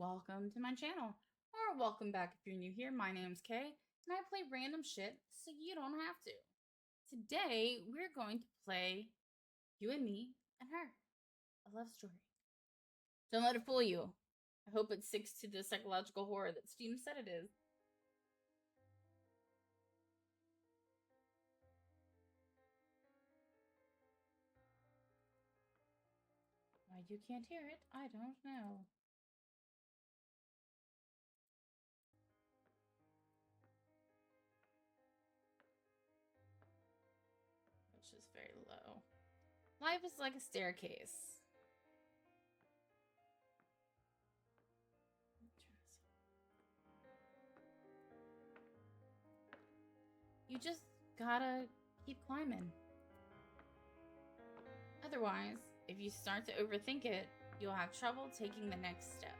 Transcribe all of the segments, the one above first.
welcome to my channel. Or welcome back if you're new here. My name's Kay, and I play random shit so you don't have to. Today, we're going to play You and Me and Her, a love story. Don't let it fool you. I hope it sticks to the psychological horror that Steam said it is. Why you can't hear it, I don't know. Which is very low. Life is like a staircase. You just gotta keep climbing. Otherwise, if you start to overthink it, you'll have trouble taking the next step.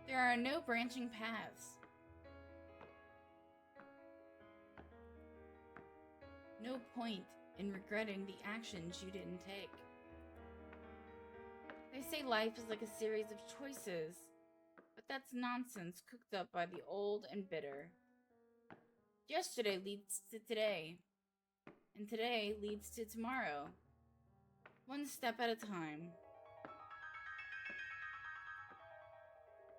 There are no branching paths. No point in regretting the actions you didn't take. They say life is like a series of choices, but that's nonsense cooked up by the old and bitter. Yesterday leads to today, and today leads to tomorrow. One step at a time.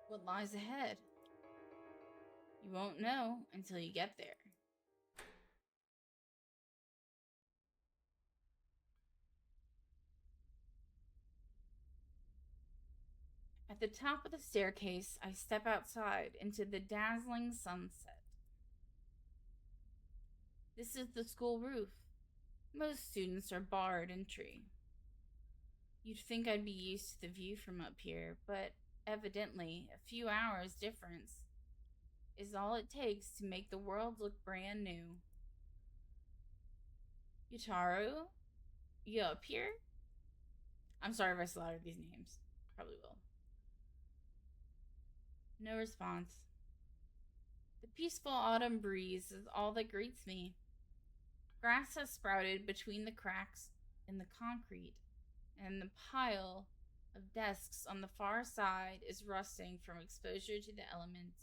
What lies ahead? You won't know until you get there. At the top of the staircase, I step outside into the dazzling sunset. This is the school roof. Most students are barred entry. You'd think I'd be used to the view from up here, but evidently, a few hours difference is all it takes to make the world look brand new. Yutaru? You up here? I'm sorry if I slaughtered these names. Probably will. No response. The peaceful autumn breeze is all that greets me. Grass has sprouted between the cracks in the concrete, and the pile of desks on the far side is rusting from exposure to the elements.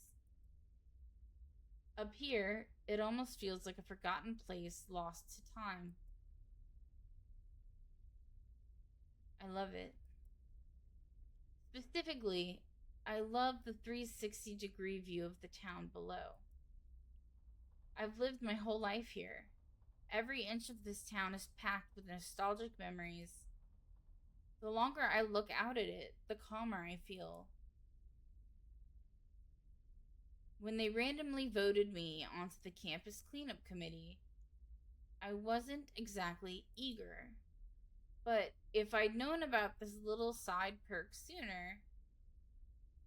Up here, it almost feels like a forgotten place lost to time. I love it. Specifically, I love the 360-degree view of the town below. I've lived my whole life here. Every inch of this town is packed with nostalgic memories. The longer I look out at it, the calmer I feel. When they randomly voted me onto the campus cleanup committee, I wasn't exactly eager. But if I'd known about this little side perk sooner,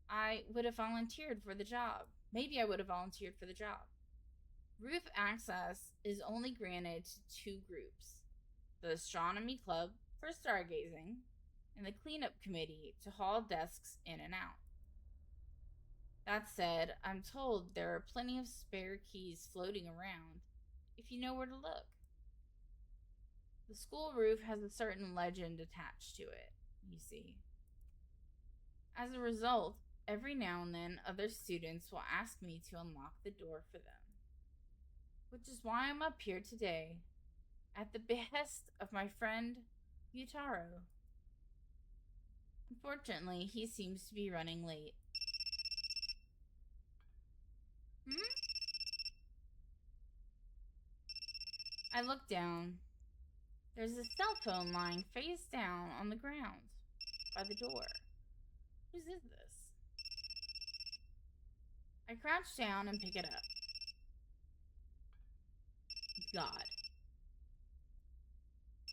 I would have volunteered for the job. Maybe I would have volunteered for the job. Roof access is only granted to two groups: the astronomy club for stargazing, and the cleanup committee to haul desks in and out. That said, I'm told there are plenty of spare keys floating around if you know where to look. The school roof has a certain legend attached to it, you see. As a result, every now and then other students will ask me to unlock the door for them. Which is why I'm up here today, at the behest of my friend Yutaro. Unfortunately, he seems to be running late. I look down. There's a cell phone lying face down on the ground by the door. Whose is this? I crouch down and pick it up. God.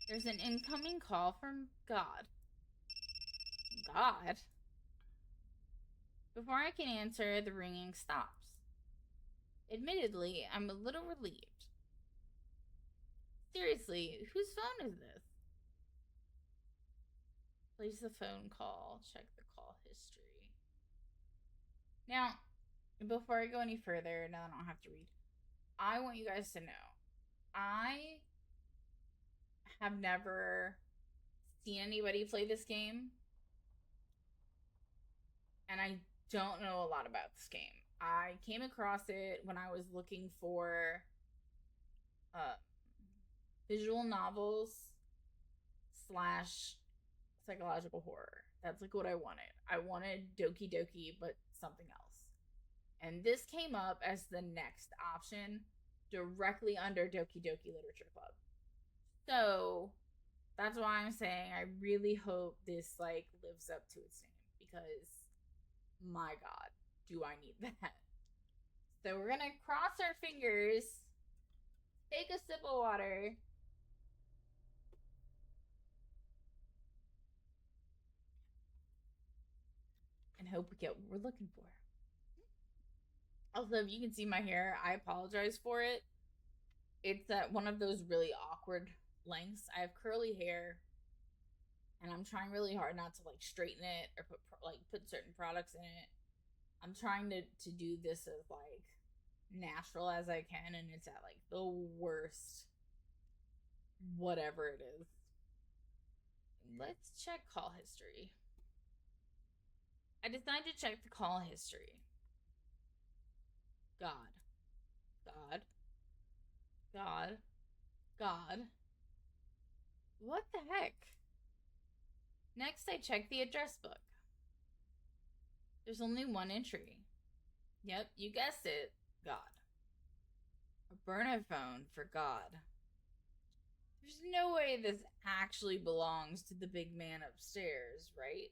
There's an incoming call from God. God? Before I can answer, the ringing stops. Admittedly, I'm a little relieved. Seriously, whose phone is this? Place the phone call. Check the call history. Now, before I go any further, now I don't have to read, I want you guys to know, I have never seen anybody play this game, and I don't know a lot about this game. I came across it when I was looking for uh, visual novels slash psychological horror. That's like what I wanted. I wanted Doki Doki, but something else. And this came up as the next option directly under Doki Doki Literature Club. So that's why I'm saying I really hope this like lives up to its name, because my god, do I need that. So we're gonna cross our fingers, take a sip of water, and hope we get what we're looking for. Also, if you can see my hair, I apologize for it. It's at one of those really awkward lengths. I have curly hair, and I'm trying really hard not to like straighten it or put certain products in it. I'm trying to do this as like natural as I can, and it's at like the worst whatever it is. Let's check call history. I decided to check the call history. God. God. God. God. What the heck? Next, I checked the address book. There's only one entry. Yep, you guessed it. God. A burner phone for God. There's no way this actually belongs to the big man upstairs, right?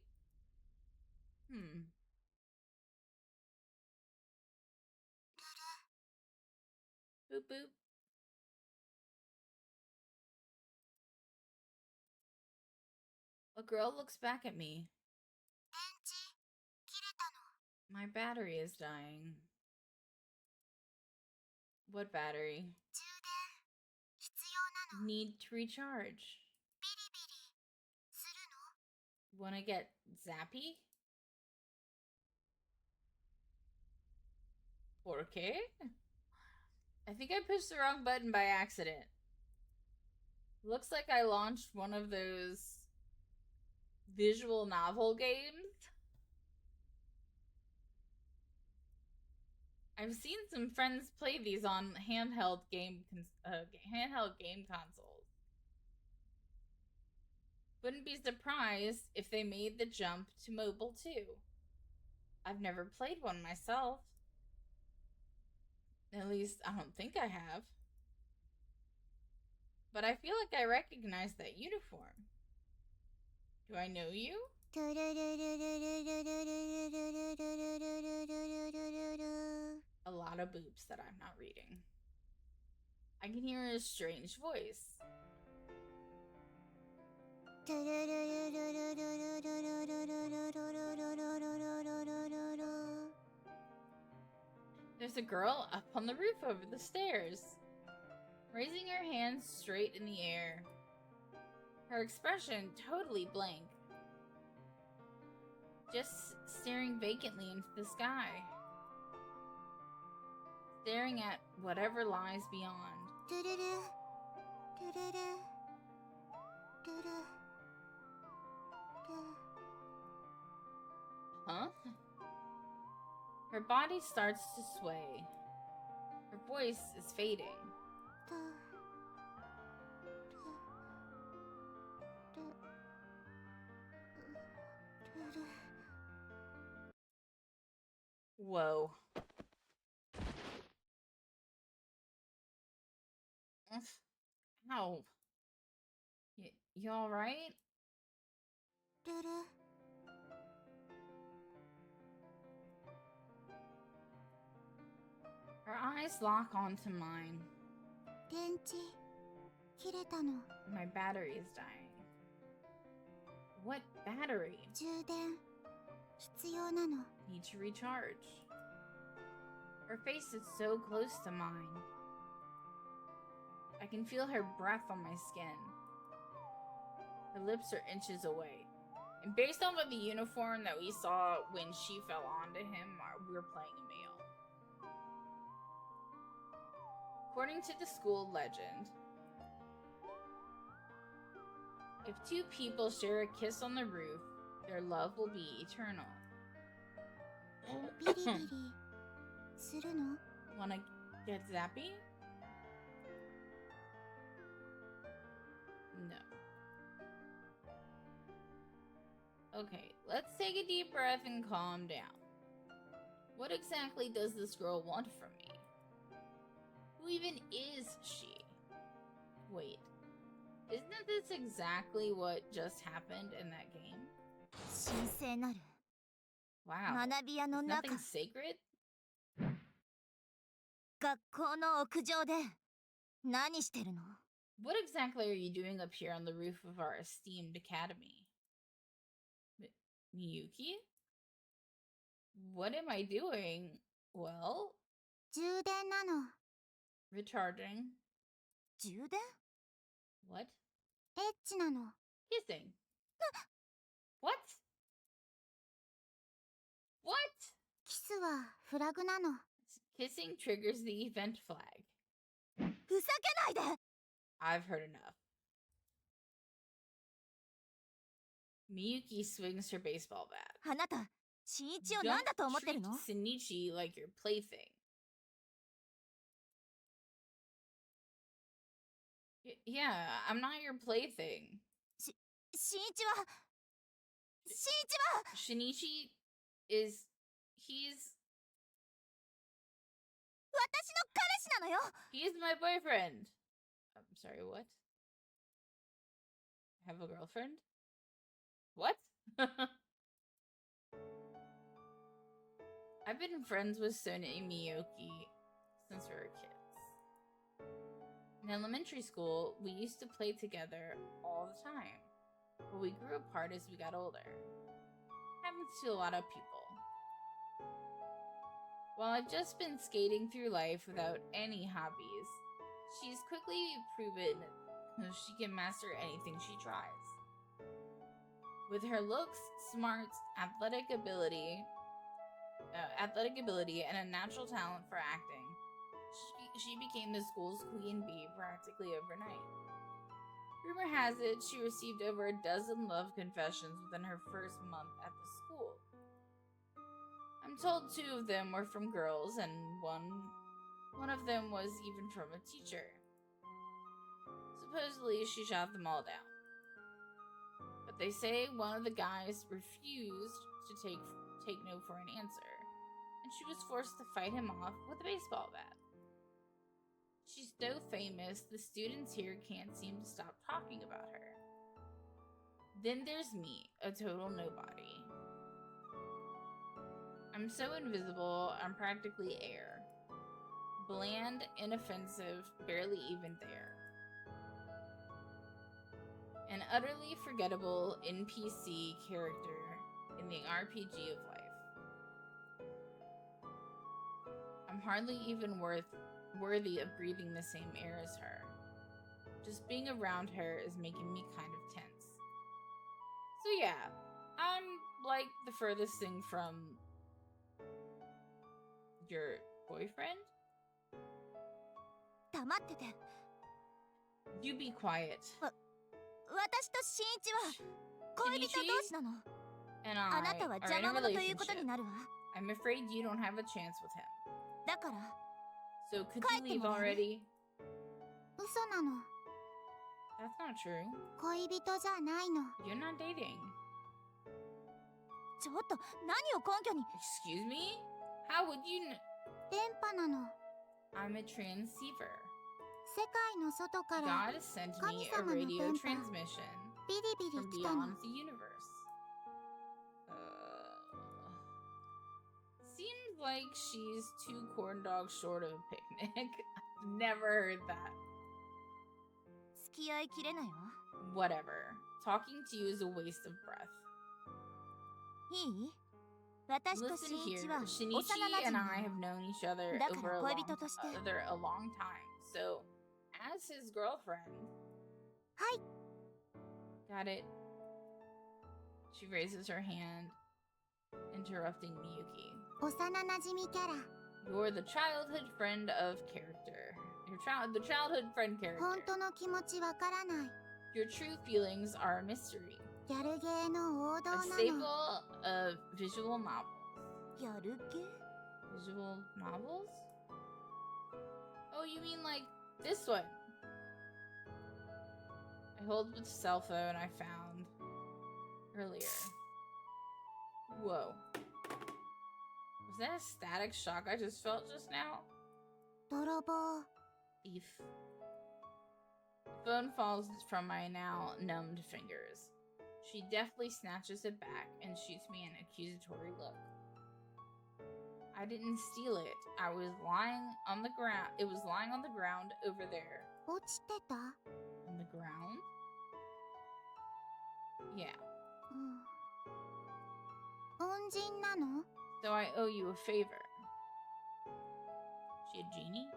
Boop boop. A girl looks back at me. My battery is dying. What battery? Need to recharge. Wanna get zappy? ¿Por qué? I think I pushed the wrong button by accident. Looks like I launched one of those visual novel games. I've seen some friends play these on handheld game consoles. Wouldn't be surprised if they made the jump to mobile too. I've never played one myself. At least I don't think I have. But I feel like I recognize that uniform. Do I know you? A lot of boops that I'm not reading. I can hear a strange voice. There's a girl up on the roof over the stairs, raising her hands straight in the air. Her expression totally blank, just staring vacantly into the sky, staring at whatever lies beyond. Huh? Her body starts to sway. Her voice is fading. Whoa. Ow. You alright? Her eyes lock onto mine. My battery is dying. What battery? Need to recharge. Her face is so close to mine. I can feel her breath on my skin. Her lips are inches away. And based off of the uniform that we saw when she fell onto him, we're playing a male. According to the school legend, If two people share a kiss on the roof, their love will be eternal. ビリビリするの？ Wanna get zappy? No. Okay, let's take a deep breath and calm down. What exactly does this girl want from me? Who even is she? Wait, isn't this exactly what just happened in that game? 神聖なる Wow, 学び屋 is の中 nothing sacred? 学校の屋上で何してるの？ What exactly are you doing up here on the roof of our esteemed academy? Miyuki? What am I doing? Well, 充電なの。 recharging. 充電？ What? エッチなの。 Kissing. What? What? キスはフラグなの。 Kissing triggers the event flag. ふざけないで！ I've heard enough. Miyuki swings her baseball bat. あなた、新一を何だと思ってるの？ Don't treat Shinichi like your plaything. Yeah, I'm not your plaything. 新一は Shinichi is... he's... 私の彼氏なのよ！ He's my boyfriend. I'm sorry, what? I have a girlfriend? What? I've been friends with Sona and Miyuki since we were kids. In elementary school, we used to play together all the time, but we grew apart as we got older. Happens to a lot of people. While I've just been skating through life without any hobbies, she's quickly proven she can master anything she tries. With her looks, smarts, athletic ability, and a natural talent for acting, she became the school's queen bee practically overnight. Rumor has it she received over a dozen love confessions within her first month at the school. I'm told 2 of them were from girls, and one of them was even from a teacher. Supposedly, she shot them all down. But they say one of the guys refused to take no for an answer, and she was forced to fight him off with a baseball bat. She's so famous, the students here can't seem to stop talking about her. Then there's me, a total nobody. I'm so invisible, I'm practically air. Bland, inoffensive, barely even there. An utterly forgettable NPC character in the RPG of life. I'm hardly even worthy of breathing the same air as her. Just being around her is making me kind of tense. So yeah, I'm like the furthest thing from your boyfriend? 黙ってて。 You be quiet. 私と新一は恋人同士なの。 And あな I たは are 邪 in a 魔者ということに relationship. なるわ。 I'm afraid you don't have a chance with him. だから、 So could 帰 you って leave もらえる？ already? 嘘なの。 That's not true. 恋人じゃないの。 You're not dating. ちょっと、何を根拠に？ Excuse me? How would you電波なの。 I'm a transceiver. 世界の外から God sent me a radio transmission ビリビ from リ来たの。 beyond the universe. Seems like she's 2 corn dogs short of a picnic. I've never heard that. 付き合いきれないわ。 Whatever. Talking to you is a waste of breath. いい？私と Listen 新一 here, は幼 Shinichi 馴染 and な I の。 have known each other だか over ら a 恋 long, 人として。 a long time. So, as his girlfriend... はい。 Got it. She raises her hand, interrupting Miyuki. 幼馴染キャラ。 You're the childhood friend of character. The childhood friend character. 本当の気持ちわからない。Your true feelings are a mystery. ギャルゲーの王道 A なの。 staple of visual novels. ギャルゲー Visual novels? Oh, you mean like this one? I hold the cell phone I found earlier. Whoa. Was that a static shock I just felt just now? 泥棒 Thief. The phone falls from my now numbed fingers. She deftly snatches it back and shoots me an accusatory look. I didn't steal it. I was lying on the ground. It was lying on the ground over there. 落ちてた On the ground? Yeah. 恩人なの So I owe you a favor. She a genie?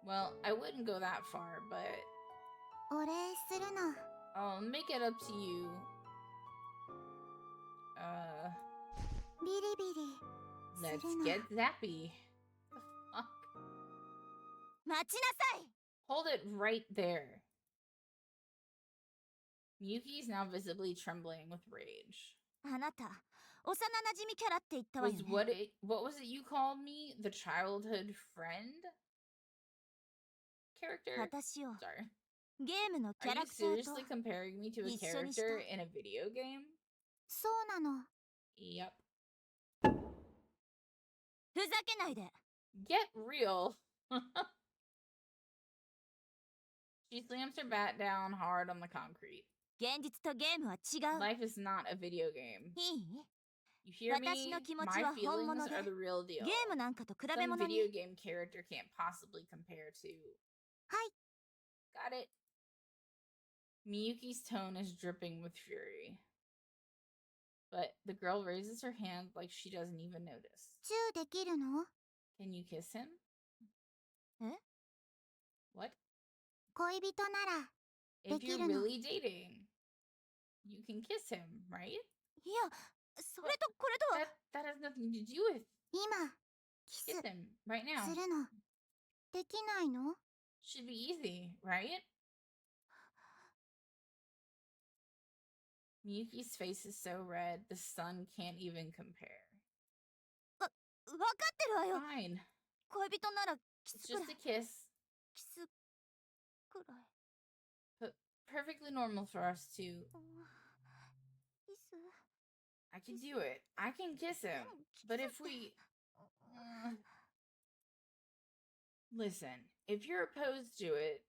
Well, I wouldn't go that far, but お礼するの I'll make it up to you. ビリビリ Let's するの get zappy. The fuck? 待ちなさい Hold it right there. Miyuki's now visibly trembling with rage. あなた幼馴染キャラって言ったわよ Was ね what was it you called me? The childhood friend? Character? 私を Sorry. ゲームのキ Are ャラ you クターと seriously comparing me to a 一緒にした character in a video game? そうなの Yep. ふざけないで Get real. She slams her bat down hard on the concrete. 現実とゲームは違う Life is not a video game. いい You hear me? 私の気持ち My は本物 feelings で are the real deal. ゲームなんかと比べ Some 物に video game character can't possibly compare to. はい Got it. Miyuki's tone is dripping with fury. But the girl raises her hand like she doesn't even notice. チューできるの Can you kiss him? え What? 恋人なら If you're できるの。 really dating, you can kiss him, right? いやそれとこれとは That has nothing to do with 今キス kiss him right now. するのできないの Should be easy, right? Miyuki's face is so red, the sun can't even compare. わかってるわよ Fine. 恋人ならキ It's スくら just い a kiss. キスくらい Perfectly normal for us to. キス I can do it. I can kiss him. But if we. Listen, if you're opposed to it,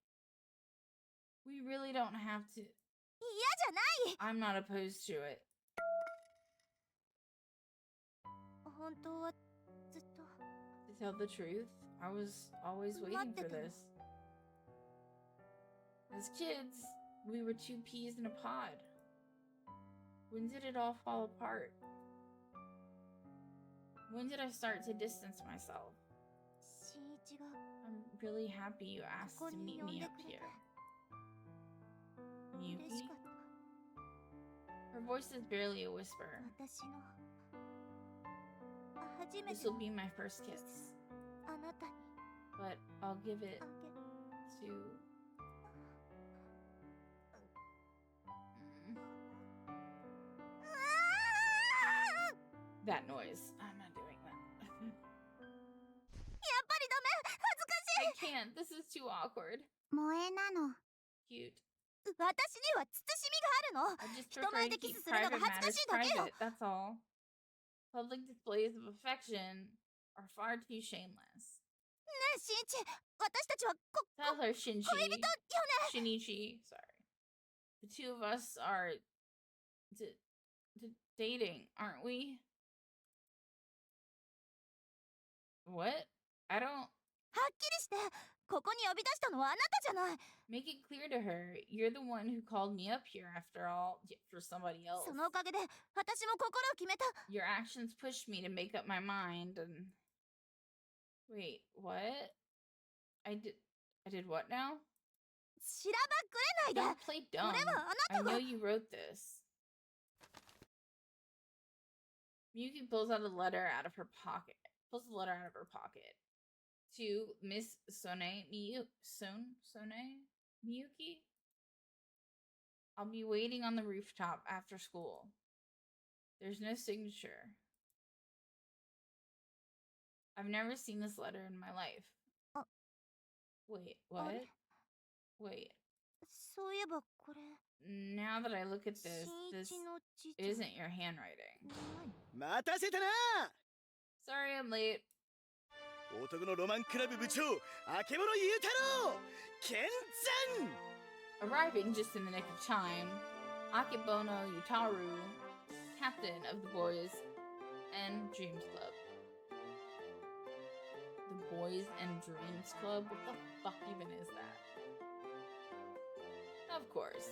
we really don't have to. 嫌じゃない I'm not opposed to it. 本当はずっと To tell the truth, I was always waiting for this. As kids, we were two peas in a pod. When did it all fall apart? When did I start to distance myself? 新一が I'm really happy you asked ここ to に meet 呼ん me で up くれ here. て Miyuki? 嬉しかった Her voice is barely a whisper. 私の初め This て will be my first kiss. あなたに But I'll give it あげ to... That noise. I'm not doing that. やっぱりダメ恥ずか I しい can't. This is too awkward. 萌えなの Cute. 私には慎みがあるの I just 人 prefer 前 to でキ keep スするのが private 恥ずか matters しいだけよ private. That's all. Public displays of affection are far too shameless. ねえ新一私たちは Tell her, Shinichi. 恋人よね Shinichi. Sorry. The two of us are dating, aren't we? What? I don't... はっきりしてここに呼び出したのはあなたじゃない Make it clear to her. You're the one who called me up here after all, for somebody else. そのおかげで私も心を決めた Your actions pushed me to make up my mind and... Wait, what? I did what now? しらばっくれないで Don't play dumb. これはあ I なたが know you wrote this. Miyuki pulls out a letter out of her pocket. Pulls a letter out of her pocket. To Miss Sone Miyuki? I'll be waiting on the rooftop after school. There's no signature. I've never seen this letter in my life. Wait, what? Wait. そういえばこれ Now that I look at this 新一のじいちゃん isn't your handwriting. 待たせたな。 Sorry I'm late. 男のロマンクラブ部長、あけぼのゆうたろう、健山。 Arriving just in the nick of time, Akebono Yutaru, captain of the Boys and Dreams Club. The Boys and Dreams Club? What the fuck even is that? Of course.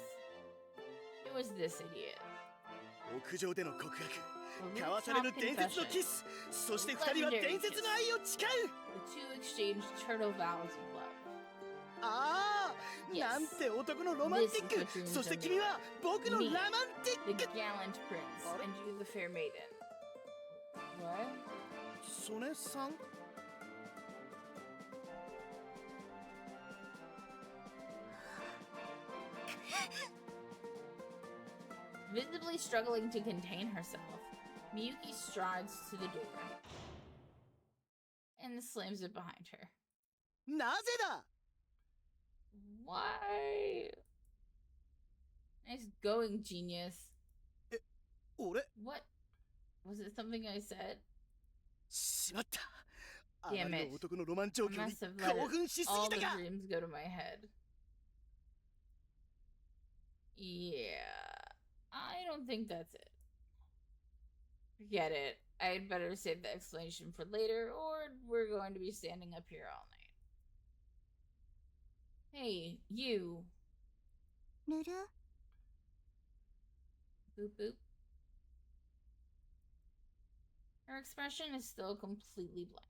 It was this idiot. 屋上での告白、 A 交わされる rooftop 伝説のキ confession. ス、そして二人は伝説の愛を誓う。 The two exchanged turtle vows of love. ああ、 Yes. なんて男のロマンティッ This is what ク。 dreams そして are 君は僕の Me, ラマンティ The ック。 gallant prince, and you the fair maiden. What? 曽根さん。 Visibly struggling to contain herself, Miyuki strides to the door and slams it behind her. なぜだ。 Why? Nice going, genius. 俺。 What? Was it something I said? しまった。あま Damn り it. の男のロマン状 I 況に must have let 興奮しす all ぎ the たか。 dreams go to my head. Yeah. I don't think that's it. Forget it. I'd better save the explanation for later, or we're going to be standing up here all night. Hey, you. ルル Boop boop. Her expression is still completely blank.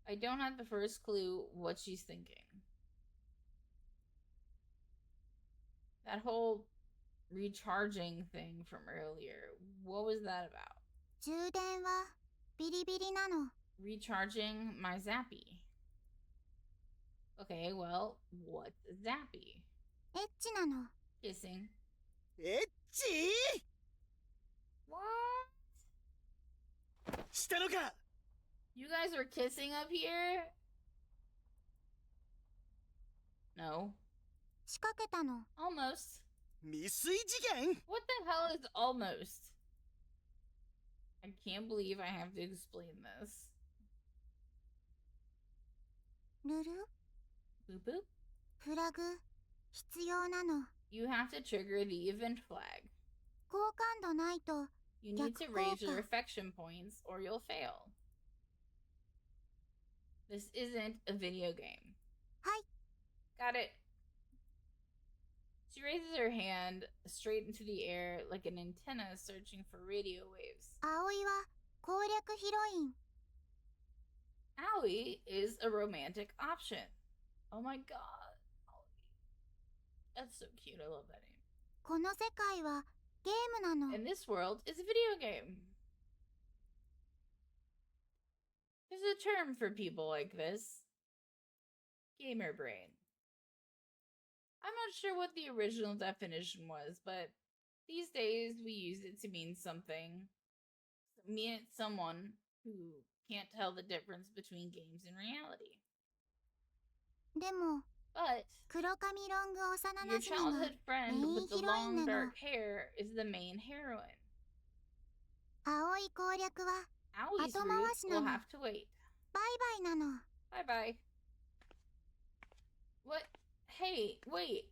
I don't have the first clue what she's thinking. That whole recharging thing from earlier, what was that about? 充電はビリビリなの Recharging my zappy. Okay, well, what's a zappy? エッチなの Kissing. エッチ。 What? したのか。 You guys were kissing up here? No. 仕掛けたの Almost. 未遂事件。 What the hell is almost? I can't believe I have to explain this. ルル Boop boop. フラグ必要なの You have to trigger the event flag. 好感度ないと You need to Yakko raise your ka. affection points or you'll fail. This isn't a video game. はい Got it. She raises her hand straight into the air like an antenna searching for radio waves. 葵は攻略ヒロイン Aoi is a romantic option. Oh my god. That's so cute. I love that name. この世界はゲームなの And this world is a video game. There's a term for people like this. Gamer brain. I'm not sure what the original definition was, but these days we use it to mean something. Mean it's someone who can't tell the difference between games and reality. でも But 黒髪ロング幼 your なじみが childhood friend main with the heroine long なの dark hair is the main heroine. 葵攻略は Aoi's Ato route mawashi will na no. have to wait. バイバイなの Bye bye. What? Hey, wait.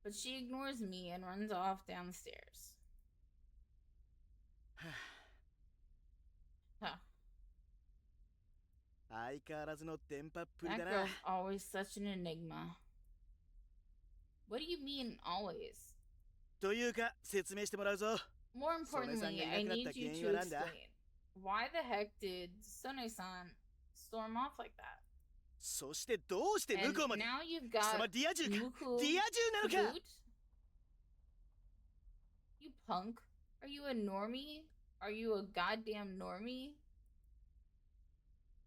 But she ignores me and runs off down the stairs. Huh. 相変わらずの電波っぷり That だな。 girl's always such an enigma. What do you mean, always? というか説明してもらうぞ。 More importantly, I need you to explain. Why the heck did Sone-san storm off like that? そしてどうして向 And こうまで。 now you've 貴 got 様ディア銃か。 Muku ディア銃なの to か。 boot? You punk. Are you a normie? Are you a goddamn normie?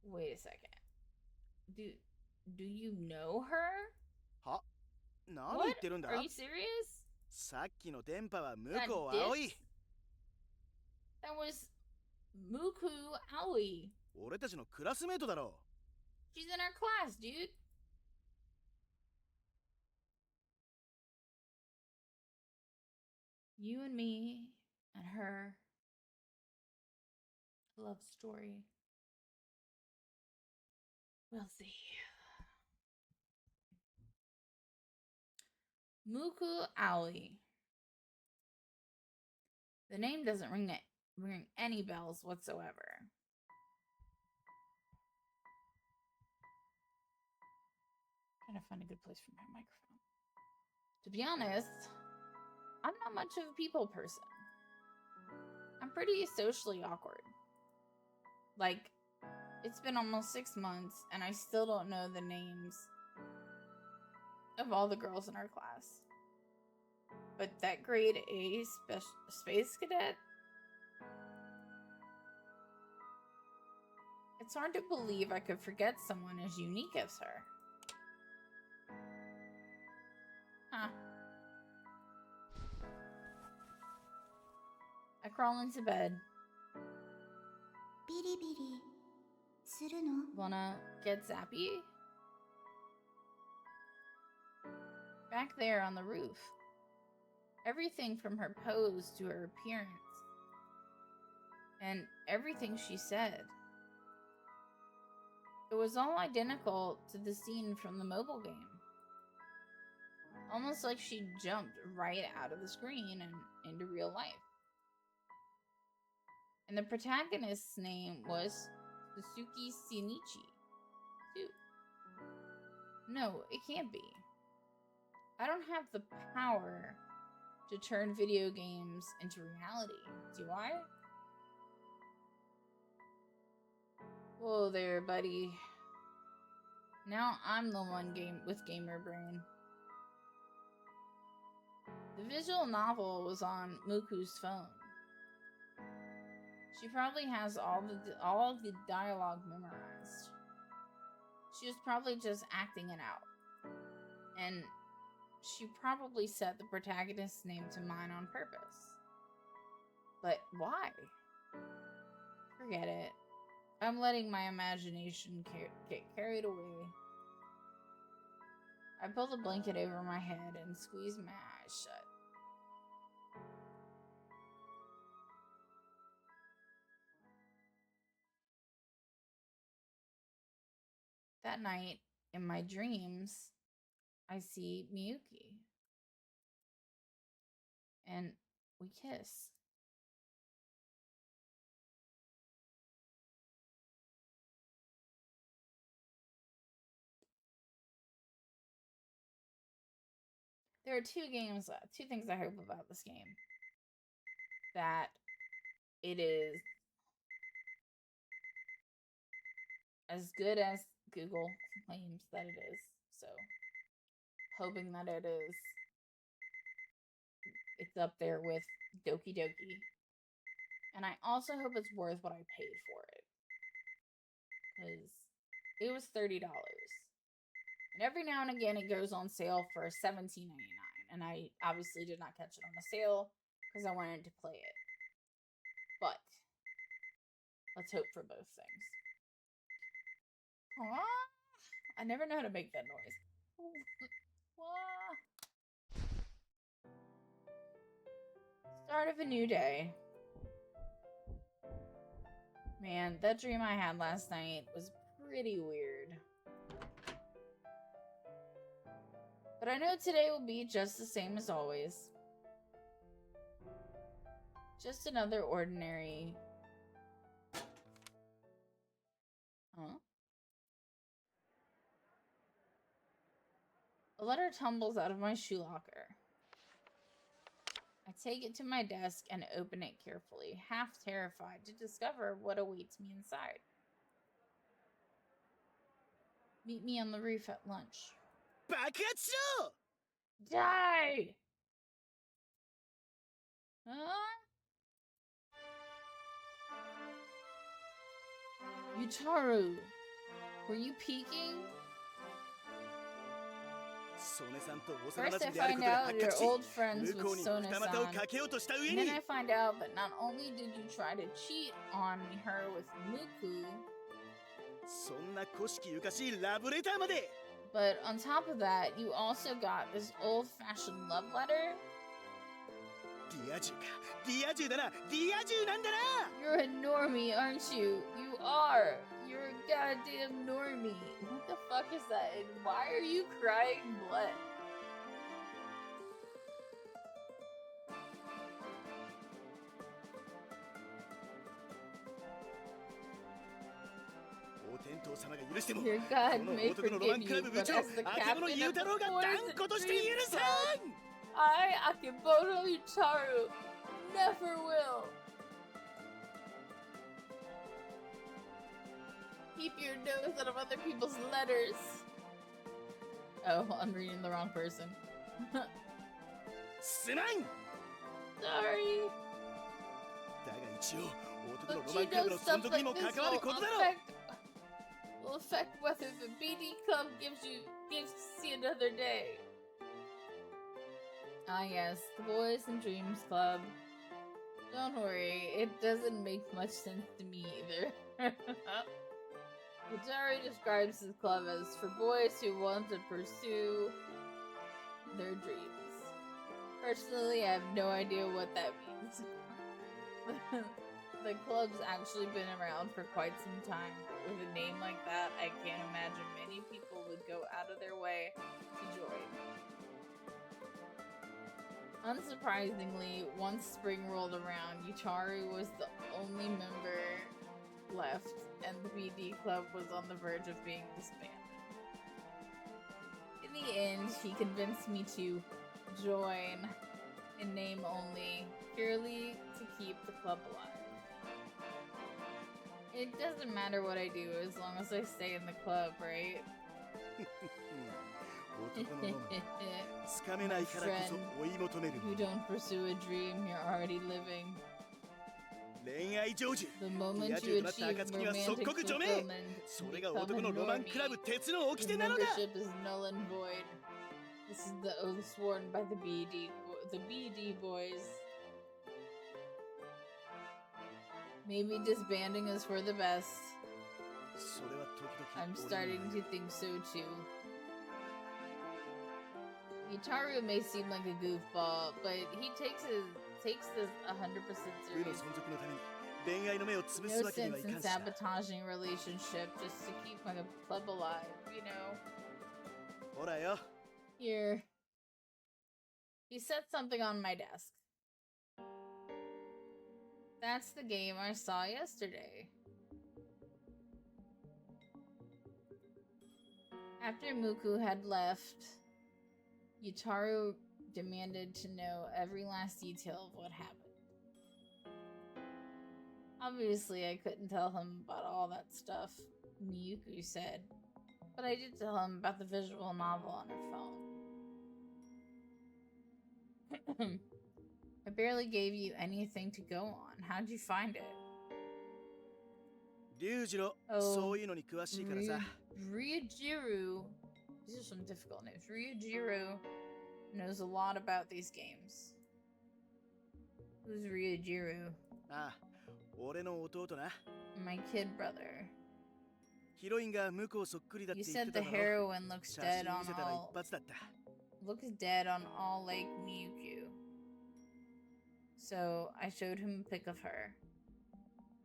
Wait a second. Do you know her? 何 What? 言ってるんだ Are you serious? さっきの電波は向 That こう ditch? 青い That was Muku Aoi. 俺たちのクラスメートだろ She's in our class, dude. You and me and her. Love story. We'll see. Muku Aoi. The name doesn't ring any bells whatsoever. Trying to find a good place for my microphone. To be honest, I'm not much of a people person. I'm pretty socially awkward. Like, it's been almost 6 months and I still don't know the names of all the girls in our class. But that grade A space cadet, it's hard to believe I could forget someone as unique as her. Huh. I crawl into bed. ビリビリするの Wanna get zappy? Back there on the roof. Everything from her pose to her appearance. And everything she said. It was all identical to the scene from the mobile game. Almost like she jumped right out of the screen and into real life. And the protagonist's name was Suzuki Shinichi. No, it can't be. I don't have the power to turn video games into reality, do I? Whoa there, buddy. Now I'm the one with gamer brain. The visual novel was on Muku's phone. She probably has all of the dialogue memorized. She was probably just acting it out. And she probably set the protagonist's name to mine on purpose. But why? Forget it. I'm letting my imagination get carried away. I pull the blanket over my head and squeeze my eyes shut. That night, in my dreams, I see Miyuki. And we kiss. There are two things I hope about this game. That it is as good as Google claims that it is. So, hoping that it's up there with Doki Doki. And I also hope it's worth what I paid for it. Because it was $30. And every now and again it goes on sale for $17.99. And I obviously did not catch it on the sale because I wanted to play it. But let's hope for both things. Aww. I never know how to make that noise. Start of a new day. Man, that dream I had last night was pretty weird. But I know today will be just the same as always. Just another ordinary... Huh? A letter tumbles out of my shoe locker. I take it to my desk and open it carefully, half terrified to discover what awaits me inside. Meet me on the roof at lunch. 爆発しろ Die! Huh? Yutaru, were you peeking? First I find out you're old friends with Sone-san, and then I find out that not only did you try to cheat on her with Muku, but on top of that, you also got this old-fashioned love letter. You're a normie, aren't you? You are. You're a goddamn normie. What the fuck is that? And why are you crying blood? Your God may forgive you, but as the captain of the force and dreams club, I, Akebono Utaru, never will. Keep your nose out of other people's letters. Oh, I'm reading the wrong person. Sorry. But you know stuff like this will affect whether the BD Club gives to see another day. Ah yes, the Boys and Dreams Club. Don't worry, it doesn't make much sense to me either. Utaru describes his club as for boys who want to pursue their dreams. Personally, I have no idea what that means. The club's actually been around for quite some time. With a name like that, I can't imagine many people would go out of their way to join. Unsurprisingly, once spring rolled around, Utaru was the only member left, and the BD Club was on the verge of being disbanded. In the end, he convinced me to join in name only, purely to keep the club alive. It doesn't matter what I do as long as I stay in the club, right? My friend, you don't pursue a dream you're already living. The moment you achieve romantic fulfillment, become a normie. Your membership is null and void. This is the oath sworn by the BD boys. Maybe disbanding is for the best. I'm starting to think so too. Utaru may seem like a goofball, but he takes this 100% serious. No sense in sabotaging a relationship just to keep my club alive, you know? Here. He set something on my desk. That's the game I saw yesterday. After Muku had left, Utaru demanded to know every last detail of what happened. Obviously, I couldn't tell him about all that stuff Miyuki said, but I did tell him about the visual novel on her phone. I barely gave you anything to go on. How'd you find it? Oh, Ryujiru. These are some difficult names. Ryujiru knows a lot about these games. Who's Ryujiru? My kid brother. You said the heroine looks dead on all Lake Miyuki. So I showed him a pic of her.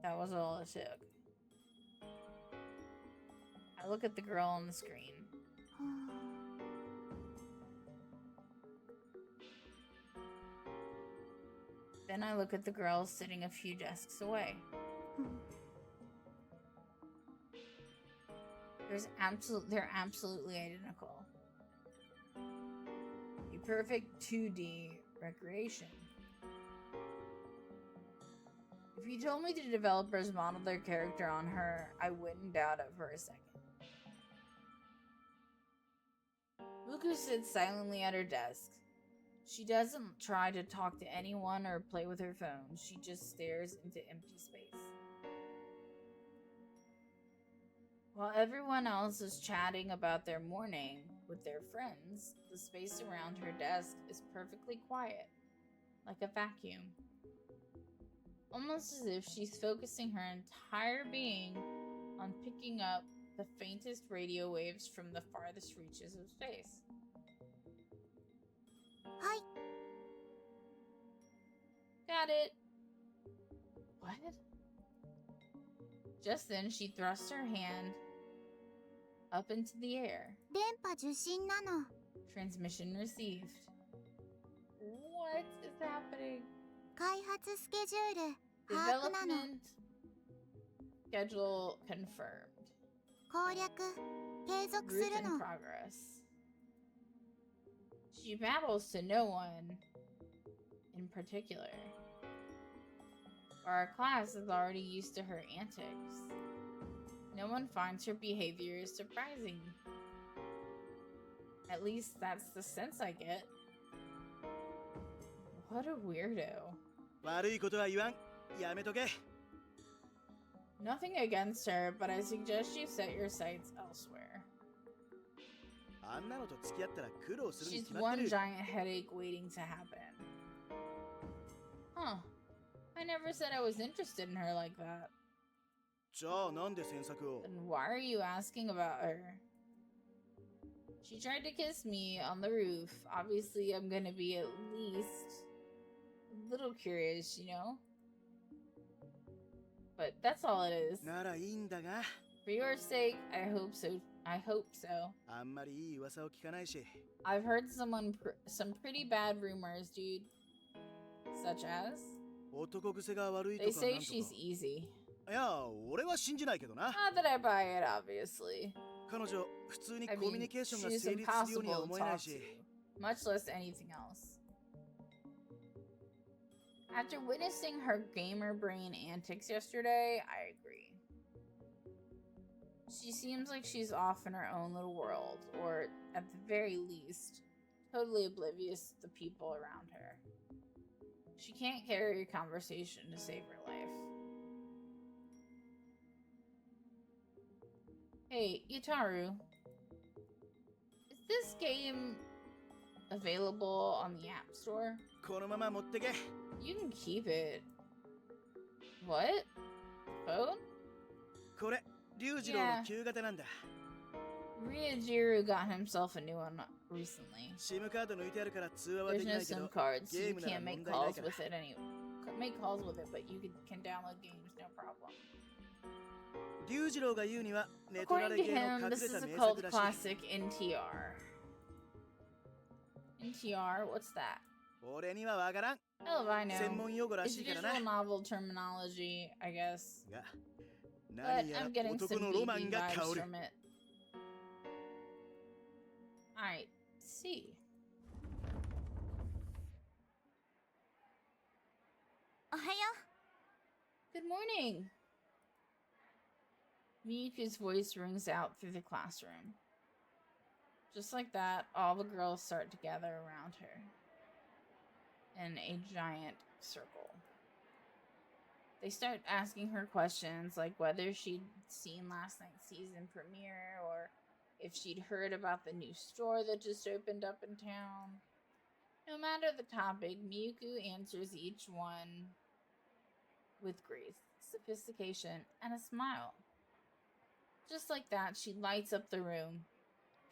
That was all it took. I look at the girl on the screen. Then I look at the girl sitting a few desks away. They're absolutely identical. A perfect 2D recreation. If you told me the developers modeled their character on her, I wouldn't doubt it for a second. Muku sits silently at her desk. She doesn't try to talk to anyone or play with her phone. She just stares into empty space. While everyone else is chatting about their morning, with their friends, the space around her desk is perfectly quiet, like a vacuum. Almost as if she's focusing her entire being on picking up the faintest radio waves from the farthest reaches of space. はい。 Got it. What? Just then, she thrust her hand up into the air. 電波受信なの。 Transmission received. What is happening? 開発スケジュール把握なの。 Development schedule confirmed. 攻略継続す Route る in の。 progress. She babbles to no one in particular. Our class is already used to her antics. No one finds her behavior surprising. At least that's the sense I get. What a weirdo. 悪いことは言わん。やめとけ。 Nothing against her, but I suggest you set your sights elsewhere. あんなのと付き合ったら苦労するに She's 決まって one る。 giant headache waiting to happen. Huh. I never said I was interested in her like that. じゃあなんで詮索を Then why are you asking about her? She tried to kiss me on the roof. Obviously, I'm gonna be at least a little curious, you know? But that's all it is. ならいいんだが、 For your sake, I hope so. I hope so. あんまりいい噂を聞かないし。 I've heard some pretty bad rumors, dude. Such as? 男癖が悪いと They か say なんと she's か。 easy. いや、俺は信じないけどな。 Not that I buy it, obviously. 彼女、普通に I コミュ mean, ニケーションが she's 成立するようには impossible to 思えない talk し。 to, much less anything else. After witnessing her gamer brain antics yesterday, I agree. She seems like she's off in her own little world, or at the very least, totally oblivious to the people around her. She can't carry a conversation to save her life. Hey, Yutaru. Is this game available on the App Store? このまま持ってけ。 You can keep it. What? Phone? これ、龍次郎の旧型なんだ。 Ryojiru got himself a new one recently. SIM カード抜いてあるから通話は There's できな no いけ SIM ど、 card, so ゲ you ームなら can't make 問題ない calls から。 with it make calls with it, but you can download games, no problem. 龍次郎が言うには、ネトラ According レ to 系の him, 隠 this れ is た a 名 cult 作らしい。 classic NTR. NTR? What's that? 俺にはわからん。 Hell if I know. 専門用語ら It's しいからな。 visual novel terminology, I guess. が、 But 何や I'm ら getting 男 some のロマン BB が香 vibes る。 from it. I see. おはよ Good morning. Miyuki's voice rings out through the classroom. Just like that, all the girls start to gather around her in a giant circle. They start asking her questions like whether she'd seen last night's season premiere or if she'd heard about the new store that just opened up in town. No matter the topic, Miyuki answers each one with grace, sophistication, and a smile. Just like that, she lights up the room,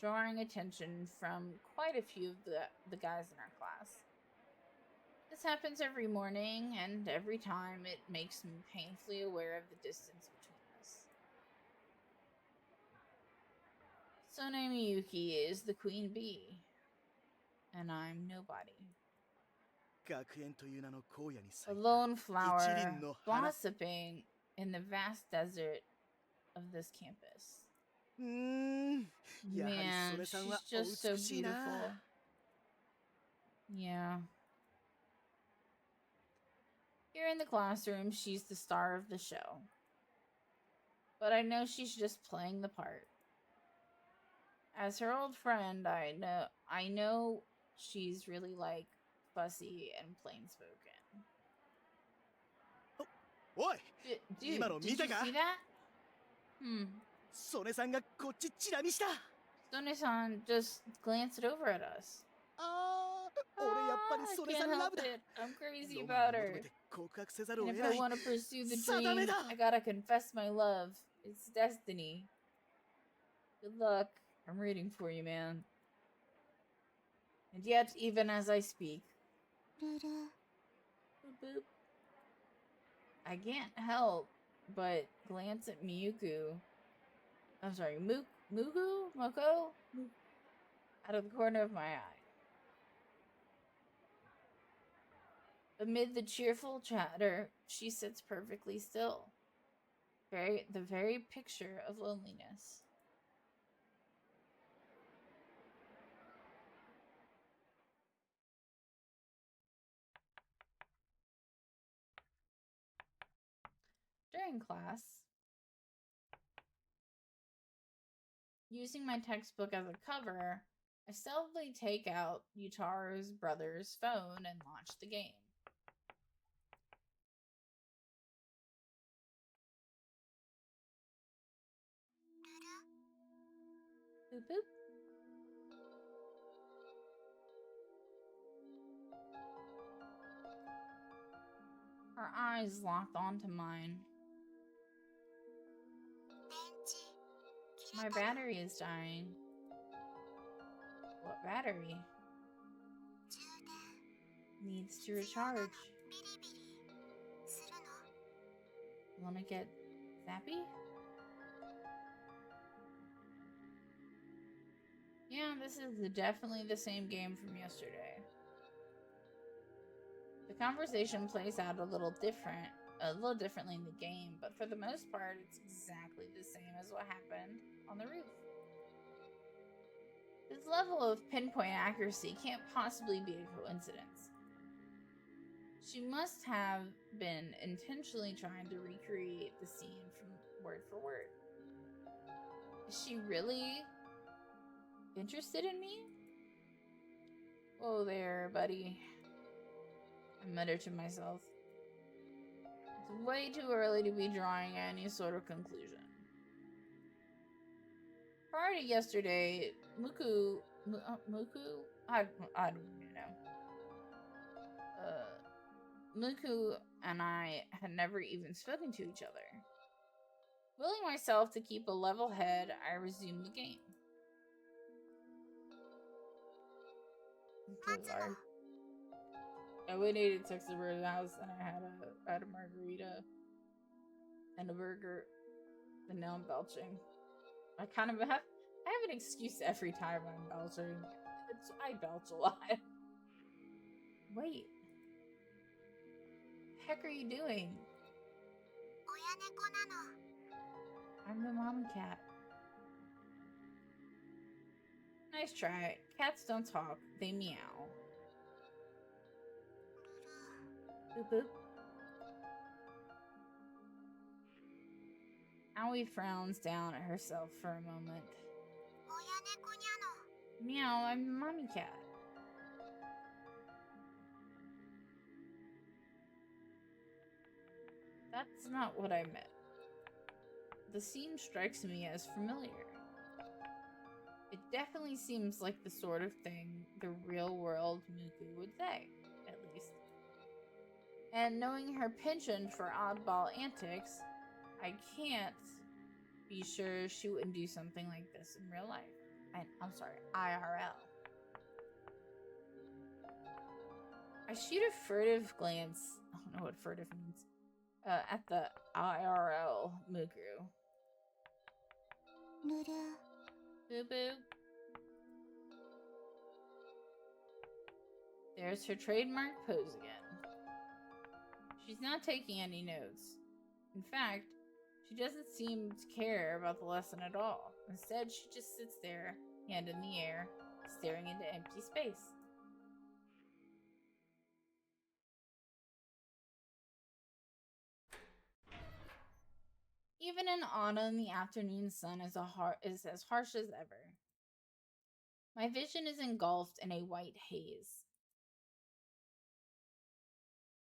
drawing attention from quite a few of the guys in our class. This happens every morning, and every time it makes me painfully aware of the distance between us. Sone Miyuki is the queen bee, and I'm nobody. 学園という名の荒野に A 咲いた lone flower 一輪の花。 blossoming in the vast desert of this campus. やはり Man, それ she's さんは just お so 美しい beautiful. な。 Yeah. Here in the classroom, she's the star of the show. But I know she's just playing the part. As her old friend, I know she's really like fussy and plain spoken. おい、 Dude, 今の did you 見たか？ see that? 曽根さんがこっちチラ見した。Sone-san just glanced over at us. ああ、俺やっぱり I それさ can't んラ help ブだ。 it. I'm crazy ロマン about に求 her. めて告白せざるを And 得 if な I い。 want to pursue the 定め dream, だ。 I gotta confess my love. It's destiny. Good luck. I'm rooting for you, man. And yet, even as I speak, ルル boop, boop, I can't help but glance at Miyuki. I'm sorry, Muku? Moko? Out of the corner of my eye. Amid the cheerful chatter, she sits perfectly still. The very picture of loneliness. During class, using my textbook as a cover, I stealthily take out Yutaro's brother's phone and launch the game. Boop boop. Her eyes locked onto mine. 電池 My battery is dying. What battery? 充電 Needs to recharge. ビリビリするの Wanna get zappy? Yeah, this is definitely the same game from yesterday. The conversation plays out a little differently in the game, but for the most part, it's exactly the same as what happened on the roof. This level of pinpoint accuracy can't possibly be a coincidence. She must have been intentionally trying to recreate the scene from word for word. Is she really interested in me? Whoa there, buddy. I muttered to myself. It's way too early to be drawing any sort of conclusion. Prior to yesterday, Muku? I don't even know. Muku and I had never even spoken to each other. Willing myself to keep a level head, I resumed the game. I'm so sorry. I waited to text over to the house and I had a margarita and a burger, and now I'm belching. I have an excuse every time I'm belching. I belch a lot. Wait. What the heck are you doing? 親猫なの I'm the mom cat. Nice try. Cats don't talk, they meow. ルル Boop boop. Aoi frowns down at herself for a moment. 親猫にゃの Meow, I'm the mommy cat. That's not what I meant. The scene strikes me as familiar. It definitely seems like the sort of thing the real world Muku would say, at least. And knowing her penchant for oddball antics, I can't be sure she wouldn't do something like this in real life. I'm sorry, IRL. I shoot a furtive glance, I don't know what furtive means, at the IRL Muku. ルル Boo boo. There's her trademark pose again. She's not taking any notes. In fact, she doesn't seem to care about the lesson at all. Instead, she just sits there, hand in the air, staring into empty space. Even in autumn, the afternoon sun is as harsh as ever. My vision is engulfed in a white haze.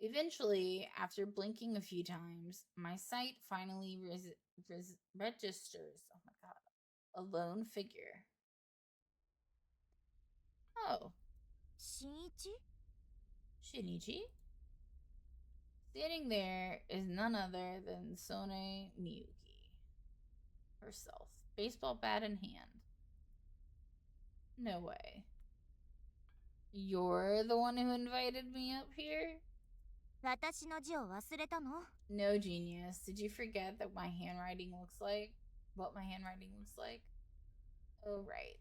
Eventually, after blinking a few times, my sight finally registers, oh my god, a lone figure. Oh, 新一 Shinichi? Standing there is none other than Sone Miyuki herself, baseball bat in hand. No way. You're the one who invited me up here? 私の字を忘れたの No, genius. Did you forget that my handwriting looks like? What my handwriting looks like? Oh, right.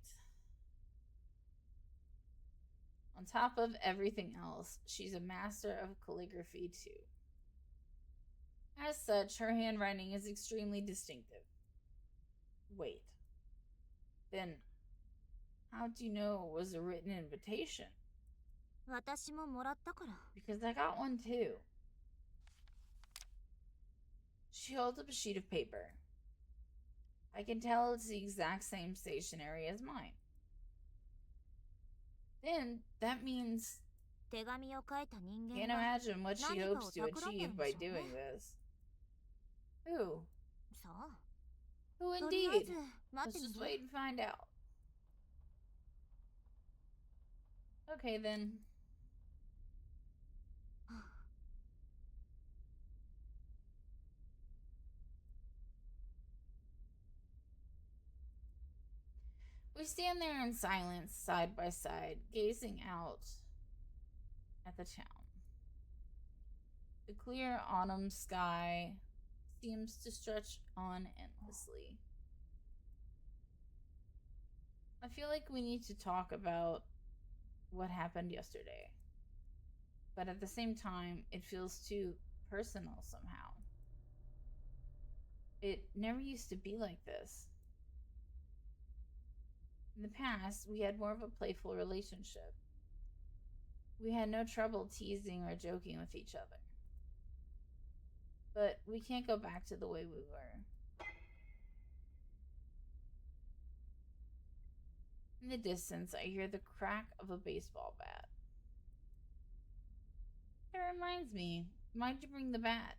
On top of everything else, she's a master of calligraphy, too. As such, her handwriting is extremely distinctive. Wait. Then, how do you know it was a written invitation? 私ももらったから Because I got one too. She holds up a sheet of paper. I can tell it's the exact same stationery as mine. Then, that means 手紙を書いた人 can't 間が imagine what she 何か hopes を to 企んでる achieve ん by でしょうね doing this. Who? さあ Who とりあえ indeed? ず待って Let's み just る wait and find out. Okay then. We stand there in silence, side by side, gazing out at the town. The clear autumn sky seems to stretch on endlessly. I feel like we need to talk about what happened yesterday. But at the same time, it feels too personal somehow. It never used to be like this. In the past, we had more of a playful relationship. We had no trouble teasing or joking with each other. But we can't go back to the way we were. In the distance, I hear the crack of a baseball bat. That reminds me, why'd you bring the bat?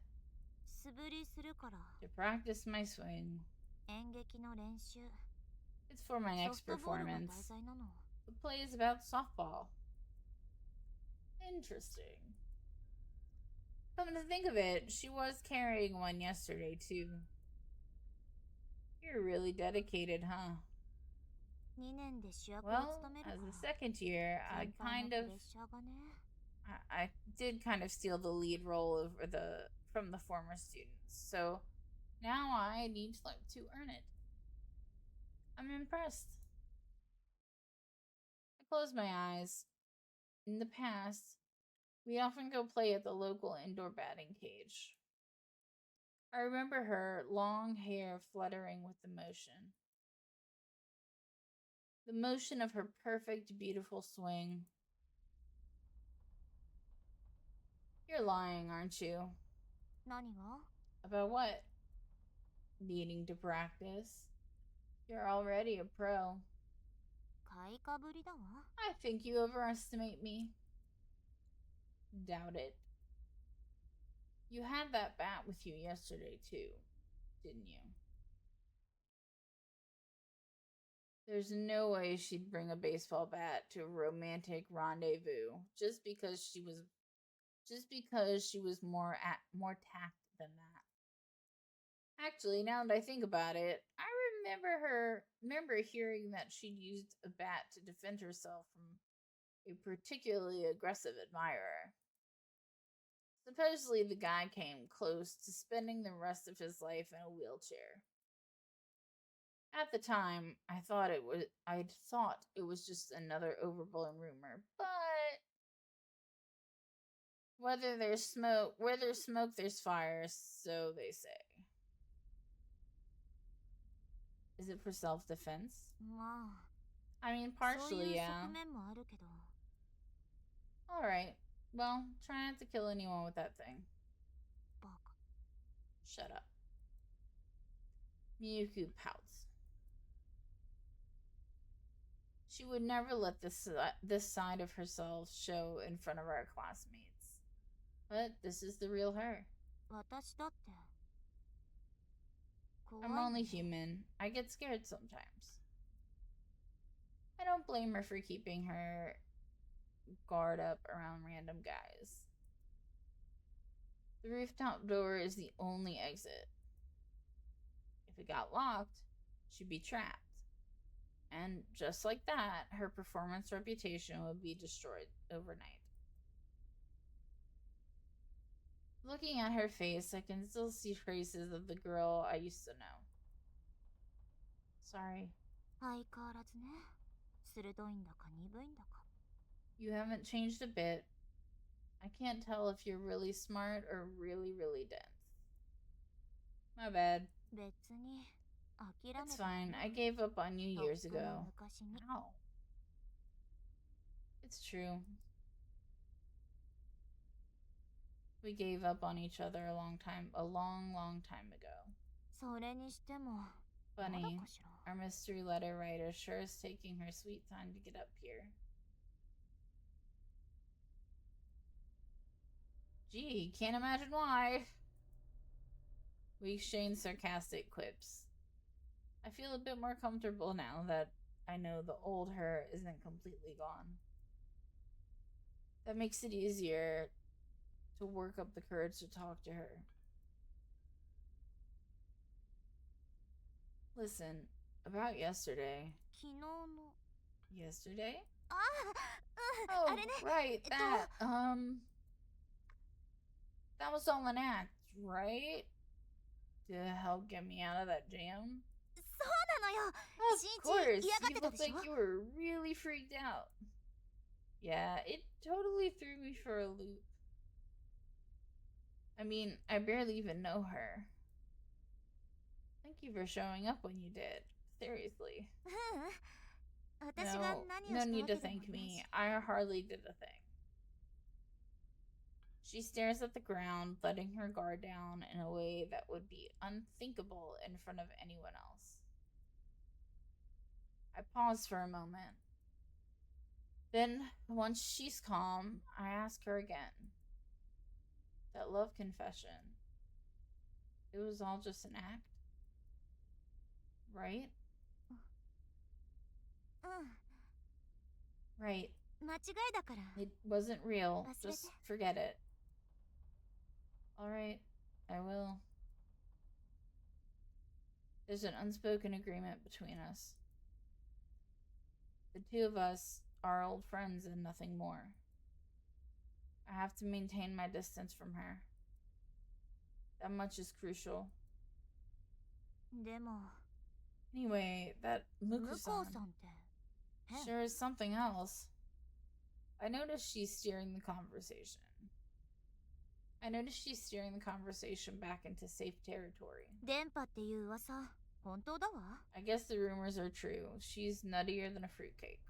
素振りするから To practice my swing. 演劇の練習 It's for my ソ next フトボールが題 performance. 材なの The play is about softball. Interesting. Come to think of it, she was carrying one yesterday, too. You're really dedicated, huh? 2年で主役を Well, 務める as か the ら second year, I 先輩の kind プ of レッシャーがね I did kind of steal the lead role from the former students. So now I need to earn it. I'm impressed. I close my eyes. In the past, we often go play at the local indoor batting cage. I remember her long hair fluttering with the motion. The motion of her perfect, beautiful swing. You're lying, aren't you? 何が About what? Needing to practice. You're already a pro. 買いかぶりだわ I think you overestimate me. Doubt it. You had that bat with you yesterday, too, didn't you? There's no way she'd bring a baseball bat to a romantic rendezvous just because she was more tact than that. Actually, now that I think about it, I remember hearing that she'd used a bat to defend herself from a particularly aggressive admirer. Supposedly, the guy came close to spending the rest of his life in a wheelchair. At the time, I'd thought it was just another overblown rumor, but where there's smoke, there's fire, so they say. Is it for self-defense? ま I mean, あそういう partially, yeah. 側面もあるけど Alright. Well, try not to kill anyone with that thing. バカ Shut up. Miyuki pouts. She would never let this side of herself show in front of our classmates. But this is the real her. 私だって怖い I'm んだ only よ human. I get scared sometimes. I don't blame her for keeping her guard up around random guys. The rooftop door is the only exit. If it got locked, she'd be trapped. And just like that, her performance reputation would be destroyed overnight. Looking at her face, I can still see traces of the girl I used to know. Sorry. 相変わらずね。鋭いんだか鈍いんだか。You haven't changed a bit. I can't tell if you're really smart or really, really dense. My bad. 別に諦めた。 It's fine. I gave up on you とっ years くの ago. 昔に。 Ow. It's true. We gave up on each other a long, long time ago. それにしても。 Funny. まだかしら。 Our mystery letter writer sure is taking her sweet time to get up here. Gee, can't imagine why. We exchanged sarcastic quips. I feel a bit more comfortable now that I know the old her isn't completely gone. That makes it easier to work up the courage to talk to her. Listen, about yesterday. 昨日の。 Yesterday? ああ、Oh, あれね。 right, that. That was all an act, right? To help get me out of that jam? そうなのよ。 Of 新一 course, 嫌がっ you てたで looked しょ。 like you were really freaked out. Yeah, it totally threw me for a loop. I mean, I barely even know her. Thank you for showing up when you did. Seriously. ううん。私が No, 何を no した need わ to けでも thank ない me. し。 I hardly did a thing. She stares at the ground, letting her guard down in a way that would be unthinkable in front of anyone else. I pause for a moment. Then, once she's calm, I ask her again. That love confession. It was all just an act? Right? うん。 Right. 間違いだから。 It wasn't real. 忘れて。 Just forget it. Alright, I will. There's an unspoken agreement between us. The two of us are old friends and nothing more. I have to maintain my distance from her. That much is crucial. でも。 Anyway, that 向こう Muku-san さんって。変。 sure is something else. I noticed she's steering the conversation. Back into safe territory. 電波っていう噂、本当だわ。 I guess the rumors are true. She's nuttier than a fruitcake.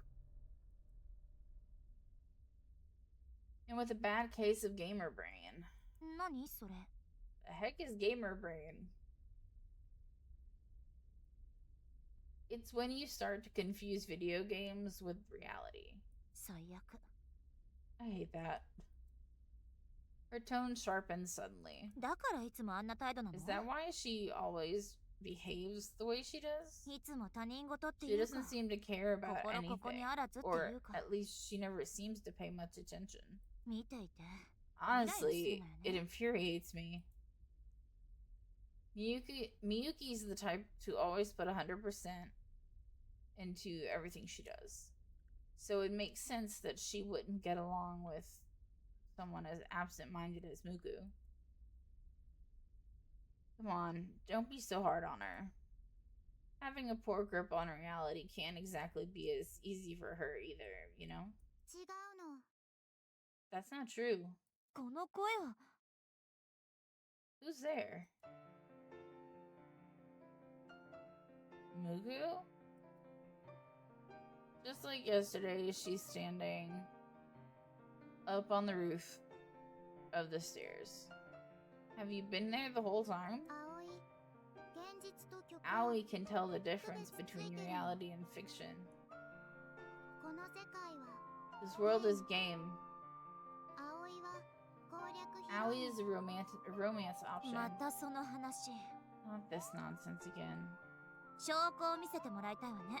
And with a bad case of gamer brain. 何それ。 The heck is gamer brain? It's when you start to confuse video games with reality. 最悪。 I hate that. Her tone sharpens suddenly. だからいつもあんな態度なの。 Is that why she always behaves the way she does? いつも他人事って She いうか。 doesn't seem to care about 心ここ anything. にあらずって Or いうか。 at least she never seems to pay much attention. 見ていて。 Honestly, it イライラするのよね。 infuriates me. Miyuki's the type to always put 100% into everything she does. So it makes sense that she wouldn't get along with someone as absent-minded as Muku. Come on, don't be so hard on her. Having a poor grip on reality can't exactly be as easy for her either, you know? 違うの。 That's not true. この声は。 Who's there? Muku? Just like yesterday, she's standing up on the roof of the stairs. Have you been there the whole time? 葵。現実と曲。 Aoi can tell the difference between reality and fiction. この世界は。 This world is game. 葵は攻略。 Aoi is a romance option. またその話。 Not this nonsense again. 証拠を見せてもらいたいわね。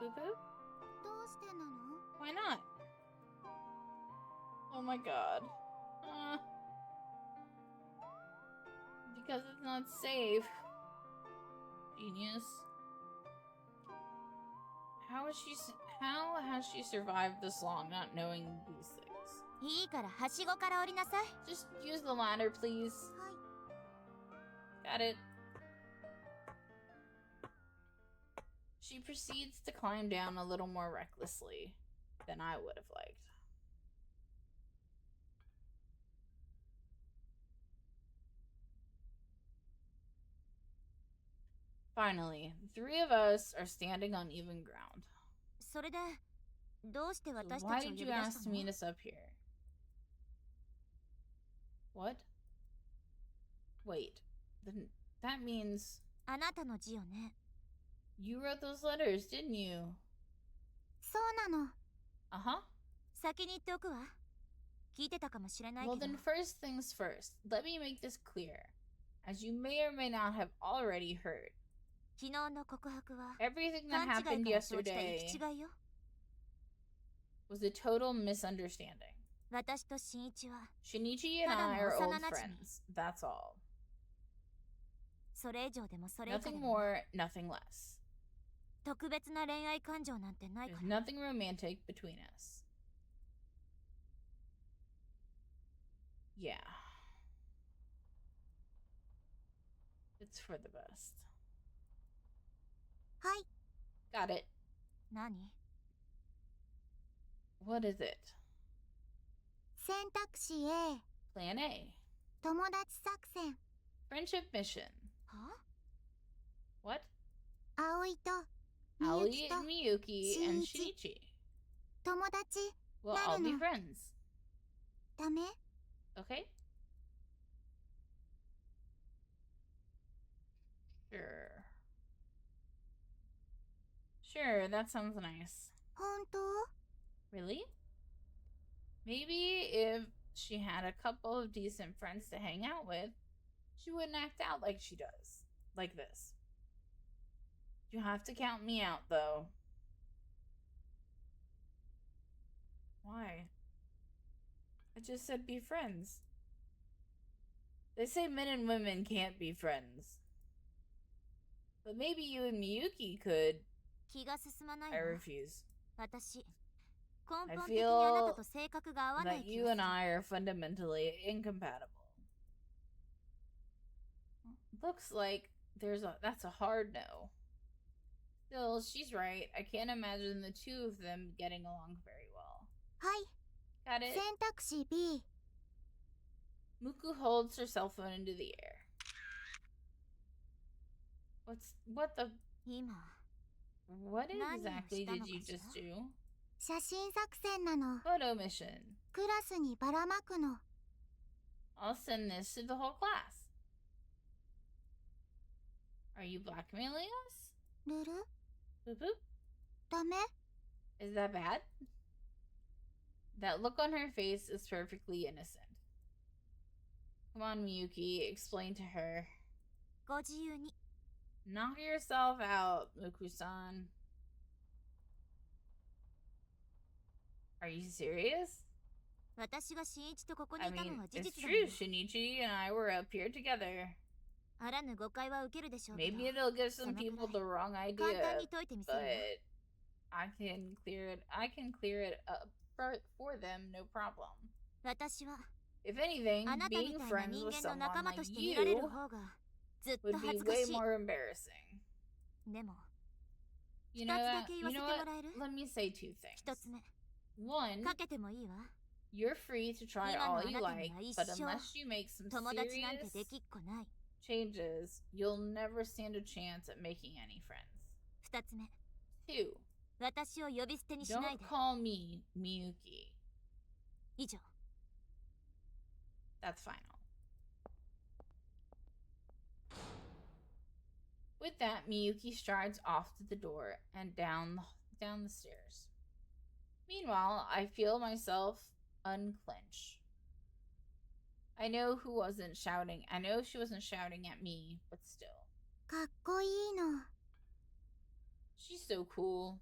Boo boo? どうしてなの？ Why not? Oh my god. Because it's not safe. Genius. How has she survived this long not knowing these things? いいからはしごから降りなさい。 Just use the ladder, please. はい。 Got it. She proceeds to climb down a little more recklessly than I would have liked. Finally, the three of us are standing on even ground. それでどうして So 私た why ちを呼 did び you 出し ask た to の？ meet us up here? What? Wait. Then that means あなたの字よね。 you wrote those letters, didn't you? そうなの。 Uh-huh. 先に言っておくわ。聞いてたかもしれない Well, けど。 then first things first. Let me make this clear. As you may or may not have already heard, 昨日の告白は everything that 勘違 happened いから生じた行 yesterday き違いよ。 was a total misunderstanding. 私と新一は Shinichi and ただの I are 幼 old 馴染。 friends. That's all. それ以上でもそれ以下で Nothing も more, nothing less. 特別な恋愛感情なんてないか There's ら。 nothing romantic between us. Yeah. It's for the best. はい。 Got it. 何？ What is it? 選択肢 A Plan A. 友達作戦。 Friendship mission. は？ What? 葵とみゆ Aoi きと and Miyuki and Shinichi. Shinichi. 友達 We'll all be Naruno. friends. ダメ？ Okay? Sure. Sure, that sounds nice. 本当？ Really? Maybe if she had a couple of decent friends to hang out with, she wouldn't act out like she does. Like this. You have to count me out, though. Why? I just said be friends. They say men and women can't be friends. But maybe you and Miyuki could. 気が進まない I わ。 refuse. 私、根 I 本的にあなた feel と性格が合わない that 気 you がす and る。 I are fundamentally incompatible. Looks like that's a hard no. Still, she's right. I can't imagine the two of them getting along very well. はい。 Got it? 選択肢 B。 Muku holds her cell phone into the air. What the? 今、 What 何を exactly したの did か you しら？ just do? 写真作戦なの。 Photo mission. クラスにばらまくの。 I'll send this to the whole class. Are you blackmailing us? ルル？ Boop boop. ダメ？ Is that bad? That look on her face is perfectly innocent. Come on, Miyuki, explain to her. ご自由に。 Knock yourself out, Muku-san. Are you serious? 私が新一とここに I いた mean, のは事 it's 実だも true. ん。 Shinichi and I were up here together. あらぬ誤解は受けるでしょうけど。 Maybe it'll give some そのくらい people the wrong 簡 idea, 単に解いてみせる but わ。 I can clear it up for them, no problem. 私は If anything, あなたみ being たいな friends 人 with 間の someone 仲間 like として見られる you 方がずっと would be 恥ずか way しい。 more embarrassing. でも、 You 二 know つだ that? け言わ You せ know て what? もらえる？ Let me say two 一 things. つ目、 One, かけてもいいわ。 you're free to try 今の all あ you なたに like, は一 but 生 unless you make some 友達なんて serious できっこない。 changes, you'll never stand a chance at making any friends. 二つ目、 Two, 私を呼び捨てにしない don't で。 call me Miyuki. 以上。 That's final. With that, Miyuki strides off to the door and down the stairs. Meanwhile, I feel myself unclench. I know she wasn't shouting at me, but still. かっこいいの。 She's so cool.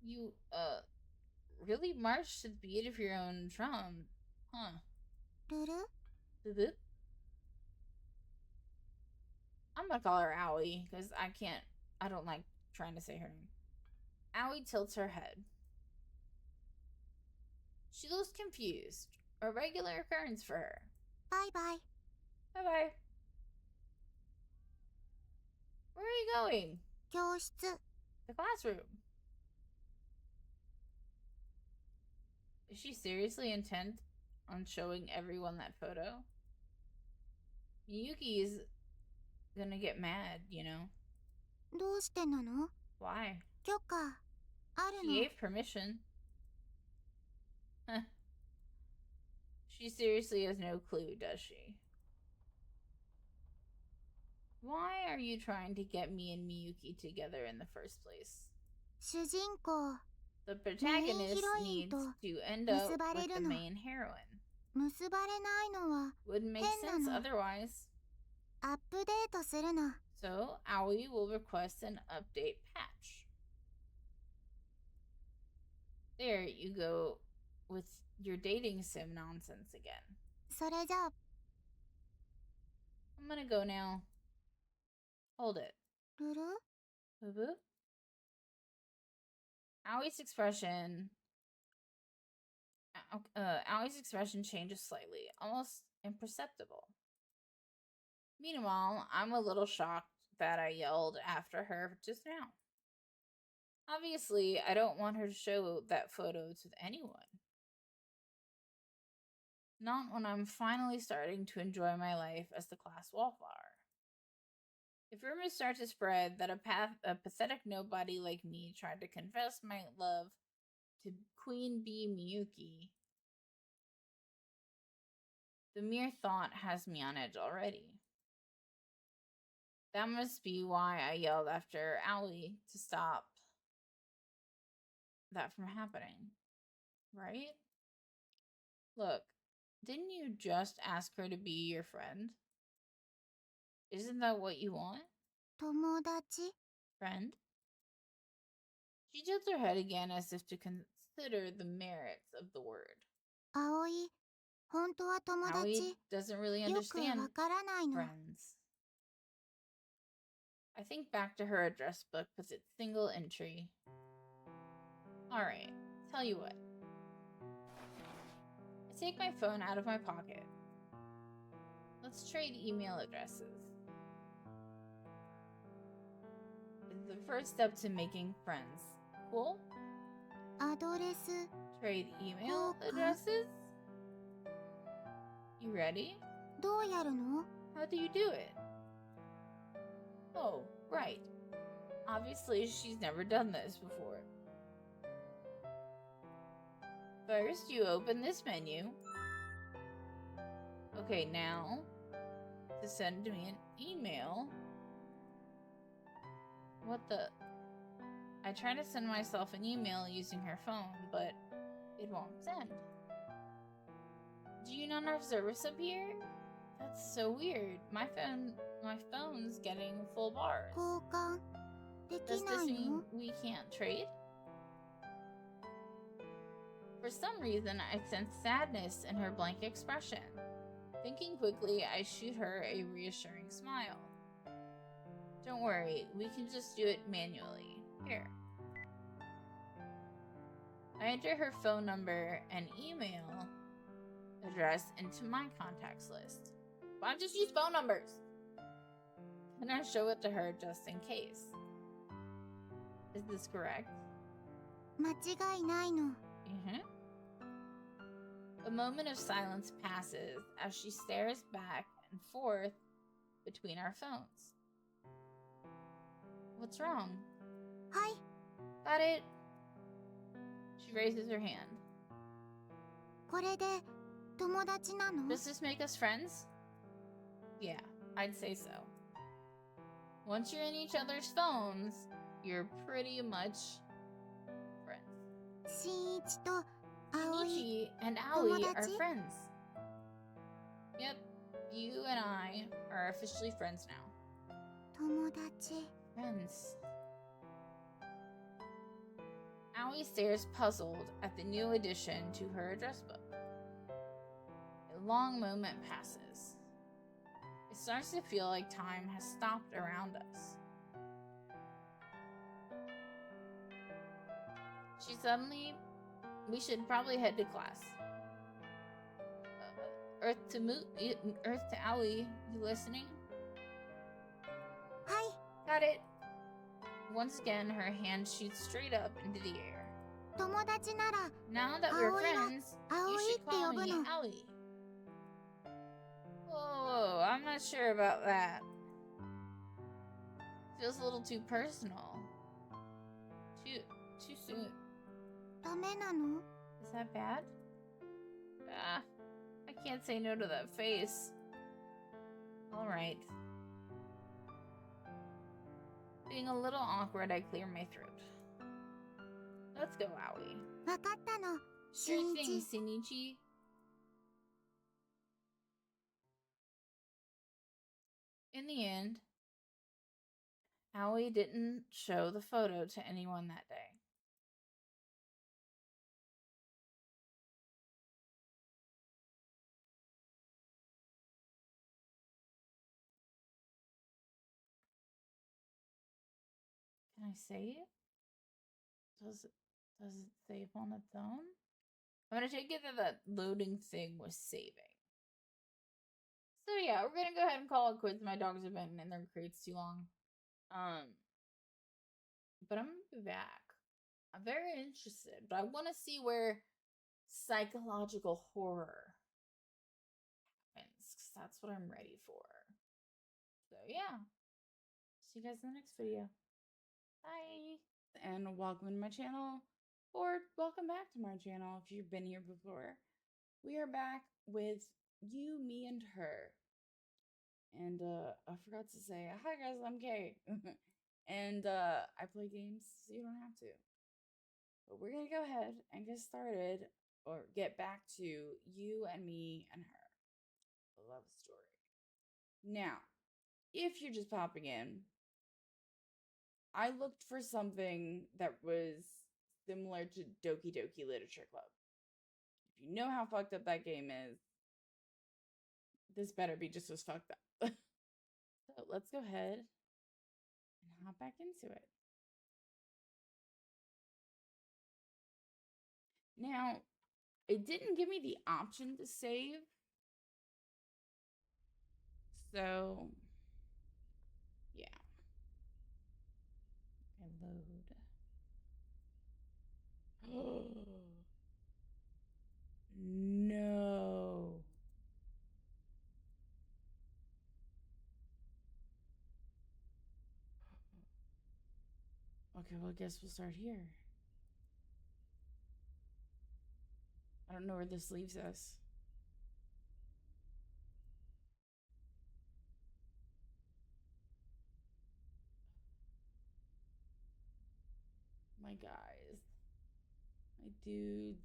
You, really march to the beat of your own drum. Huh. ルル Boop boop. I'm gonna call her Owie, because I don't like trying to say her name. Owie tilts her head. She looks confused. A regular occurrence for her. バイバイ Bye-bye. Where are you going? 教室 The classroom. Is she seriously intent on showing everyone that photo? Miyuki is gonna get mad, you know. どうしてなの Why? 許可ある She の gave permission. She seriously has no clue, does she? Why are you trying to get me and Miyuki together in the first place? 主人公 The protagonist needs to end up with the main heroine. 結ばれないのは Wouldn't make 変 sense なの otherwise. アップデートするの So, Aoi will request an update patch. There you go with your dating sim nonsense again. それじゃあ I'm gonna go now. Hold it. ルル Boop boop. Aoi's expression changes slightly, almost imperceptible. Meanwhile, I'm a little shocked that I yelled after her just now. Obviously, I don't want her to show that photo to anyone. Not when I'm finally starting to enjoy my life as the class wallflower. If rumors start to spread that a pathetic nobody like me tried to confess my love to Queen Bee Miyuki, the mere thought has me on edge already. That must be why I yelled after Aoi to stop that from happening, right? Look, didn't you just ask her to be your friend? Isn't that what you want? 友達 Friend? She tilts her head again as if to consider the merits of the word. 葵本当は友 Aoi 達 doesn't really よく understand わからないの friends. I think back to her address book with its single entry. Alright, tell you what. I take my phone out of my pocket. Let's trade email addresses. It's the first step to making friends. Cool? アドレス Trade email addresses? You ready? どうやるの How do you do it? Oh, right. Obviously, she's never done this before. First, you open this menu. Okay, now, to send me an email. What the? I try to send myself an email using her phone, but it won't send. Do you not have service up here? That's so weird. My phone's getting full bars. 交換で Does きな this い mean の we can't trade? For some reason, I sense sadness in her blank expression. Thinking quickly, I shoot her a reassuring smile. Don't worry, we can just do it manually. Here. I enter her phone number and email address into my contacts list. Why don't you just use phone numbers? And I show it to her just in case. Is this correct? 間違いないの Mm-hmm. A moment of silence passes as she stares back and forth between our phones. What's wrong? はい Got it. She raises her hand. これで友達なの Does this make us friends? Yeah, I'd say so. Once you're in each other's phones, you're pretty much friends. 新一と葵 Shinichi and Aoi are Tomodachi? friends. Yep, you and I are officially friends now. 友達 Friends. Aoi stares puzzled at the new addition to her address book. A long moment passes. It starts to feel like time has stopped around us. We should probably head to class. Earth to Aoi, you listening? Hi. Got it. Once again, her hand shoots straight up into the air. 友達なら Now that we're Aoi wa friends, you Aoi shouldって call 呼ぶ me の。 Aoi. Whoa, I'm not sure about that. Feels a little too personal. Too soon. ダメなの？ Is that bad? I can't say no to that face. Alright. Being a little awkward, I clear my throat. Let's go, Aoi. わかったの。 Sure thing, 新一。 Shinichi. In the end, Aoi didn't show the photo to anyone that day. Can I save? Does it save on its own? I'm gonna take it that that loading thing was saving. So yeah, we're gonna go ahead and call it quits. My dogs have been in their crates too long. But I'm gonna be back. I'm very interested, but I want to see where psychological horror happens, because that's what I'm ready for. So yeah, see you guys in the next video. Bye! And welcome to my channel, or welcome back to my channel if you've been here before. We are back with You, Me, and Her. And I forgot to say, hi guys, I'm Kay. And I play games so you don't have to. But we're gonna go ahead and get started, or get back to You and Me and Her, a love story. Now, if you're just popping in, I looked for something that was similar to Doki Doki Literature Club. If you know how fucked up that game is, this better be just as fucked up. So let's go ahead and hop back into it. Now, it didn't give me the option to save. So, yeah. I load. No. Okay, well, I guess we'll start here. I don't know where this leaves us. My guys. My dudes.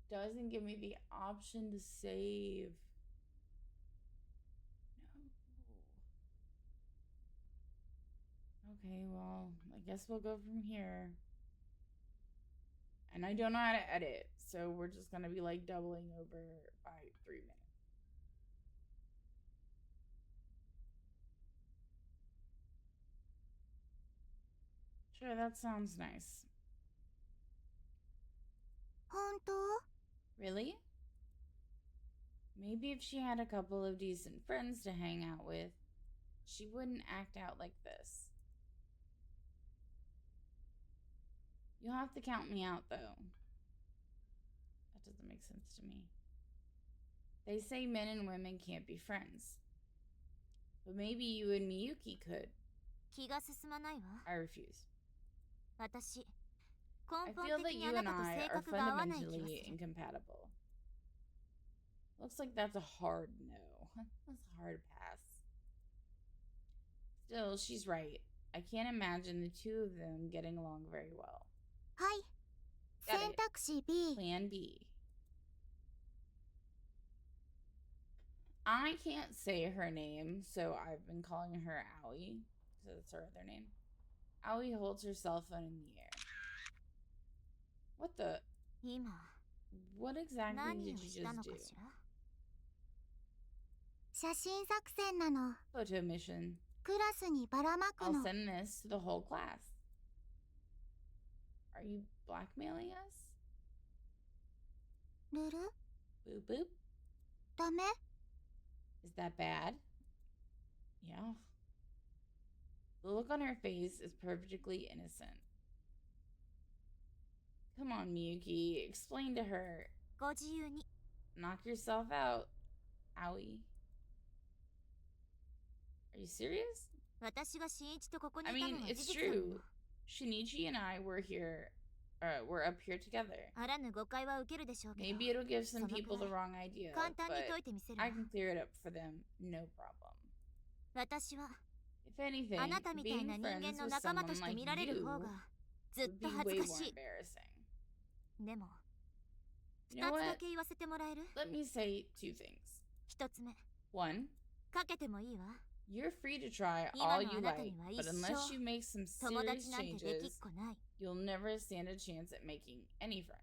It doesn't give me the option to save. No. Okay, well, I guess we'll go from here. And I don't know how to edit, so we're just gonna be like doubling over by 3 minutes. Sure, that sounds nice. 本当？ Really? Maybe if she had a couple of decent friends to hang out with, she wouldn't act out like this. You'll have to count me out, though. That doesn't make sense to me. They say men and women can't be friends. But maybe you and Miyuki could. 気が進まないわ。 I refuse. 私、 I 根本 feel that 的に you あな and たと I 性 are 格が合わない気がす fundamentally る。 incompatible. Looks like that's a hard no. That's a hard pass. Still, she's right. I can't imagine the two of them getting along very well. はい。 Got 選 it. 択肢 B。 Plan B. I can't say her name, so I've been calling her Aoi. So that's her other name. Aoi holds her cell phone in the air. What the? 今 What exactly 何 did を you した just の do? かしら。写真作戦なの。 Photo mission. クラスにばらまく I'll の。 send this to the whole class. Are you blackmailing us? ルル Boop boop. ダメ Is that bad? Yeah. The look on her face is perfectly innocent. Come on, Miyuki. Explain to her. ご自由に。 Knock yourself out. Owie. Are you serious? 私が新一とここに I いたの mean, は it's 事実なの。 true. Shinichi and I were up here together. あらぬ誤解は受けるでしょうけど。 Maybe it'll give some そのくらい people the wrong idea, 簡単に but 解いてみせるわ。 I can clear it up for them, no problem. 私は If anything, あなたみたい being な人間 friends の with 仲間と someone して like 見られる you 方がずっ would と be 恥ず way か more しい。 embarrassing. でも You 二 know つだ what? け言わせてもらえる？ Let me say two things. 一つ目、 One, かけてもいいわ。 you're free to try 今 all の you あなた like, には but 一 unless you 生 make some 友 serious 達なんてできっ changes, こない。 you'll never stand a chance at making any friends.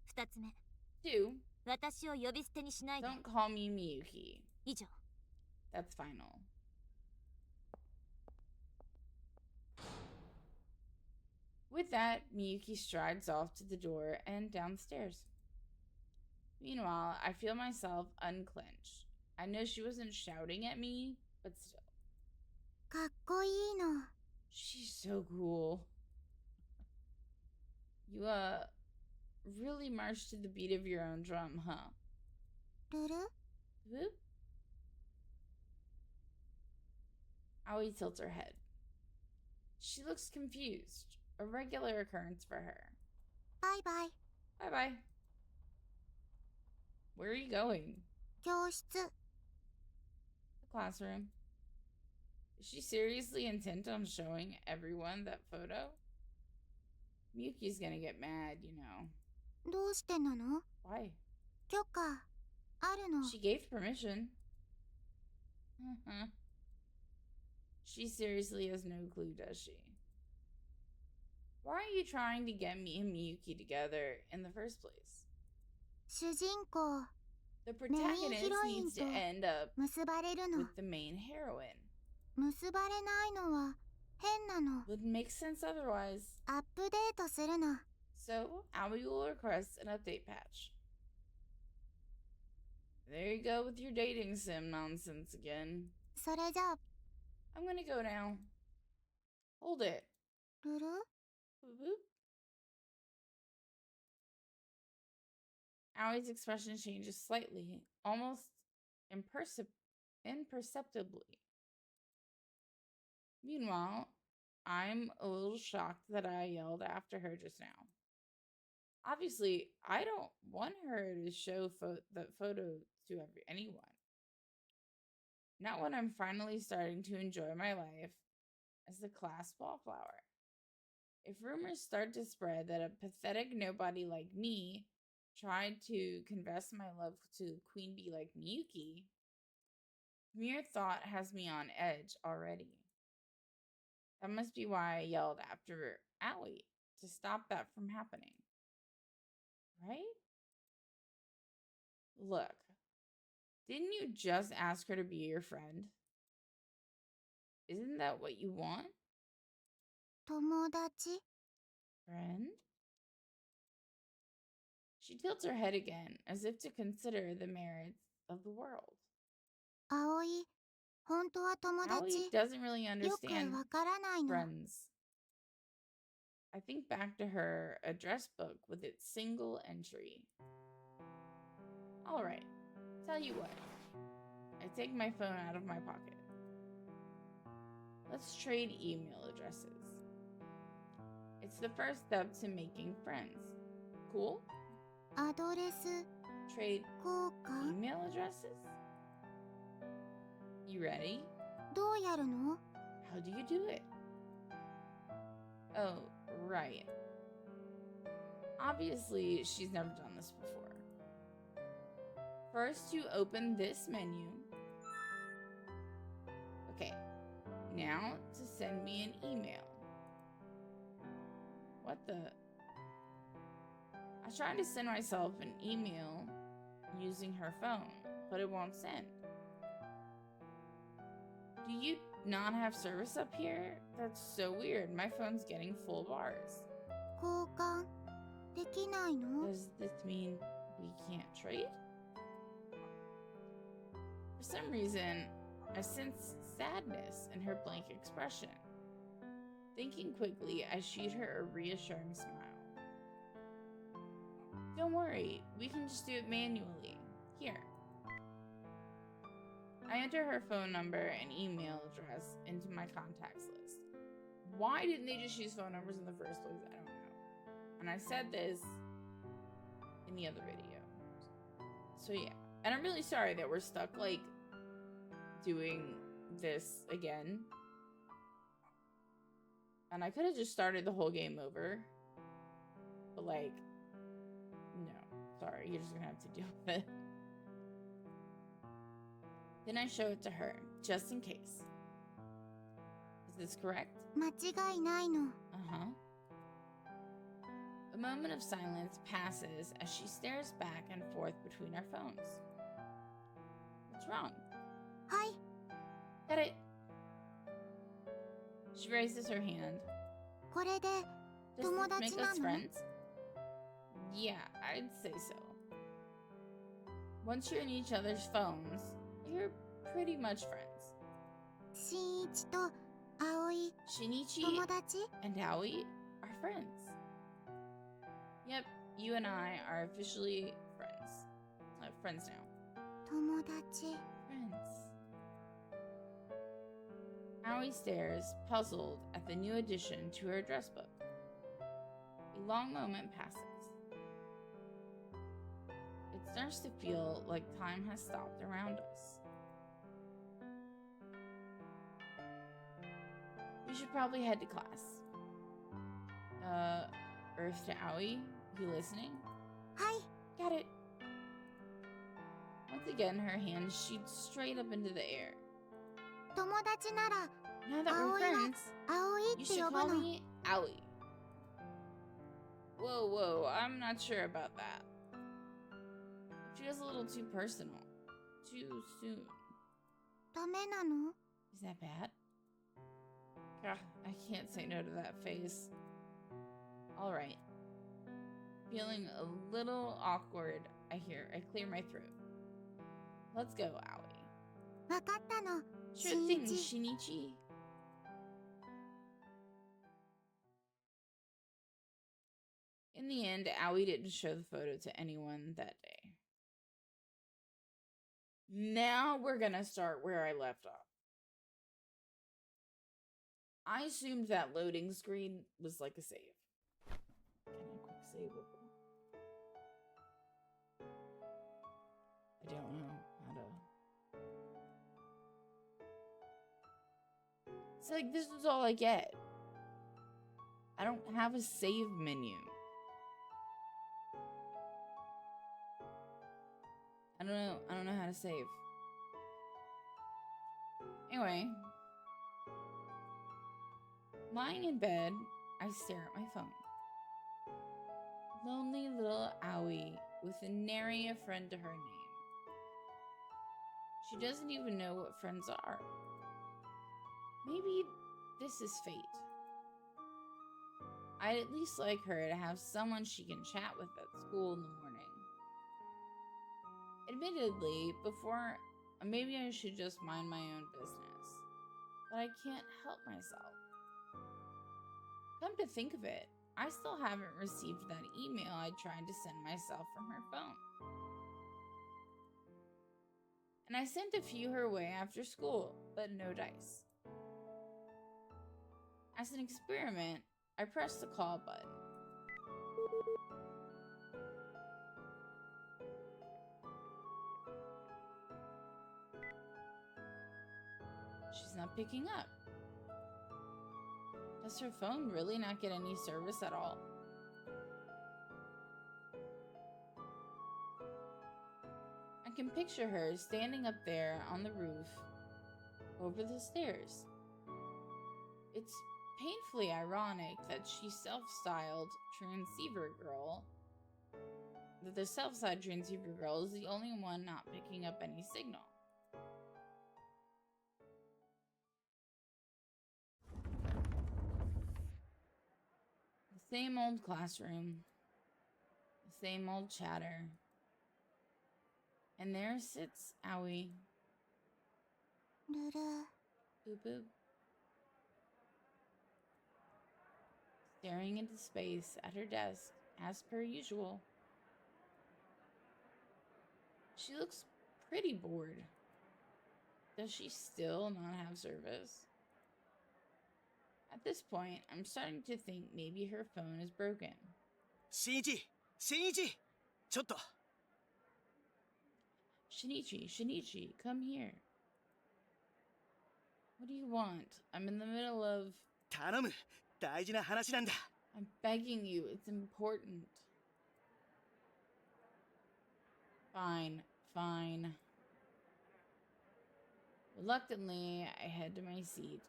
二つ目、 Two, 私を呼び捨てにしないで。 don't call me Miyuki. 以上。 That's final. With that, Miyuki strides off to the door and downstairs. Meanwhile, I feel myself unclench. I know she wasn't shouting at me, but still. かっこいいの。 She's so cool. You, really march to the beat of your own drum, huh? ルル Whoop. Aoi tilts her head. She looks confused. A regular occurrence for her. バイバイ。 Bye-bye. Where are you going? 教室。 The classroom. Is she seriously intent on showing everyone that photo? Miyuki's gonna get mad, you know. どうしてなの？ Why? 許可あるの。 She gave permission. She seriously has no clue, does she? Why are you trying to get me and Miyuki together in the first place? 主人公 The protagonist needs to end up 結ばれるの。 with the main heroine. 結ばれないのは変なの。 Wouldn't make sense otherwise. アップデートするの。 So, Aoi will request an update patch. There you go with your dating sim nonsense again. それじゃあ、 I'm gonna go now. Hold it. ルル Boop, boop. Aoi's expression changes slightly, almost imperceptibly. Meanwhile, I'm a little shocked that I yelled after her just now. Obviously, I don't want her to show the photo to anyone. Not when I'm finally starting to enjoy my life as the class wallflower. If rumors start to spread that a pathetic nobody like me tried to confess my love to a queen bee like Miyuki, mere thought has me on edge already. That must be why I yelled after Aoi, to stop that from happening. Right? Look, didn't you just ask her to be your friend? Isn't that what you want? 友達 Friend? She tilts her head again, as if to consider the merits of the world. 葵本当は友達 Aoi doesn't really よく understand わからないの。 friends. I think back to her address book with its single entry. Alright, tell you what. I take my phone out of my pocket. Let's trade email addresses. It's the first step to making friends. Cool? アドレス Trade 交換 email addresses? You ready? どうやるの？ How do you do it? Oh, right. Obviously, she's never done this before. First, you open this menu. Okay, now to send me an email. What the? I tried to send myself an email using her phone, but it won't send. Do you not have service up here? That's so weird. My phone's getting full bars. 交換できないの？ Does this mean we can't trade? For some reason, I sensed sadness in her blank expression. Thinking quickly, I shoot her a reassuring smile. Don't worry, we can just do it manually. Here. I enter her phone number and email address into my contacts list. Why didn't they just use phone numbers in the first place? I don't know. And I said this in the other video. So yeah. And I'm really sorry that we're stuck, like, doing this again. And I could have just started the whole game over. But, like, no. Sorry, you're just gonna have to deal with it. Then I show it to her, just in case. Is this correct? 間違いないの。 Uh-huh. A moment of silence passes as she stares back and forth between our phones. What's wrong? はい。 Got it. She raises her hand. これで Does 友 this 達 make な us の？ friends? Yeah, I'd say so. Once you're in each other's phones, you're pretty much friends. 新一と葵 Shinichi 友達？ and Aoi are friends. Yep, you and I are officially friends. Friends now. 友達。 Friends. Aoi stares, puzzled, at the new addition to her address book. A long moment passes. It starts to feel like time has stopped around us. We should probably head to class. Earth to Aoi, you listening? はい。 Got it. Once again, her hand shoots straight up into the air. 友達なら Now that we're Aoi friends, 葵 you って should 呼ぶ call の。 me Aoi. Whoa, I'm not sure about that. It feels a little too personal. Too soon. ダメなの？ Is that bad? Ugh, I can't say no to that face. Alright. Feeling a little awkward, I clear my throat. Let's go, Aoi. わかったの。 Sure thing, 新一。 Shinichi. In the end, Aoi didn't show the photo to anyone that day. Now we're gonna start where I left off. I assumed that loading screen was like a save. Can I quick save it? I don't know how to. It's like this is all I get. I don't have a save menu. I don't know how to save. Anyway. Lying in bed, I stare at my phone. Lonely little Aoi with nary a friend to her name. She doesn't even know what friends are. Maybe this is fate. I'd at least like her to have someone she can chat with at school in the morning. Admittedly, before, maybe I should just mind my own business. But I can't help myself. Come to think of it, I still haven't received that email I tried to send myself from her phone. And I sent a few her way after school, but no dice. As an experiment, I pressed the call button. She's not picking up. Does her phone really not get any service at all? I I can picture her standing up there on the roof over the stairs. It's painfully ironic that she's self-styled transceiver girl. That the self-styled transceiver girl is the only one not picking up any signal. The same old classroom. The same old chatter. And there sits Aoi. ルル Boop boop. Staring into space at her desk, as per usual. She looks pretty bored. Does she still not have service? At this point, I'm starting to think maybe her phone is broken. Shinichi! Shinichi! ちょっと Shinichi, come here. What do you want? I'm in the middle of... 頼む大事な話なんだ I'm begging you, it's important. Fine. Reluctantly, I head to my seat.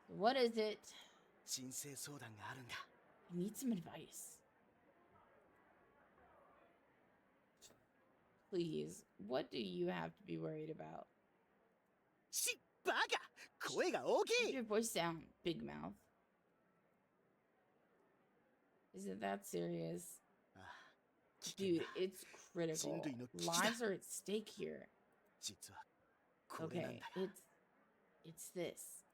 What is it? 申請相談があるんだ I need some advice. Please, what do you have to be worried about? バカ声が大き Keep い your voice down, big mouth. Is it that serious? ああ危険 Dude, だ it's critical. 人類の危機だ Lives are at stake here. 実はこれなん Okay, だよ it's this.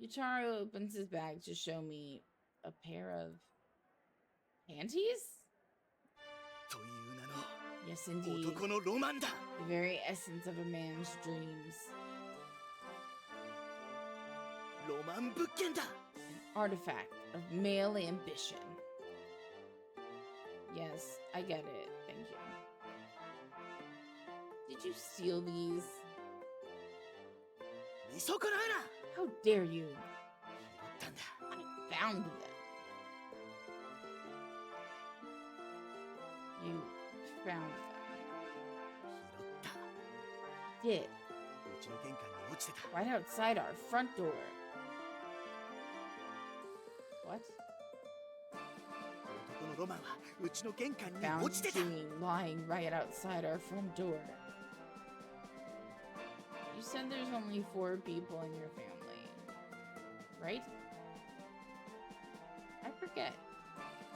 Yutaro opens his bag to show me a pair of panties? という名 Yes, の indeed. 男のロマンだ The very essence of a man's dreams. ロマン物件だ An artifact of male ambition. Yes, I get it. Thank you. Did you steal these? 見損ないな How dare you? 拾ったんだ I found them. You found them. 拾った Did. うちの玄関に落ちてた Right outside our front door. What? 男のロマンはうちの玄関に Found 落ちてた Jimmy lying right outside our front door. You said there's only 4 people in your family, right? I forget.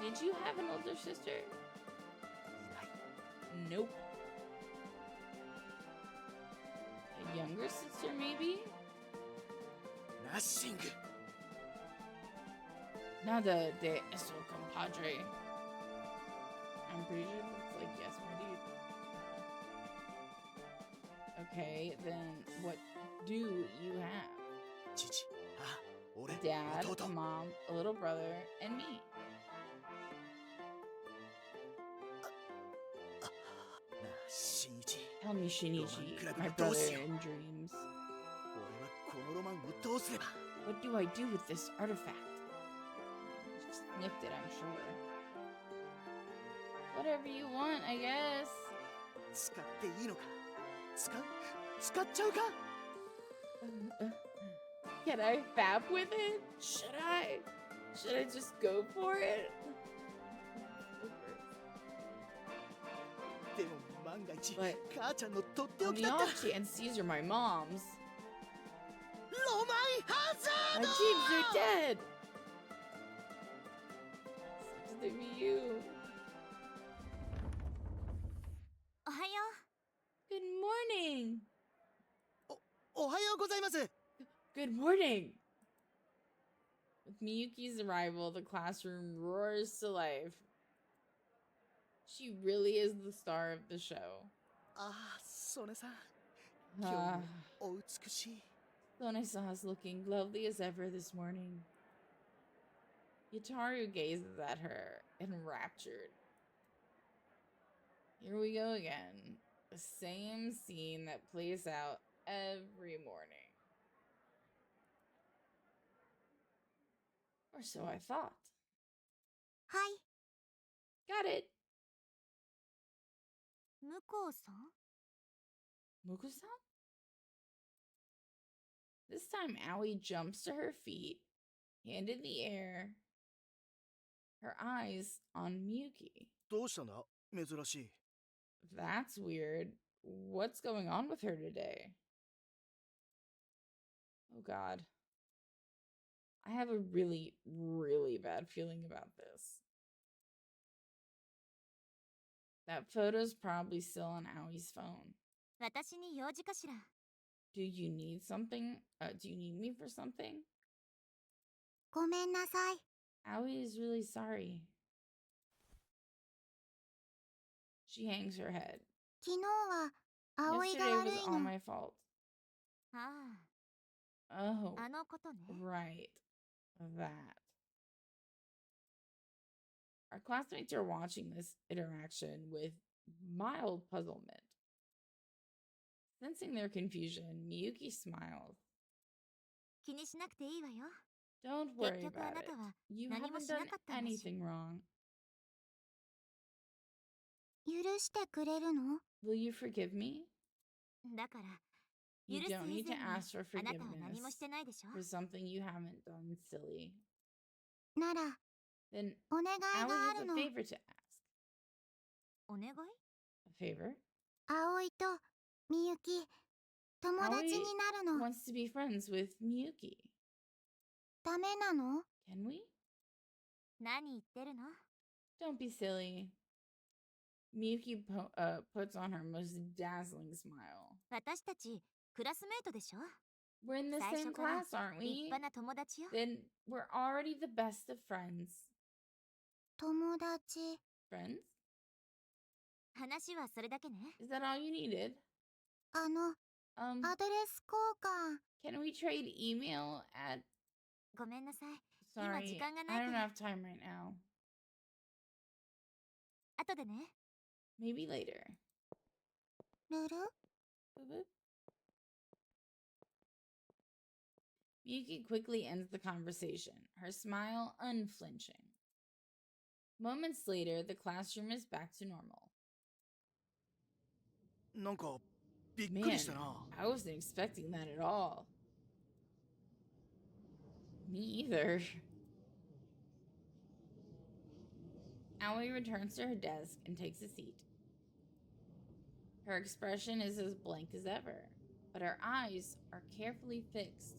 Did you have an older sister? いない Nope. A younger sister, maybe? ナッシング Nada de eso, compadre. I'm pretty sure it's like, yes, my dude. Okay, then what do you have? 父母俺 Dad, 弟 a mom, a little brother, and me. なあ新一 Tell me, Shinichi, my brother in dreams. 俺はこのロマンをどうすれば What do I do with this artifact? Sniffed it, I'm sure. Whatever you want, I guess. 使っていいのか使っちゃうか Can I fap with it? Should I just go for it? でも万が一 But 母ちゃんのとってお On き the だった off chance these are my mom's, ロマンハザ my ード dreams are dead. Sucks to be you. おはよ Good morning. おはようございます Good morning. With Miyuki's arrival, the classroom roars to life. She really is the star of the show. ああソネさん今日 Ah, もお美しい Sone-san's looking lovely as ever this morning. Yutaru gazes at her, enraptured. Here we go again. The same scene that plays out every morning. Or so I thought. はい Got it. 向こうさん Muku-san? This time, Aoi jumps to her feet, hand in the air, her eyes on Miyuki. どうしたんだ珍しい。 That's weird. What's going on with her today? Oh god. I have a really, really bad feeling about this. That photo's probably still on Aoi's phone. 私に用事かしら Do you need something? Do you need me for something? ごめんなさい Aoi is really sorry. She hangs her head. 昨日は葵が Yesterday 悪 was い all の my fault. あ Oh, ああのことね right. That. Our classmates are watching this interaction with mild puzzlement. Sensing their confusion, Miyuki smiles. 気にしなくていいわよ Don't worry 結局あ about な it. たは You 何も haven't しな done かったんだし anything wrong. 許してくれるの Will you forgive me? だから You 許す don't 以 need 前 to に ask for あなたは何も forgiveness してないでしょ for something you haven't done silly. なら Then お願い Aoi があ has る a の favor to ask. お願い A favor? 葵とみゆき友達 Aoi になるの wants to be friends with Miyuki. ダメなの Can we? 何言ってるの Don't be silly. Miyuki puts on her most dazzling smile. 私たちクラスメートでしょ We're in the 最 same 初から class, aren't 立 we? 派な友達よ Then we're already the best of friends. 友達 Friends? 話はそれだけね Is that all you needed? あの Um, アドレス交換 can we trade email at... ごめんなさい今時 Sorry, 間がな I い don't から have time right now. 後でね Maybe later. ルル Boop, boop. Miyuki quickly ends the conversation, her smile unflinching. Moments later, the classroom is back to normal. なんかびっくり Man, したな。 I wasn't expecting that at all. Me either. Aoi returns to her desk and takes a seat. Her expression is as blank as ever, but her eyes are carefully fixed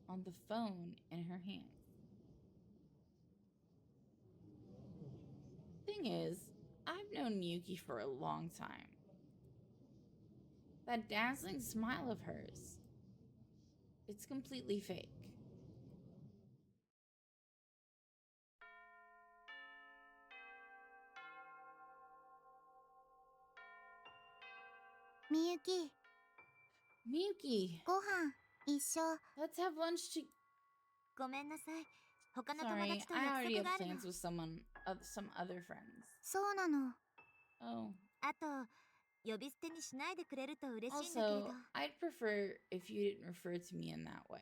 on the phone in her hand. Thing is, I've known Miyuki for a long time. That dazzling smile of hers, it's completely fake. Miyuki Miyuki, ご飯一緒 let's have lunch to... ごめんなさい他の友 Sorry, 達と I 約 already 束 have があるの plans with some other friends. そうなの Oh, あと呼び捨てにしないでくれると嬉しいんだけれ also, ど I'd prefer if you didn't refer to me in that way.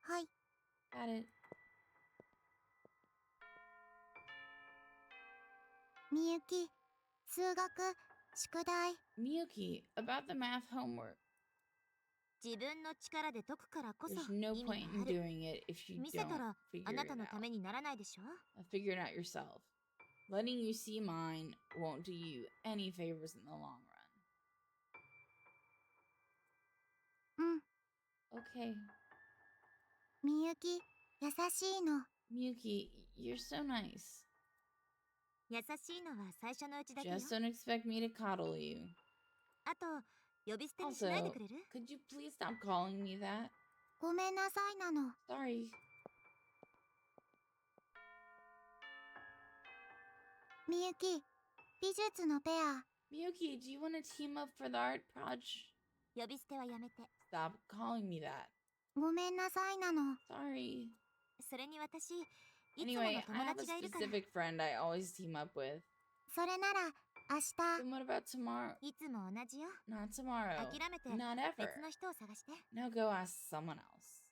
はい Got it. みゆき数学宿題 Miyuki, about the math homework. 自分の力で解くからこそ There's no 意味 point in がある doing it if you 見せ don't たらあ figure な it たのた out. めにならないでしょ Figure it out yourself. Letting you see mine won't do you any favors in the long run. うん Okay. みゆき優しいの Miyuki, you're so nice. 優しいのは最初のうちだけよ Just don't expect me to coddle you. あと呼び捨てにしないで Also, くれる could you please stop calling me that? ごめんなさいなの Sorry. みゆき美術のペア Miyuki, do you want to team up for the art project? 呼び捨てはやめて Stop calling me that. ごめんなさいなの Sorry. それに私いつもの Anyway, I 友 have a 達がいるから specific friend I always team up with. それなら明 Then what about tomorrow? 日いつも同じよ Not tomorrow. 諦めて Not ever. 別の人を探して Now go ask someone else.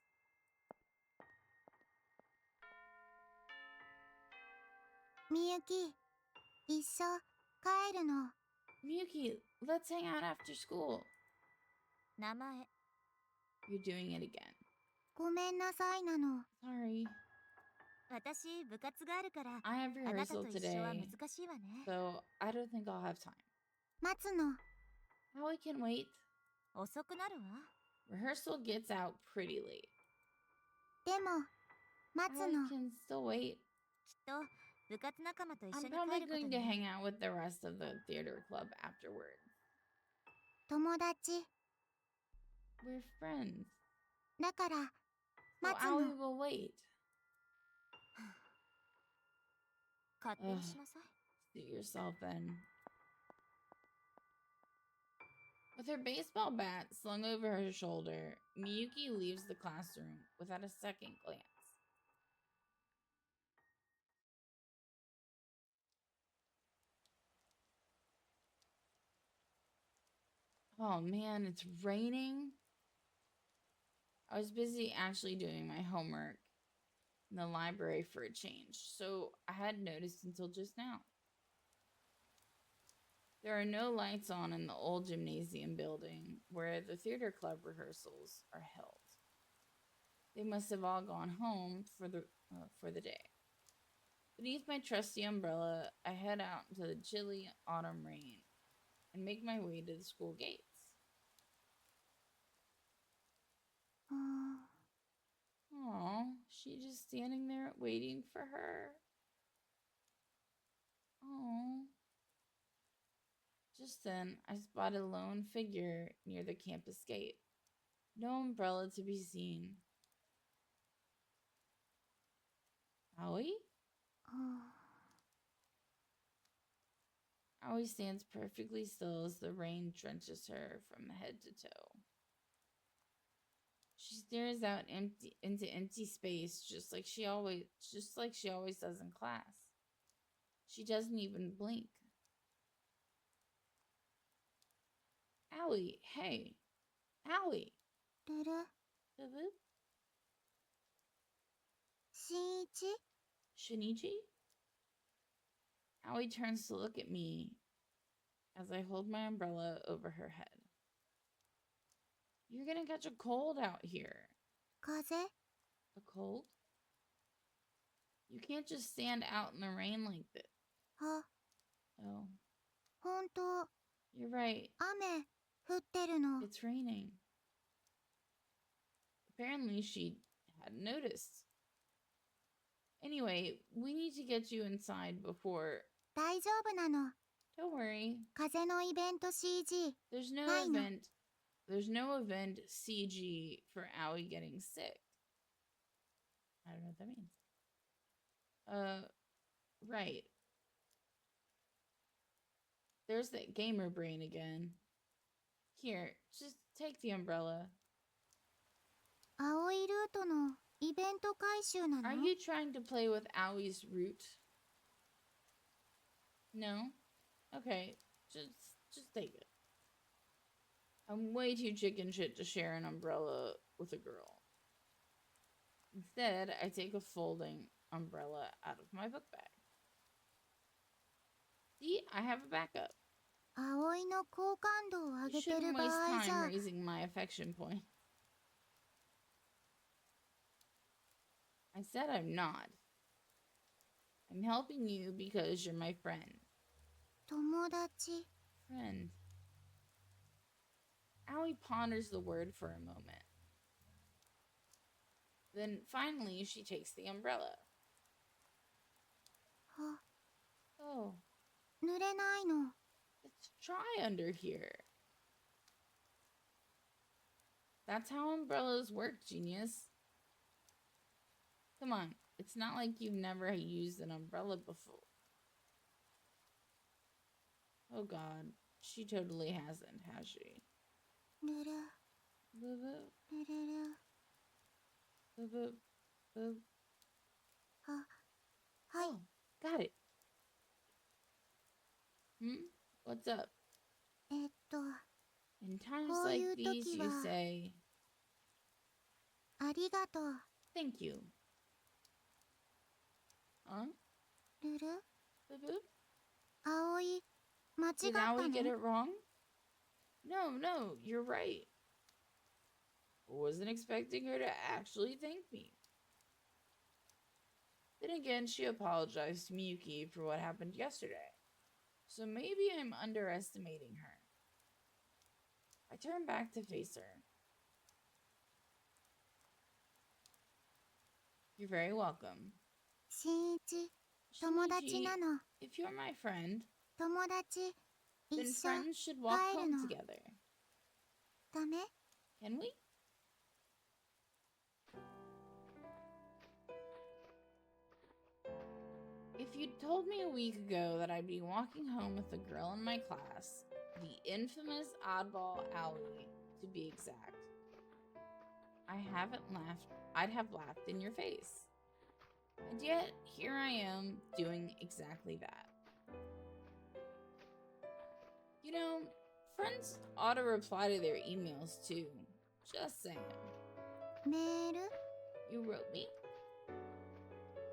みゆき、一緒帰るの。 Miyuki, let's hang out after school. 名前 You're doing it again. ごめんなさいなの。 Sorry. 私部活があるから I have あなた rehearsal と一緒は today, 難しいわね。 so I don't think I'll have time. 待つの。 Howie can wait. 遅くなるわ。 Rehearsal gets out pretty late. でも待つ Howie の。 can still wait. きっと部活仲間と一緒 I'm に probably 帰ること going に to hang out with the rest of the theater club afterwards. 友達 We're friends. だから So 待つ Howie の。 will wait. 勝手にしなさい。 Suit yourself then. With her baseball bat slung over her shoulder, Miyuki leaves the classroom without a second glance. Oh man, it's raining. I was busy actually doing my homework in the library for a change, so I hadn't noticed until just now. There are no lights on in the old gymnasium building where the theater club rehearsals are held. They must have all gone home for the day. Beneath my trusty umbrella, I head out into the chilly autumn rain and make my way to the school gates. うーん Aw, she just standing there waiting for her. Oh. Just then, I spotted a lone figure near the campus gate. No umbrella to be seen. Aoi? うーん Aoi stands perfectly still as the rain drenches her from head to toe. She stares out into empty space just like she always does in class. She doesn't even blink. Aoi, hey. Aoi. ルル Boop. しんいち Shinichi? Aoi turns to look at me as I hold my umbrella over her head. You're gonna catch a cold out here. 風 A cold? You can't just stand out in the rain like this. あ Oh, 本当 you're right. 雨降ってるの。 It's raining. Apparently, she hadn't noticed. Anyway, we need to get you inside before. 大丈夫なの。 Don't worry. 風のイベント CG There's no Hi, no. event. There's no event CG for Aoi getting sick. I don't know what that means. Right. There's that gamer brain again. Here, just take the umbrella. 青いルートのイベント回収なの Are you trying to play with Aoi's route? No? Okay, just take it. I'm way too chicken shit to share an umbrella with a girl. Instead, I take a folding umbrella out of my book bag. See, I have a backup. 葵の好感度を上 You げてる shouldn't 場 waste 合じ time ゃ raising my affection point. I said I'm not. I'm helping you because you're my friend. 友達 Friend. Aoi ponders the word for a moment. Then finally, she takes the umbrella. あ Oh, 濡れないの it's dry under here. That's how umbrellas work, genius. Come on, it's not like you've never used an umbrella before. Oh god, she totally hasn't, has she? ぬる Boop, boop, ぬるる boop, boop, boop. あはい Oh, got it. What's up? えっと In times こう like いう these, 時 you は say, ありがとう thank you. Huh? ルル Boop, boop. 葵、間違っ Did た Aoi get の？ it wrong? No, you're right. Wasn't expecting her to actually thank me. Then again, she apologized to Miyuki for what happened yesterday. So maybe I'm underestimating her. I turned back to face her. You're very welcome. 新一、友達 Shinichi, なの。 if you're my friend, 友達、一 then 緒 friends should walk 帰る home の。 together. ダメ？ Can we? If you'd told me a week ago that I'd be walking home with a girl in my class, the infamous oddball Aoi, to be exact, I'd have laughed in your face. And yet, here I am doing exactly that. You know, friends ought to reply to their emails too. Just saying. メール？ You wrote me?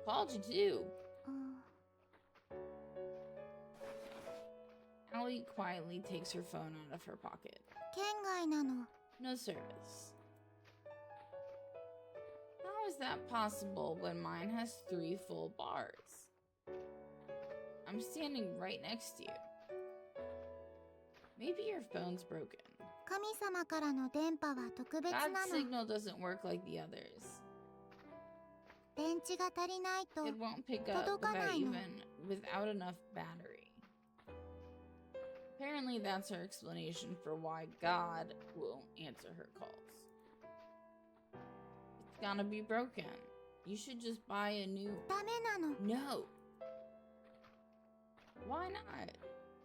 Called you too. あ、 Aoi quietly takes her phone out of her pocket. 県外なの。 No service. How is that possible when mine has 3 full bars? I'm standing right next to you. Maybe your phone's broken. 神様からの電波は特別 God's なの。 signal doesn't work like the others. 電池が足りないと It won't pick up without enough battery. Apparently that's her explanation for why God won't answer her calls. It's gonna be broken. You should just buy a new... ダメなの。 No. Why not?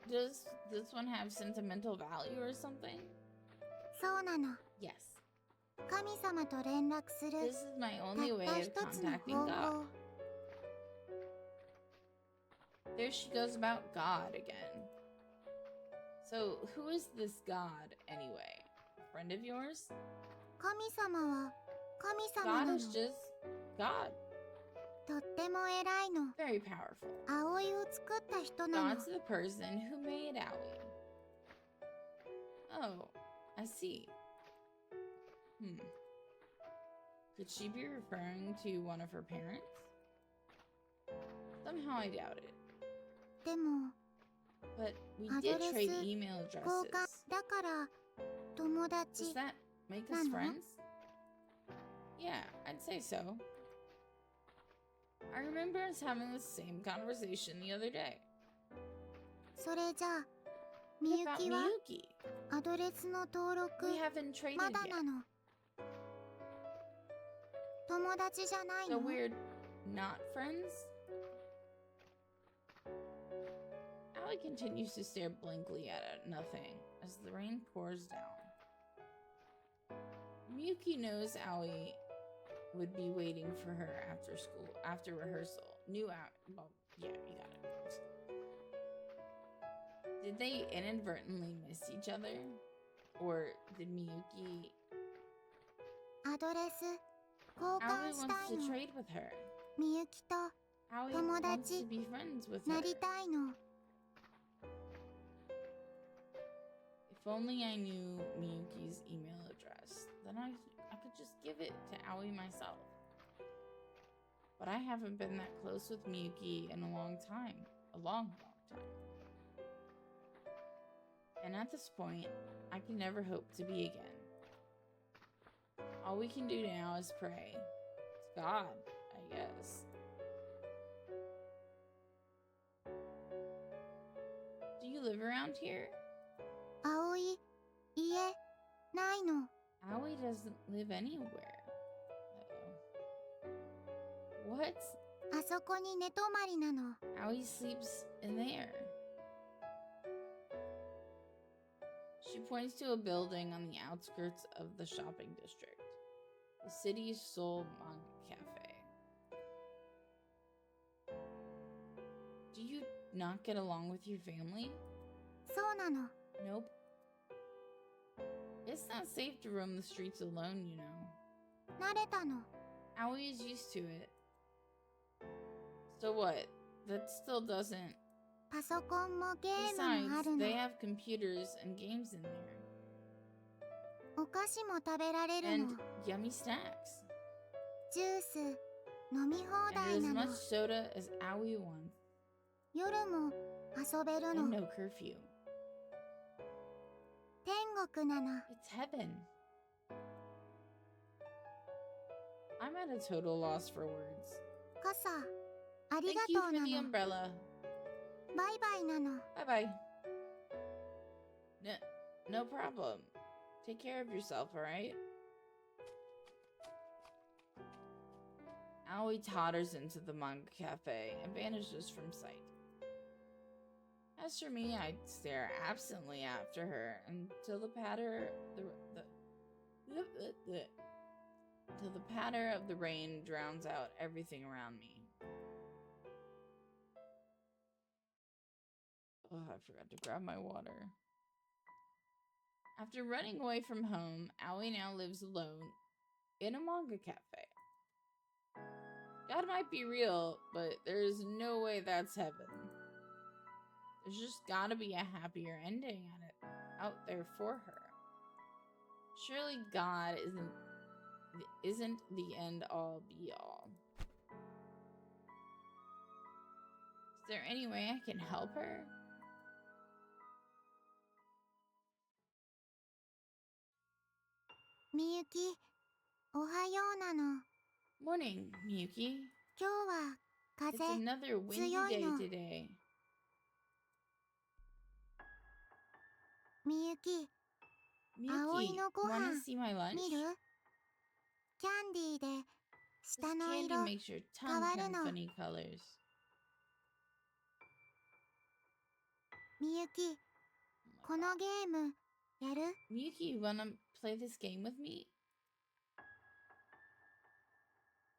Does this one have sentimental value or something? そうなの。 Yes. 神様と連絡する This is my た only っ way た of 一つの contacting 方 God. 法。 There she goes about God again. So, who is this God anyway? A friend of yours? 神様は神様 God なの。 is just God. とっても偉いの。 Very powerful. 葵を作った人なの。 God's the person who made Aoi. Oh, I see. Could she be referring to one of her parents? Somehow I doubt it. でも But we アド did レ trade ス email 交換 addresses. だから友達 Does that make us Nano? friends? Yeah, I'd say so. I remember us having the same conversation the other day. それじゃあ What みゆ about きは Miyuki? アドレスの登録 We haven't traded まだ yet. なの。友達じゃない So の？ we're not friends? Aoi continues to stare blankly at nothing as the rain pours down. Miyuki knows Aoi would be waiting for her after rehearsal. Well, yeah, you got it. Did they inadvertently miss each other? Or did Miyuki... アドレス交 Aoi 換した wants い to の。 trade with her. みゆきと Aoi 友 wants 達 to be friends with な her. りたいの。 If only I knew Miyuki's email address, then I could just give it to Aoi myself. But I haven't been that close with Miyuki in a long time. A long time. And at this point, I can never hope to be again. All we can do now is pray. To God, I guess. Do you live around here? 葵、家、ないの。 Aoi doesn't live anywhere. Uh-oh. What? あそこに寝泊まりなの。 Aoi sleeps in there. She points to a building on the outskirts of the shopping district. The city's sole manga cafe. Do you not get along with your family? そうなの。 Nope. It's not safe to roam the streets alone, you know. 慣れたの。 Aoi is used to it. So what? That still doesn't パソコンもゲームもあ Besides, るの。 they have computers and games in there. お菓子も食べられる And の。 yummy snacks. ジュース飲み放 And 題 as な much の。 soda as Aoi wants. 夜も遊べる And の。 no curfew. 天国なの。 It's heaven. I'm at a total loss for words. 傘あり Thank が you とう for な the の。 umbrella. バイバイなの。 Bye bye. No problem. Take care of yourself, alright? Aoi totters into the manga cafe and vanishes from sight. As for me, I stare absently after her until the patter of the rain drowns out everything around me. Oh, I forgot to grab my water. After running away from home, Aoi now lives alone in a manga cafe. God might be real, but there's no way that's heaven. There's just gotta be a happier ending out there for her. Surely God isn't the end all be all. Is there any way I can help her? Miyuki、おはようなの。 Morning, Miyuki. 今日は It's 風 another windy 強い day の。 today. Miyuki、 Miyuki, 葵のご wanna 飯 see my lunch? 見る？キャンディーで This 舌の candy 色 makes your tongue turn 変わるの。 funny colors. Miyuki、 Oh こ my の god. ゲームやる？ Miyuki, you wanna play this game with me?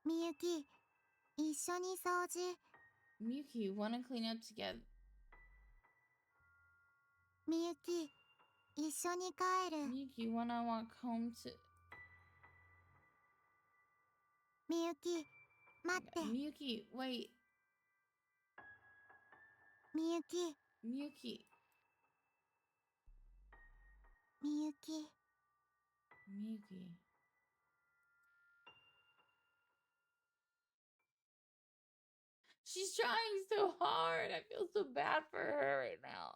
Miyuki、 一緒に掃除。 Miyuki, you wanna clean up together? Miyuki、 一緒に帰る。 Miyuki, you wanna walk home to... Miyuki、 待って。 Miyuki, wait. Miyuki、 Miyuki. Miyuki。 Miyuki. She's trying so hard. I feel so bad for her right now.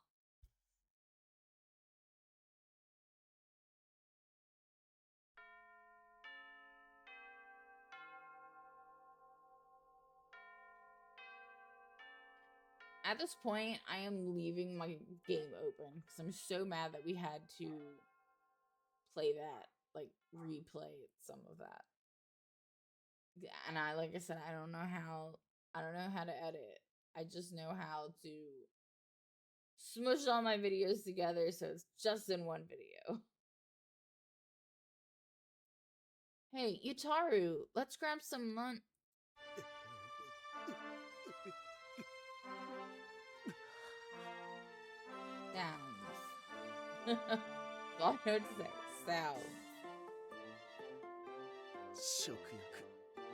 At this point, I am leaving my game open because I'm so mad that we had to play that, like replay some of that. And like I said, I don't know how to edit. I just know how to smush all my videos together so it's just in one video. Hey, Yutaru, let's grab some lunch. Sounds. All I know to say, sounds. 食欲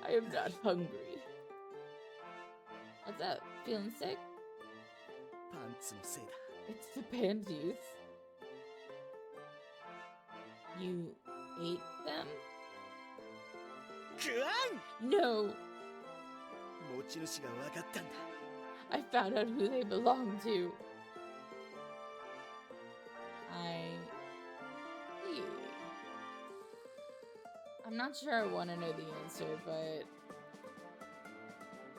I am not hungry. What's up? Feeling sick? パンツのせいだ It's the panties. You ate them? 食わ No! ん持ち主が分かったんだ I found out who they belong to. I'm not sure I want to know the answer, but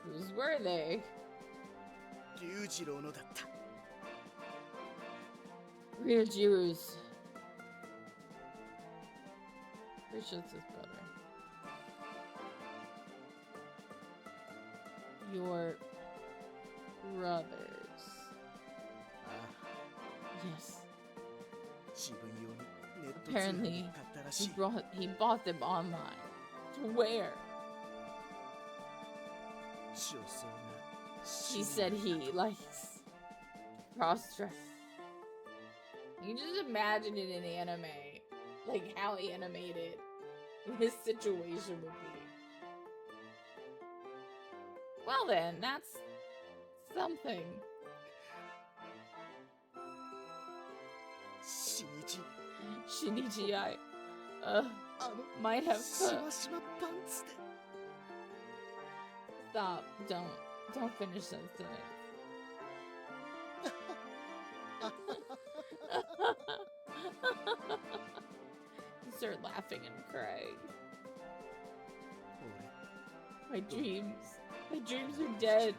whose were they? 龍次郎のだった Ryojiru's. Pretty sure it's his brother. Your brothers. ああ Yes. 自分用にネット通販 Apparently, で買ったらし he い bought them online. To wear. 女装が She said he likes cross-dress. You can just imagine it in anime, like how animated this situation would be. Well then, that's something. Shinichi. Shinichi, I あの might have し put. ましまパンツで Stop. Don't finish that sentence. You start laughing and crying. 俺 My dreams are dead.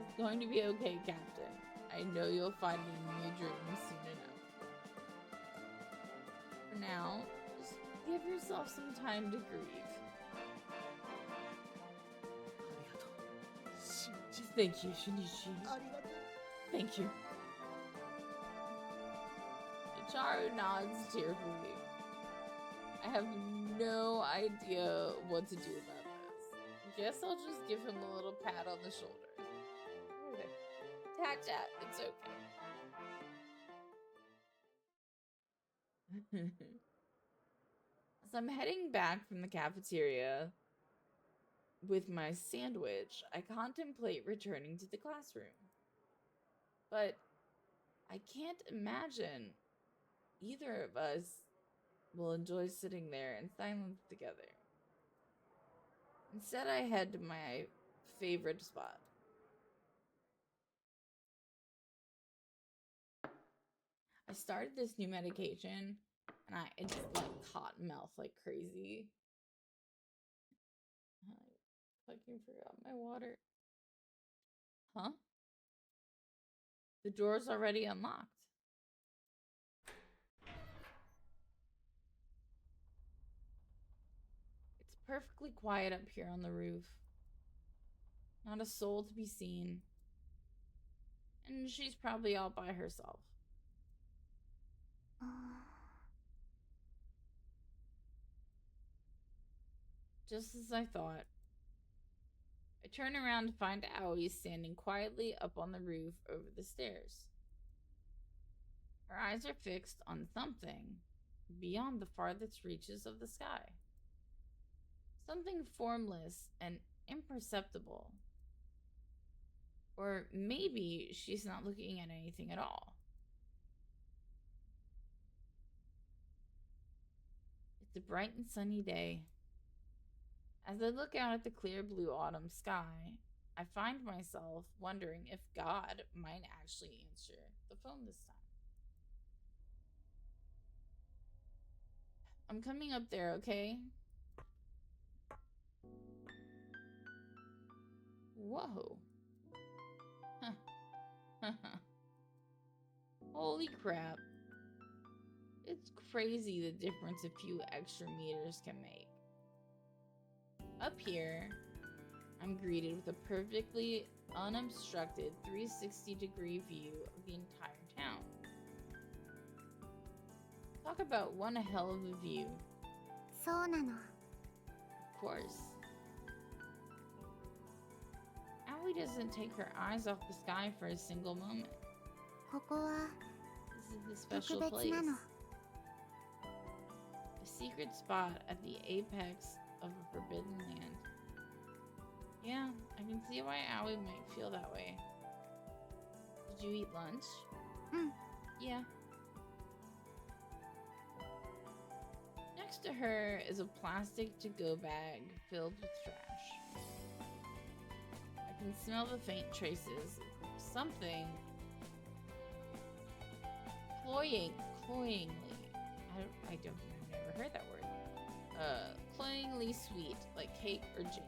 It's going to be okay, Captain. I know you'll find me in your dreams soon enough. For now, just give yourself some time to grieve. ありがとうしんち Thank you, Shinichi. ありがとう Thank you. Charu nods tearfully. I have no idea what to do about this. Guess I'll just give him a little pat on the shoulder. Tat tat, it's okay. As I'm heading back from the cafeteria with my sandwich, I contemplate returning to the classroom. But I can't imagine either of us will enjoy sitting there in silence together. Instead, I head to my favorite spot. I started this new medication, and it just like cotton mouth like crazy. I fucking forgot my water. Huh? The door's already unlocked. It's perfectly quiet up here on the roof. Not a soul to be seen. And she's probably all by herself. Just as I thought. I turn around to find Aoi standing quietly up on the roof over the stairs. Her eyes are fixed on something beyond the farthest reaches of the sky. Something formless and imperceptible. Or maybe she's not looking at anything at all. It's a bright and sunny day. As I look out at the clear blue autumn sky, I find myself wondering if God might actually answer the phone this time. I'm coming up there, okay? Whoa. Holy crap. It's crazy the difference a few extra meters can make. Up here, I'm greeted with a perfectly unobstructed 360-degree view of the entire town. Talk about one hell of a view. そうなの Of course. Aoi doesn't take her eyes off the sky for a single moment. ここは This is the special 特別 place. なの A secret spot at the apex of a forbidden land. Yeah, I can see why Aoi might feel that way. Did you eat lunch? うん Yeah. Next to her is a plastic to-go bag filled with trash. I can smell the faint traces of something cloyingly. I've never heard that word. Cloyingly sweet, like cake or jam.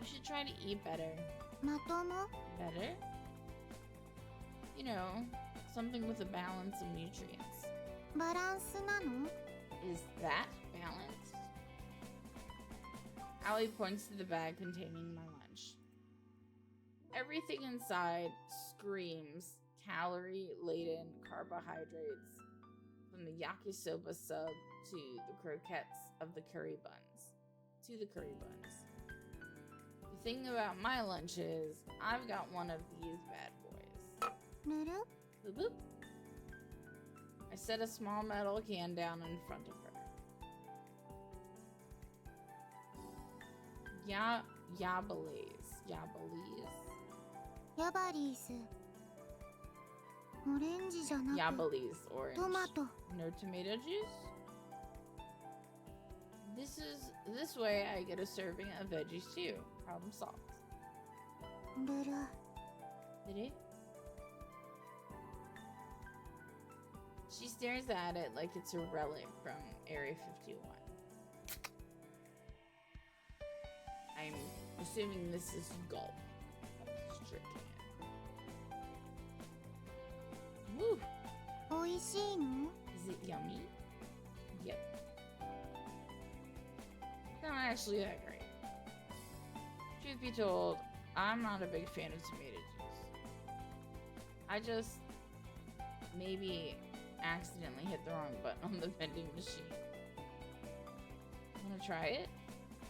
You should try to eat better. まとも Better? You know, something with a balance of nutrients. バランスなの Is that balanced? Allie points to the bag containing my lunch. Everything inside screams calorie-laden carbohydrates, from the yakisoba sub to the croquettes of the curry buns. The thing about my lunch is, I've got one of these bad boys. ぬる Boop boop. I set a small metal can down in front of her. Yabalaze. ヤバリーズオレンジじゃなく Yabali's orange. トマト。 No tomato juice? This way I get a serving of veggies too. Problem solved. ブルー。 Did it? She stares at it like it's a relic from Area 51. I'm assuming this is Gulp. That's stricken it. Woo! おいしいの？ Is it yummy? Yep. Not actually that great. Truth be told, I'm not a big fan of tomato juice. I just maybe accidentally hit the wrong button on the vending machine. Wanna try it?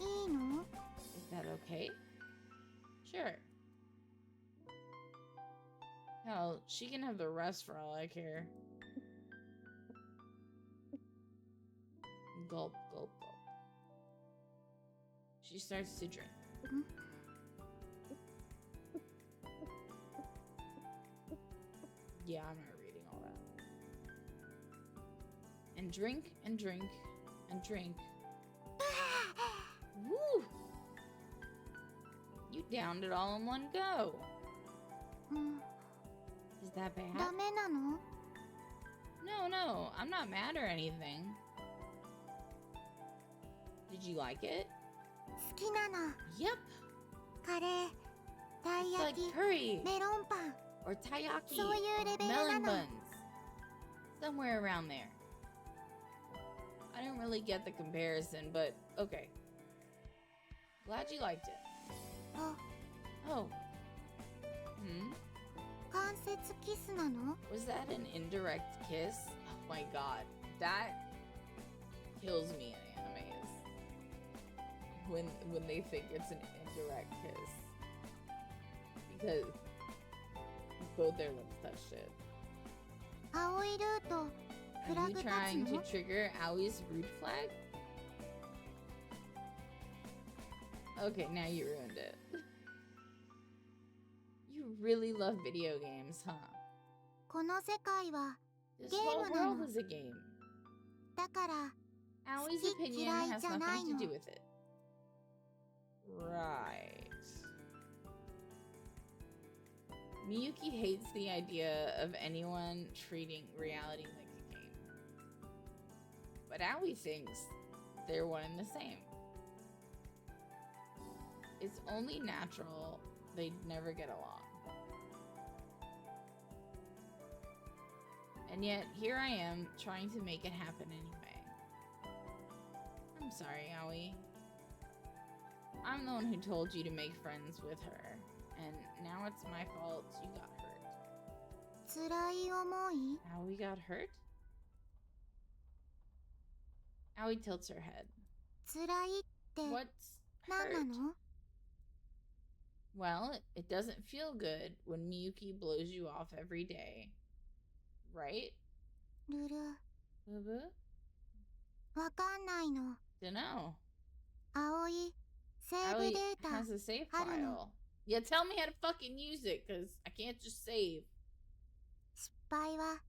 いいの？ Is that okay? Sure. Hell, she can have the rest for all I care. Gulp, gulp, gulp. She starts to drink. Yeah, I'm not reading all that. And drink, and drink, and drink. Woo! You downed it all in one go. うん。 Is that bad? ダメなの？ No, I'm not mad or anything. Did you like it? 好きなの。 Yep. カレー、たい It's 焼 like き、 curry メロンパン。 or taiyaki, そういうレベルな melon の。 buns. Somewhere around there. I didn't really get the comparison, but okay. Glad you liked it. あ、 Oh. Hmm? 関節キスなの？ Was that an indirect kiss? Oh my god. That kills me in animes. When they think it's an indirect kiss. Because both their lips touch it. 青いルート、フラ Are グ you 立 trying つ to の？ trigger Aoi's root flag? Okay, now you ruined it. You really love video games, huh? この世界は、 This Game whole なの。 world is a game. だから、 Aoi's 好き opinion 嫌い has じゃない nothing の。 to do with it. Right. Miyuki hates the idea of anyone treating reality like a game. But Aoi thinks they're one and the same. It's only natural they'd never get along. And yet, here I am, trying to make it happen anyway. I'm sorry, Aoi. I'm the one who told you to make friends with her, and now it's my fault you got hurt. 辛い思い？ Aoi got hurt? Aoi tilts her head. 辛いって What's 何な hurt? の？ Well, it doesn't feel good when Miyuki blows you off every day. Right? ルル、 Boo-boo? わかんないの。 Dunno. 青い、セーブ Aoi データ、 has a save あるの。 file. Yeah, tell me how to fucking use it, because I can't just save. 失敗は、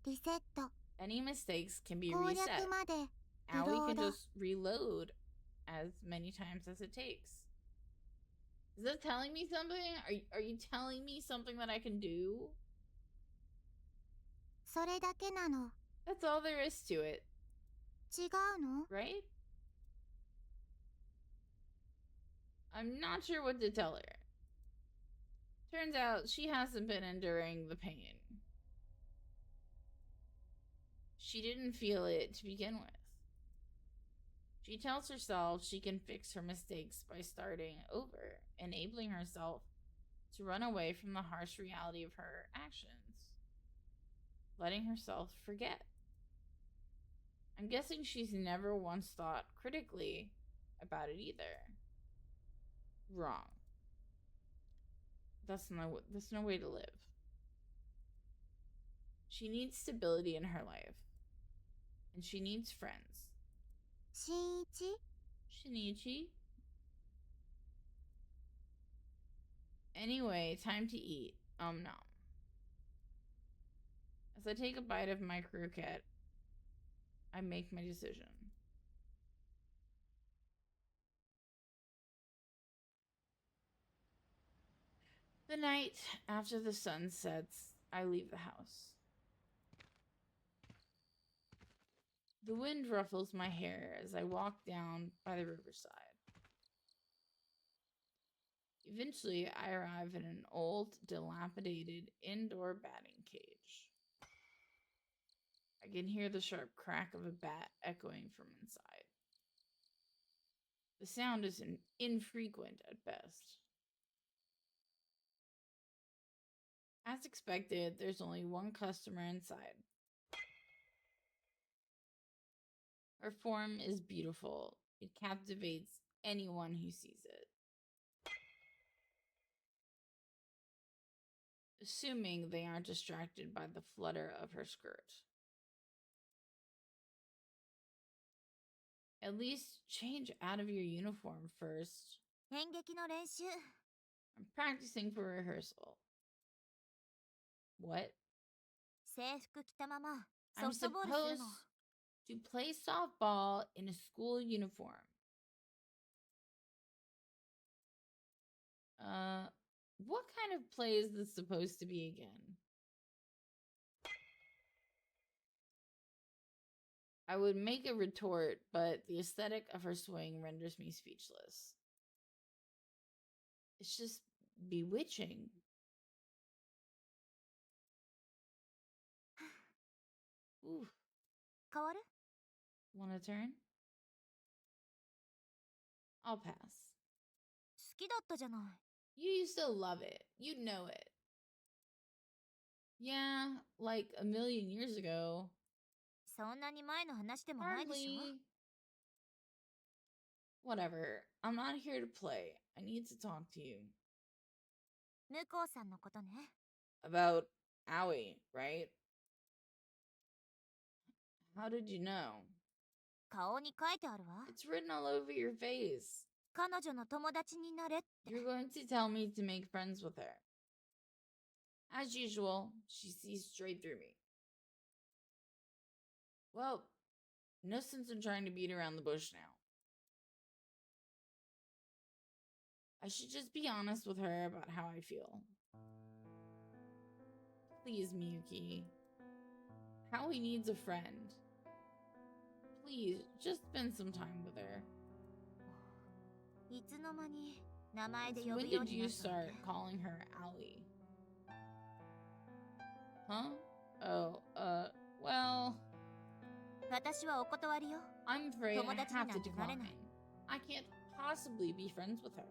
リセット、 Any mistakes can be 攻 reset. 略まで、 Aoi can Reload. just reload as many times as it takes. Is that telling me something? Are you telling me something that I can do? それだけなの。 That's all there is to it, 違うの？ right? I'm not sure what to tell her. Turns out she hasn't been enduring the pain. She didn't feel it to begin with. She tells herself she can fix her mistakes by starting over, enabling herself to run away from the harsh reality of her actions, letting herself forget. I'm guessing she's never once thought critically about it either. Wrong. That's no way to live. She needs stability in her life. And she needs friends. 新一？ Shinichi? Anyway, time to eat. Nom. As I take a bite of my croquette, I make my decision. The night after the sun sets, I leave the house. The wind ruffles my hair as I walk down by the riverside. Eventually, I arrive in an old, dilapidated indoor batting cage. I can hear the sharp crack of a bat echoing from inside. The sound is infrequent at best. As expected, there's only one customer inside. Her form is beautiful. It captivates anyone who sees it. Assuming they aren't distracted by the flutter of her skirt. At least change out of your uniform first. 演劇の練習。 I'm practicing for rehearsal. What? 制服着たままソ I'm フトボールする supposed の。 to play softball in a school uniform. What kind of play is this supposed to be again? I would make a retort, but the aesthetic of her swing renders me speechless. It's just bewitching. Ooh. 変わる？ Wanna turn? I'll pass. 好きだったじゃない。 You used to love it. You know it. Yeah, like a million years ago. そんなに前の話でもないでしょ？ Hardly. Whatever. I'm not here to play. I need to talk to you. 向こうさんのことね。 About Aoi, right? How did you know? 顔に書いてあるわ。 It's written all over your face. 彼女の友達になれって。 You're going to tell me to make friends with her. As usual, she sees straight through me. Well, no sense in trying to beat around the bush now. I should just be honest with her about how I feel. Please, Miyuki. Howie needs a friend. Please, just spend some time with her. いつの間に名前で Since 呼 when ぶよう did にな you ったわけ？ start calling her Allie? Huh? Oh, well... 私はお断りよ。 I'm afraid I 友達に have な to んてなれ decline. ない。 I can't possibly be friends with her.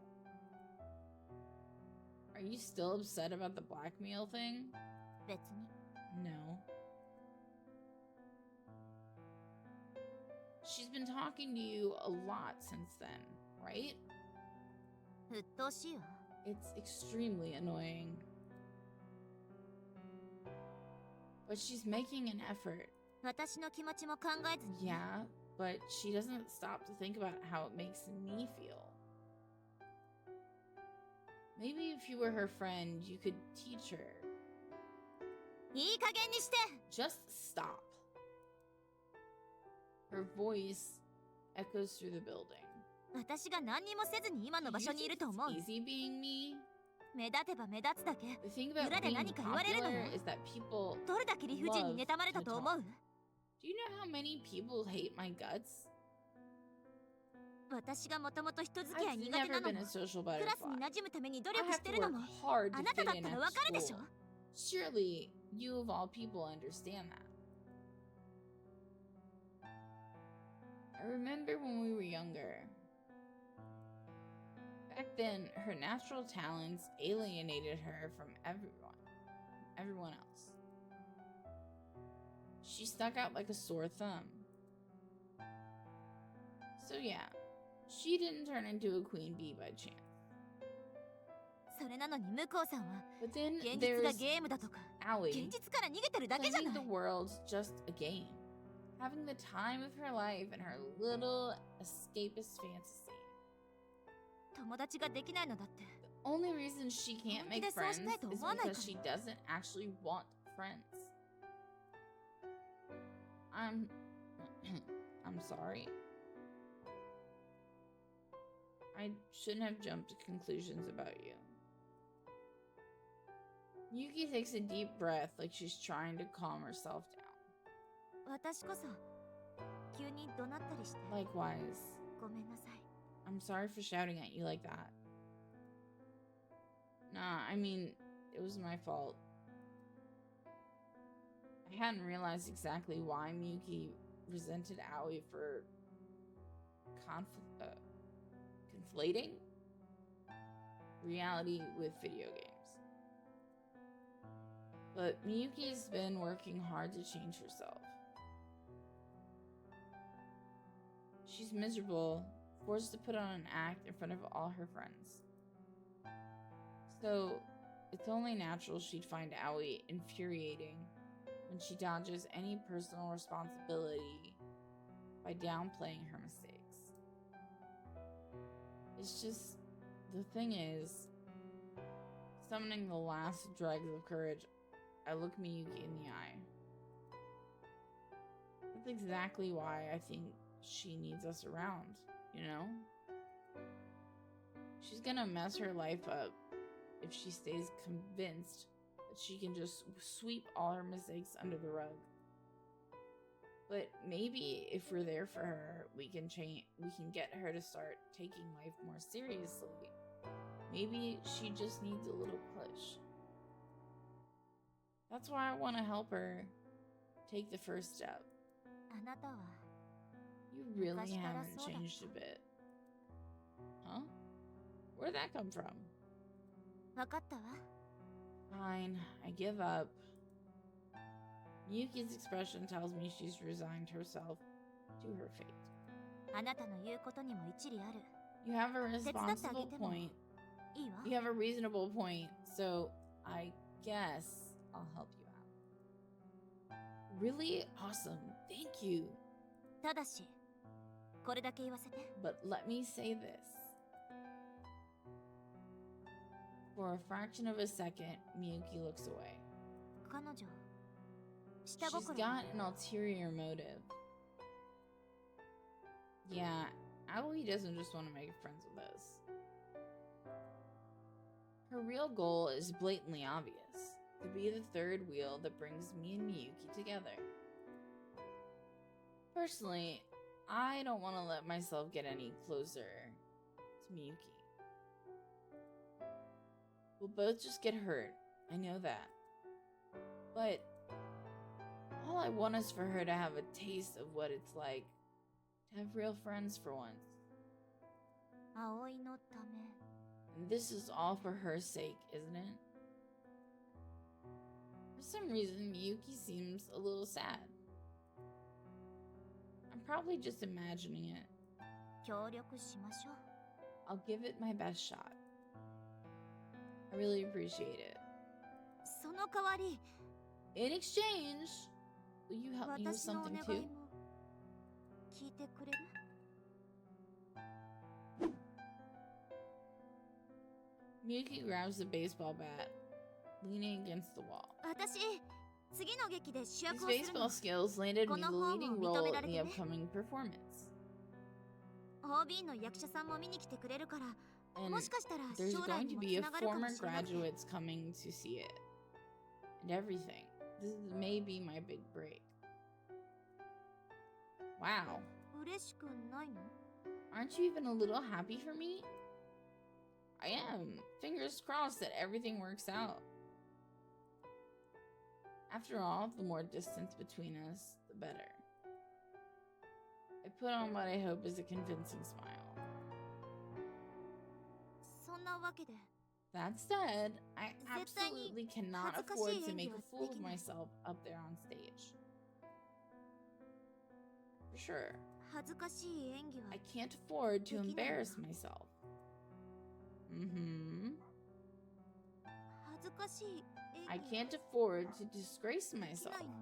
Are you still upset about the blackmail thing? 別に。 No. She's been talking to you a lot since then, right? 鬱陶しいわ。 It's extremely annoying. But she's making an effort. 私の気持ちも考えずに。 Yeah, but she doesn't stop to think about how it makes me feel. Maybe if you were her friend, you could teach her. いい加減にして。 Just stop. Her voice echoes through the building. 私が何にもせずに今の Do 場 you 所にい think ると思う？ it's easy being me? 目立てば目立つだけ。 The thing about 裏で being 何か言われるのよ。 popular is that people どれだけ理不尽に妬まれたと思う？ Do you know how many people hate my guts? 私がもともと人付き合い I've 苦手な never の been も a social クラス butterfly. に馴染むために努 I 力し have て to るの work も hard あ to なた fit だっ in たら at わかるでしょ？ school. Surely you of all people understand that. I remember when we were younger. Back then, her natural talents alienated her from everyone else. She stuck out like a sore thumb. So yeah, she didn't turn into a queen bee by chance. それなのに向こうさんは But then 現実が there's ゲームだとか Aoi, 現実から逃げてるだけじゃな thinking い。 the world's just a game, having the time of her life in her little escapist fantasy. 友達ができないのだって The only reason she can't make 本気でそう friends したいと is 思わないから。 because she doesn't actually want friends. I'm I'm sorry. I shouldn't have jumped to conclusions about you. Miyuki takes a deep breath like she's trying to calm herself down. 私こそ急に怒鳴ったりして Likewise, ごめんなさい。 I'm sorry for shouting at you like that. Nah, I mean, it was my fault. I hadn't realized exactly why Miyuki resented Aoi for conflating reality with video games. But Miyuki's been working hard to change herself. She's miserable, forced to put on an act in front of all her friends. So, it's only natural she'd find Aoi infuriating when she dodges any personal responsibility by downplaying her mistakes. It's just, the thing is, summoning the last dregs of courage, I look Miyuki in the eye. That's exactly why I think she needs us around, you know? She's gonna mess her life up if she stays convinced that she can just sweep all her mistakes under the rug. But maybe if we're there for her, we can get her to start taking life more seriously. Maybe she just needs a little push. That's why I want to help her take the first step. あなたは You really 昔から haven't そうだった。 changed a bit. Huh? Where'd that come from? 分かったわ。 Fine, I give up. Miyuki's expression tells me she's resigned herself to her fate. あなたの言うことにも一理ある。 You have a 手伝ってあげ responsible ても point. いいわ。 You have a reasonable point, so I guess I'll help you out. Really awesome. Thank you. ただし、これだけ言わせて。 But let me say this. For a fraction of a second, Miyuki looks away. 彼女、下 She's 心 got an ulterior motive. Yeah, Aoi doesn't just want to make friends with us. Her real goal is blatantly obvious. To be the third wheel that brings me and Miyuki together. Personally, I don't want to let myself get any closer to Miyuki. We'll both just get hurt. I know that. But all I want is for her to have a taste of what it's like to have real friends for once. 葵のため。 And this is all for her sake, isn't it? For some reason, Miyuki seems a little sad. I'm probably just imagining it. 協力しましょう。 I'll give it my best shot. I really appreciate it. その代わり、 In exchange, will you help me with 私のお something 願い too? も聞いてくれる？ Miyuki grabs the baseball bat, leaning against the wall. 私、次の劇で主 These 役をする baseball の。 skills landed me the leading role in the この本を認められてね。 upcoming performance. OB の役者さんも見に来てくれるから、 And もしかしたら there's 将来 going に to も be つ a ながるかも former しれなくて。 graduates coming to see it. And everything. This may be my big break. Wow. 嬉しくないの？ Aren't you even a little happy for me? I am. Fingers crossed that everything works out. After all, the more distance between us, the better. I put on what I hope is a convincing smile. そんなわけで、 That said, I 絶対に absolutely cannot 恥ずかしい afford to 演技 make は a fool で of きない。 myself up there on stage. For sure. 恥ずかしい演技は I can't afford to できないよ。 embarrass myself. Mm-hmm. 恥ずかしい I 演技は can't afford to disgrace でき myself. ないのよ。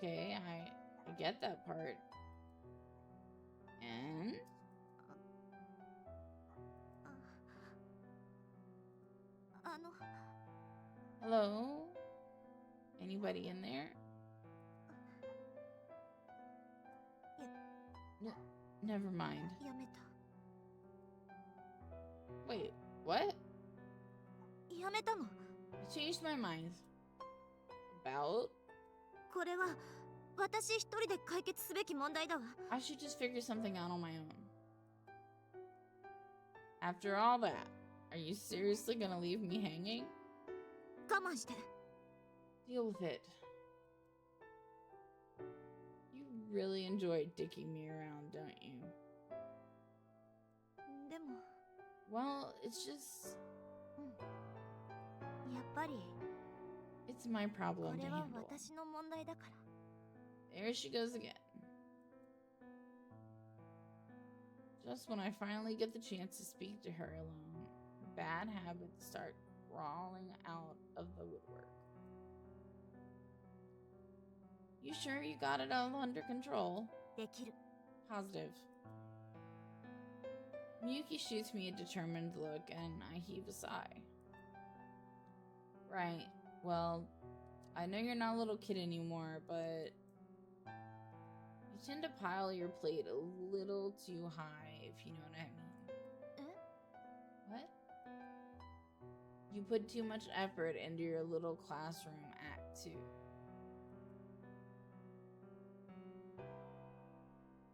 Okay, I get that part. And あの、 hello? Anybody in there? Never mind. やめた。 Wait, what? やめたの。 I changed my mind. About? これは私一人で解決すべき問題だわ。 I should just figure something out on my own. After all that, are you seriously gonna leave me hanging? 我慢して。 Deal with it. You really enjoy dicking me around, don't you? でも、 Well, it's just... やっぱり It's my こ problem to れは handle. 私の問題だから。 There she goes again. Just when I finally get the chance to speak to her alone, bad habits start crawling out of the woodwork. You sure you got it all under control? できる。 Positive. Miyuki shoots me a determined look and I heave a sigh. Right, well, I know you're not a little kid anymore, but you tend to pile your plate a little too high, if you know what I mean. What? You put too much effort into your little classroom act, too.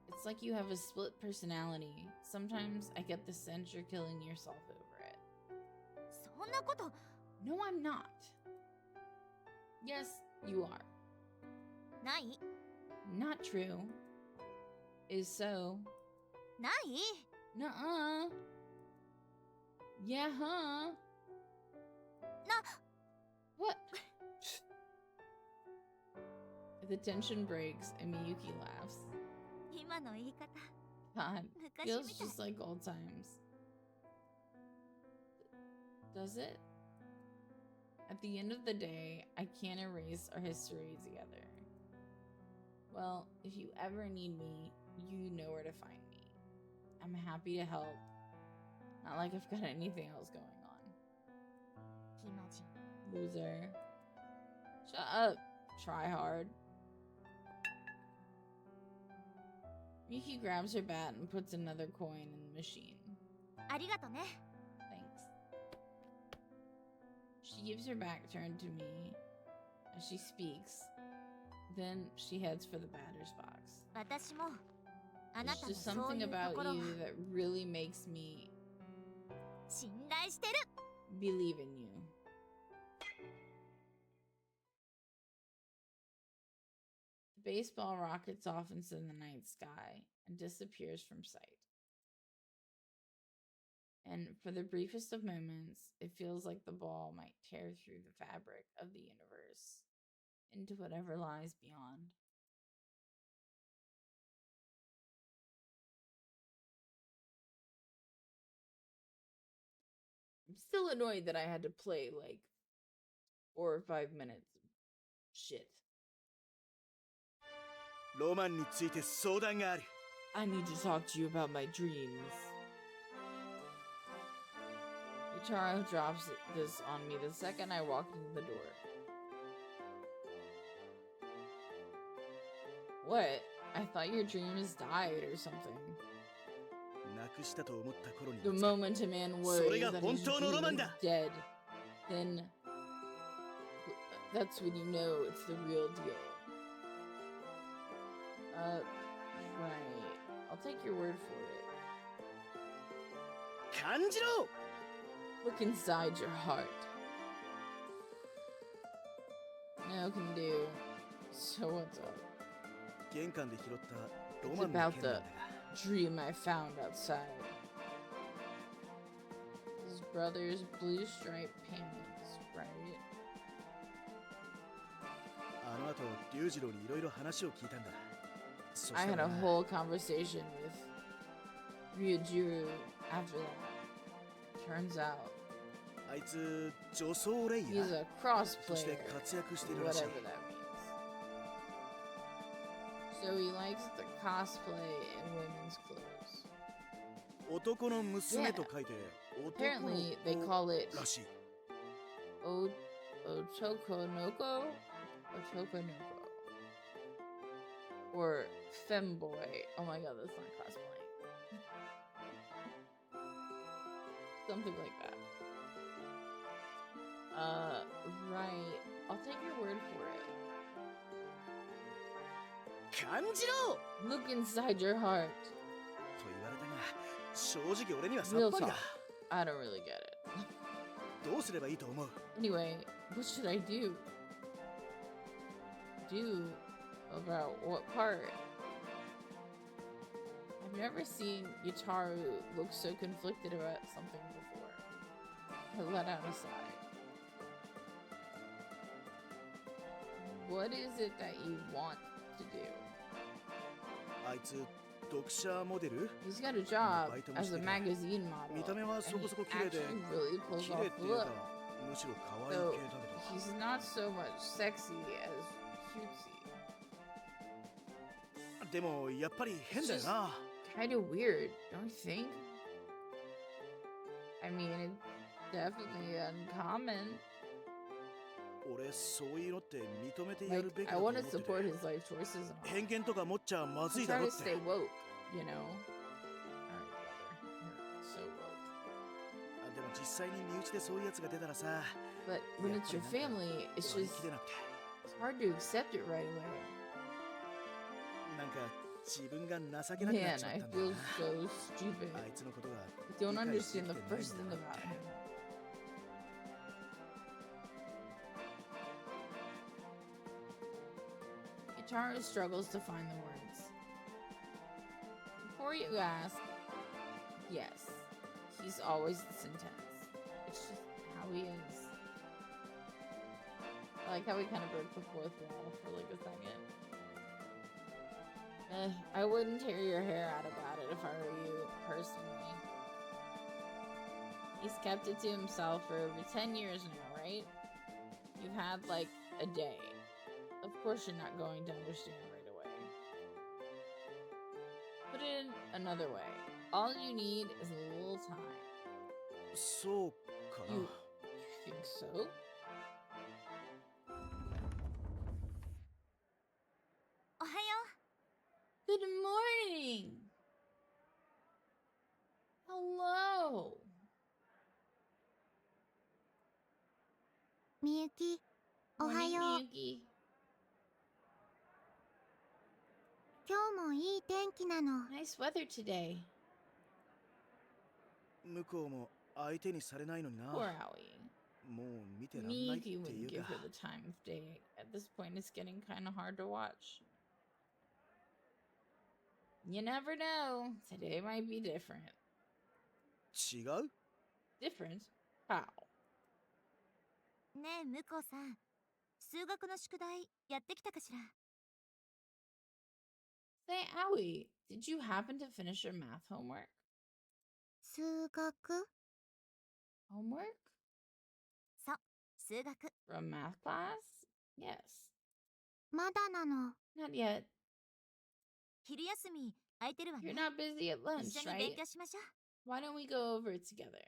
It's like you have a split personality. Sometimes I get the sense you're killing yourself over it. そんなこと。 No, I'm not. Yes, you are. ない。 Not true. Is so. ない。 Nuh-uh. Yeah, huh? な。 What? The tension breaks and Miyuki laughs. 今の言い方。 God, 昔 feels みたい。 just like old times. Does it? At the end of the day, I can't erase our history together. Well, if you ever need me, you know where to find me. I'm happy to help. Not like I've got anything else going on. 暇人。 Loser. Shut up, try hard. Miyuki grabs her bat and puts another coin in the machine. ありがとね。 Thanks. She gives her back turned to me as she speaks. Then she heads for the batter's box. 私もあな There's たの just そう something いうと about ころは you that really makes me 信頼してる。 believe in you. The baseball rockets off into the night sky and disappears from sight. And for the briefest of moments, it feels like the ball might tear through the fabric of the universe into whatever lies beyond. I'm still annoyed that I had to play like 4 or 5 minutes of shit. ロマンについて相談がある。 I need to talk to you about my dreams. Yutaro drops this on me the second I walk into the door. What? I thought your dreams died or something. なくしたと思った頃に The moment a man worries that his dream is dead, then that's when you know it's the real deal. Right. I'll take your word for it. 感じろ。 Look inside your heart. No can do. So what's up? 玄関で拾ったロ It's マンの about 剣なん the だが dream I found outside. His brother's blue striped pants, right? あの後龍次郎にいろいろ話を聞いたんだ。そし I た had ら a whole conversation with Ryujiro after that. Turns out あいつ女装レイヤ he's ー a として crossplayer, 活躍しているらしい。 whatever that means. So he likes the cosplay in women's clothes. 男の娘と書いて Apparently, they 男 call it らしい。 Otokonoko? Otokonoko. Or femboy. Oh my god, that's not cosplaying. Something like that. Right. I'll take your word for it. 感じろ Look inside your heart. と言われたが、正直俺にはさ Real っぱり talk. だ。 I don't really get it. どうすればいいと思う Anyway, what should I do? Do about what part? I've never seen Yutaru look so conflicted about something before. I let out a sigh. What is it that you want to do? あいつ読者モデル He's got a job as a magazine model, 見た目は and そこ he そこ綺麗で actually really pulls 綺麗 off って the いうか look. むしろ可愛い So 系だけど he's not so much sexy as cutesy. でもやっぱり変だよな Kind of weird, don't you think? I mean, it's definitely uncommon. 俺そういうのって認めてやる Like, べきだ I と思っ want て to て support his life choices and all. 偏見とか持っちゃまず I'm いだ trying ろ to って stay woke, you know? Alright, brother. You're so woke. でも実際に身内でそういうやつが出たらさ But when it's your family, it's 割り just 切れなくて it's hard to accept it right away. なんか自分が情けなくなっ Man, ちまっ I たんだよ feel な so stupid. あいつのことが I don't 理解できて understand the ないん first だ thing なっ about て him. Yutaru struggles to find the words. Before you ask, yes, he's always this intense. It's just how he is. I like how we kind of broke the fourth wall for like a second. I wouldn't tear your hair out about it if I were you, personally. He's kept it to himself for over 10 years now, right? You've had like a day. Of course you're not going to understand right away. Put it in another way. All you need is a little time. そうかな You think so? Good morning! Hello! みゆき、おは Morning, よう。 Miyuki. 今日もいい天気なの。 Nice weather today. 向こうも相手にされないのにな Poor Aoi. もう見てらんないって Miyuki い wouldn't う give か her the time of day. At this point, it's getting kind of hard to watch. You never know. Today might be different. 違う Different? How? ねえ、向こうさん。数学の宿題、やってきたかしら？ Say, Aoi, did you happen to finish your math homework? 数学？ Homework? そう、数学。 From math class? Yes. まだなの。 Not yet. 昼休み、空いてるわね。 You're not busy at 一 lunch, 緒に勉 right? 強しましょう。 Why don't we go over it together?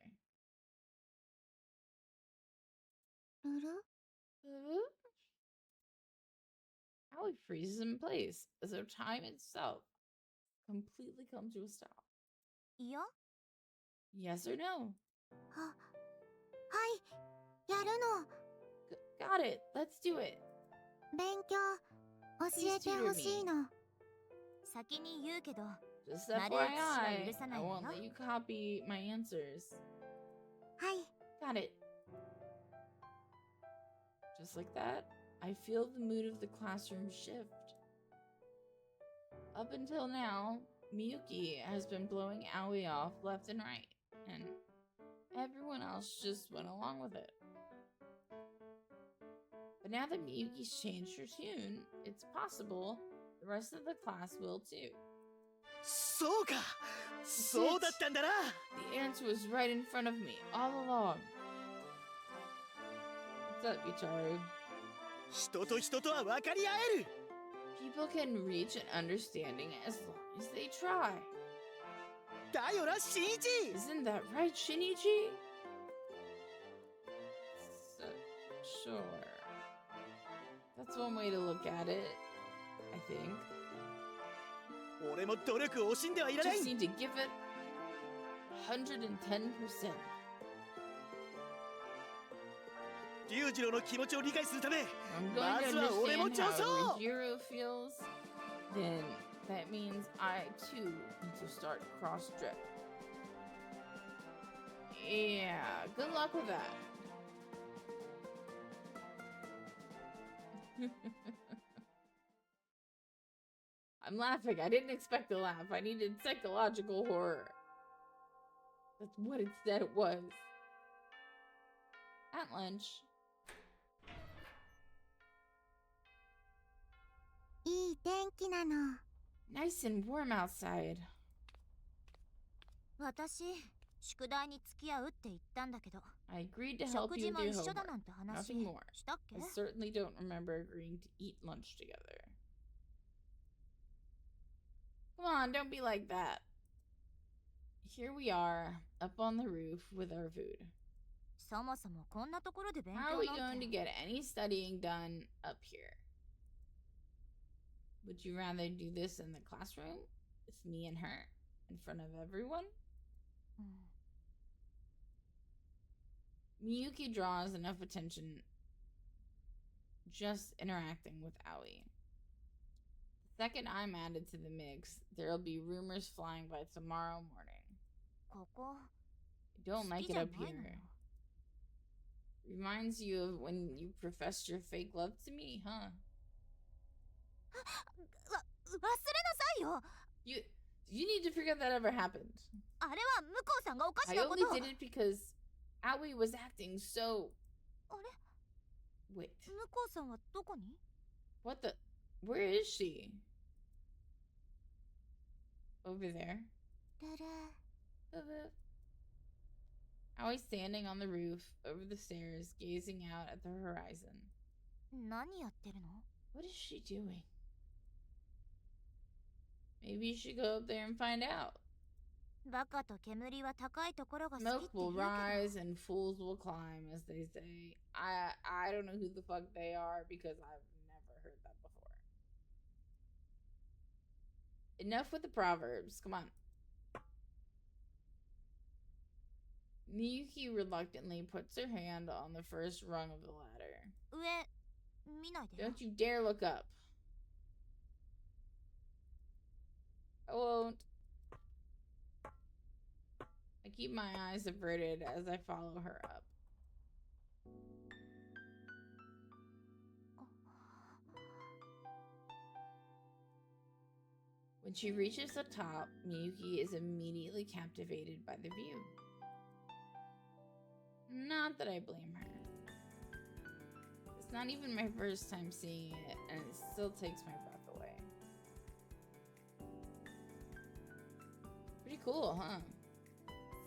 ルル？ Aoi freezes in place, as though time itself completely comes to a stop. いいよ。 Yes or no? はい、やるの。 Got it. Let's do it. 勉強、教えてほしいの。先に言うけど、 Just 丸写しは FYI, 許さな I いわ won't よ。 let you copy my answers. はい。 Got it. Just like that, I feel the mood of the classroom shift. Up until now, Miyuki has been blowing Aoi off left and right, and everyone else just went along with it. But now that Miyuki's changed her tune, it's possible the rest of the class will too. そうかそうだったんだな The answer was right in front of me all along. What's up, Yutaru? 人と人とは分かり合える People can reach an understanding as long as they try. だよな新一 Isn't that right, Shinichi? Sure. That's one way to look at it, I think. 俺も努力を惜しんではいらない。 Just need to give it 110%. 龍二郎の気持ちを理解するため I'm ま going ず to は俺も understand 上 how 昇。 Ruggiero feels. Then that means I too need to start cross drip. Yeah, good luck with that. I'm laughing. I didn't expect to laugh. I needed psychological horror. That's what it said it was. At lunch. いい天気なの。 Nice and warm outside. 私、宿題に付き合うって言ったんだけど、 I agreed to help 食 you 事 with も your 一緒だ homework. なんて話 Nothing more. したっけ？ I certainly don't remember agreeing to eat lunch together. Come on, don't be like that. Here we are, up on the roof with our food. そもそもこんなところで勉 How are 強 we なん going to て。 get any studying done up here? Would you rather do this in the classroom? With me and her, in front of everyone? うん Miyuki draws enough attention just interacting with Aoi. The second I'm added to the mix, there'll be rumors flying by tomorrow morning. ここ I don't 好 like き it じゃ up ないのよ。 here. Reminds you of when you professed your fake love to me, huh? 忘れなさいよ。 You need to forget that ever happened. あれは向こうさんがおかし I なこ only と。 did it because Aoi was acting so... あれ Wait, 向こうさんはどこに？ what the... Where is she? Over there. ルル Aoi's standing on the roof, over the stairs, gazing out at the horizon. 何やってるの？ What is she doing? Maybe you should go up there and find out. バカと煙は高いところが好き Smoke って言う will けど。 rise and fools will climb, as they say. I don't know who the fuck they are because I've never heard that before. Enough with the proverbs. Come on. Miyuki reluctantly puts her hand on the first rung of the ladder. 上見ないでよ。 Don't you dare look up. I won't. I keep my eyes averted as I follow her up. When she reaches the top, Miyuki is immediately captivated by the view. Not that I blame her. It's not even my first time seeing it, and it still takes my breath away. Pretty cool, huh?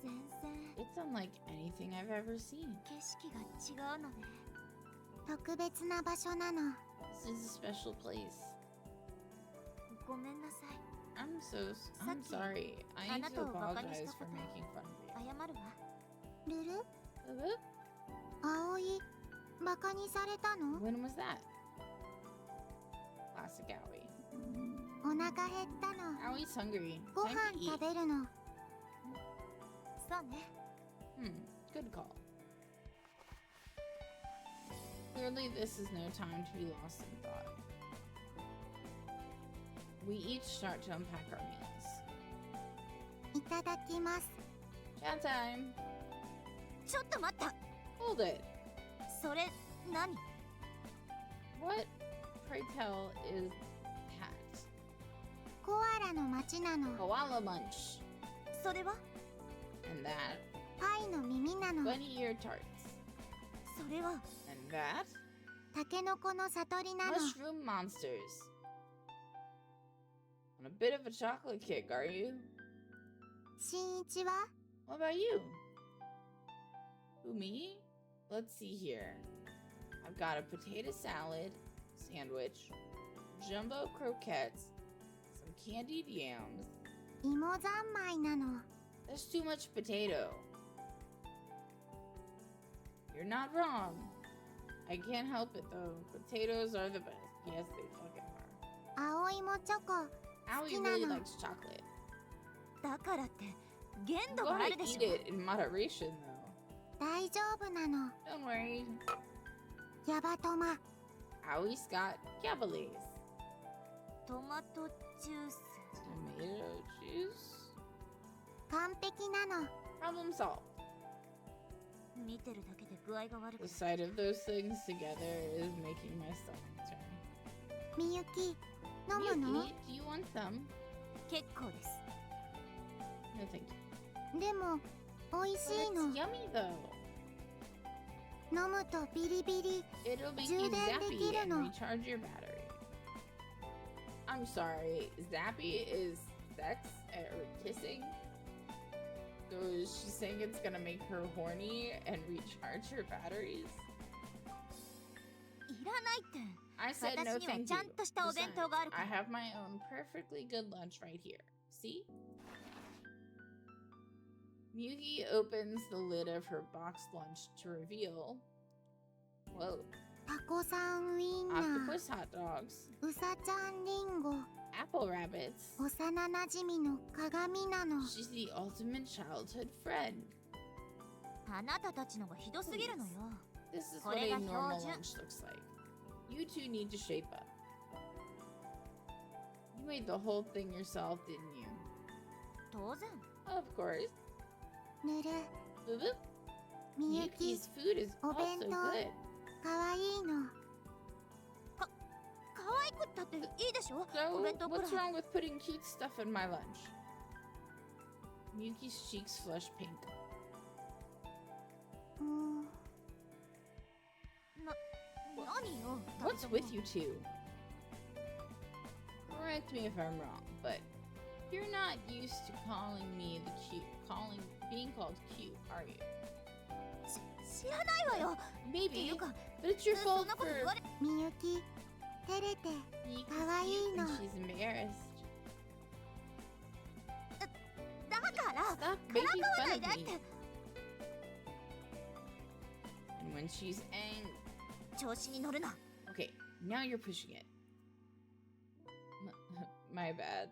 先生、 It's unlike anything I've ever seen. 景色が違うのね。特別な場所なの。 This is a special place. ごめんなさい。 I'm sorry. I need to あなたをバカにし apologize たこ for と making fun of 謝るわ。ルル you. 葵、バカにされたの？ When was that? Classic Aoi. お腹減ったの。 Aoi's hungry. ご Time 飯 to 食 eat. べるの。そうね。 Good call. Clearly, this is no time to be lost in thought. We each start to unpack our meals. いただきます。 Chat time. ちょっと待った。 Hold it. それ何？ What, pray tell, is that? コアラの町なの。 Koala munch. それは And that, パイの耳なの。 bunny ear tarts. それは And that, タケノコの悟りなの。 mushroom monsters. On a bit of a chocolate kick, are you? 新一は What about you? Who, me? Let's see here. I've got a potato salad, sandwich, jumbo croquettes, some candied yams. 芋三昧なの。 That's too much potato. You're not wrong. I can't help it though. Potatoes are the best. Yes, they fucking are. 青芋チョコ Aoi きな really の。 likes chocolate. だからって限度 Go があ ahead, るでし eat ょ。 it in moderation, though. 大丈夫なの。 Don't worry. ヤバトマ。 Aoi's got gabales. トマトジュース。 Tomato juice. 完璧なの。 Problem solved. 見てるだけで具合が悪く The なる。 sight of those things together is making my stomach turn. みゆき、飲むの？ Miyuki, do you want some? 結構です。 No, thank you. でも美味し But いの。 it's yummy, though. 飲むとビリビリ。 It'll make 充 you 電でき zappy る and の。 recharge your battery. I'm sorry, zappy is sex or kissing? So is she saying it's gonna make her horny and recharge her batteries? いらないって。 I said no 私には thank ちゃ you. んとしたお弁当があるか I ら。 have my own perfectly good lunch right here. See? Miyuki opens the lid of her boxed lunch to reveal... Whoa. タコさんウインナー。 Octopus hot dogs, うさちゃんリンゴ。 apple rabbits. 幼なじみの鏡なの。 She's the ultimate childhood friend. あなたたちのがひどすぎるのよ。 This is what a これが normal 標準。 lunch looks like. You two need to shape up. You made the whole thing yourself, didn't you? 当然。 Of course. ぬる。 Boo boo. みゆき、 Miyuki's food is お also 弁当 good. かわいいの。可愛くったっていいでしょ。 So, お弁当くら what's い。 wrong with putting cute stuff in my lunch? Miyuki's cheeks flush pink. 何よ。 What's with you two? Correct me if I'm wrong, but you're not used to calling me the being called cute, are you? 知らないわよ。ってい Maybe, うか、 but it's your そ fault んなこと for 言われ。みゆき、照れて。 Miyuki's Kawaii cute and no. she's embarrassed. だから、 Stop から making かわ fun ない of でっ me. て。 And when she's angry, 調子に乗るな。 okay, now you're pushing it. My bad.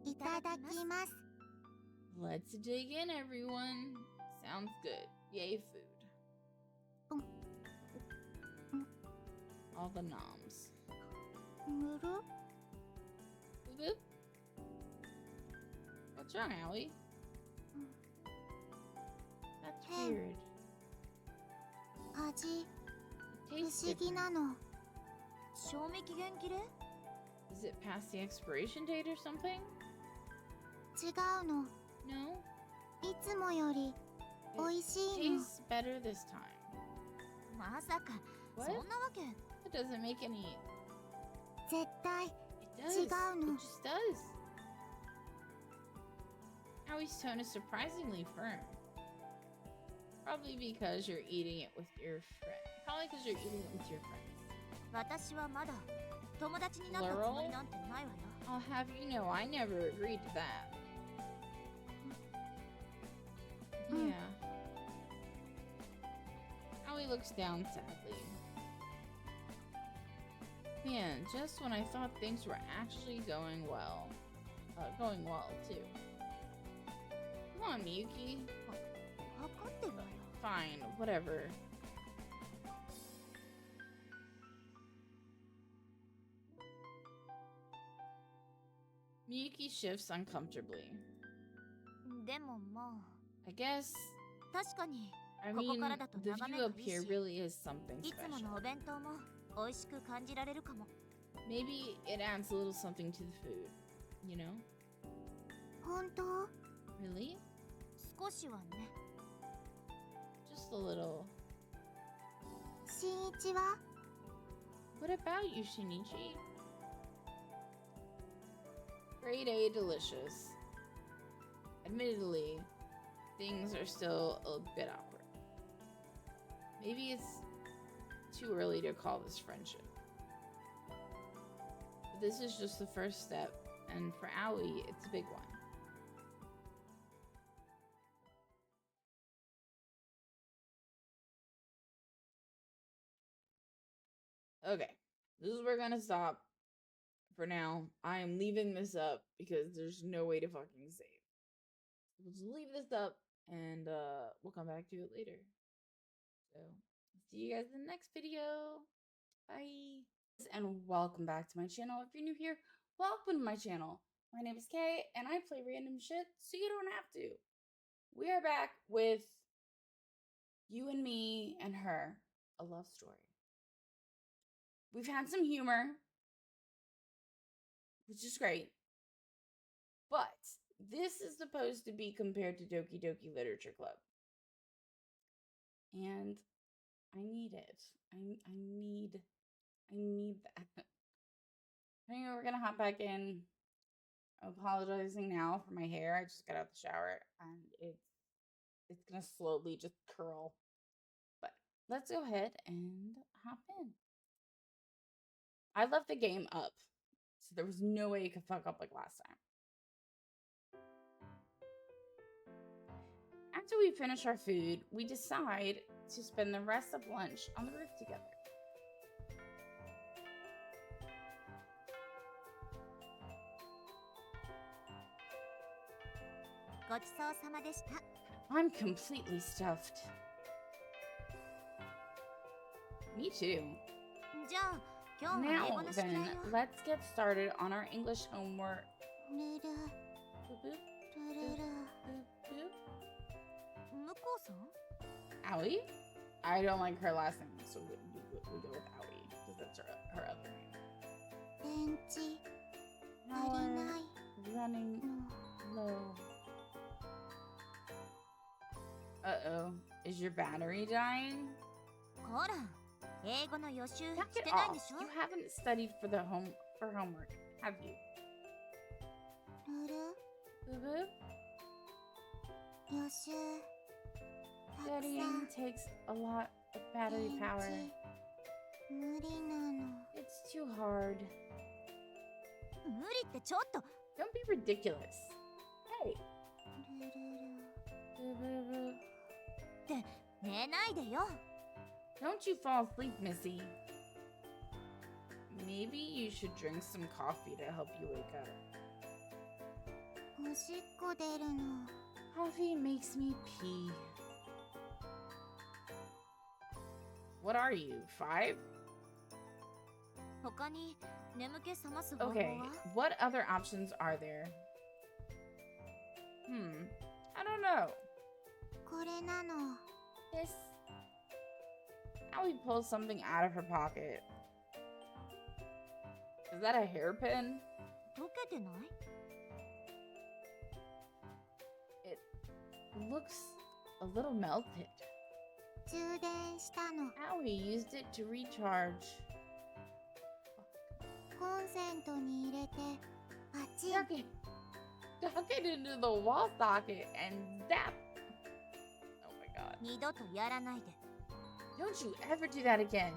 いただきます。 Let's dig in, everyone. Sounds good. Yay, food. All the noms. ぬる。 Boop boop. What's wrong, Aoi? That's Hey. weird. 味、 It 不 tastes 思議 different. なの。賞味期限切れ？ Is it past the expiration date or something? 違うの。 No. いつもより It 美味しいの。 tastes better this time. まさか、そ What? んなわけ。 It doesn't make any... 絶対。 It does. It Chigano. just does. Aoi's tone is surprisingly firm. Probably because you're eating it with your friend. Probably because you're eating it with your friends. 私はまだ友達になったつもりなんてないわよ。 I'll have you know, I never agreed to that. Mm. Yeah. Aoi looks down sadly. Man, just when I thought things were actually going well. Going well, too. Come on, Miyuki. わかってるわよ。 Fine, whatever. Miyuki shifts uncomfortably. でもも I guess, う、確かに I ここ mean, からだと the 眺め view が up いいし、 here really is something いつも special. のお弁当も美味しく感じられるかも。 Maybe it adds a little something to the food, you know? 本当？ Really? 少しはね。 Just a little. しんいちは？ What about you, Shinichi? Grade A delicious. Admittedly, things are still a bit awkward. Maybe it's too early to call this friendship. But this is just the first step, and for Aoi, it's a big one. Okay, this is where we're gonna stop for now. I am leaving this up because there's no way to fucking save. We'll just leave this up and we'll come back to it later. So, see you guys in the next video. Bye. And welcome back to my channel. If you're new here, welcome to my channel. My name is Kay, and I play random shit so you don't have to. We are back with You and Me and Her, a love story. We've had some humor, which is great. But this is supposed to be compared to Doki Doki Literature Club. And I need it. I need that. Anyway, we're gonna hop back in. I'm apologizing now for my hair. I just got out the shower and it's gonna slowly just curl. But let's go ahead and hop in. I left the game up, so there was no way you could fuck up like last time. After we finish our food, we decide to spend the rest of lunch on the roof together. I'm completely stuffed. Me too. Now then, let's get started on our English homework. Boop, boop, boop, boop, boop. Aoi? I don't like her last name, so we'll go with Aoi, because that's her other name. Power running low. Uh-oh. Is your battery dying? Knock it off. You haven't studied for homework, have you? Boo-boo? Studying takes a lot of battery power. It's too hard. Don't be ridiculous. Hey. Don't you fall asleep, Missy. Maybe you should drink some coffee to help you wake up. Coffee makes me pee. What are you, 5? Okay, what other options are there? I don't know. This. Now he pulls something out of her pocket. Is that a hairpin? It looks a little melted. Aoi used it to recharge. Duck it into the wall socket and zap. Oh my god. Don't you ever do that again.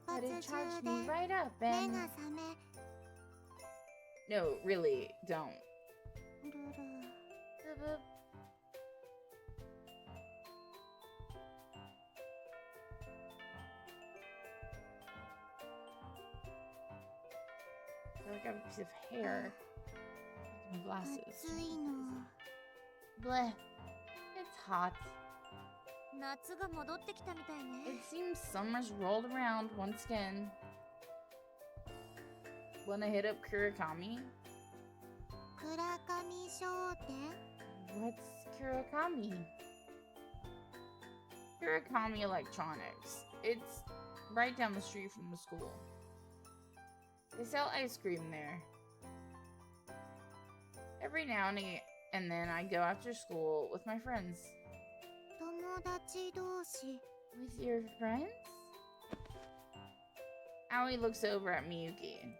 But it charged me right up and... No, really, don't. I got a piece of hair. My glasses. Bleh. It's hot. It seems summer's rolled around once again. Wanna hit up Kurakami? What's Kurakami? Kurakami Electronics. It's right down the street from the school. They sell ice cream there. Every now and then I go after school with my friends. With your friends? Aoi looks over at Miyuki.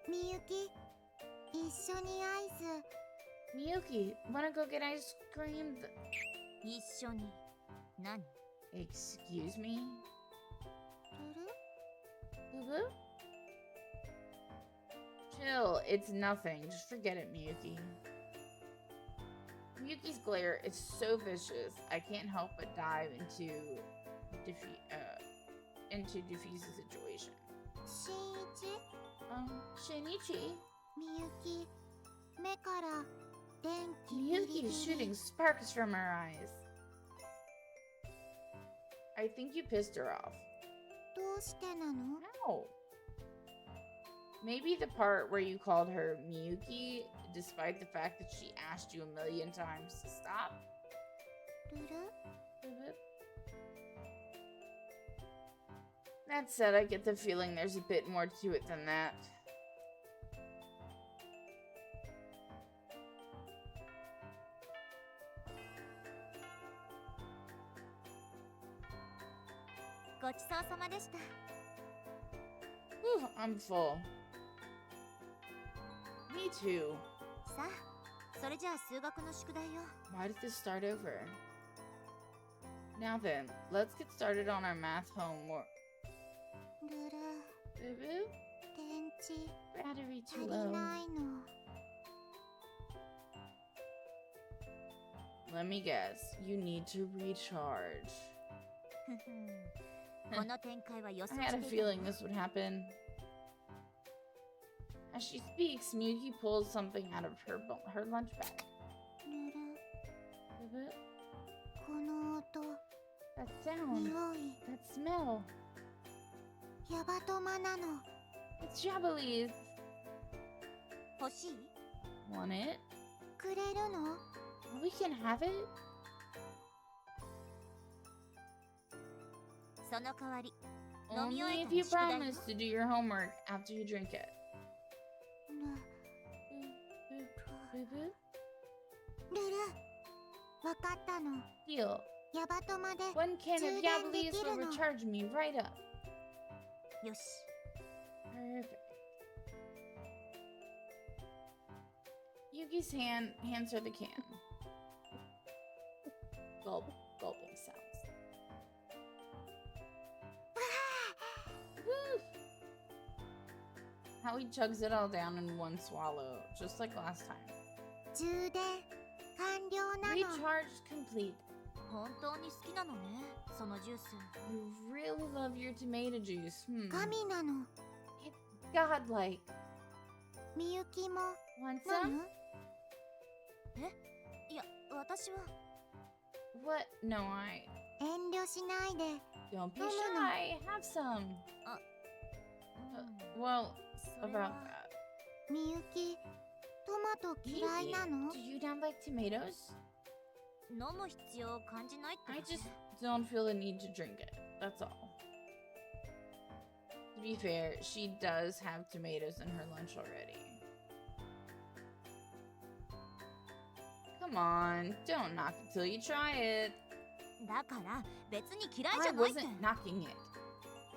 Miyuki, wanna go get ice cream? Excuse me? Boo-boo? Chill, it's nothing. Just forget it, Miyuki. Miyuki's glare is so vicious, I can't help but dive into defuse the situation. Shinichi? みゆき、目から電気ビリ Miyuki ビ is リ。 shooting sparks from her eyes. I think you pissed her off. どうしてなの？ How? Maybe the part where you called her Miyuki, despite the fact that she asked you a million times to stop. ルル？ That said, I get the feeling there's a bit more to it than that. ごちそうさまでした。 Whew, I'm full. Me too. さあ、それじゃあ数学の宿題よ。 Why did this start over? Now then, let's get started on our math homework. ルル、 Boo boo? 電池 Battery 足 too り low. ないの。 Let me guess. You need to recharge. ふふん。この展開は予想 I し had て a いたわ。 feeling this would happen. As she speaks, Miyuki pulls something out of her lunch bag. ルル、 Boo boo? この音、 That sound. 匂い、 That smell. ヤバトマなの。 It's Jabalese. 欲しい？ Want it? くれるの？ We can have it? その代わり、飲み Only 終え if た you ら宿題よ。 promise to do your homework after you drink it. ル Boo boo? ルル、わかったの。 Deal. ヤバトマで One can of 充電で Jabalese きる will の。 recharge me right up. よし。 Perfect. Yuki's hands her the can. Gulping sounds. Woo! How he chugs it all down in one swallow, just like last time. 充電完了なの。 Recharged complete. 本当に好きなのね、そのジュース。 You really love your tomato juice. 神なの。 It's godlike. みゆきも Want 飲 some? む？いや、私は。 What? No, I. 遠慮しないで。 Don't be No, no, no. shy. Have some. うん、 Well, それ about は。 that. みゆき、トマト嫌いなの？ Do you not like tomatoes? 飲む必要を感じないって I だけ。 just don't feel the need to drink it. That's all. To be fair, she does have tomatoes in her lunch already. Come on, don't knock it till you try it. だから別に嫌いじ I ゃないって。 wasn't knocking it.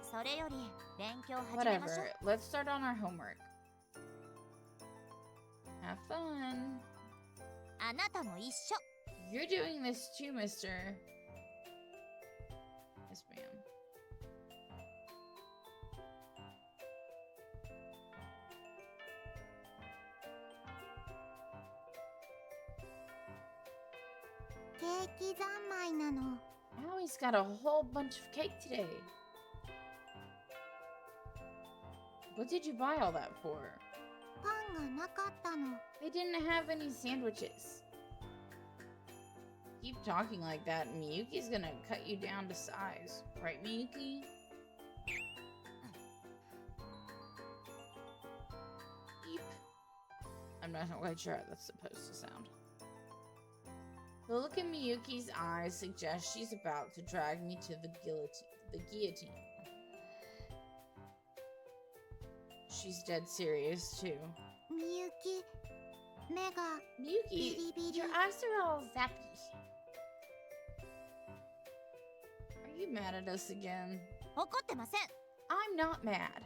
それより勉強始めましょ Whatever, let's start on our homework. Have fun. あなたも一緒。 You're doing this too, mister. Yes, ma'am. Cake 三昧なの。 Now he's got a whole bunch of cake today. What did you buy all that for? パンがなかったの。 They didn't have any sandwiches. Keep talking like that, and Miyuki's gonna cut you down to size. Right, Miyuki? Eep. I'm not quite sure how that's supposed to sound. The look in Miyuki's eyes suggests she's about to drag me to the guillotine. She's dead serious, too. みゆき、目が Miyuki, Bili-bili. your eyes are all zappy. Are you mad at us again? 怒ってません。 I'm not mad.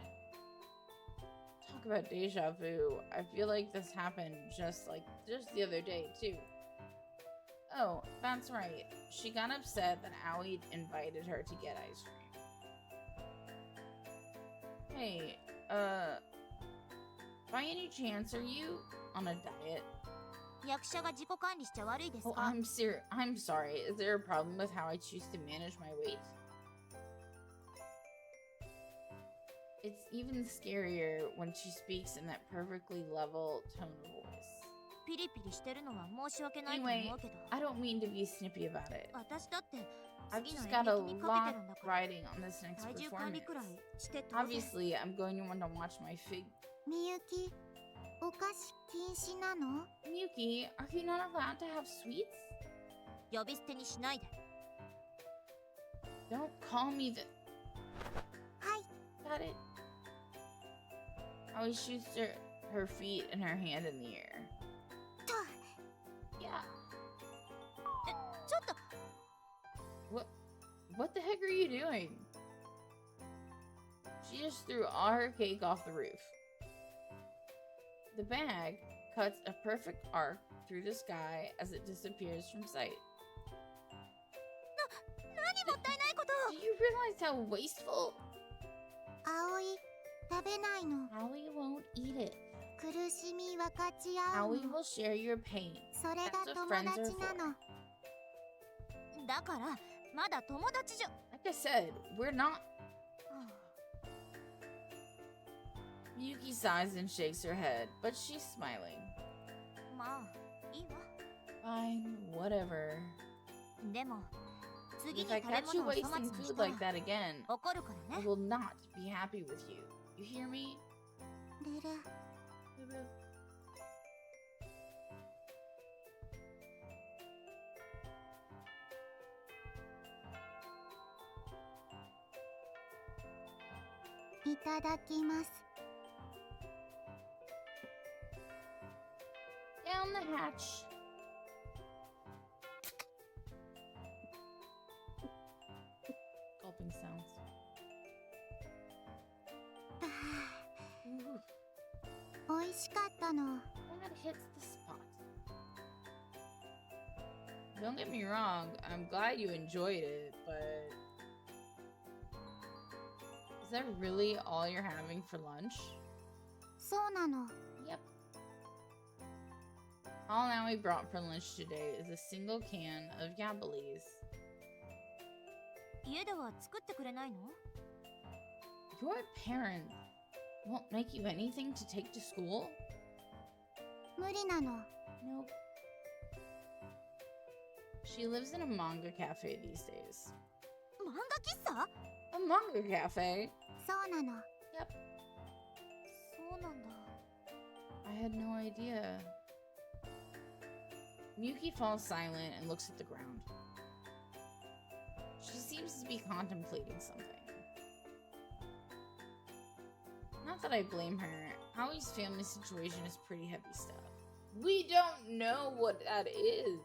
Talk about deja vu. I feel like this happened just the other day, too. Oh, that's right. She got upset that Aoi invited her to get ice cream. Hey, by any chance, are you on a diet? 役者が自己管理しちゃ悪いです Oh, か？ I'm sorry. Is there a problem with how I choose to manage my weight? It's even scarier when she speaks in that perfectly level tone of voice. ピリピリしてるのは申し訳ないと思 Anyway, うけど I don't mean to be snippy about it. 私だって I've 次の just 演 got a 劇にか lot けてるんだから riding on this next 体重管理 performance. くらいして当然 Obviously, I'm going to want to watch my fig. みゆきお菓子禁止なの Miyuki, are you not allowed to have sweets? 呼び捨てにしないで Don't call me the. はい Got it. Always shoots her feet and her hand in the air. と Yeah. ちょっと What the heck are you doing? She just threw all her cake off the roof. The bag cuts a perfect arc through the sky as it disappears from sight. 何もったいないこと Do you realize how wasteful? 葵食べないの Howie won't eat it. 苦しみ分かち合う Howie の will share your pain. それが That's what 友 friends are 達な for. のだからまだ友達じゃ Like I said, we're not. Miyuki sighs and shakes her head, but she's smiling. まあいいわ Fine, whatever. でも次 If に I 食べ catch you 物を粗末 wasting にし food たら like that again, 怒るから I ね will not be happy with you. You hear me? ルル いただきます Down the hatch. Gulping sounds. Ooh, 美味しかったの that hits the spot. Don't get me wrong, I'm glad you enjoyed it, but is that really all you're having for lunch? そうなの Yep. All now we brought for lunch today is a single can of Gabbalese. 家では作ってくれないの Your parents won't make you anything to take to school? 無理なの Nope. She lives in a manga cafe these days. 漫画喫茶 A manga cafe? そうなの Yep. そうなんだ I had no idea. Miyuki falls silent and looks at the ground. She seems to be contemplating something. Not that I blame her. Howie's family situation is pretty heavy stuff. We don't know what that is.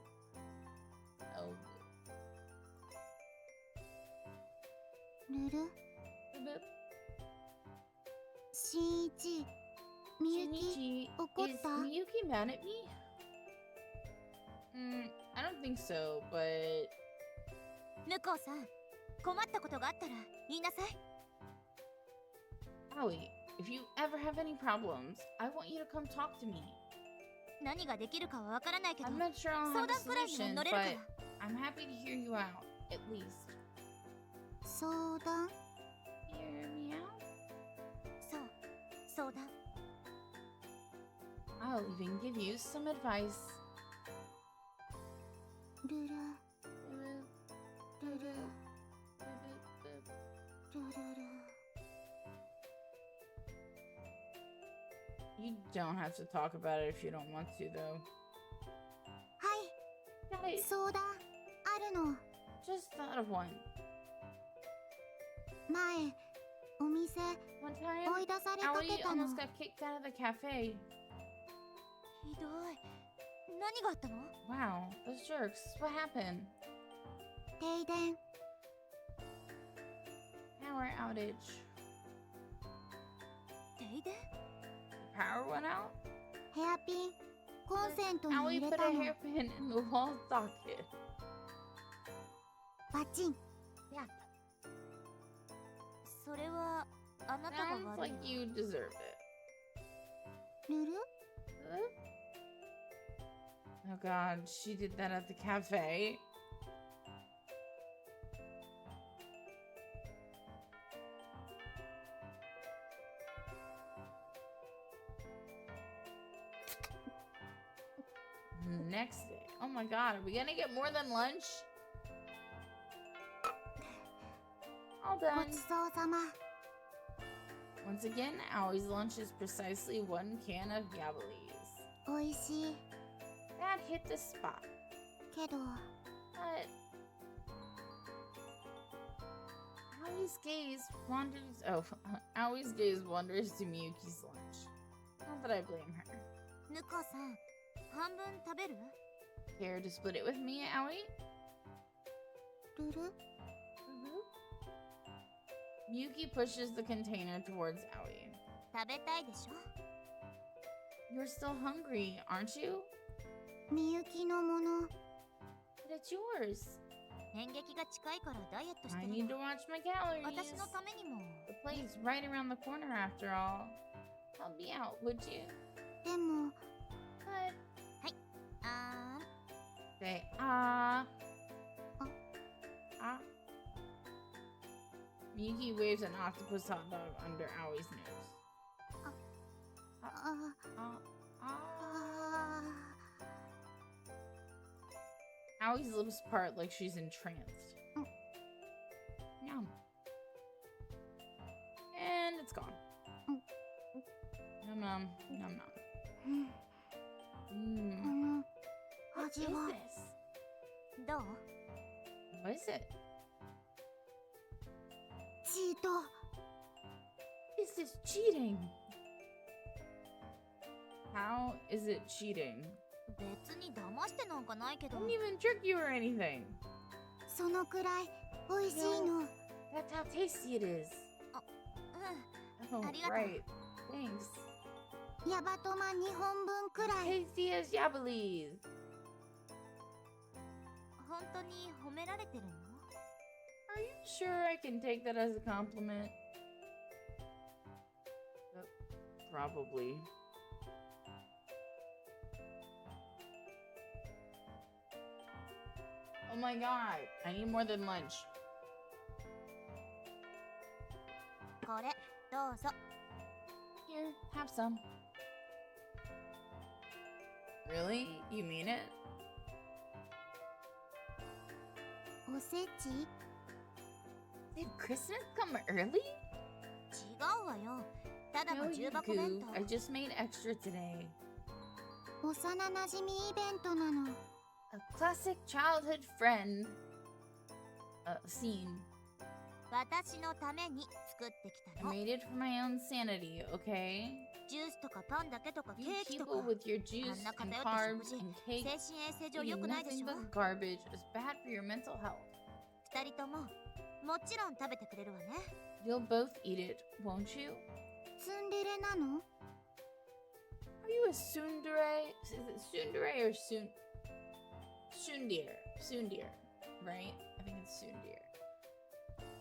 Oh. ルル Boop. しんいちみゆき Shinichi, 怒っ is た Miyuki mad at me? I don't think so, but 向こうさん困ったことがあったら言いなさい Howie, if you ever have any problems, I want you to come talk to me. 何ができるかはわからないけど I'm not sure I'll 相 have a 談くらいには solution, 乗れるから but I'm happy to hear you out, at least. 相談 Hear me out? そう相談 I'll even give you some advice. ルルルルル Boop, ルルル You don't have to talk about it if you don't want to, though. はい Got it. 相談あるの Just thought of one. 前お店 One time, 追い出されか Howie けたの almost got kicked out of the cafe. ひどい何があったの Wow, those jerks. What happened? 停電 Power outage. 停電 The power went out? ヘアピンコンセントに Howie 入れ put た a の hairpin in the wall socket. バチン Yeah. それはあなたが Sounds 悪い like わ you deserve it. ルル Oh god, she did that at the cafe. Next day. Oh my god, are we gonna get more than lunch? All ご done. ちそうさま。 Once again, Aoi's lunch is precisely 1 can of yabblies. おいしい That hit the spot. けど But Aoi's gaze wanders. Oh, Aoi's gaze wanders to Miyuki's lunch. Not that I blame her. ぬこさん半分食べる Care to split it with me, Aoi? ルル Miyuki pushes the container towards Aoi. 食べたいでしょ You're still hungry, aren't you? みゆきのもの But it's yours. 演劇が近いからダイエットし I て need る to の watch my calories. 私のためにも The play's right around the corner after all. Help me out, would you? でも But あ say ah. Oh. Ah. Miyuki waves an octopus hot dog under Aoi's nose. あ Ah. あ Aoi's lips part like she's entranced. Mm. Yum. And it's gone. Mm. Num num. Num num. こ Mmm. の What 味 is は this? どう What is it? チート This is cheating. How is it cheating? 別に騙してなんかないけ I ど didn't even trick you or anything. そのくらい美味しいの That's how tasty it is. う Oh, ありがとう。 right. Thanks. んヤバトマ2本分くらい Tasty as yabblies. 本当に褒められてるの Are you sure I can take that as a compliment? Probably. Oh my god, I need more than lunch. これどうぞ Here, have some. Really? You mean it? おせち Did Christmas come early? 違うわよただ No, の you 重箱弁 goof. 当 I just made extra today. 幼なじみイベントなの A classic childhood friend scene. 私のために作ってきた I の made it for my own sanity, okay? ジュースとかパンだけとかケ You ーキとか people with your juice あんな and 偏った carbs 食事 and 精 cake 神衛生上良 eating くないでし nothing ょ but garbage is bad for your mental health. 二人とももちろん食べてくれるわね You'll both eat it, won't you? ツンデレなの Are you a tsundere? Is it tsundere or tsundir? Tsundir, right? I think it's tsundir.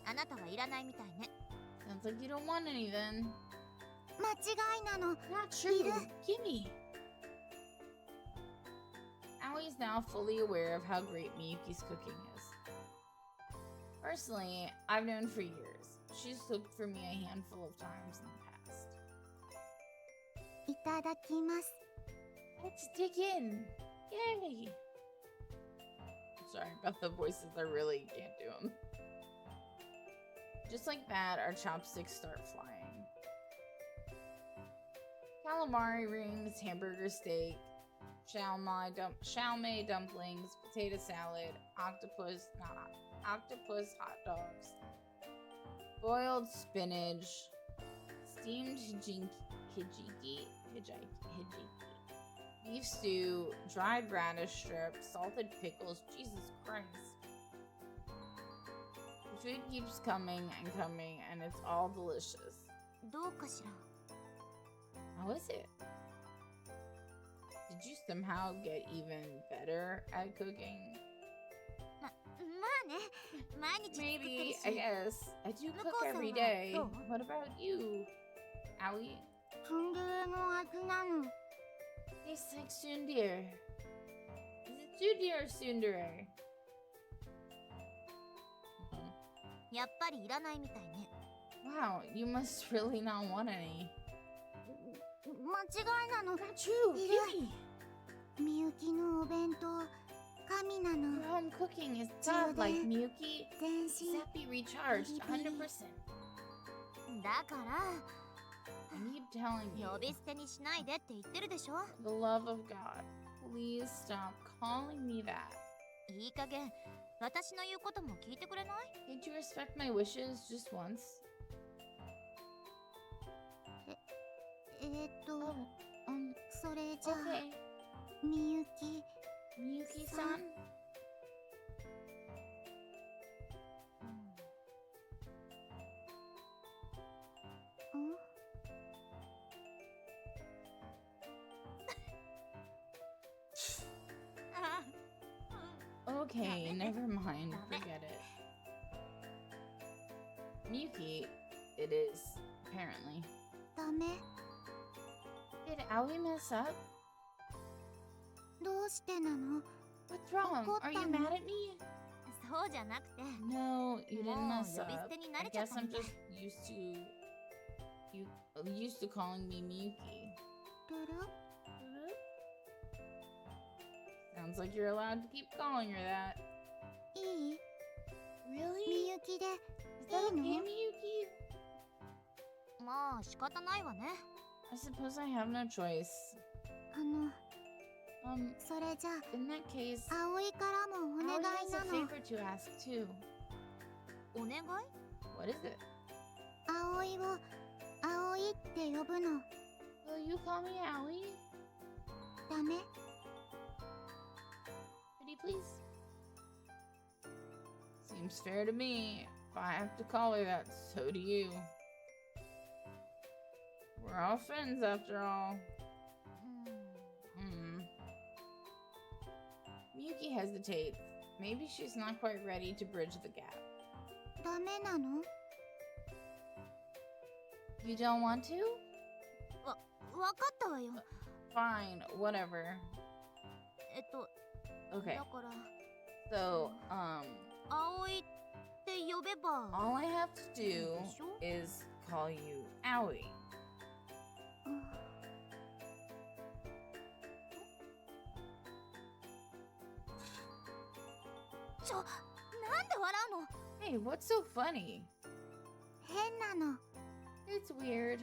あなたはいらないみたいね Sounds like you don't want any then. 間違いなの Not true. Gimme. Aoi is now fully aware of how great Miyuki's cooking is. Personally, I've known for years. She's cooked for me a handful of times in the past. いただきます Let's dig in. Yay. Sorry about the voices. I really can't do them. Just like that, our chopsticks start flying. Calamari rings, hamburger steak, xiaomai dumplings, potato salad, octopus hot dogs, boiled spinach, steamed hijiki, beef stew, dried radish strip, salted pickles. Jesus Christ. The food keeps coming and coming, and it's all delicious. どうかしら How is it? Did you somehow get even better at cooking? まあね毎日作ってる Maybe, し I guess. I do cook every Nuko-san day. はどう？ What about you, Aoi? ツンデレの味なの Tastes like sundir. Is it sundir or sundere? やっぱりいらないみたいね Wow, you must really not want any. 間違いなの Not true. Yeah. Gimme. みゆきのお弁当神なの。 Your home cooking is godlike, Miyuki. 全身 Zappy recharged 100%. だから I keep telling you, 呼び捨てにしないでって言ってるでしょ。 for the love of God, please stop calling me that. いい加減私の言うことも聞いてくれない？ Can't you respect my wishes just once? それじゃあ Okay. みゆき Miyuki-san? あ Okay, never mind. Forget it. Miyuki, it is, apparently. ダメ。 Did Aoi mess up? どうしてなの？ What's wrong? Are you mad at me? そうじゃなくて No, you didn't mess Oh, up. 呼び捨てに慣 I れちゃっ guess た I'm みたい。 just used to calling me Miyuki. ルル Sounds like you're allowed to keep calling her that. いい？ Really? みゆきで Is that いい okay, の？ Miyuki? まあ仕方ないわね。 I suppose I have no choice. それじゃあ In that case, 葵からもお Aoi 願い has な a の。 favor to ask too. お願い？ What is it? 葵を葵って呼ぶの。 Will you call me Aoi? ダメ？ Pretty please? Seems fair to me. If I have to call her that, so do you. We're all friends after all. Miyuki hesitates. Maybe she's not quite ready to bridge the gap. ダメなの？ You don't want to? わかったわよ。 Fine, whatever. だ Okay, から so, 葵って呼べば。 all I have to do でしょ？ is call you Aoi. なんで笑うの？ Hey, what's so funny? 変なの。 It's weird.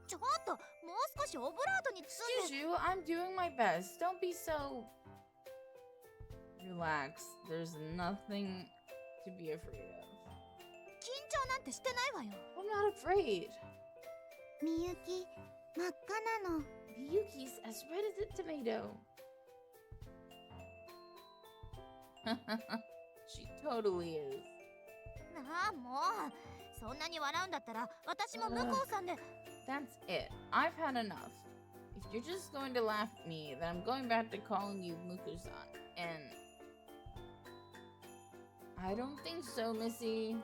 ちょっともう少しオブラートに包んで。 Juju, I'm doing my best. Don't be so... Relax. There's nothing to be afraid of. 緊張なんてしてないわよ。 I'm not afraid. みゆき真っ赤なの。 Miyuki's as red as a tomato. She totally is. なあもうそんなに笑うんだったら私も向こうさんで。 That's it. I've had enough. If you're just going to laugh at me, then I'm going back to calling you Muku-san. And... I don't think so, Missy.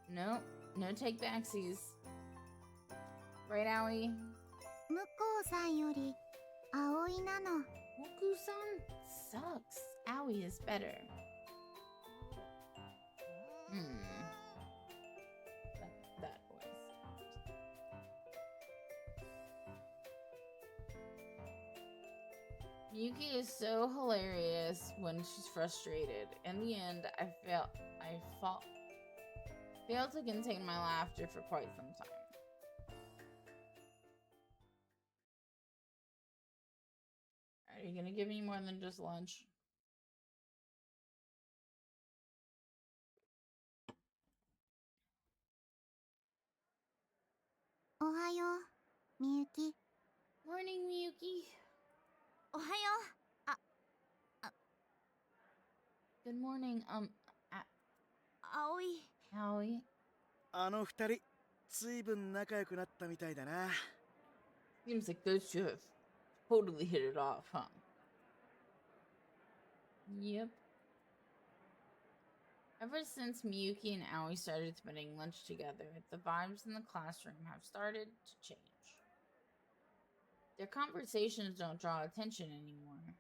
No, no take backsies. Right, Aoi? 向こうさんより葵なの。 Muku-san sucks. Aoi is better. That voice. Miyuki is so hilarious when she's frustrated. In the end, I failed to contain my laughter for quite some time. Are you gonna give me more than just lunch?おはようみゆき。 Morning, Miyuki. おはよう。 Good morning, 葵。 Aoi. あの二人ずいぶん仲良くなったみたいだな。 Seems like those two have totally hit it off, huh? Yep. Ever since Miyuki and Aoi started spending lunch together, the vibes in the classroom have started to change. Their conversations don't draw attention anymore.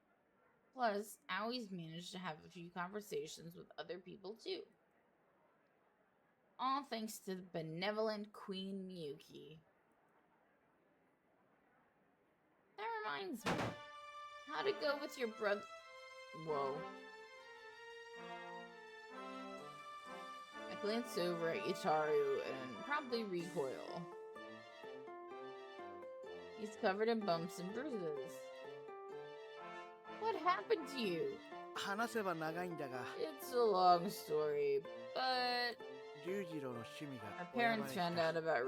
Plus, Aoi's managed to have a few conversations with other people too. All thanks to the benevolent Queen Miyuki. reminds me. How'd it go with your brother? Whoa. I glance over at Yutaru and promptly recoil. He's covered in bumps and bruises. What happened to you? 話せば長いんだが、 It's a long story, but 龍次郎の趣味が our 親バレ parents した found out about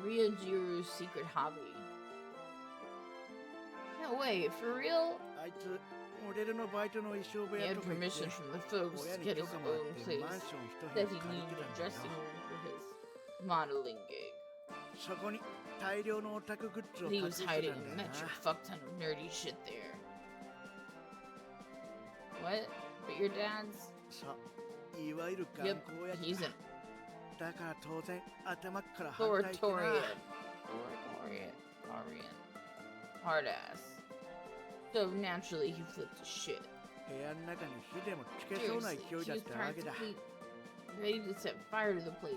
Ryojiru's secret hobby. No way, for real? あいつモデルのバイトの衣装部 He 屋 had とか言って permission from the folks 親 to に get 許 his 可もらっ own て place マンション一 that 部屋 he 借り needed て a たんだよ dressing room for his modeling gig. そこに大量のオタクグッズを He 買っ was てきて hiding たん a だよ metric な fuck ton of nerdy shit there. What? But your dad's? そういわゆる頑 Yep, 固やつ he's an だから当然頭っから反対してな authoritarian. Hard ass. So naturally he flipped his shit. 部屋の中に火でもつけそうな Seriously, 勢い he だっ was たわけだ practically ready to set fire to the place.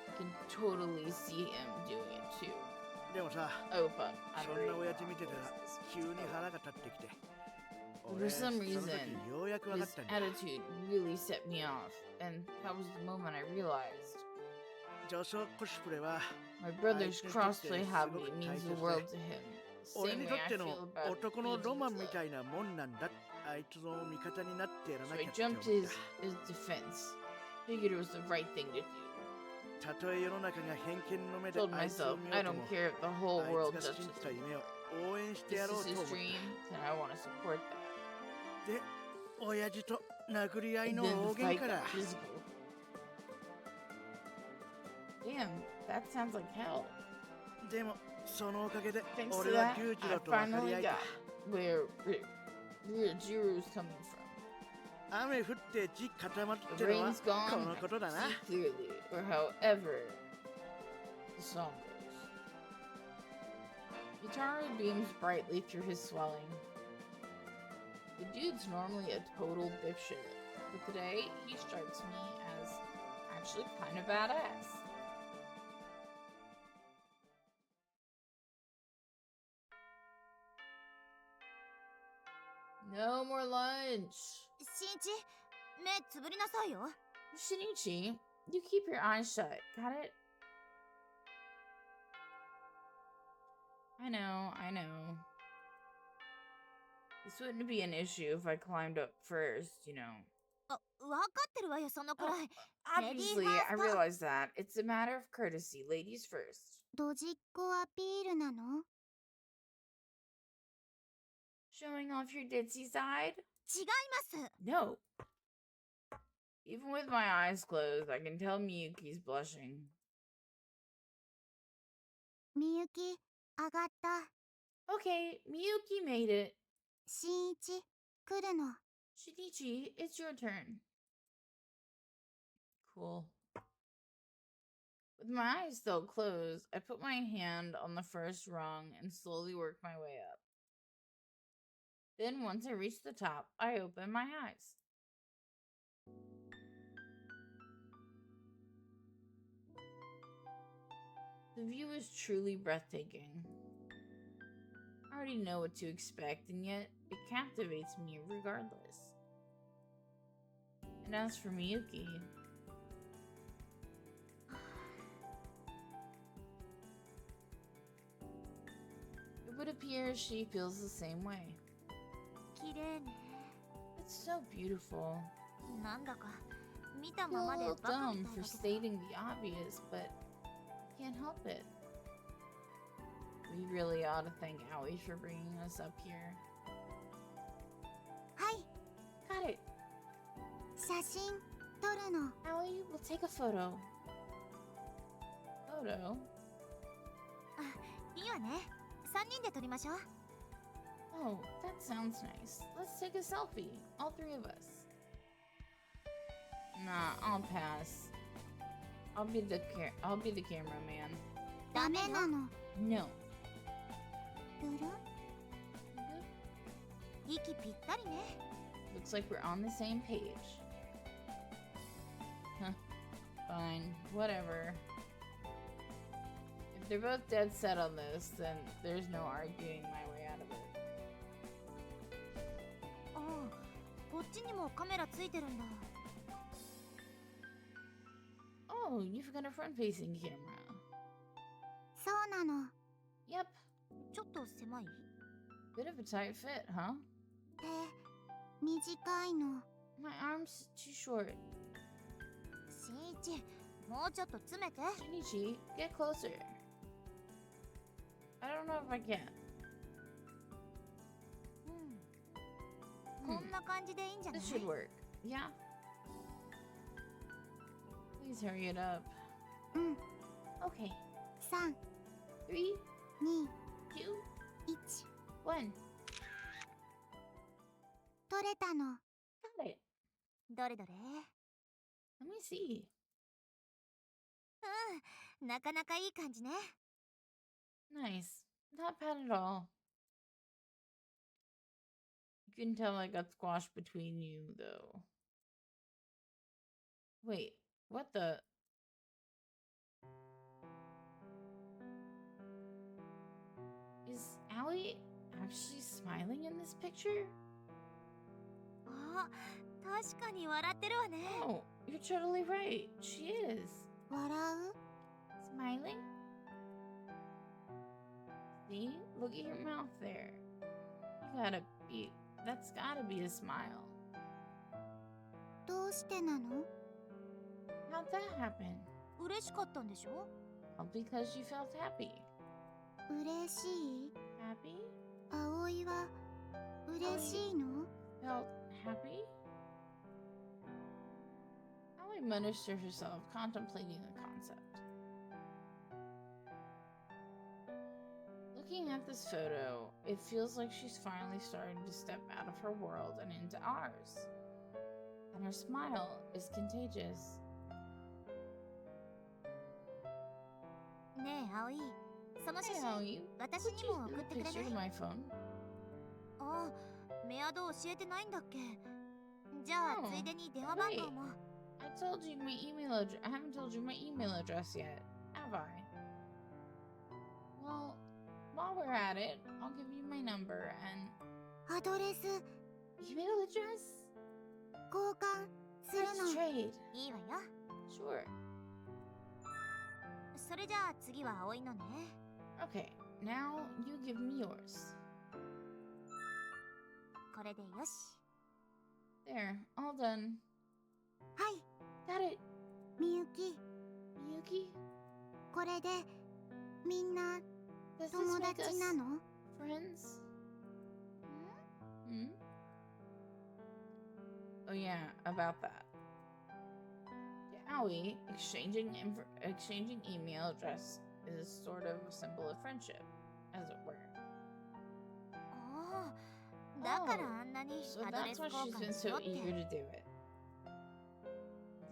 I can totally see him doing it too. でもさ Oh fuck, I そ don't んな know. 親父見てたら急に腹が立ってきて For 俺 some その reason, 時ようやく分かっ his たんだ attitude really set me off, and that was the moment I realized 女装コスプレは my brother's I think crossplay it's hobby super means the tight, world to him. 俺 Same に way とっ I て feel の about 男の Miyuki's ロマンみ love. たいなもんなんだあいつの味方になってやら So な I きゃって jumped 思っ to た his defense. Figured it was the right thing to do. たとえ世の中が偏見の目で Told あいつを myself 見よ I うと don't も care if the whole あ world いつが judges 信じた him. 夢を応援して This やろう is と his 思った dream, then I want to support that. で親父と殴り合い And の then 大 the 喧 fight 嘩だ got physical. Damn, that sounds like hell. でもそのおかげで Thanks to 俺は that, 龍次 I 郎と分かり finally 合えた got where Ryojiru's coming from. 雨降って地固まっ The てのは rain's gone, こ and の I ことだ can な see clearly, or however the song goes. Yutaru beams brightly through his swelling. The dude's normally a total dipshit, but today he strikes me as actually kind of badass. No more lunch. しんいち、目つぶりなさいよ。 Shinichi, you keep your eyes shut. Got it? I know. This wouldn't be an issue if I climbed up first, you know. あ、わかってるわよ、そのくらい。 Obviously, I realize that. It's a matter of courtesy. Ladies first. ドジっ子アピールなの？ Showing off your ditzy side? 違います。 No. Even with my eyes closed, I can tell Miyuki's blushing. みゆき、上がった。 Okay, Miyuki made it. しんいち、来るの。 Shinichi, it's your turn. Cool. With my eyes still closed, I put my hand on the first rung and slowly worked my way up. Then, once I reached the top, I opened my eyes. The view is truly breathtaking. I already know what to expect, and yet it captivates me regardless. And as for Miyuki, it would appear she feels the same way. 綺麗ね。 It's so beautiful. なんだか、見た I feel ま a まで little バカ dumb みたい for だけど。 stating the obvious, but can't help it. We really ought to thank Aoi for bringing us up here. はい、 Got it. 写真撮るの。 Aoi, we'll take a photo. Photo? いいわね。3人で撮りましょう。 Oh, that sounds nice. Let's take a selfie. All three of us. Nah, I'll pass. I'll be the cameraman. ダメなの。 No. ぐる？息ぴったりね。 Looks like we're on the same page. Huh. Fine. Whatever. If they're both dead set on this, then there's no arguing my way out of it. ああ、こっちにもカメラついてるんだ。 Oh, you've got a front-facing camera. そうなの。 Yep. ちょっと狭い？ Bit of a tight fit, huh? 手、短いの。 My arm's too short. しんいち、もうちょっと詰めて。 Shinichi, get closer. I don't know if I can. こんな感じでいいんじゃない？ This should work. Yeah? Please hurry it up. うん。 Okay. 3、 3, 2、 2, 1。 1. 取れたの。 Got it. どれどれ？ Let me see. うん、なかなかいい感じね。 Nice. Not bad at all. You can tell I got squashed between you, though. Wait, what the? Is Allie actually smiling in this picture? あ、確かに笑ってるわね。 Oh, you're totally right. She is. 笑う？ Smiling? See? Look at your mouth there. That's gotta be a smile. どうしてなの？ How'd that happen? 嬉しかったんでしょ？ All because you felt happy. 嬉しい？ Happy? 葵は嬉しいの？ Felt happy? Allie mutters to herself, contemplating the concept. Looking at this photo, it feels like she's finally starting to step out of her world and into ours. And her smile is contagious. ねえ、葵。その写 Hey, 真、 Allie, 私 would に you も send 送っ a てくれ picture な to い？ my phone? ああ、メアド教えてないんだっけ？じゃあ、 Oh, ついでに電話番号も。 I told you my email address. I haven't told you my email address yet, have I? Well, while we're at it, I'll give you my number and アドレス email address. 交換する Let's の。 trade. いいわよ。 Sure. それじゃあ次は葵のね。 Okay, now you give me yours. これでよし。 There, all done. はい、 Got it. みゆき。 Miyuki, これでみんな does this 友 make 達 us なの？ friends? Hmm? Oh yeah, about that. Yowie, exchanging email address is sort of a symbol of friendship, as it were. ああ、だからあんなに So アドレ that's ス why 交 she's 換 been しろ so って。 eager to do it.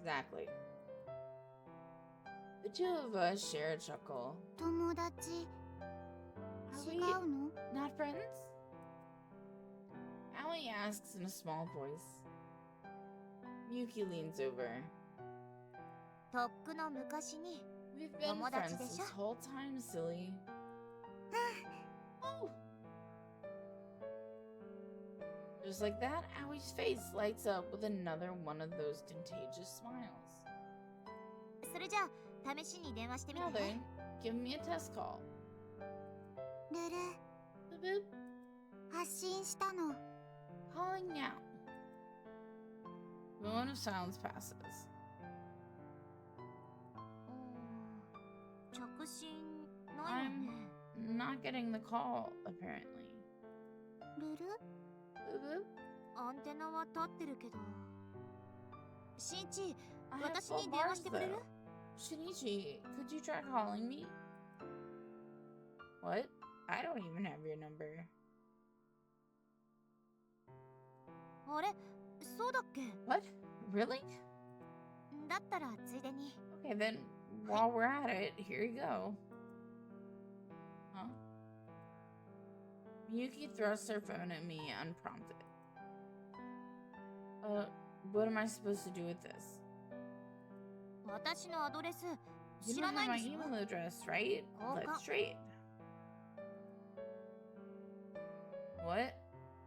Exactly. The two of us share a chuckle. 友達 Are 違 we うの？ not friends? Allie asks in a small voice. Miyuki leans over. とっくの昔に。 We've been 友達 friends でしょ？ this whole time, silly. Oh. Just like that, Allie's face lights up with another one of those contagious smiles. それじゃあ試しに電話してみ Now て。 then, give me a test call. ルル、 Boop boop. 発信したの。 Calling now. A moment of silence passes. 着信ないわ I'm ね。 not getting the call, apparently. ルル、 Boop boop. アンテナは立ってるけど。しんいち、 I have 私 full に電話 bars してくれる？ though. Shinichi, could you try calling me? What? I don't even have your number. あれ、そうだっけ？ What? Really? だったらついでに。 Okay, then while we're at it, here you go. Huh? Miyuki thrusts her phone at me unprompted. What am I supposed to do with this? 私のアドレス You 知 don't らな have いん my でしょ email address, right? Let's trade. What?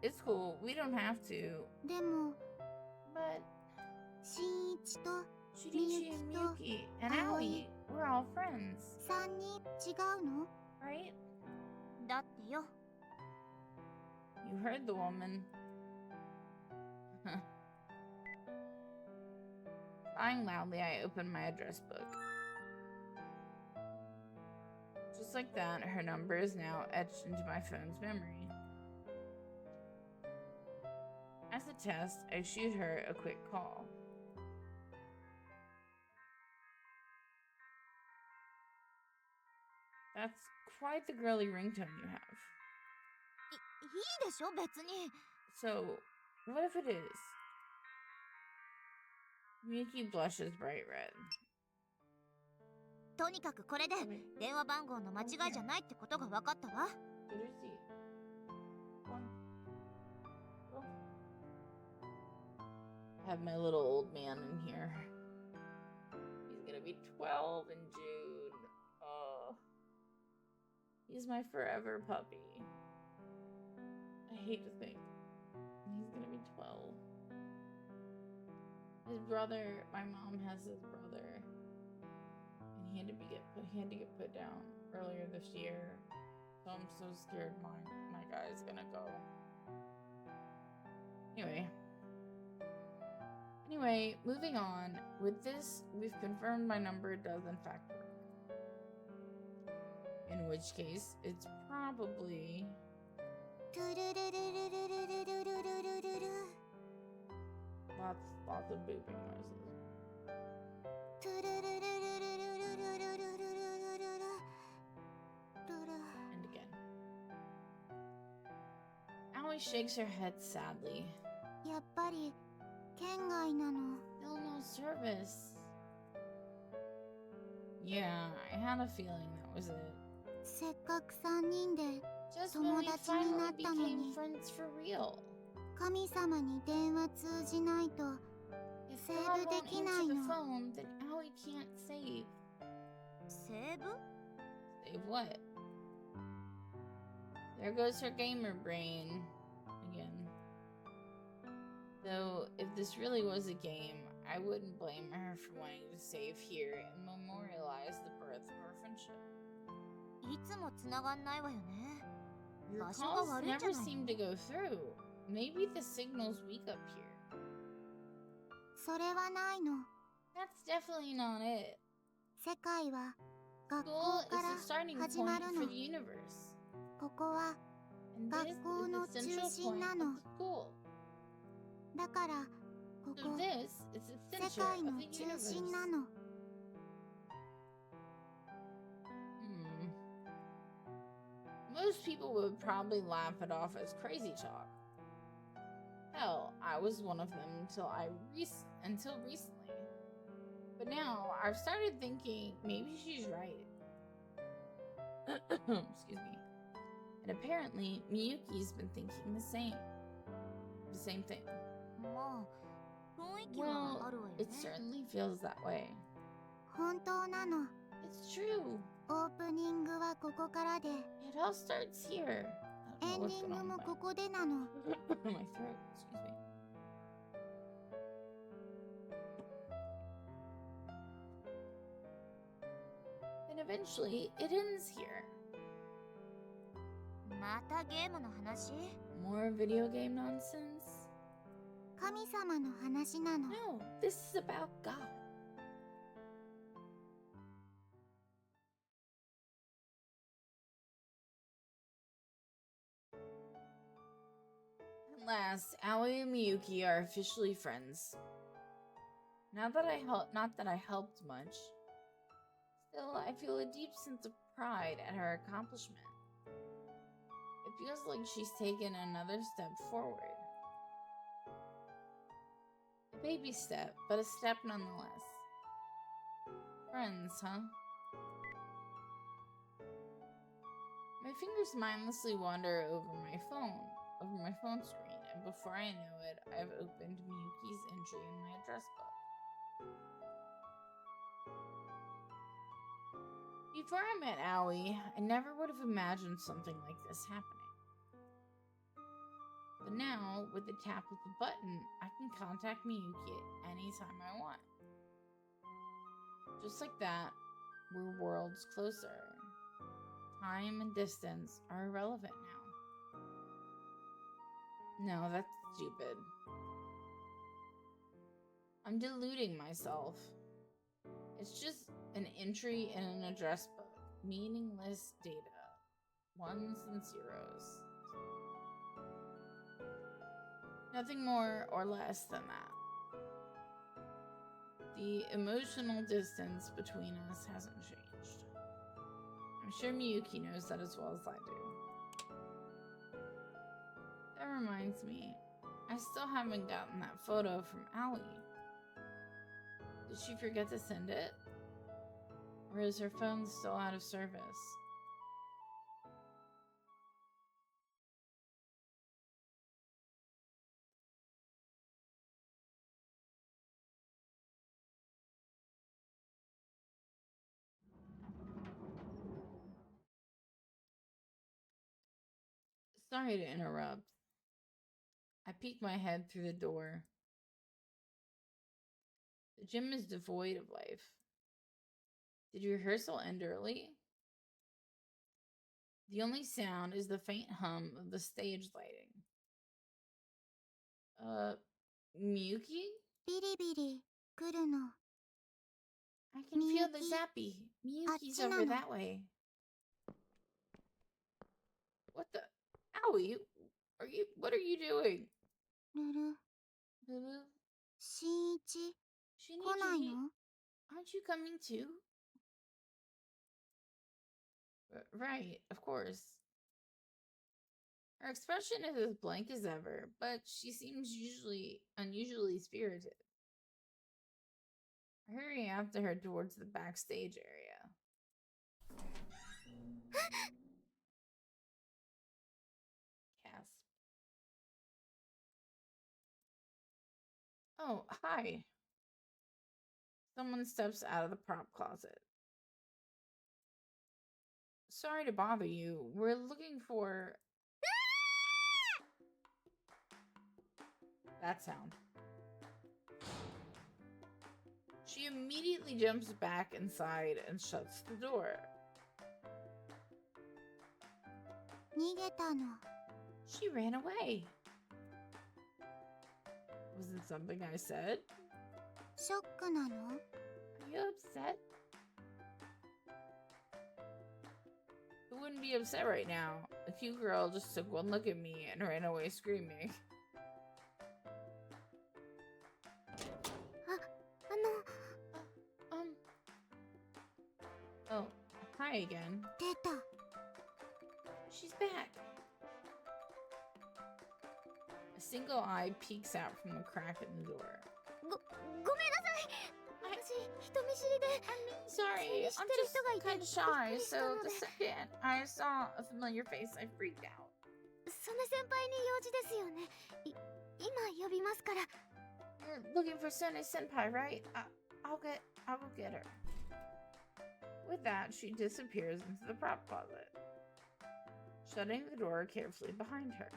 It's cool. We don't have to. でも But 新一と Shinichi and Miyuki and Aoi, we're all friends, 3人違うの right? だってよ You heard the woman. Sighing loudly, I opened my address book. Just like that, her number is now etched into my phone's memory. As a test, I shoot her a quick call. That's quite the girly ringtone you have. いいでしょ別に So, what if it is? Miyuki blushes bright red. とにかくこれで電話番号の間違いじゃないってことが分かったわ Get her seat. Come on. Go. I have my little old man in here. He's gonna be 12 in June. Oh. He's my forever puppy. I hate to think. He's gonna be 12. His brother, my mom has his brother. And he had to get put down earlier this year. So I'm so scared my guy's gonna go. Anyway, moving on. With this, we've confirmed my number does in fact work. In which case, it's probably... トゥルルルルルルルルルルルル Lots of booping noises. トゥルルルルルルルルルルルルルル And again. Aoi shakes her head sadly. やっぱり県外なの Still no service. Yeah, I had a feeling that was it. せっかく3人で Just when we 友達にな finally ったの became に friends for real. 神様に電話通じないと If Save God the won't answer the Dekinai-no. phone, then Aoi can't save. セーブ Save what? There goes her gamer brain. Again. Though, if this really was a game, I wouldn't blame her for wanting to save here and memorialize the birth of our friendship. いつも繋がんないわよね Your 場所が calls 悪いんじゃ never ない seem to go through. Maybe the signal's weak up here. それはないの That's definitely not it. 世界は学 School 校 is から the starting 始 point まる for の the universe. ここは And this 学校の is the central 中心 point な of の the school. だからこ So こ this is the 世 center 界 of の the 中 universe. 心なの Most people would probably laugh it off as crazy talk. Hell, I was one of them until recently. But now I've started thinking maybe she's right. Excuse me. And apparently Miyuki's been thinking the same thing. もう雰囲気は Well, あるわよ it ね certainly feels that way. 本当なの It's true. オープニングはここからで It all starts here. エ I ン don't デ know what's ィン going グ on も with ここでなの my throat. Excuse me. And eventually, it ends here. またゲームの話 More video game nonsense? 神様の話なの No, this is about God. At last, Aoi and Miyuki are officially friends. Not that I helped much. Still, I feel a deep sense of pride at her accomplishment. It feels like she's taken another step forward. A baby step, but a step nonetheless. Friends, huh? My fingers mindlessly wander over my phone screen, and before I know it, I've opened Miyuki's entry in my address book. Before I met Aoi, I never would have imagined something like this happening. But now, with the tap of the button, I can contact Miyuki at any time I want. Just like that, we're worlds closer. Time and distance are irrelevant now. No, that's stupid. I'm deluding myself. It's just an entry in an address book. Meaningless data. Ones and zeros. Nothing more or less than that. The emotional distance between us hasn't changed. I'm sure Miyuki knows that as well as I do. That reminds me, I still haven't gotten that photo from Aoi. Did she forget to send it? Or is her phone still out of service? Sorry to interrupt. I peek my head through the door. The gym is devoid of life. Did rehearsal end early? The only sound is the faint hum of the stage lighting. Miyuki? ビリビリ来るの。 I can feel the Miyuki. zappy. Miyuki's Achina over no. that way. What the? Aoi, what are you doing? ルル、 Lulu? 新一、来ない Shinichi? の？ Aren't you coming too? Right, of course. Her expression is as blank as ever, but she seems unusually spirited. I hurry after her towards the backstage area. Gasp. Oh, hi. Someone steps out of the prop closet. Sorry to bother you. We're looking for... that sound. She immediately jumps back inside and shuts the door. 逃げたの。 She ran away. Was it something I said? ショックなの？ Are you upset? Who wouldn't be upset right now? The cute girl just took one look at me and ran away screaming. あの、 Oh, hi again. 出た。 She's back. A single eye peeks out from the crack in the door. ごめんなさい。私、人見知りで。 Sorry, I'm just kind of shy, so the second I saw a familiar face, I freaked out. その先輩に用事ですよね。今呼びますから。 You're looking for Sune Senpai, right? I'll go get her. With that, she disappears into the prop closet, shutting the door carefully behind her.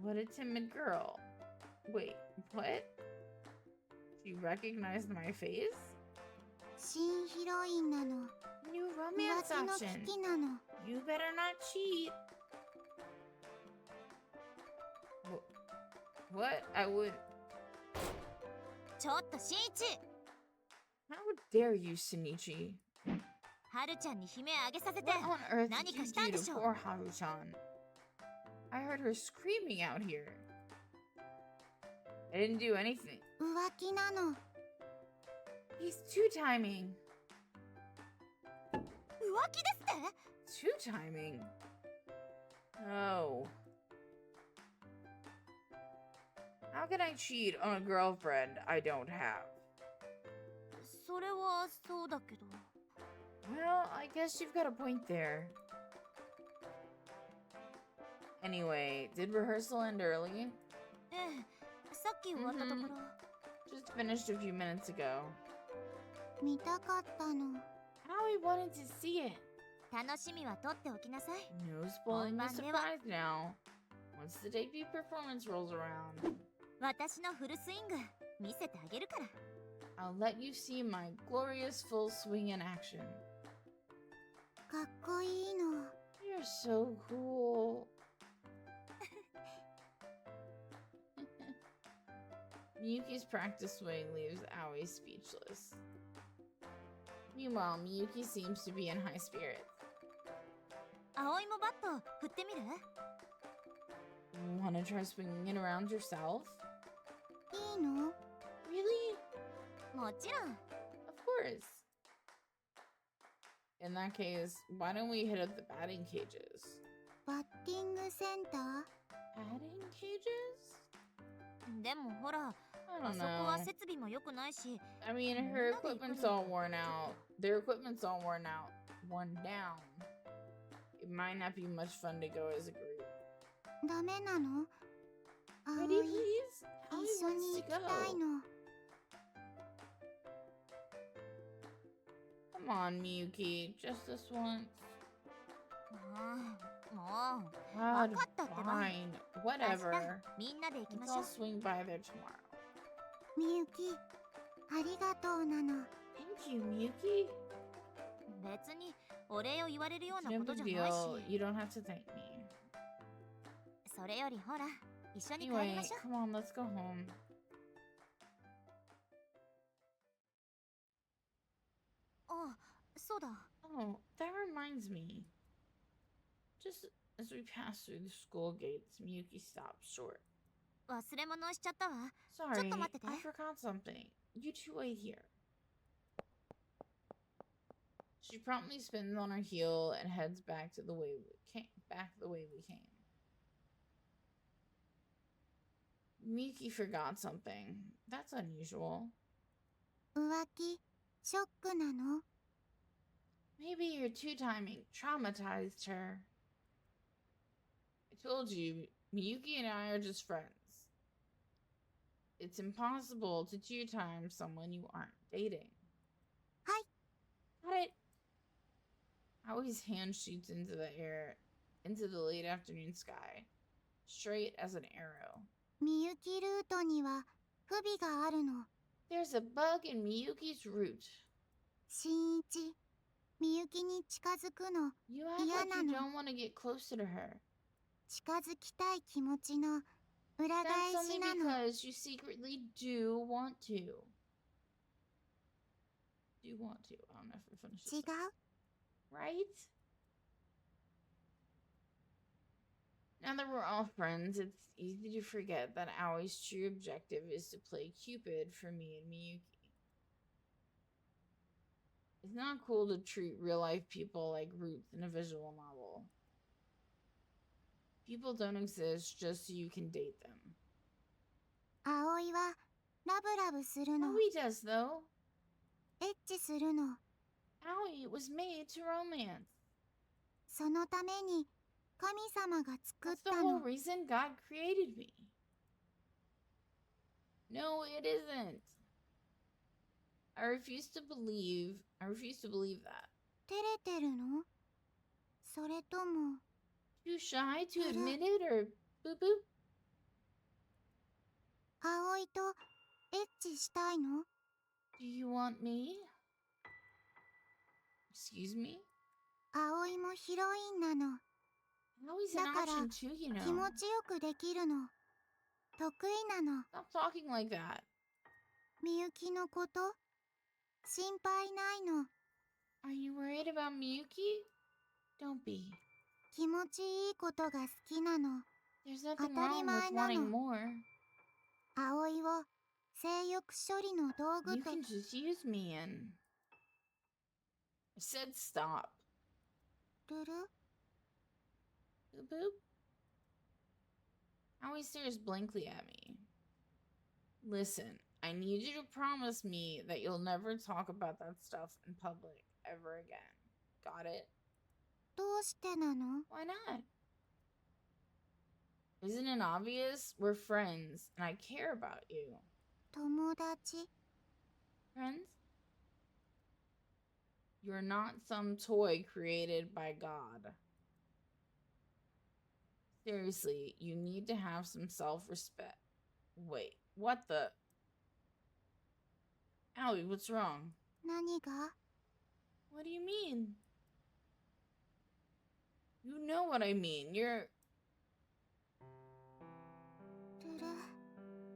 What a timid girl. Wait, what? She recognized my face? 新ヒロインなの。 New 浮 romance 気の option. 危機なの。 You better not cheat. What? I would... ちょっと新一。 How dare you, Shinichi? はるちゃんに悲鳴あげさせて。 What on earth 何 did か you したん do で to しょ poor Haru-chan? I heard her screaming out here. I didn't do anything. 浮気なの。 He's two-timing. 浮気ですって？ Two-timing? No. How can I cheat on a girlfriend I don't have? それはそうだけど。 Well, I guess you've got a point there. Anyway, did rehearsal end early? ええ、さっき終わったところ。 Just finished a few minutes ago. 見たかったの。Howie wanted to see it. 楽しみは取っておきなさい。 No spoiling the 本番では surprise now. Once the debut performance rolls around, 私のフルスイング見せてあげるから。 I'll let you see my glorious full swing in action. かっこいいの。 You're so cool. Miyuki's practice swing leaves Aoi speechless. Meanwhile, Miyuki seems to be in high spirits. 葵もバット振ってみる？ Wanna try swinging it around yourself? いいの？ Really? もちろん。 Of course. In that case, why don't we hit up the batting cages? バッティングセンター？ Batting cages? でもほら、 I あ don't そこは know. 設備も良くないし。 I mean, her equipment's all worn out. Their equipment's all worn out. Worn down. It might not be much fun to go as a group. ダメなの？ Ready, 葵、 please? 一 Howie 緒に wants 行 to きたい go. の。 Come on, Miyuki. Just this once. もう、 God, 分かったってば。 fine. 明 Whatever. 日みんなで行きま Let's しょ all う。 swing by there tomorrow. みゆき、ありがとうなの。 Thank you, Miyuki. 別にお礼を言われるよう It's な no ことじ big ゃない deal. し。 You don't have to thank me. それよりほら、一緒に帰り Anyway, ましょう。 come on, let's go home. あ、そうだ。 Oh, that reminds me. Just as we pass through the school gates, Miyuki stops short. 忘れ物しちゃったわ。 Sorry, ちょっと待ってて。 I forgot something. You two wait here. She promptly spins on her heel and heads back to the way we came. Back the way we came. Miyuki forgot something. That's unusual. 浮気、ショックなの？ Maybe your two-timing traumatized her. I told you, Miyuki and I are just friends. It's impossible to two-time someone you aren't dating. Hi. Got it. Awie's hand shoots into the air, into the late afternoon sky, straight as an arrow. みゆきルートには不備があるの。 There's a bug in Miyuki's route. しんいち、みゆきに近づくの You act like you don't want to get closer to her. 近づきたい気持ちの裏 That's 返 only しなの。 because you secretly do want to. Do want to. I don't know if I finished 違 this. う？ Right? Now that we're all friends, it's easy to forget that Awie's true objective is to play Cupid for me and Miyuki. It's not cool to treat real-life people like roots in a visual novel. People don't exist just so you can date them. 葵はラブラブするの。 Aoi does, though. エッチするの。 Aoi was made to romance. そのために神様が作っ That's the た whole の。 reason God created me. No, it isn't. I refuse to believe that. 照れてるの？それとも Too shy to admit it or boop boop? 葵とエッチしたいの？ Do you want me? Excuse me? 葵もヒロインなの。 Aoi's an だから option too, you 気 know. 持ちよくできるの。得意なの。 Stop talking like that. みゆきのこと心配ないの。 Are you worried about Miyuki? Don't be. 気持ちいいことが好きなの。 There's nothing 当たり wrong 前 with な wanting の。 more. 葵を性欲処理の道具 You と can just use me and... I said stop. るる Boop boop. Aoi stares blankly at me. Listen, I need you to promise me that you'll never talk about that stuff in public ever again. Got it? どうしてなの？ Why not? Isn't it obvious? We're friends, and I care about you. 友達 Friends? You're not some toy created by God. Seriously, you need to have some self-respect. Wait, what the? Allie, what's wrong? 何が What do you mean? You know what I mean. You're... ルル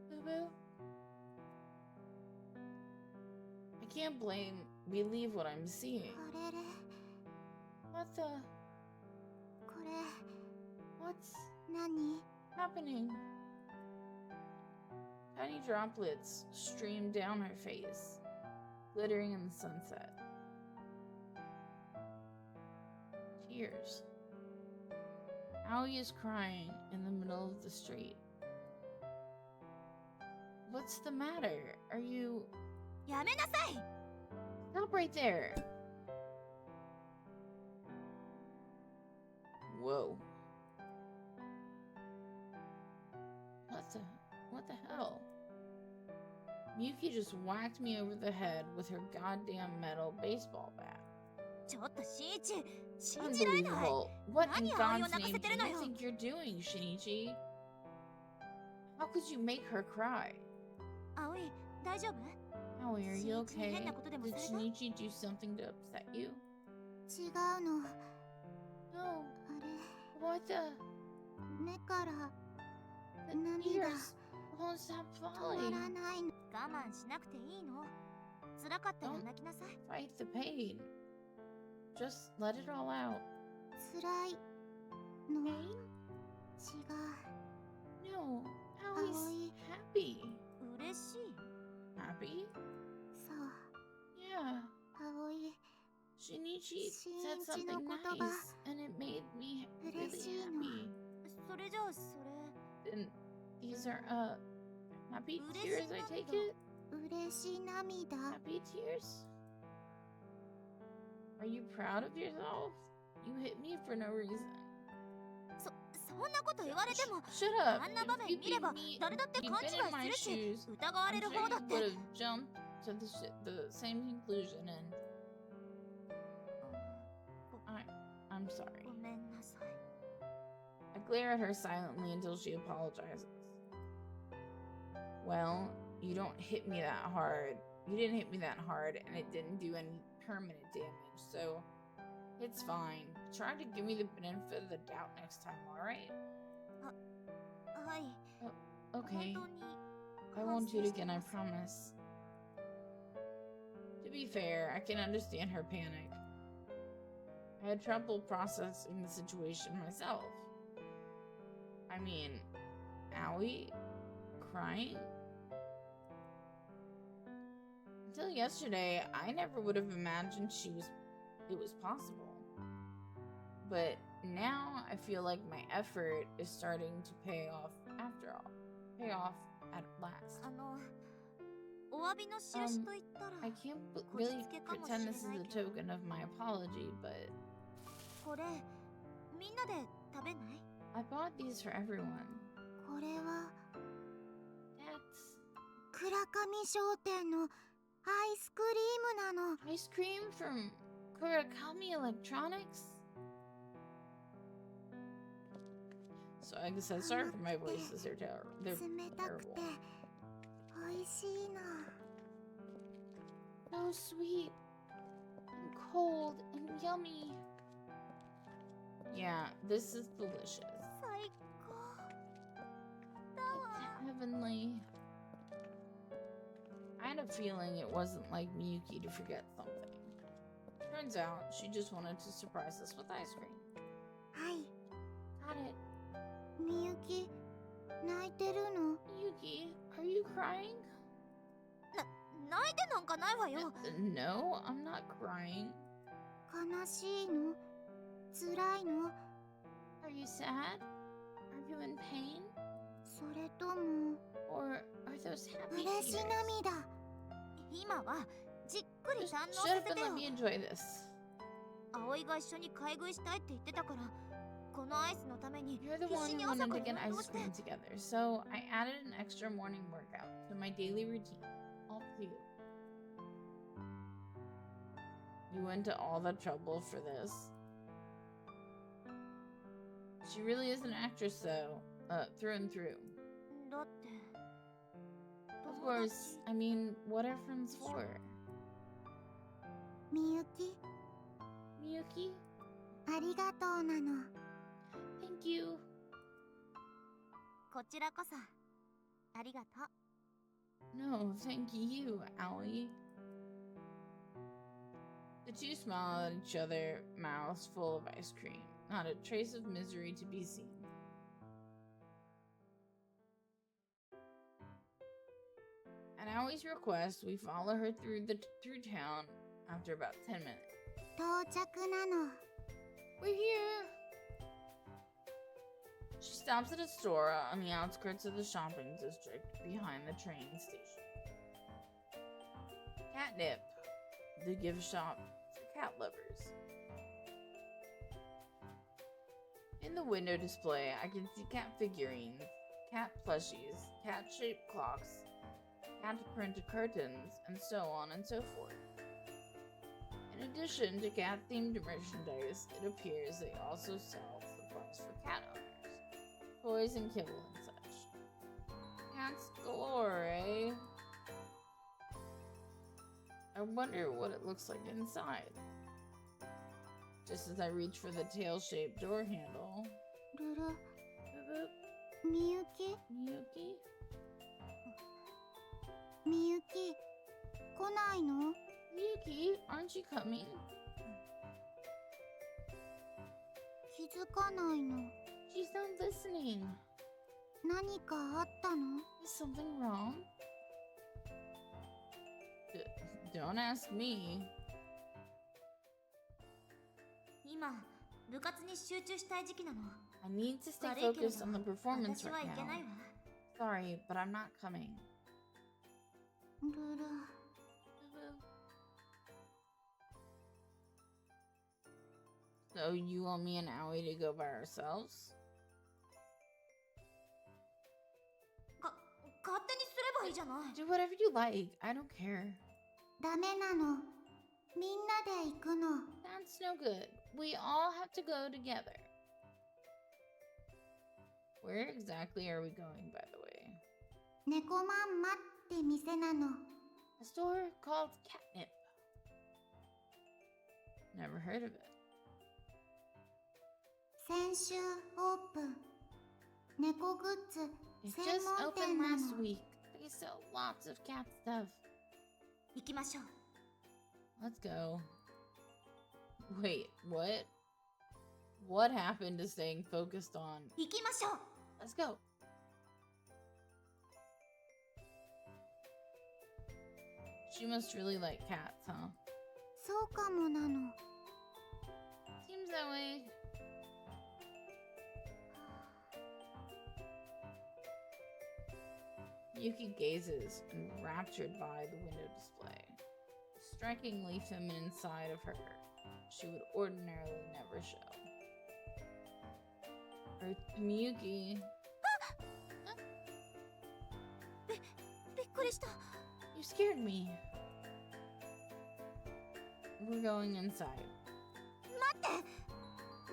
Boo-boo? I can't believe what I'm seeing. これれ What the? これ What's 何 happening? Tiny droplets stream down her face, glittering in the sunset. Tears. Aoi is crying in the middle of the street. What's the matter? Are you... やめなさい Stop right there! Whoa. What the hell? Miyuki just whacked me over the head with her goddamn metal baseball bat. ちょっと新一信じられない Unbelievable. What in 何葵を God's 泣か name せて do るの you よ think you're doing, Shinichi? How could you make her cry? 葵大丈夫 Aoi, are you 新一に okay? 変なことでも Did された Shinichi do something to upset you? 違うの No. あ What the? れ目から The 涙 tears won't stop 止ま falling. らないの我慢しなくていいの辛かったら Don't 泣きなさい Fight the pain. Just let it all out. 辛いの Pain? 違う No. Aoi's Aoi. happy. 嬉しい Happy? そう Yeah. 葵 Shinichi said Shinichi something の言葉 nice, and it made me really 嬉しいの happy. それじゃあそれ And these are, happy 嬉し tears, I 涙 take it? 嬉し涙 Happy tears? Are you proud of yourself? You hit me for no reason. そんなこと言われても Shut up! あんな場 If 面 you 見れば beat me, 誰だって you've 勘 been 違 in my いするし shoes. 疑われ I'm る sure 方だ you って would have jumped to the same conclusion, and I'm sorry. ごめんなさい I glare at her silently until she apologizes. Well, you don't hit me that hard. You didn't hit me that hard, and it didn't do any permanent damage, so it's fine. Try to give me the benefit of the doubt next time, alright? はい Okay. 本当に I 反 won't 省 do it して again, ま I す promise. To be fair, I can understand her panic. I had trouble processing the situation myself. I mean, Aoi crying? Until yesterday, I never would have imagined it was possible. But now I feel like my effort is starting to pay off after all. Pay off at last. お詫びの印と言ったら I can't really pretend this is a token of my apology, but これみんなで食べない I bought these for everyone. これは That's 倉上商店のアイスクリームなの ice cream from Kurakami Electronics? So I guess I'm sorry for my voices, they're 冷たく terrible. て美味しいの So sweet and cold and yummy. Yeah, this is delicious. 最高だ It's わ heavenly. I had a feeling it wasn't like Miyuki to forget something. Turns out she just wanted to surprise us with ice cream. はい Got it. みゆき泣いてるの Miyuki, are you crying? 泣いてなんかないわよ No, I'm not crying. 悲しいの辛いの Are you sad? Are you in pain? それとも Or are those happy 嬉し tears? 涙今はじっくり Just 堪能 shut さ up せ and て let よ me enjoy this. 葵が一緒に買い食いしたいって言ってたからこのアイスのために You're the 必 one 死に who 朝 wanted か to ら get 運動 ice して cream together, so I added an extra morning workout to my daily routine. All for you. You went to all the trouble for this. She really is an actress, though, through and through. だって Of course, I mean, what are friends for? みゆき Miyuki? ありがとうなの Thank you. こちらこそありがとう No, thank you, Aoi. The two smile at each other, mouths full of ice cream. Not a trace of misery to be seen. At Aoi's request, we follow her through town after about 10 minutes. 到着なの We're here! She stops at a store on the outskirts of the shopping district behind the train station. Catnip, the gift shop for cat lovers. In the window display, I can see cat figurines, cat plushies, cat-shaped clocks, cat-printed curtains, and so on and so forth. In addition to cat-themed merchandise, it appears they also sell supplies for cat owners, toys and kibble and such. Cats galore, eh? I wonder what it looks like inside. Just as I reach for the tail-shaped door handle. ルル Boop, みゆき Miyuki? みゆき来ないの Miyuki, aren't you coming? 気づかないの She's not listening. 何かあったの Is something wrong? Don't ask me. 今部活に集中したい時期なの I need to stay 悪いけれ focused ど on the performance 私は right いけない now. わ Sorry, but I'm not coming. ルル So you want me and Aoi to go by ourselves? 勝手にすればいいじゃない Do whatever you like. I don't care. ダメなのみんなで行くの That's no good. We all have to go together. Where exactly are we going, by the way? 猫まんまって店なの A store called Catnip. Never heard of it. 先週オープン猫グッズ It 専 just 門 opened 店な last の week. They sell lots of cat stuff. 行きましょう Let's go. Wait, what? What happened to staying focused on? 行きましょう Let's go. She must really like cats, huh? そうかもなの Seems that way. Yuki gazes, enraptured by the window display. A strikingly feminine side of her she would ordinarily never show. Miyuki. びっくりした You scared me. We're going inside. 待って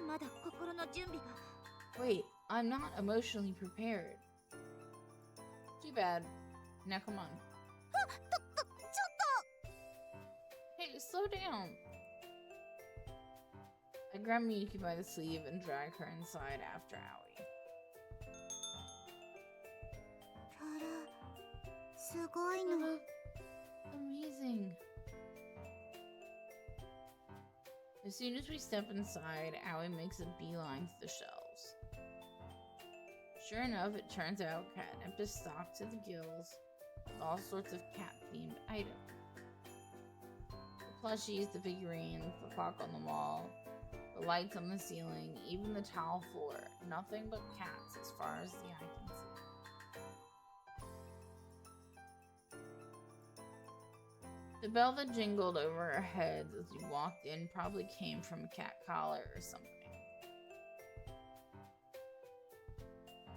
まだ心の準備が Wait, I'm not emotionally prepared. Too bad. Now come on. ちょっと Hey, slow down. I grab Miyuki by the sleeve and drag her inside after Aoi. ルルすごいの Amazing. As soon as we step inside, Aoi makes a beeline to the shelves. Sure enough, it turns out Catnip is stocked to the gills with all sorts of cat-themed items. The plushies, the figurines, the clock on the wall, the lights on the ceiling, even the tile floor. Nothing but cats as far as the eye can see. The bell that jingled over our heads as we walked in probably came from a cat collar or something.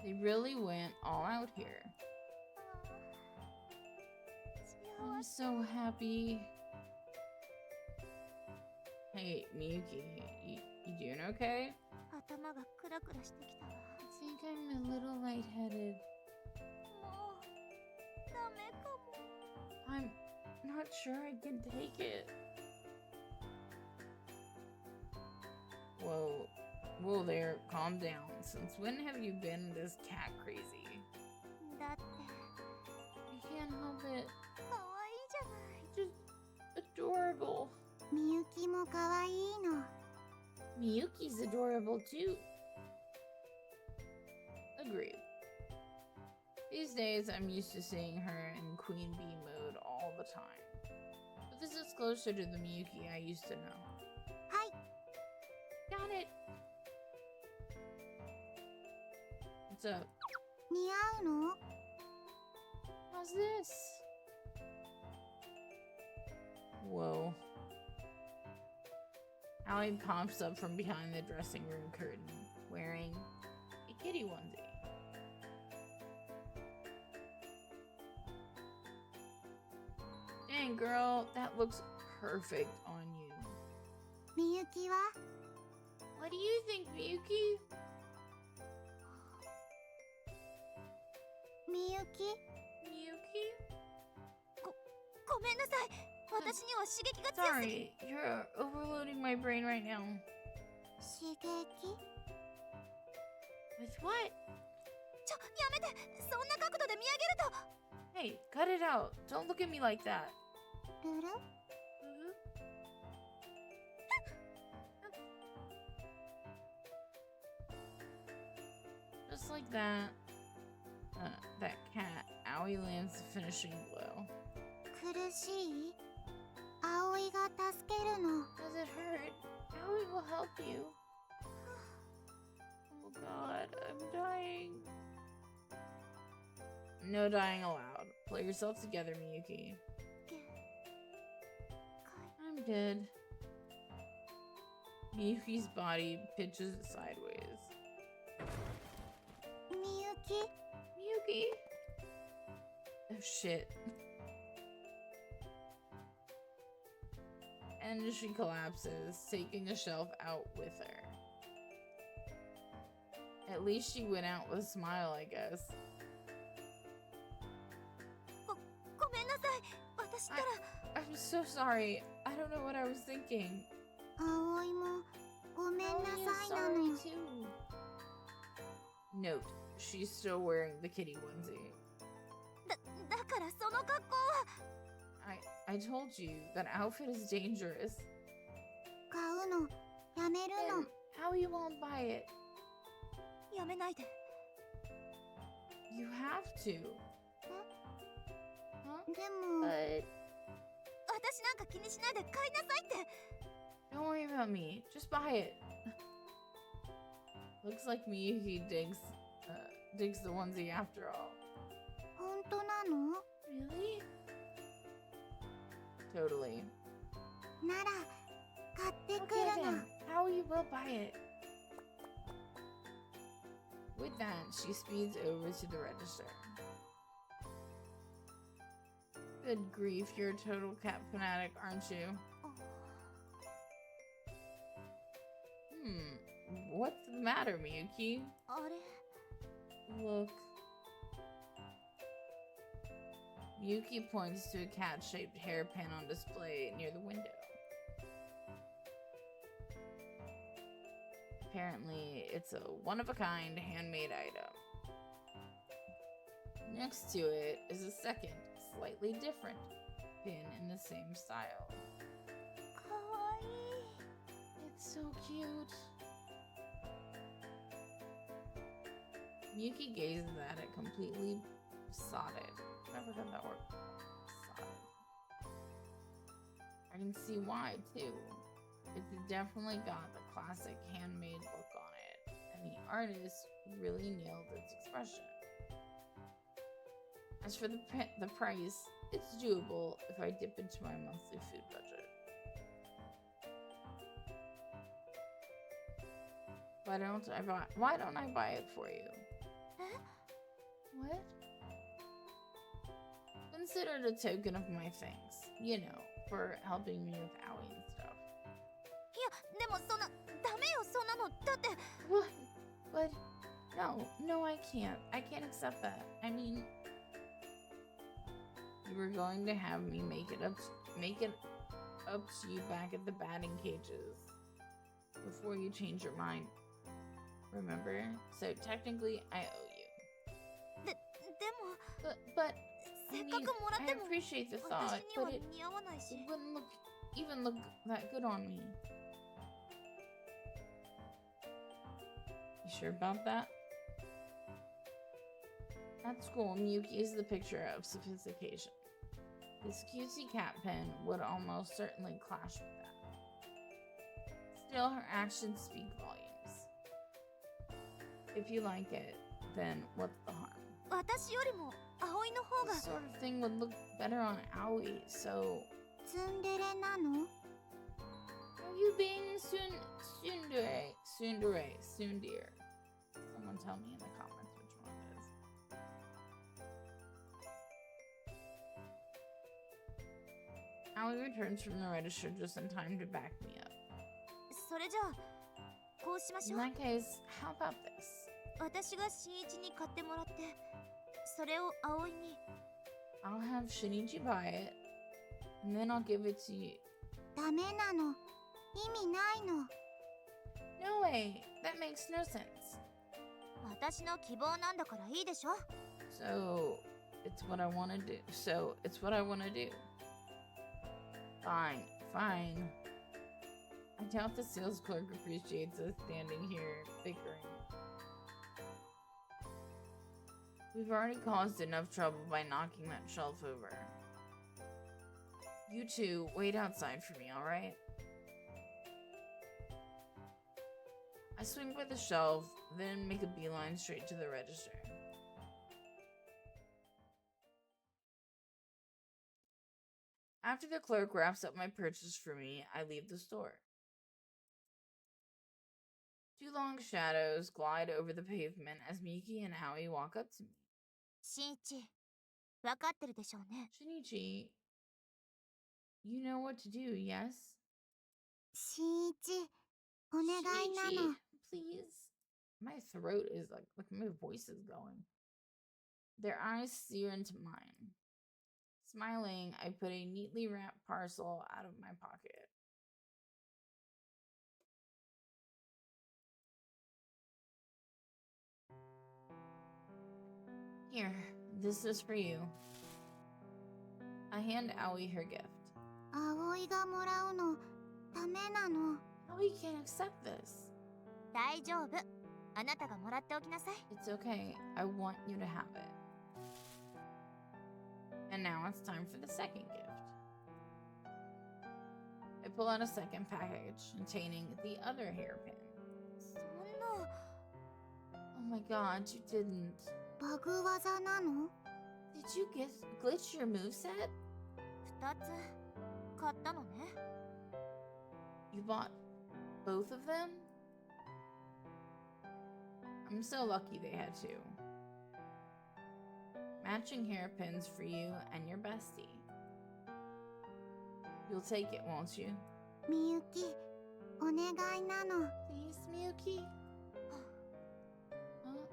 They really went all out here. I'm so happy. Hey, Miyuki, you doing okay? 頭がクラクラしてきたわ。 I think I'm a little lightheaded. もうダメかも。 I'm not sure I can take it. Whoa there, calm down. Since when have you been this cat crazy? だって I can't help it. 可愛いじゃない。 Just adorable. みゆきも可愛いの。 Miyuki's adorable too. Agreed. These days, I'm used to seeing her in Queen Bee mode all the time. But this is closer to the Miyuki I used to know. はい。 Got it. What's up? 似合うの？ How's this? Whoa. Allie pops up from behind the dressing room curtain, wearing a kitty onesie. Dang, girl, that looks perfect on you. みゆきは？ What do you think, Miyuki? みゆき？ Miyuki? ごめんなさい。私には刺激が強すぎ。 Sorry, you're overloading my brain right now. 刺激？ With what? やめて。そんな角度で見上げると。 Hey, cut it out. Don't look at me like that. ルル？ Just like that. That cat, Aoi lands the finishing blow. 苦しい？葵が助けるの。 Does it hurt? Aoi will help you. Oh god, I'm dying. No dying allowed. Pull yourself together, Miyuki. I'm dead. Miyuki's body pitches sideways. みゆき？ Miyuki! Oh shit. And she collapses, taking a shelf out with her. At least she went out with a smile, I guess. ごめんなさい。私ったら。 I'm so sorry. I don't know what I was thinking. 葵もごめんな Aoi さ is いな sorry の。 too. Note, she's still wearing the kitty onesie. だからその格好は。 I told you that outfit is dangerous. 買うのやめる Then の。 how you won't buy it? やめないで。 You have to. Huh? でも But 私なんか気にしないで買いなさいって。 don't worry about me. Just buy it. Looks like Miyuki digs the onesie after all. 本当なの？ Really? Totally. なら買ってく Okay るの。 then. How you will buy it? With that, she speeds over to the register. Good grief, you're a total cat fanatic, aren't you? What's the matter, Miyuki? あれ？ Look. Miyuki points to a cat-shaped hairpin on display near the window. Apparently, it's a one-of-a-kind handmade item. Next to it is a second, slightly different pin in the same style. かわいい。 It's so cute. Miyuki gazes at it, completely besotted. Never heard that word. Besotted. I can see why, too. It's definitely got the classic handmade look on it, and the artist really nailed its expression. As for the price, it's doable if I dip into my monthly food budget. Why don't I buy it for you? What? Consider it a token of my thanks, you know, for helping me with Aoi and stuff. でもそんなダメよ、そんなの。だって What? But no, I can't. I can't accept that. I mean, you were going to have me make it up to you back at the batting cages before you change your mind. Remember? So technically, I owe you. でも But せ I っか mean, くもらっ I ても appreciate the 私 thought, には but it 似合わないし。 wouldn't even look that good on me. You sure about that? At school, Miyuki is the picture of sophistication. This cutesy cat pin would almost certainly clash with that. Still, her actions speak volumes. If you like it, then what's the harm? 私よりも葵の方が This sort of thing would look better on Aoi, so... ツンデレなの？ Are you being tsundere? Someone tell me in the comments which one it is. Aoi returns from the register just in time to back me up. それじゃあこうしまし In ょう。 that case, how about this? 私が新一に買ってもらって、それを葵に。 I'll have Shinichi buy it, and then I'll give it to you. ダメなの。意味ないの。 No way! That makes no sense. 私の希望なんだからいいでしょ。 So, it's what I want to do. Fine. I doubt the sales clerk appreciates us standing here bickering. We've already caused enough trouble by knocking that shelf over. You two, wait outside for me, alright? I swing by the shelf, then make a beeline straight to the register. After the clerk wraps up my purchase for me, I leave the store. Two long shadows glide over the pavement as Miyuki and Aoi walk up to me. 新一、わかってるでしょうね。 Shinichi, you know what to do, yes? 新一、お願いな Shinichi, の。 please. My throat is like my voice is going. Their eyes sear into mine. Smiling, I put a neatly wrapped parcel out of my pocket. Here, this is for you. I hand Aoi her gift. 葵がもらうの、ダメなの。 Aoi can't accept this. 大丈夫。あなたがもらっておきなさい。 It's okay. I want you to have it. And now it's time for the second gift. I pull out a second package containing the other hairpin. そんな Oh my god, you didn't. バグ技なの？ Did you glitch your moveset? 二つ買ったのね。 You bought both of them? I'm so lucky they had two. Matching hairpins for you and your bestie. You'll take it, won't you? みゆき、お願いなの。 Please, Miyuki? Huh?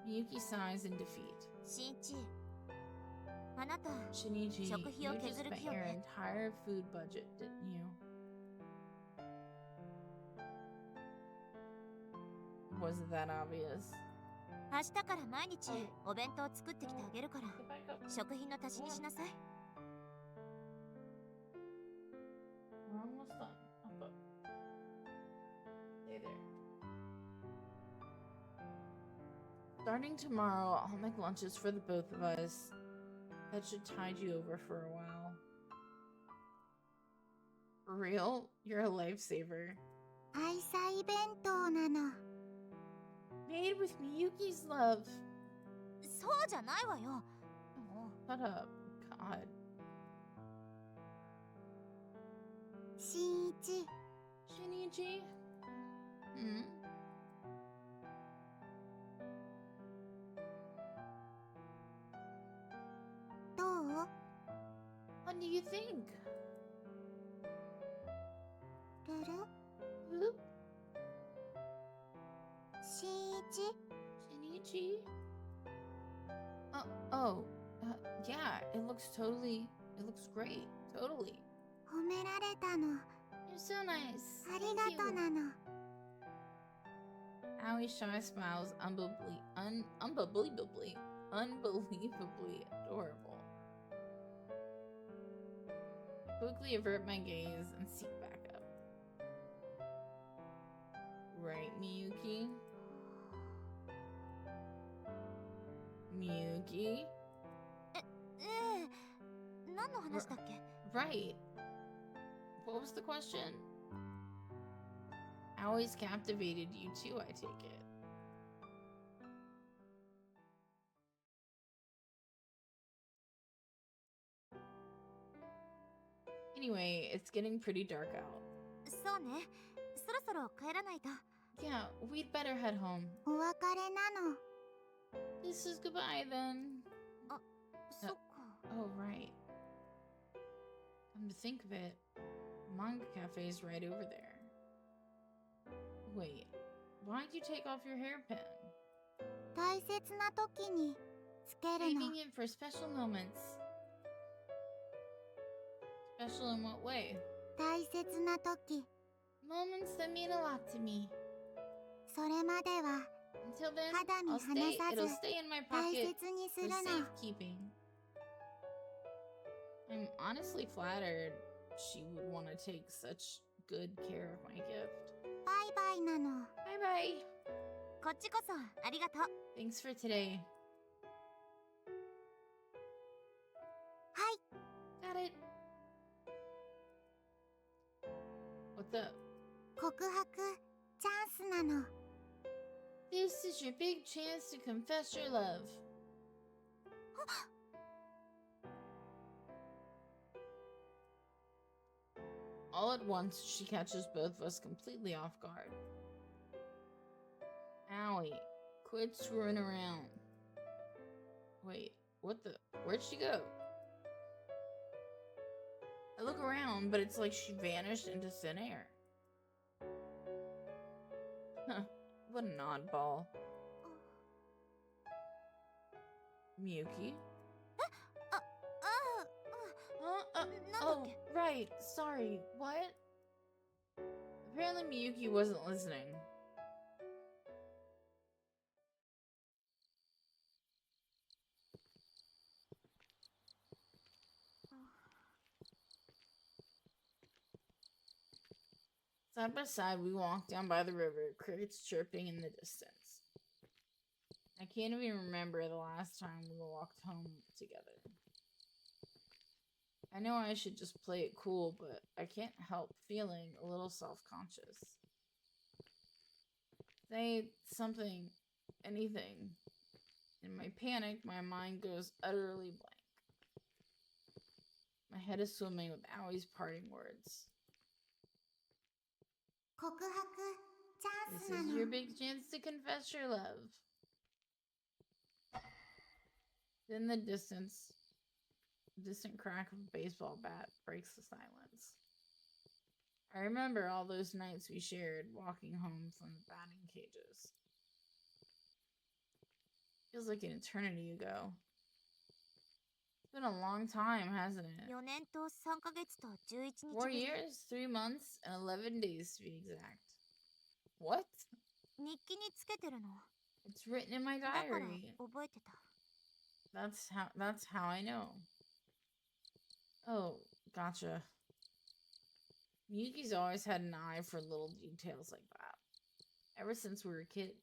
Miyuki sighs in defeat. 新一、あなた、 Shinichi, you 食費を just 削る spent 気よ your ね。 entire food budget, didn't you? Was it that obvious? 明日から毎日お弁当作ってきてあげるから、食品の足しにしなさい。 We're almost done. Up, up. Stay there. Starting tomorrow, I'll make lunches for the both of us. That should tide you over for a while. For real? You're a lifesaver. 愛妻弁当なの。 Made with Miyuki's love. そうじゃないわよ。も Shut up. God. う、新一、 Shinichi? Hmm? どう？ What do you think? ルル Oop. しんいち Shinichi? Oh, yeah, it looks great. Totally. 褒められたの You're so nice. あり Thank が you. となの Aoi shy smiles unbelievably adorable. I quickly avert my gaze and seek back up. Right, Miyuki? Miyuki? ええ何の話だっけ Right. What was the question? Aoi's captivated you too, I take it. Anyway, it's getting pretty dark out. そうねそろそろ帰らないと Yeah, we'd better head home. お別れなの This is goodbye then. そっか Oh, right. Come to think of it, manga cafe's right over there. Wait, why'd you take off your hairpin? 大切な時につけるの Saving it for special moments. Special in what way? 大切な時 Moments that mean a lot to me. それまでは Until then, 肌身 I'll 離さず it'll stay in my 大 pocket 切にす for るの safekeeping. I'm honestly flattered she would want to take such good care of my gift. バイバイなの Bye bye. こっちこそありがとう Thanks for today. はい Got it. What's up? 告白チャンスなの This is your big chance to confess your love. All at once, she catches both of us completely off guard. Owie, quit screwing around. Wait, what the? Where'd she go? I look around, but it's like she vanished into thin air. Huh, what an oddball. Miyuki? なんだっ Oh, け right. Sorry. What? Apparently Miyuki wasn't listening. Side by side, we walked down by the river, crickets chirping in the distance. I can't even remember the last time we walked home together. I know I should just play it cool, but I can't help feeling a little self-conscious. Say something, anything. In my panic, my mind goes utterly blank. My head is swimming with Awie's parting words. 告白チャン This スな is の your big chance to confess your love. In the distance, distant crack of a baseball bat breaks the silence. I remember all those nights we shared walking home from the batting cages. Feels like an eternity ago. It's been a long time, hasn't it? 4年と3ヶ月と11日 4ぶり years, 3 months, and 11 days to be exact. What? 日記につけてるの It's written in my だから diary. 覚えてた That's how I know. Oh, gotcha. Miyuki's always had an eye for little details like that. Ever since we were kids.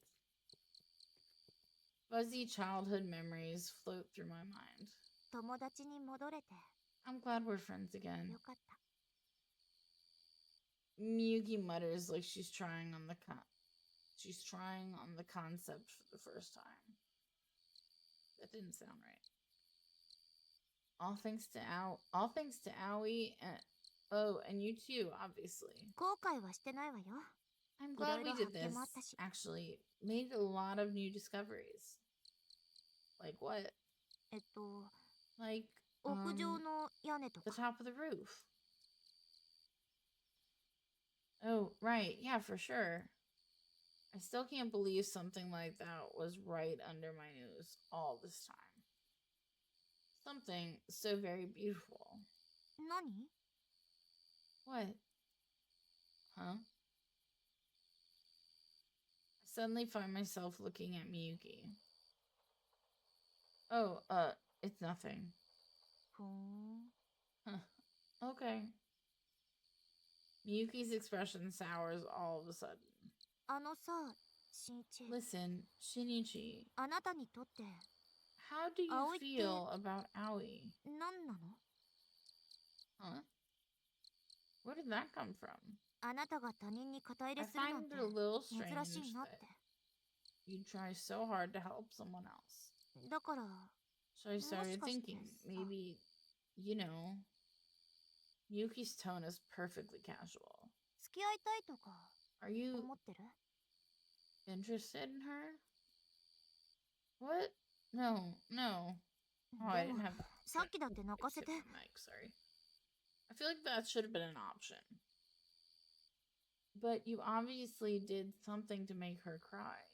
Fuzzy childhood memories float through my mind. 友達に戻れて I'm glad we're friends again. よかった Miyuki mutters like she's trying on the concept for the first time. That didn't sound right. All thanks to Aoi and you too, obviously. 後悔はしてないわよ I'm glad we did いろいろ発見 this. もあったし Actually, made a lot of new discoveries. Like what? Like 屋上の屋根と the か top of the roof. Oh, right. Yeah, for sure. I still can't believe something like that was right under my nose all this time. Something so very beautiful. 何？ What? Huh? I suddenly find myself looking at Miyuki. Oh, it's nothing. ふーん。 Huh. Okay. Miyuki's expression sours all of a sudden. あのさ、新一。 Listen, Shinichi, あなたにとって how do you Aoi feel about Aoi? 何なの？ Huh? Where did that come from? あなたが他人に肩入 I れするなん find て it a little 珍 strange しいなって。 that you try so hard to help someone else. だから、 So I もし started かして thinking, さ、 maybe, you know, Miyuki's tone is perfectly casual. 付き合いたいとか Are you 思ってる？ interested in her? What? No, no. Oh, I でも didn't have that さ option. っきだって泣か I せ hit て。 my mic, sorry. I feel like that should have been an option. But you obviously did something to make her cry.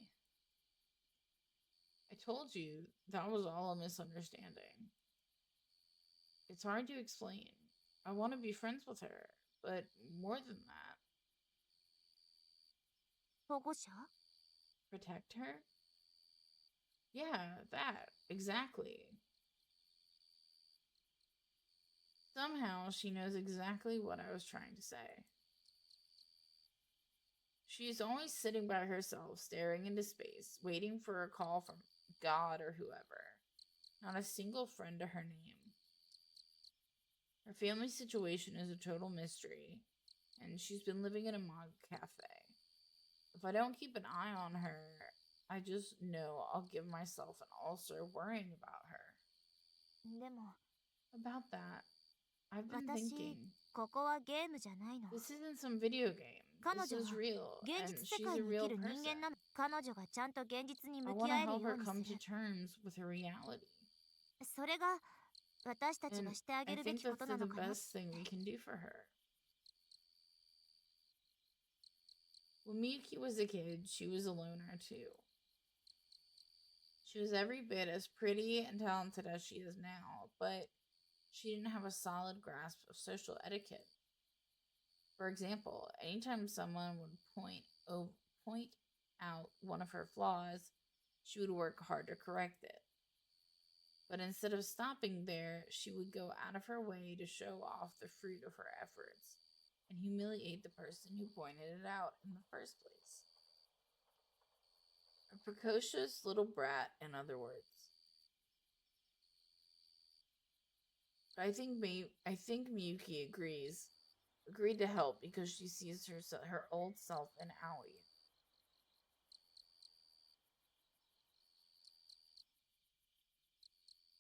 I told you that was all a misunderstanding. It's hard to explain. I want to be friends with her, but more than that, 保護者？ protect her? Yeah, that. Exactly. Somehow she knows exactly what I was trying to say. She's always sitting by herself, staring into space, waiting for a call from God or whoever. Not a single friend to her name. Her family situation is a total mystery, and she's been living in a manga cafe. If I don't keep an eye on her, I just know I'll give myself an ulcer worrying about her. でも About that, I've been 私 thinking, ここはゲームじゃないの。 this isn't some video game. 彼 This 女は is real, 現 and 実世 she's 界 a に生 real きる人 person. 間なの。彼女がちゃんと現実に I 向 want き to 合える help よ her うに come す to る。 terms with her reality. それが私たち And がしてあげ I るべ think きこ that's とな the のかな。 best thing we can do for her. When Miyuki was a kid, she was a loner too. She was every bit as pretty and talented as she is now, but she didn't have a solid grasp of social etiquette. For example, anytime someone would point out one of her flaws, she would work hard to correct it. But instead of stopping there, she would go out of her way to show off the fruit of her efforts and humiliate the person who pointed it out in the first place. A precocious little brat, in other words. But I think Miyuki agreed to help because she sees her old self in Aoi.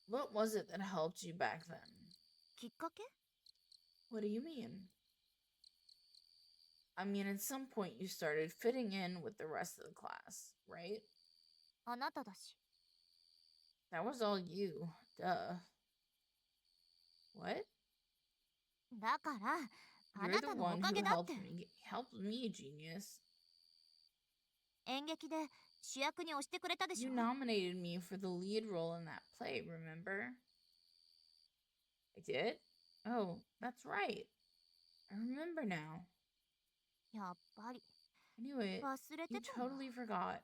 What was it that helped you back then? きっかけ？ What do you mean? I mean, at some point you started fitting in with the rest of the class, right? あなただし。 That was all you. Duh. What? だからあ You're な the たのお one か who げだって。 helped me, genius. 演劇で主役に押してくれたでし You ょ。 nominated me for the lead role in that play, remember? I did? Oh, that's right. I remember now. やっぱり I knew it. 忘れ You てたわ。 totally forgot.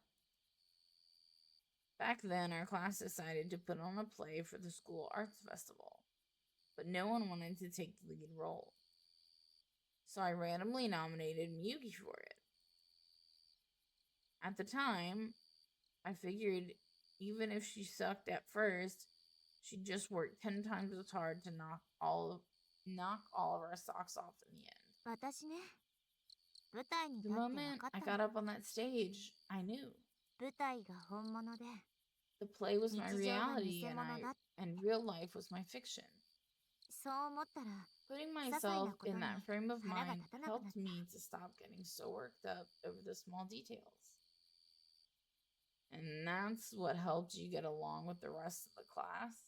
Back then, our class decided to put on a play for the school arts festival, but no one wanted to take the lead role. So I randomly nominated Miyuki for it. At the time, I figured even if she sucked at first, she'd just work 10 times as hard to knock all of our socks off in the end. 私ね、舞台に The 立って分 moment かっ I た got の。 up on that stage, I knew. 舞台が本物で The play was my 日常が reality 偽物だ。 and real life was my fiction. そう思ったら Putting 些細 myself なことに in that frame of 腹が mind 立たなくなっ helped me to stop getting so worked up over the small details. And that's what helped you get along with the rest of the class.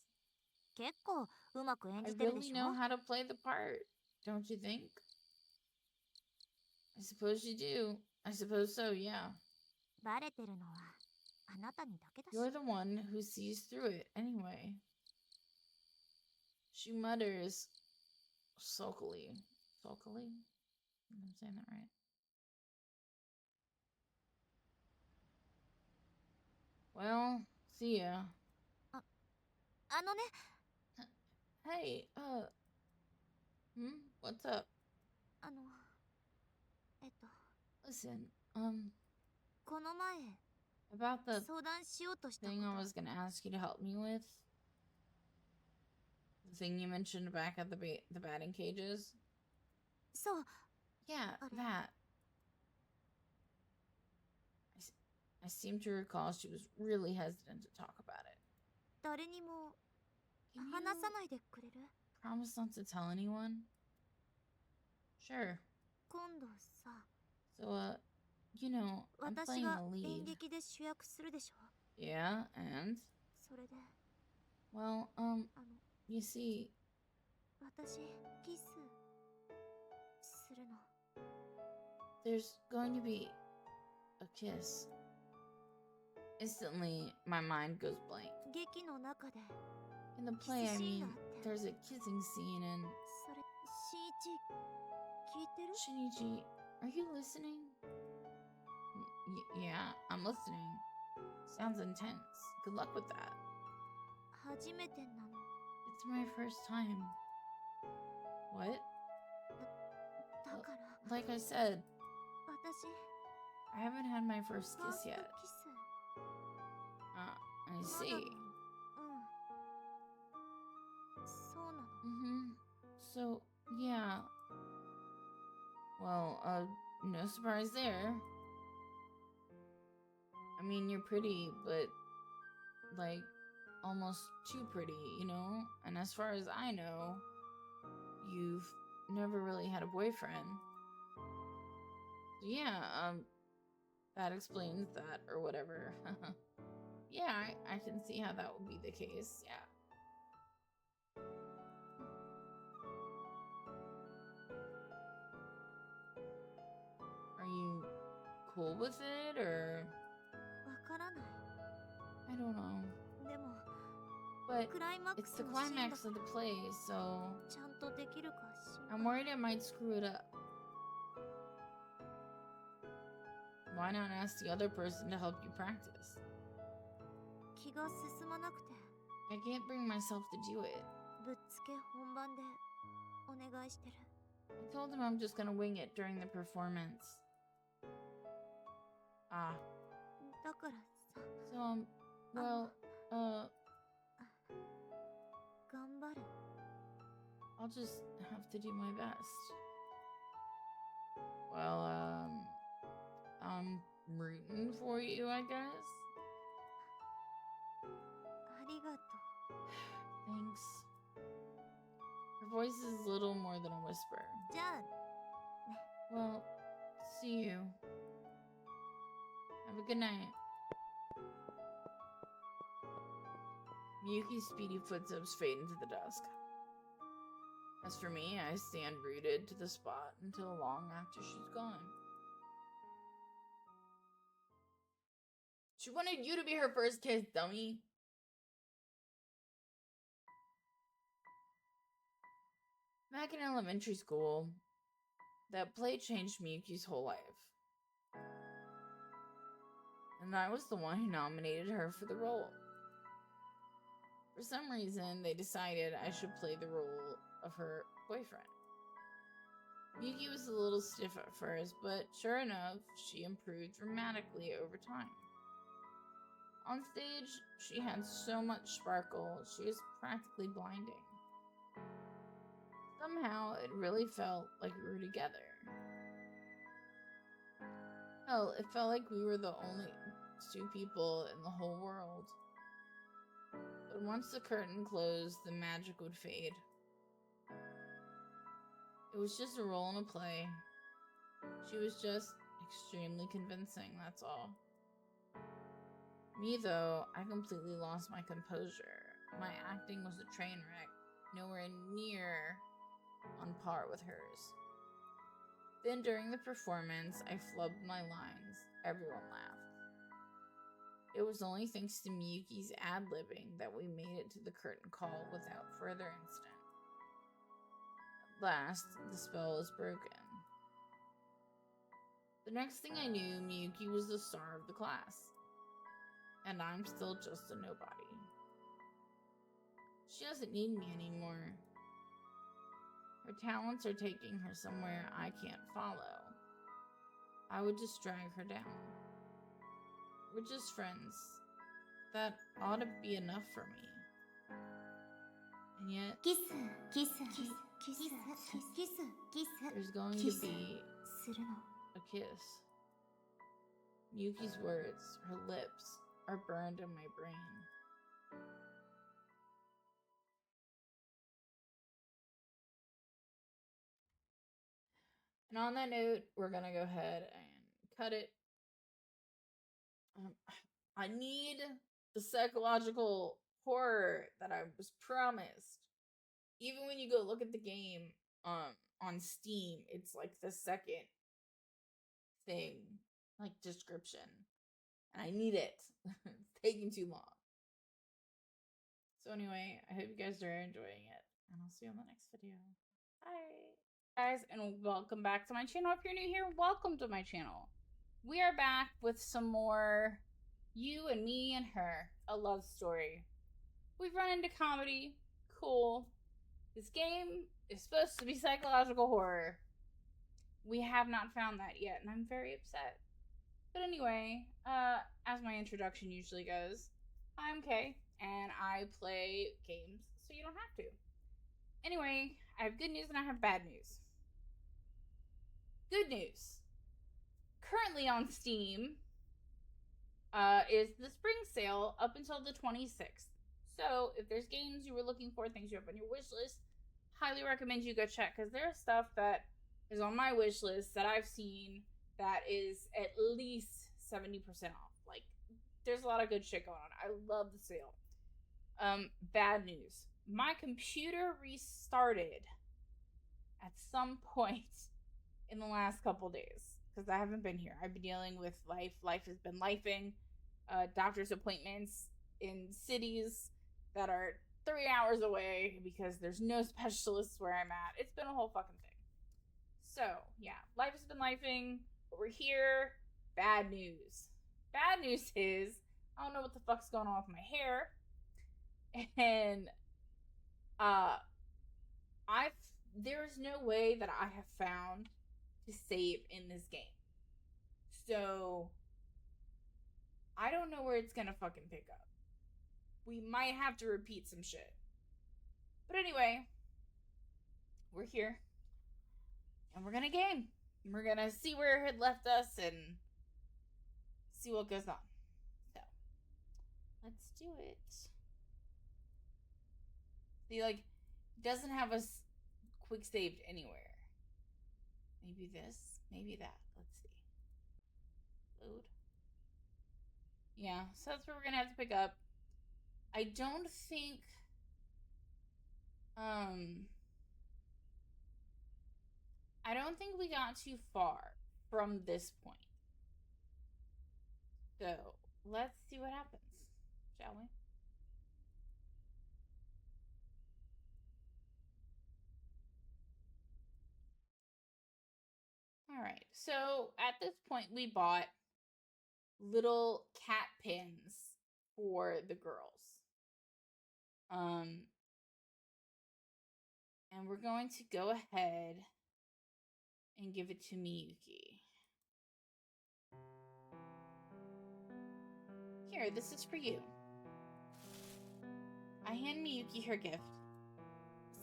結構うまく演 I じてるで really しょ。 know how to play the part, don't you think? I suppose you do. I suppose so, yeah. バレてるのはあなたにだけだし。 You're the one who sees through it anyway. She mutters sulkily. Sulkily? I'm saying that right. Well, see ya. あのね、 Hey, what's up? あの、Listen, この前 about the 相談しようとしたこ thing I と。 was gonna ask you to help me with. The thing you mentioned back at the batting cages. そう、 Yeah, Are- that. I seem to recall she was really hesitant to talk about it. 誰にも Can 話さ you ないでくれる？ promise not to tell anyone? Sure. 今度さ、 So, you know, I'm 私 playing が the 演 lead. 劇で主役するでしょ。 Yeah, and? それで、 Well, あの、 you see, 私キスするの。 there's going to be a kiss. Instantly, my mind goes blank. 劇の中で、 In the play, I mean, Kissing there's a kissing scene and... それ、しんいち、聞いてる？ Shinichi, are you listening? Yeah, I'm listening. Sounds intense. Good luck with that. 初めてなの。 It's my first time. What? だから、 Like I said, 私、 I haven't had my first ファー kiss スト yet. キス。 I まだ see. なの。うん。そうなの。 So, yeah. Well, no surprise there. I mean, you're pretty, but, like, almost too pretty, you know? And as far as I know, you've never really had a boyfriend. So yeah, that explains that, or whatever. Yeah, I can see how that would be the case, yeah. Are you cool with it, or... わからない。 I don't know. でも、 But クライマック it's ス the のシーンだ climax か of ら the play, so ちゃんとできるか心 I'm 配。 worried I might screw it up. Why not ask the other person to help you practice? 気が進まなくて、 I can't bring myself to do it. ぶっつけ本番でお願いしてる。 I told him I'm just gonna wing it during the performance. Ah, だからさ、 so, well, 頑張る。 I'll just have to do my best. Well, I'm rooting for you, I guess. ありがとう。 Thanks. Her voice is little more than a whisper. じゃあ、 Well, see you. Have a good night. Miyuki's speedy footsteps fade into the dusk. As for me, I stand rooted to the spot until long after she's gone. She wanted you to be her first kiss, dummy. Back in elementary school, that play changed Miyuki's whole life. And I was the one who nominated her for the role. For some reason, they decided I should play the role of her boyfriend. Miyuki was a little stiff at first, but sure enough, she improved dramatically over time. On stage, she had so much sparkle, she was practically blinding. Somehow, it really felt like we were together. Hell, it felt like we were the only two people in the whole world. But once the curtain closed, the magic would fade. It was just a role in a play. She was just extremely convincing, that's all. Me, though, I completely lost my composure. My acting was a train wreck, nowhere near on par with hers. Then during the performance, I flubbed my lines. Everyone laughed. It was only thanks to Miyuki's ad-libbing that we made it to the curtain call without further incident. At last, the spell was broken. The next thing I knew, Miyuki was the star of the class. And I'm still just a nobody. She doesn't need me anymore. Her talents are taking her somewhere I can't follow. I would just drag her down. We're just friends. That ought to be enough for me. And yet, kiss, kiss, kiss, kiss, kiss, kiss, there's going to be a kiss. Miyuki's words, her lips, are burned in my brain. And on that note, we're gonna go ahead and cut it. I need the psychological horror that I was promised. Even when you go look at the game on Steam, it's like the second thing, like description. And I need it. It's taking too long. So anyway, I hope you guys are enjoying it. And I'll see you on the next video. Bye. Guys, and welcome back to my channel. If you're new here, welcome to my channel. We are back with some more You and Me and Her, a love story. We've run into comedy. Cool. This game is supposed to be psychological horror. We have not found that yet, and I'm very upset. But anyway, as my introduction usually goes, I'm Kay, and I play games so you don't have to. Anyway, I have good news and I have bad news. Good news. Currently on Steam is the spring sale up until the 26th. So if there's games you were looking for, things you have on your wish list, highly recommend you go check, because there's stuff that is on my wish list that I've seen that is at least 70% off. Like, there's a lot of good shit going on. I love the sale. Bad news. My computer restarted at some point in the last couple days, because I haven't been here. I've been dealing with life. Life has been lifing. Doctor's appointments in cities that are 3 hours away because there's no specialists where I'm at. It's been a whole fucking thing. So, yeah, life has been lifing, but we're here. Bad news. Bad news is, I don't know what the fuck's going on with my hair. And, there's no way that I have found to save in this game. So, I don't know where it's gonna fucking pick up. We might have to repeat some shit. But anyway, we're here. And we're gonna game. We're gonna see where it left us and see what goes on. So, let's do it. See, like, it doesn't have us quick saved anywhere. Maybe this, maybe that. Let's see. Load. Yeah, so that's where we're gonna have to pick up. I don't think we got too far from this point. So let's see what happens, shall we? Alright, so at this point we bought little cat pins for the girls. And we're going to go ahead and give it to Miyuki. Here, this is for you. I hand Miyuki her gift.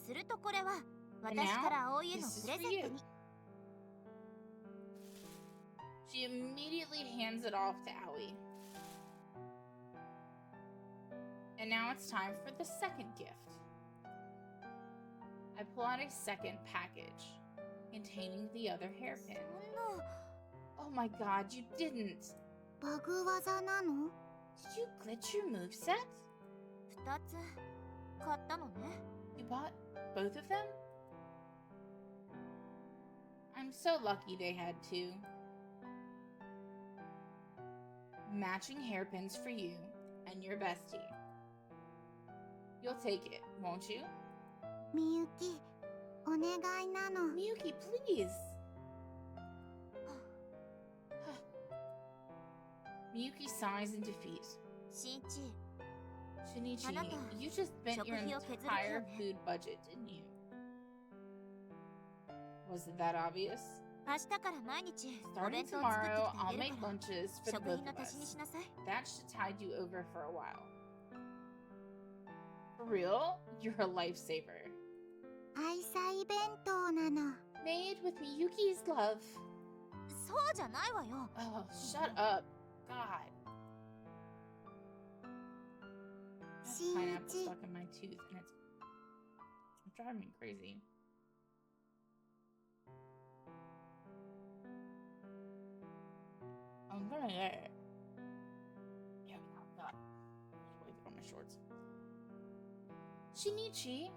するとこれは私から葵へのプレゼントに。 She immediately hands it off to Aoi. And now it's time for the second gift. I pull out a second package containing the other hairpin. Oh my god, you didn't. バグ技なの？ Did you glitch your moveset? 2つ買ったのね。 You bought both of them? I'm I'm so lucky they had two. Matching hairpins for you and your bestie. You'll take it, won't you? みゆき、お願いなの。 Miyuki, please! Miyuki sighs in defeat. しんち、 Shinichi, あなた、 you just spent your 食費を削る気よね。 entire food budget, didn't you? Was it that obvious? 明日から毎日お Starting 弁当作ってきて tomorrow, あ I'll げる make から lunches for the 食 both 費の of 足しに us. しなさい。 That should tide you over for a while. For real? You're a lifesaver. 愛妻弁当なの。 Made with Miyuki's love. そうじゃないわよ。 Oh, shut up. God. I have pineapple Shinichi. stuck in my tooth and it's driving me crazy. I'm gonna get it. Yeah, God. Just wait on my shorts. Shinichi.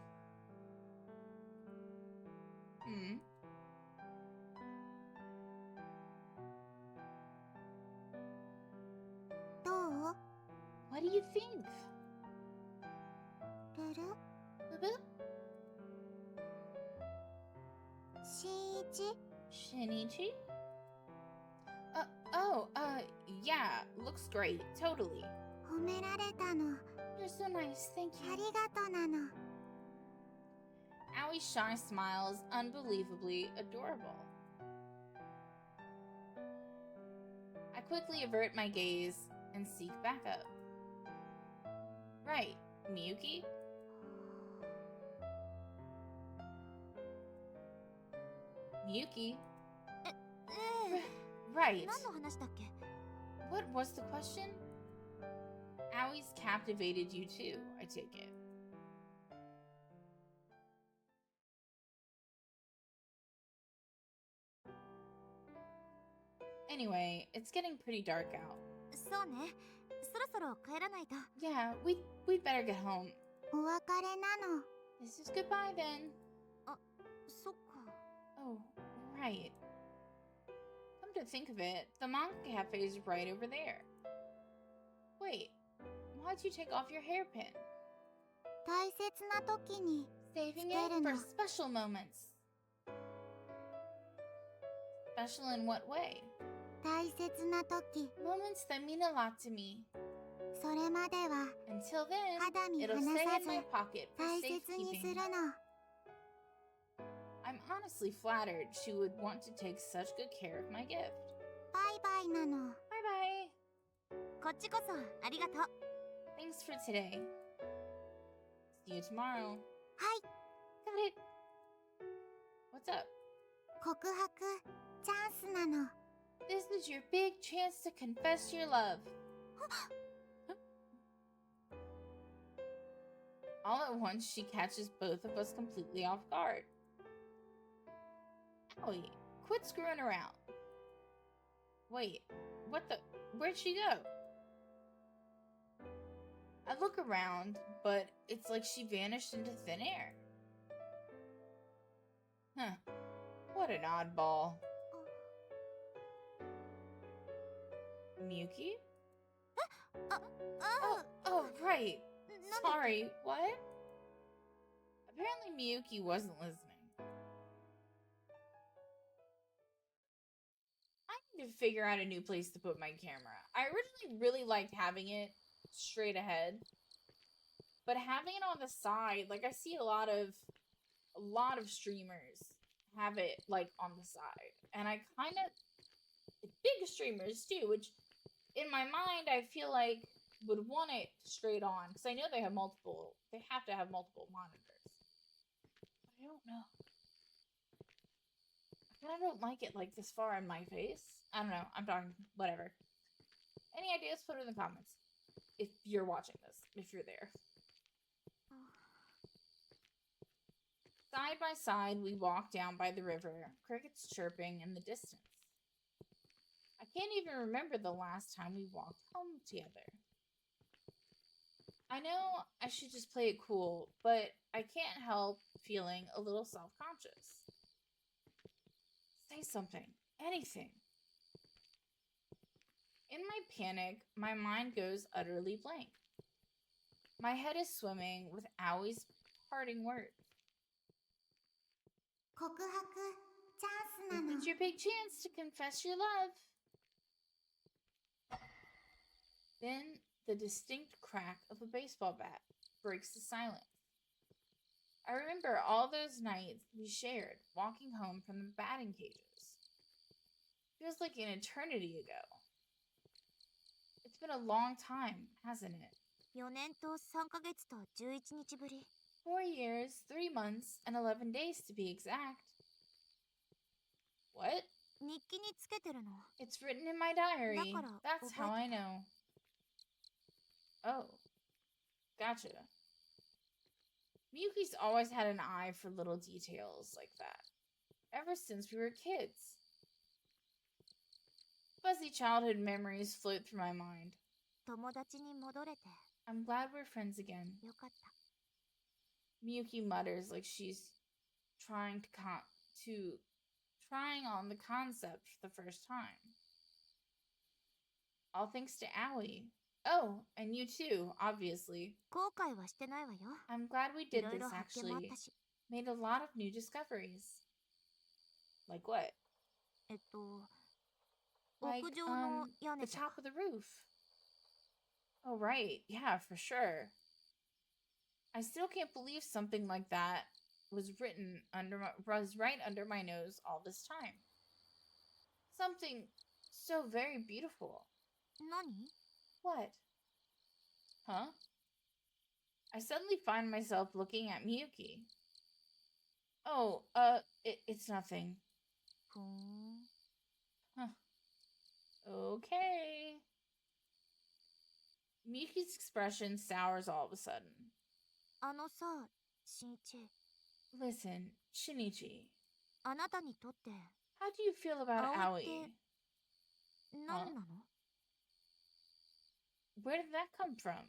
Hmm. What do you think? ルル Boo-boo? しんいち Shinichi? Yeah, looks great, totally. 褒められたの。 You're so nice, thank あ you. りがとなの。 Aoi's shy smile is unbelievably adorable. I quickly avert my gaze and seek backup. Right, Miyuki? Miyuki? ええ Right. 何の話だっけ？ What was the question? Aoi's captivated you too, I take it. Anyway, it's getting pretty dark out. そうね。そろそろ帰らないと。 Yeah, we'd better get home. お別れなの。 This is goodbye then. そっか。 Oh, right. Come to think of it, the manga cafe is right over there. Wait, why'd you take off your hairpin? 大切な時に Saving it Scared for enough. special moments. Special in what way? 大切な時 Moments that mean a lot to me. それまでは Until then, 肌身 it'll 離 stay さ in ず my pocket for 大切にす safekeeping. るの。 I'm honestly flattered she would want to take such good care of my gift. バイバイなの。 Bye bye. こっちこそありがとう。 Thanks for today. See you tomorrow. はい、 Got it. What's up? 告白チャンスなの。 This is your big chance to confess your love. All at once, she catches both of us completely off guard. Owie, quit screwing around. Wait, what the? Where'd she go? I look around, but it's like she vanished into thin air. Huh. What an oddball. Miyuki? Oh, right. なんで Sorry, what? Apparently Miyuki wasn't listening. I need to figure out a new place to put my camera. I originally really liked having it straight ahead, but having it on the side, like I see a lot of streamers have it like on the side, and I kind of big streamers too, which in my mind I feel like would want it straight on because I know they have to have multiple monitors. But I don't know. I kind of don't like it like this far in my face. I don't know. I'm talking whatever. Any ideas? Put it in the comments. If you're watching this, if you're there. Side by side, we walk down by the river, crickets chirping in the distance. I can't even remember the last time we walked home together. I know I should just play it cool, but I can't help feeling a little self-conscious. Say something. Anything. In my panic, my mind goes utterly blank. My head is swimming with Awie's parting words. 告白チャンスな This の is your big chance to confess your love. Then the distinct crack of a baseball bat breaks the silence. I remember all those nights we shared walking home from the batting cages. Feels like an eternity ago. It's been a long time, hasn't it? 4年と3ヶ月と11日ぶり 4 years, 3 months, and 11 days to be exact. What? 日記につけてるの It's written in my diary. だから That's how 覚え I てた know. Oh. Gotcha. Miyuki's always had an eye for little details like that. Ever since we were kids. Fuzzy childhood memories float through my mind. 友達に戻れて I'm glad we're friends again. よかった Miyuki mutters like she's trying trying on the concept for the first time. All thanks to Aoi. Oh, and you too, obviously. 後悔はしてないわよ I'm glad we い did ろい this ろ発見もあっ actually. たし Made a lot of new discoveries. Like what? 屋 Like, 上の屋根 the じゃ top of the roof. Oh, right. Yeah, for sure. I still can't believe something like that was right under my nose all this time. Something so very beautiful. 何 What? Huh? I suddenly find myself looking at Miyuki. Oh, it's nothing. ふーん Okay. Miyuki's expression sours all of a sudden. あのさしんいち Listen, Shinichi, あなたにとって how do you feel about Aoi Aoi? 何なの Where did that come from?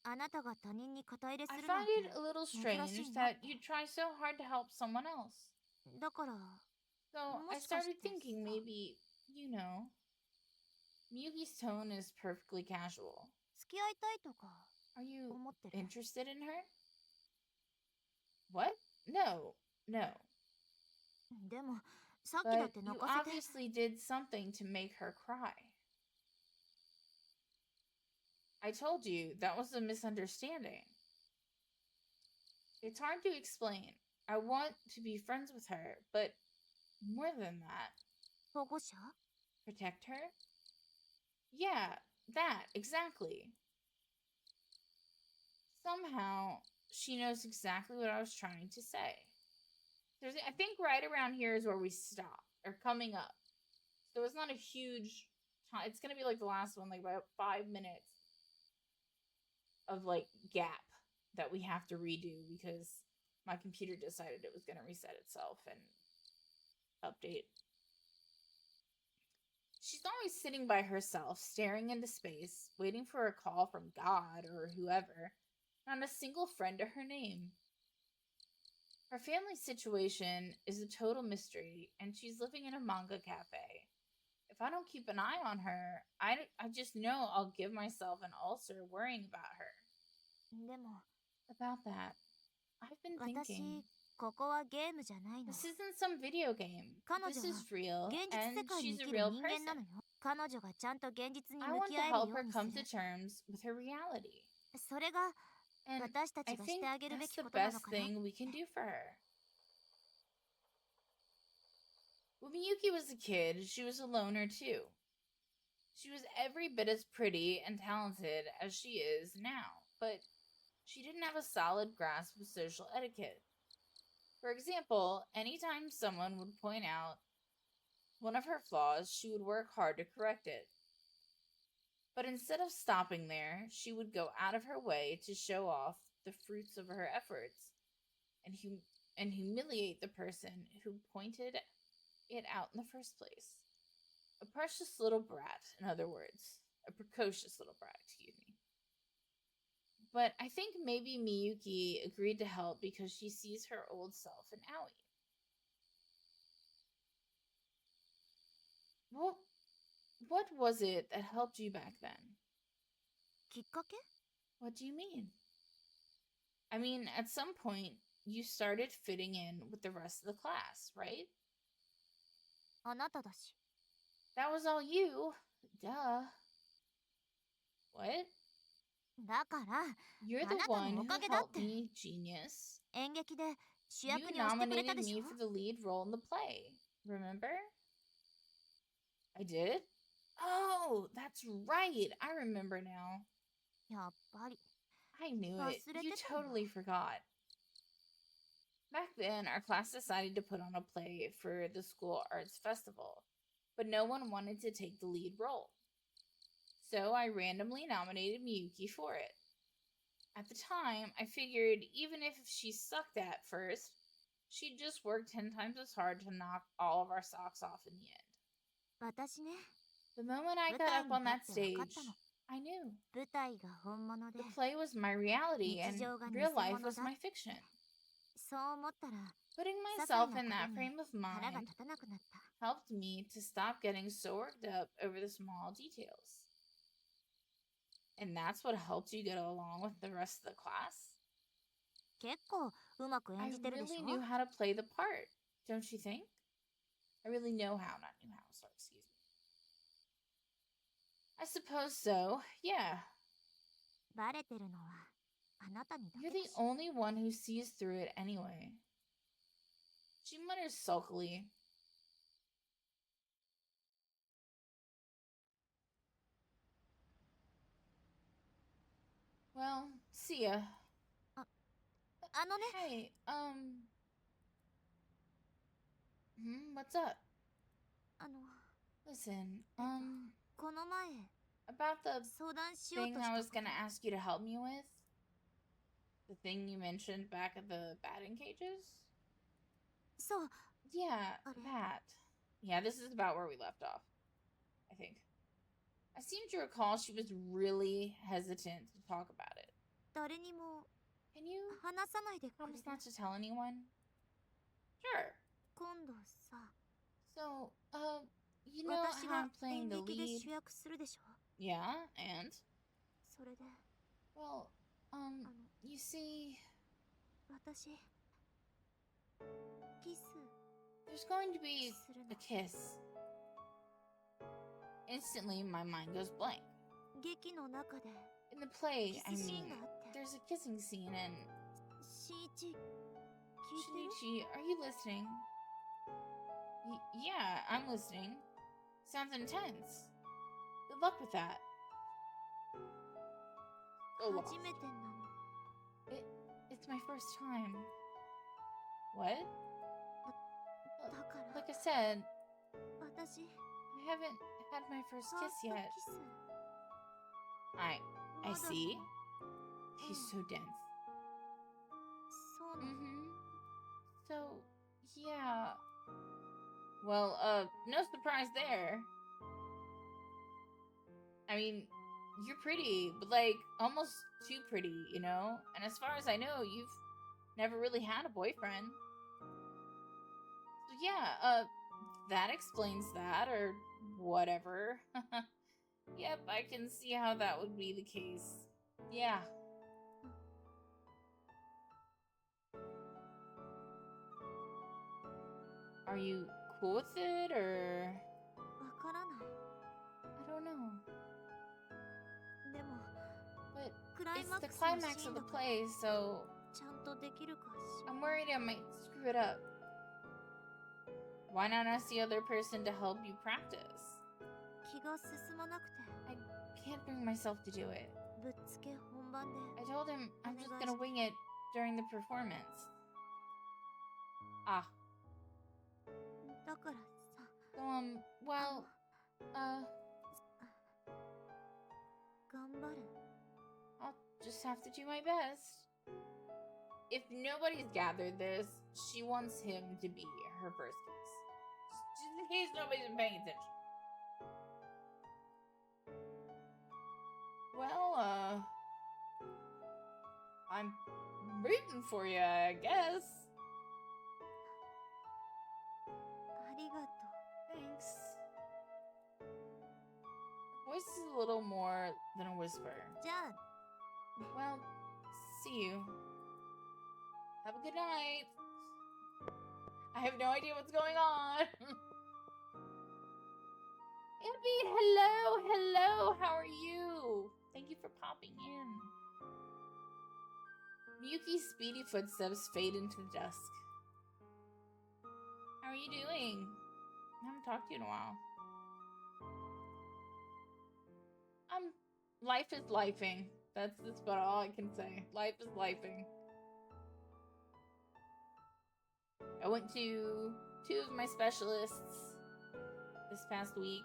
あなたが他人に肩入れす I るなん find て it a little strange珍しいな that って you try so hard to help someone else. だから So I もしかし started て thinking さ maybe, you know. Miyuki's tone is perfectly casual. 付き合いたいとか Are you 思ってる interested in her? What? No, no. でもさっきだっ But て you 泣かせて obviously did something to make her cry. I told you that was a misunderstanding. It's hard to explain. I want to be friends with her, but more than that, 保護者 protect her? Yeah, that, exactly. Somehow, she knows exactly what I was trying to say. I think right around here is where we stop, or coming up. So it's not a huge time. It's going to be like the last one, like about 5 minutes of like gap that we have to redo because my computer decided it was going to reset itself and update. She's always sitting by herself, staring into space, waiting for a call from God or whoever. Not a single friend to her name. Her family situation is a total mystery, and she's living in a manga cafe. If I don't keep an eye on her, I just know I'll give myself an ulcer worrying about her. でも About that, I've been 私 thinking, ここはゲームじゃないの this isn't some video game. 彼女 This は is real, 現実 and 世界に she's 生 a きる real 人間なの person. よ彼女がちゃんと現実に I 向 want き to 合える help よう her にす come る to terms with her reality. それが And 私た I ちがし think てあげるべ that's き the ことなの best かな thing we can do for her. When Miyuki was a kid, she was a loner too. She was every bit as pretty and talented as she is now, but she didn't have a solid grasp of social etiquette. For example, anytime someone would point out one of her flaws, she would work hard to correct it. But instead of stopping there, she would go out of her way to show off the fruits of her efforts and humiliate the person who pointed it out in the first place. A precious little brat, in other words. A precocious little brat, excuse me. But I think maybe Miyuki agreed to help because she sees her old self in Aoi. What was it that helped you back then? きっかけ What do you mean? I mean, at some point, you started fitting in with the rest of the class, right? あなただし。 That was all you. Duh. What? だから、 You're あ the なた one のお who かげだっ helped て。 me, genius. 演劇で主 You 役に押してくれた nominated でし me ょ for the lead role in the play. Remember? I did? Oh, that's right. I remember now. やっぱり。 I knew it. 忘れ You てたの。 totally forgot. Back then, our class decided to put on a play for the school arts festival, but no one wanted to take the lead role. So I randomly nominated Miyuki for it. At the time, I figured even if she sucked at first, she'd just work 10 times as hard to knock all of our socks off in the end. 私ね、 The moment I got up on that stage, I knew. 舞台が本物で、 The play was my reality and real life was my fiction. そう思ったら、 Putting 些細 myself な in こ that とに frame of 腹が mind 立たなくなった。 helped me to stop getting so worked up over the small details. And that's what helped you get along with the rest of the class? 結構うまく I 演じてるでし really ょ knew how to play the part, don't you think? I really know how, not knew how, sorry, excuse me. I suppose so, yeah. バレてるのはあなたにだ You're け the だし。 only one who sees through it anyway. She mutters sulkily. Well, see ya. あのね、 Hey, what's up? あの、 Listen, この前 about the 相談しよう thing とし I た was こと。 gonna ask you to help me with? The thing you mentioned back at the batting cages? そう、 Yeah, Okay. that. Yeah, this is about where we left off, I think. I seem to recall she was really hesitant to talk about it. 誰にも Can you 話さないでくれ promise る not to tell anyone? Sure. 今度さ、 So, you know 私 how が I'm playing 演 the 劇で lead? 主役するでしょ。 Yeah, and? それで、 Well, you see, 私、キス there's going to be する a の。 kiss. Instantly, my mind goes blank. 劇の中で、 In the play, I キスシー mean, ンがあって。 there's a kissing scene, and 新一、聞いてる Shinichi, are you listening? Yeah, I'm listening. Sounds intense. Good luck with that. Go lost. 初めてなの。 It's my first time. What? だから、 Like I said, 私、 I haven't had my first ファー kiss スト yet. キス。 I まだ see. さ He's so dense. そうなの。 So, yeah. Well, no surprise there. I mean, you're pretty, but like almost too pretty, you know? And as far as I know, you've never really had a boyfriend. So yeah, that explains that, or whatever. Yep, I can see how that would be the case. Yeah. Are you cool with it, or... わからない。 I don't know. でも、 But クライ it's マッ the クスの climax シー of ン the だから、 play, so ちゃんとできるかしら。 I'm worried I might screw it up. Why not ask the other person to help you practice? 気が進まなくて、 I can't bring myself to do it. ぶっつけ本番で。 I told him I'm just gonna wing it during the performance. Ah. だからさ、 So, well, 頑張る。 I'll just have to do my best. If nobody's gathered this, she wants him to be her first kiss. Just in case nobody's been paying attention. Well, I'm rooting for you, I guess. ありがとう。 Thanks. voice is a little more than a whisper. じゃあ Well, see you. Have a good night. I have no idea what's going on. Abby, hello, hello, how are you? Thank you for popping in. Miyuki's speedy footsteps fade into the dusk. How are you doing? I haven't talked to you in a while. Life is lifing. That's about all I can say. Life is lifing. I went to 2 of my specialists this past week.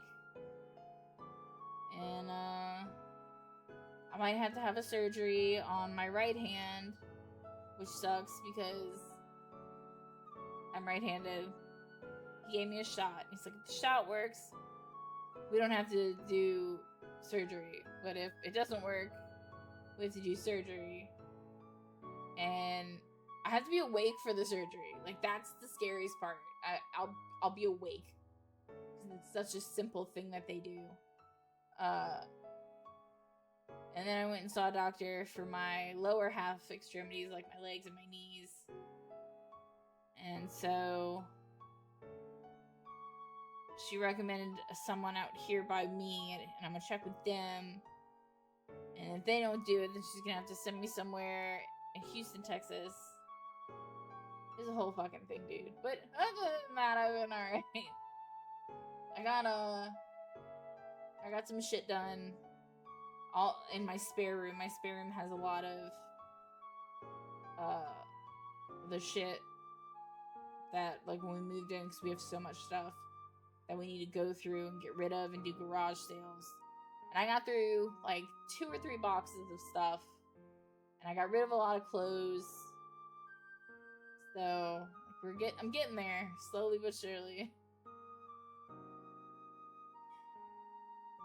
And, I might have to have a surgery on my right hand, which sucks because I'm right-handed. He gave me a shot. He's like, if the shot works, we don't have to do surgery. But if it doesn't work, we have to do surgery. And I have to be awake for the surgery. Like, that's the scariest part. I'll be awake. Because it's such a simple thing that they do. And then I went and saw a doctor for my lower half extremities, like my legs and my knees. And so she recommended someone out here by me, and I'm gonna check with them. And if they don't do it, then she's gonna have to send me somewhere in Houston, Texas. It's a whole fucking thing, dude. But other than that, I've been alright. I got some shit done all in my spare room. My spare room has a lot of the shit that, like, when we moved in, because we have so much stuff that we need to go through and get rid of and do garage sales. And I got through like 2 or 3 boxes of stuff, and I got rid of a lot of clothes. So like, I'm getting there, slowly but surely.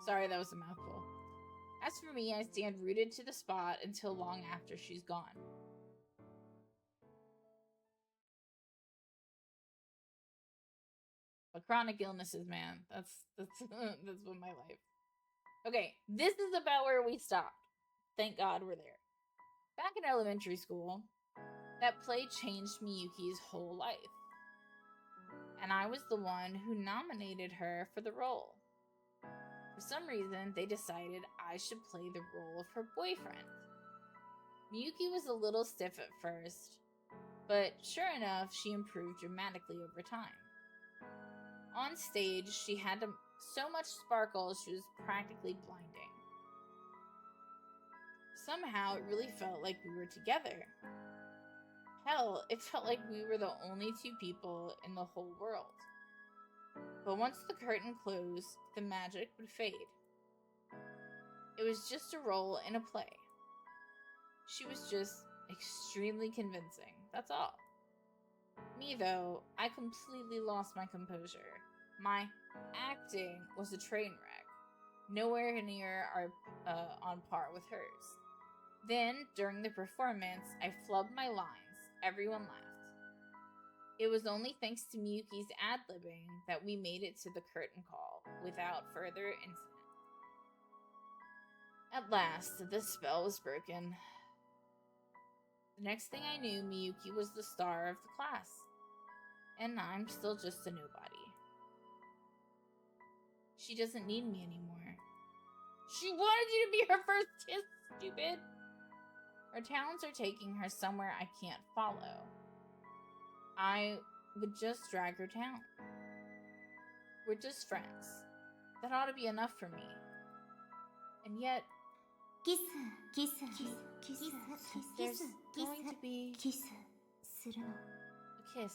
Sorry, that was a mouthful. As for me, I stand rooted to the spot until long after she's gone. But chronic illnesses, man, that's been my life. Okay, this is about where we stopped. Thank God we're there. Back in elementary school, that play changed Miyuki's whole life. And I was the one who nominated her for the role. For some reason, they decided I should play the role of her boyfriend. Miyuki was a little stiff at first, but sure enough, she improved dramatically over time. On stage, she had so much sparkle, she was practically blinding. Somehow, it really felt like we were together. Hell, it felt like we were the only 2 people in the whole world. But once the curtain closed, the magic would fade. It was just a role in a play. She was just extremely convincing, that's all. Me, though, I completely lost my composure. My acting was a train wreck, nowhere near on par with hers. Then, during the performance, I flubbed my lines. Everyone laughed. It was only thanks to Miyuki's ad-libbing that we made it to the curtain call without further incident. At last, the spell was broken. The next thing I knew, Miyuki was the star of the class. And I'm still just a nobody. She doesn't need me anymore. She wanted you to be her first kiss, stupid! Her talents are taking her somewhere I can't follow. I would just drag her down. We're just friends. That ought to be enough for me. And yet, キスキスキスキス there's going to be キスするの a kiss.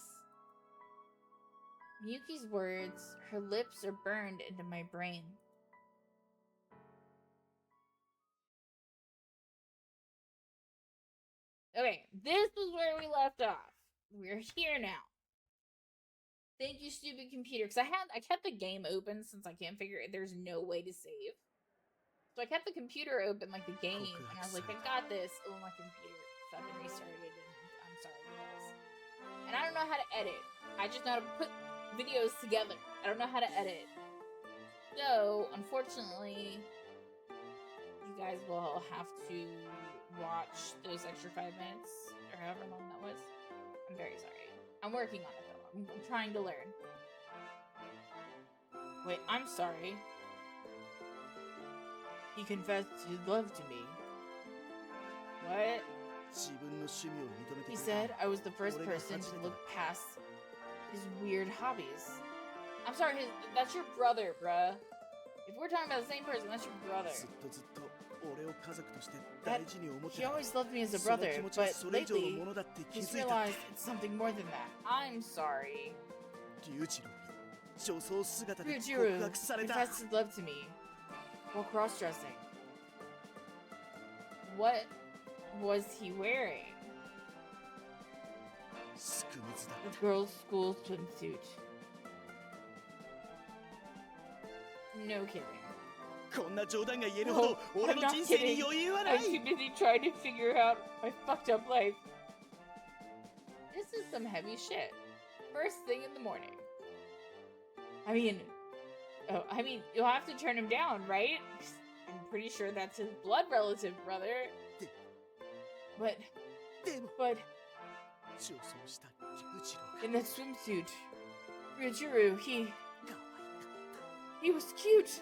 Miyuki's words, her lips are burned into my brain. Okay, this is where we left off. We're here now. Thank you, stupid computer. Because I kept the game open since I can't figure it. There's no way to save. So I kept the computer open, like the game, and I was like, I got this. Oh, my computer fucking restarted, and I'm sorry, guys. And I don't know how to edit. I just know how to put videos together. I don't know how to edit. So, unfortunately, guys will have to watch those extra 5 minutes, or however long that was. I'm very sorry. I'm working on it, though. I'm trying to learn. Wait, I'm sorry. He confessed his love to me. What? He said I was the first person to look past his weird hobbies. I'm sorry, that's your brother, bruh. If we're talking about the same person, that's your brother. He always loved me as a brother, but lately, he's realized it's something more than that. I'm sorry. Ryujiro confessed his love to me while cross-dressing. What was he wearing? The girl's school swimsuit. No kidding. I'm not kidding. I'm too busy trying to figure out my fucked up life. This is some heavy shit. First thing in the morning. I mean, you'll have to turn him down, right? I'm pretty sure that's his blood relative, brother. But in that swimsuit, Ryujiro, he was cute.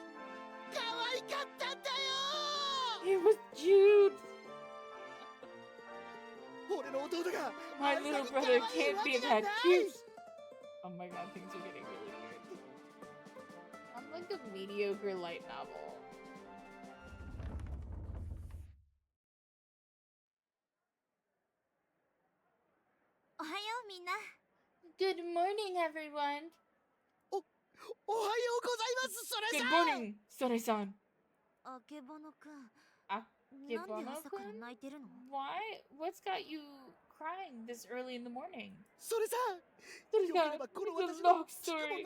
He was cute. My little brother can't be that cute. Oh my god, things are getting really weird. I'm like a mediocre light novel. Good morning, everyone. Good morning, Sore-san. Akebono-kun? Why? What's got you crying this early in the morning? Sore-san, it's a long story.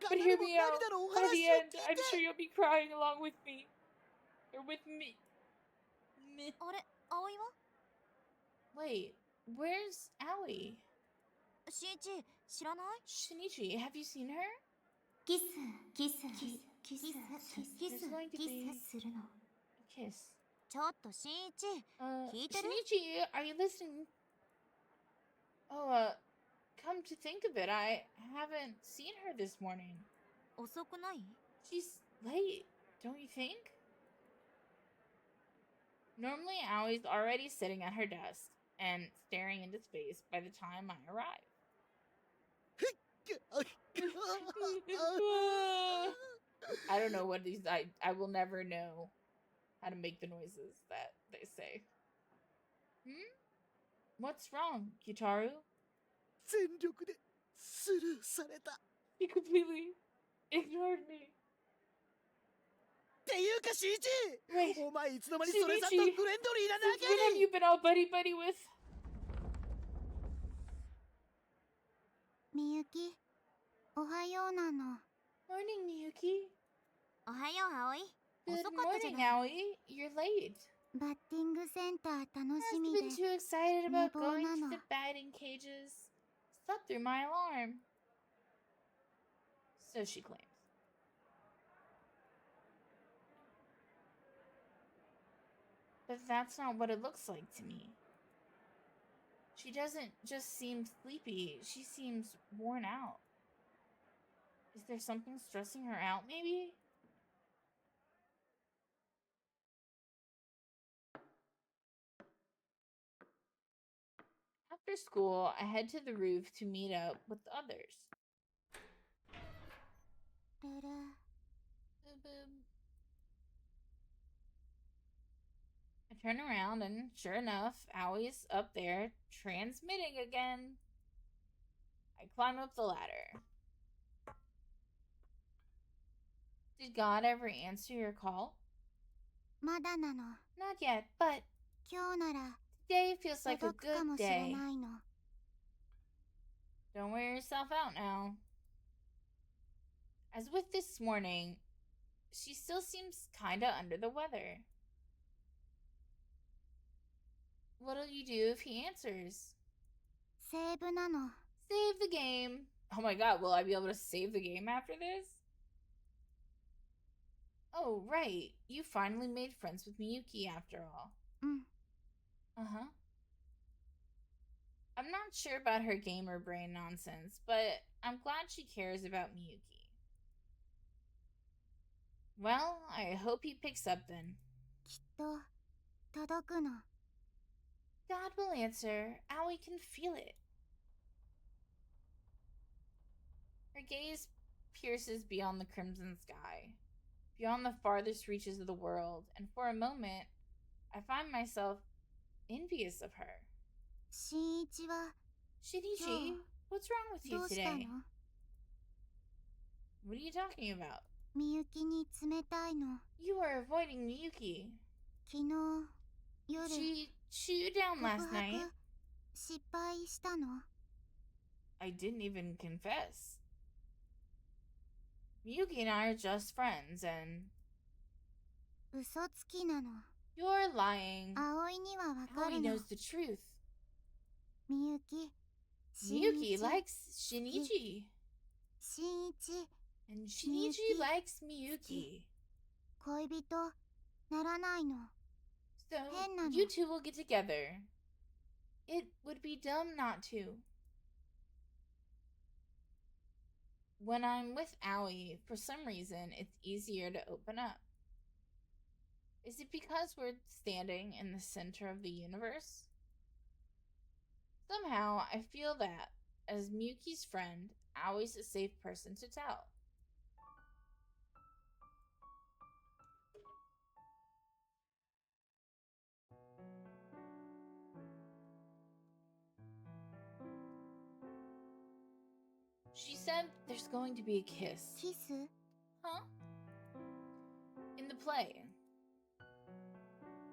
But hear me out. By the end, I'm sure you'll be crying along with me. Or with me. Wait, where's Aoi? Shinichi, have you seen her? There's going to be a kiss. Shinichi, are you listening? Oh, come to think of it, I haven't seen her this morning. She's late, don't you think? Normally, Aoi's already sitting at her desk and staring into space by the time I arrive. I don't know what these. I will never know how to make the noises that they say. What's wrong, Kitaru? He completely ignored me. Wait, Shinichi, when have you been all buddy-buddy with? Miyuki, ohayo nano. Morning, Miyuki. Ohayo, Aoi. Good morning, Aoi. You're late. Batting center I've tanoshimi been too excited about going to nano. the batting cages. Slept through my alarm. So she claims. But that's not what it looks like to me. She doesn't just seem sleepy. She seems worn out. Is there something stressing her out, maybe? After school, I head to the roof to meet up with the others. I turn around and, sure enough, Aoi's up there, transmitting again. I climb up the ladder. Did God ever answer your call? Mada nano. Not yet, but today feels like a good day. Don't wear yourself out now. As with this morning, she still seems kinda under the weather. What'll you do if he answers? Save nano. Save the game. Oh my god, will I be able to save the game after this? Oh, right. You finally made friends with Miyuki after all. うん。 Uh-huh. I'm not sure about her gamer brain nonsense, but I'm glad she cares about Miyuki. Well, I hope he picks up then. きっと届くの。 God will answer. Aoi can feel it. Her gaze pierces beyond the crimson sky, beyond the farthest reaches of the world, and for a moment, I find myself envious of her. 新一は Shinichi, what's wrong with you どうしたの？ today? What are you talking about? みゆきに冷たいの。 You are avoiding Miyuki. 昨日夜 She shoot you down 告 last night. 白失敗したの。 I didn't even confess. Miyuki and I are just friends, and 嘘つきなの。 you're lying. 葵にはわか Aoi るの。 knows the truth. みゆき、新 Miyuki 一、 likes Shinichi. 新一、 And Shinichi Miyuki. likes Miyuki. 恋人ならないの。 So, 変なの。 you two will get together. It would be dumb not to. When I'm with Aoi, for some reason, it's easier to open up. Is it because we're standing in the center of the universe? Somehow, I feel that, as Miyuki's friend, Aoi's a safe person to tell. She said there's going to be a kiss. キス？ Huh? In the play.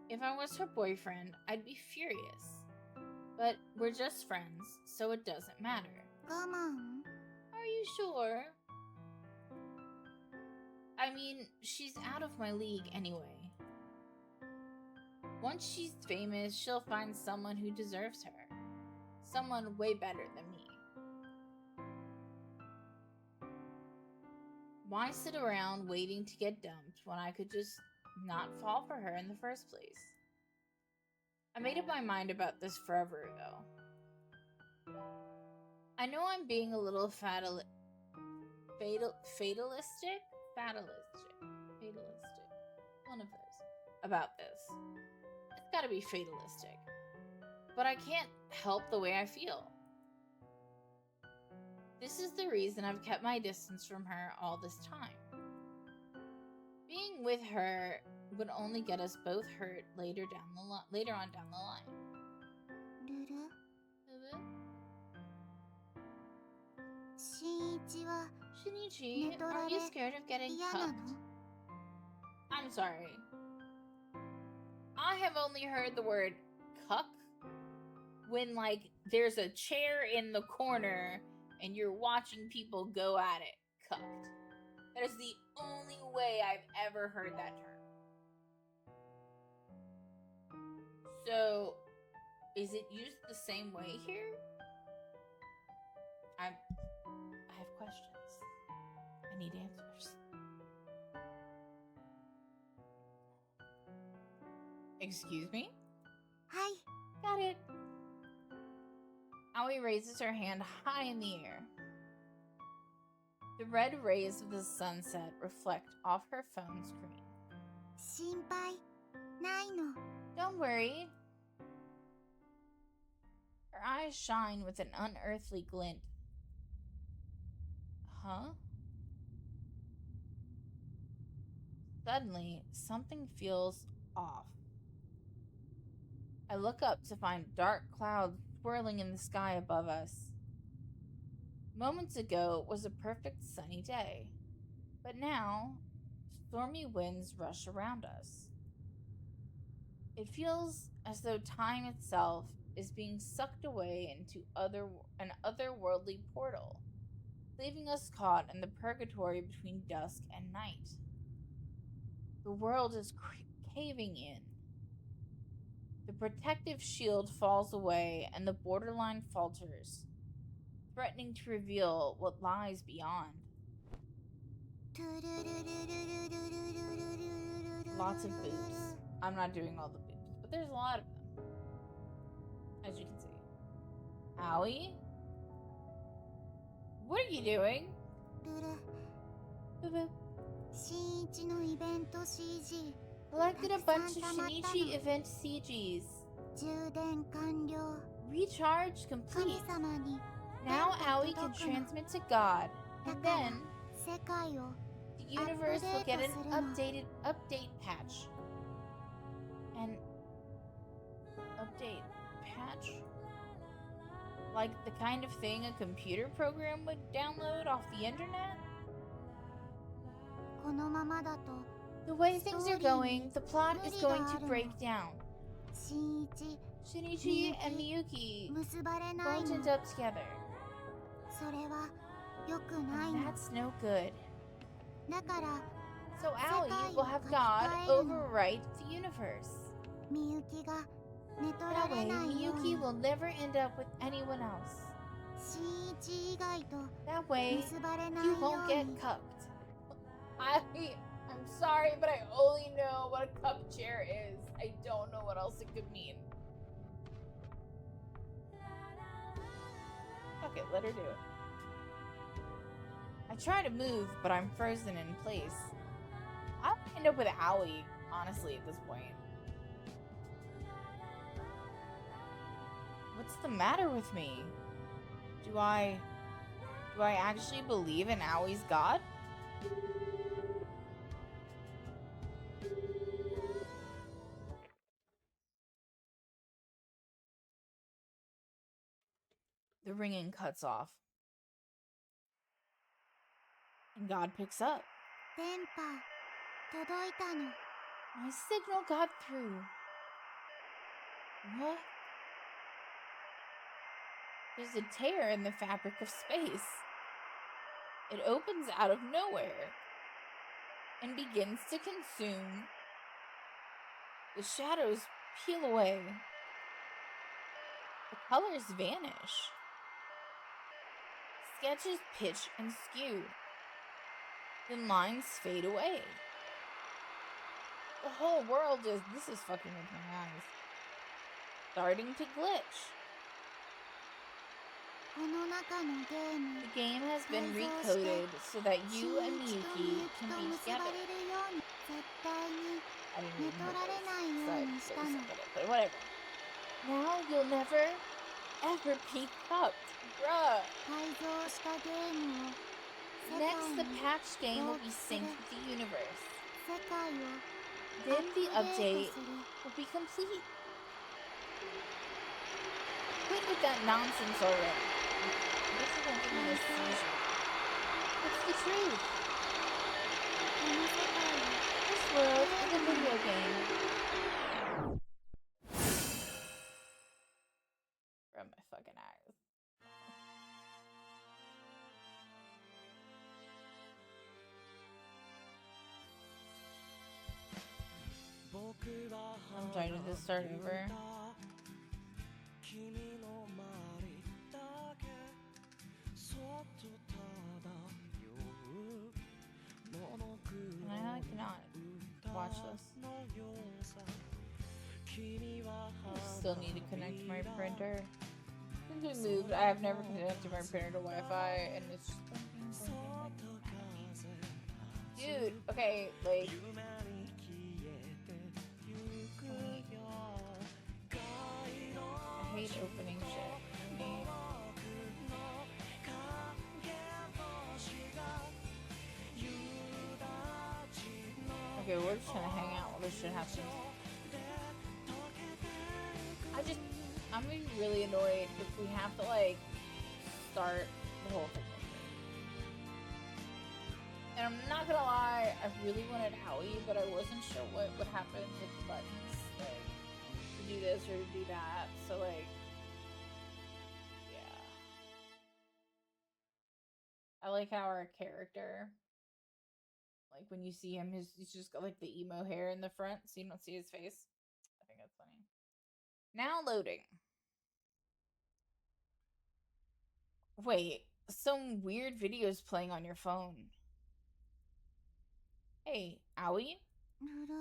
If I was her boyfriend, I'd be furious. But we're just friends, so it doesn't matter. 我慢？ Are you sure? I mean, she's out of my league anyway. Once she's famous, she'll find someone who deserves her. Someone way better than me. Why sit around waiting to get dumped when I could just not fall for her in the first place? I made up my mind about this forever ago. I know I'm being a little fatalistic? One of those. About this. It's gotta be fatalistic. But I can't help the way I feel. This is the reason I've kept my distance from her all this time. Being with her would only get us both hurt later on down the line. ルル？新一は Shinichi, are you scared of getting 嫌なの？ cuffed? I'm sorry. I have only heard the word cuck when, like, there's a chair in the corner and you're watching people go at it. Cucked. That is the only way I've ever heard that term. So, is it used the same way here? I have questions. I need answers. Excuse me? はい。 Got it. Aoi raises her hand high in the air. The red rays of the sunset reflect off her phone screen. 心配ないの。 Don't worry. Her eyes shine with an unearthly glint. Huh? Suddenly, something feels off. I look up to find dark clouds swirling in the sky above us. Moments ago it was a perfect sunny day, but now stormy winds rush around us. It feels as though time itself is being sucked away into an otherworldly portal, leaving us caught in the purgatory between dusk and night. The world is caving in. The protective shield falls away and the borderline falters, threatening to reveal what lies beyond. トゥルルルルルルルルルル Lots of boobs. I'm not doing all the boobs, but there's a lot of them, as you can see. Aoi? What are you doing? ルル Boo-boo. 新一のイベント CG Collected a bunch of Shinichi event CGs. 充電完了 Recharge 神 complete. 様に Now Aoi can transmit to God. だ And から then 世界を the universe will get an Update update patch. An update patch? Like the kind of thing a computer program would download off the internet? このままだと The way things are going, the plot is going to break down. 新一 Shinichi and Miyuki 結ばれない won't の end up together. それは良くない And の that's no good. だから So Aoi will have God overwrite the universe. みゆきが寝取ら That れ way, ないよう Miyuki に will never end up with anyone else. 新一以外と That way, 結ばれない you よ won't う get に cucked. I'm sorry, but I only know what a cup chair is. I don't know what else it could mean. Okay, let her do it. I try to move, but I'm frozen in place. I'll end up with Aoi, honestly, at this point. What's the matter with me? Do I actually believe in Aoi's god? The ringing cuts off. And God picks up. 電波届いたの My signal got through. What? There's a tear in the fabric of space. It opens out of nowhere and begins to consume. The shadows peel away. The colors vanish. Sketches pitch and skew. Then lines fade away. The whole world is... This is fucking with my eyes. Starting to glitch. この中のゲーム The game has been recoded so that you and 新一と Miyuki みゆき can と be 結ば together. れるように絶対に I didn't 寝 even 取 know られ this. ないようにしたの But whatever. Now you'll never, ever be cupped. Bruh. 改造したゲームを世界 Next, the に patch game will be synced with the universe. 世界を Then the アップデー update トする will be complete. Quit with that nonsense already. This is going to give me a seizure. It's the truth. この世界を This world is a video game. From my fucking eyes. I'm trying to just start over. I cannot watch this. I still need to connect my printer. Since we moved, I have never connected my printer to Wi-Fi, and it's just dude. Okay, like. I hate opening shit. Okay, we're just gonna hang out while this shit happens. I'm gonna be really annoyed if we have to, like, start the whole thing over. And I'm not gonna lie, I really wanted Aoi, but I wasn't sure what would happen with the buttons, like, to do this or to do that, so, like, yeah. I like how our character, like, when you see him, he's just got, like, the emo hair in the front, so you don't see his face. I think that's funny. Now loading. Wait, some weird videos playing on your phone. Hey, Aoi? ルル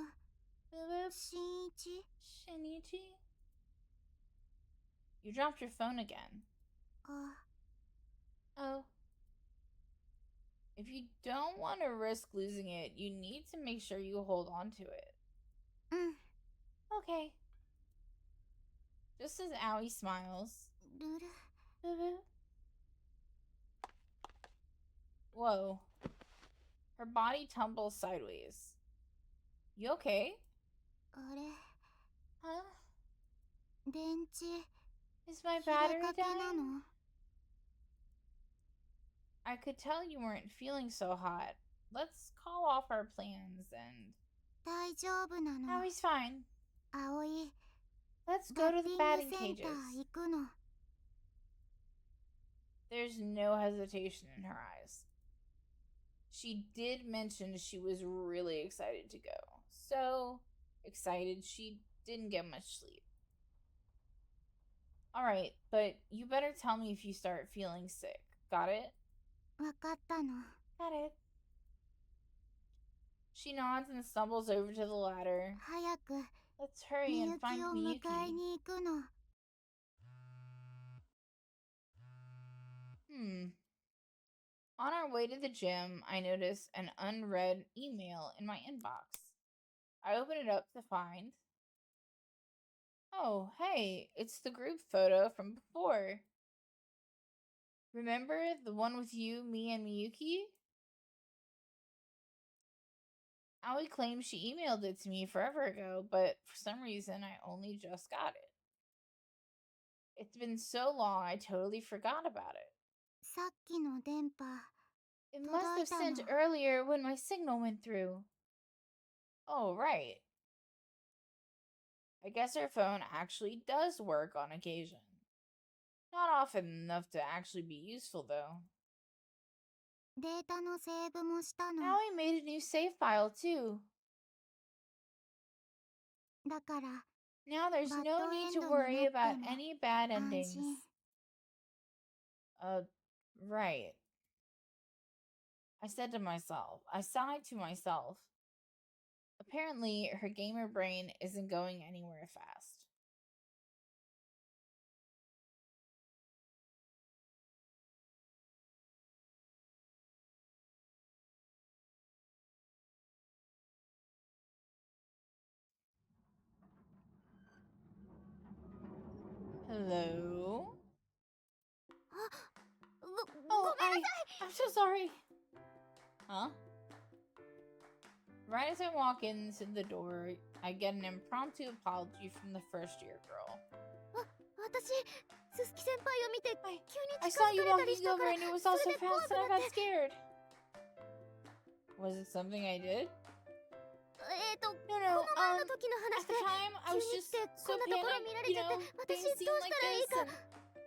Shinichi? Shinichi? You dropped your phone again. Oh. If you don't want to risk losing it, you need to make sure you hold on to it. Okay. Just as Aoi smiles. Ruru. Whoa. Her body tumbles sideways. You okay? あれ Huh? 電池 Is my 切れ battery かけな dying? の I could tell you weren't feeling so hot. Let's call off our plans and... 大丈夫なの Aoi's fine. 葵 Let's バ go ッ to テ the ィング batting センタ cages. ー行くの There's no hesitation in her eyes. She did mention she was really excited to go. So excited she didn't get much sleep. Alright, but you better tell me if you start feeling sick. Got it? わかったの Got it. She nods and stumbles over to the ladder. 早く Let's hurry み and ゆき find を迎え Miyuki. に行くの On our way to the gym, I notice an unread email in my inbox. I open it up to find... Oh, hey, it's the group photo from before. Remember the one with you, me, and Miyuki? Aoi claims she emailed it to me forever ago, but for some reason I only just got it. It's been so long I totally forgot about it. さっきの電波 It must have sent Totono. earlier when my signal went through. Oh, right. I guess her phone actually does work on occasion. Not often enough to actually be useful, though. データのセーブもしたの Aoi made a new save file, too. だから Now there's Bad no need to end worry になっても about any bad 安 endings. 心 Right. I said to myself. I sighed to myself. Apparently, her gamer brain isn't going anywhere fast. Hello? Oh, I'm so sorry. Huh? Right as I walk into the door, I get an impromptu apology from the first year girl. 私ススキ先輩を見て急に I 近づ saw you かれたり walking したか over ら and it was そ all れ so で怖 fast く and I なっ got て scared. Was it something I did? こ No, の no, 前の時の at 話 the で time, I 急 was に just 来て so こんなところ見ら panicked, れ you ちゃって know, 私 things ど seemed うし like たらいい this か and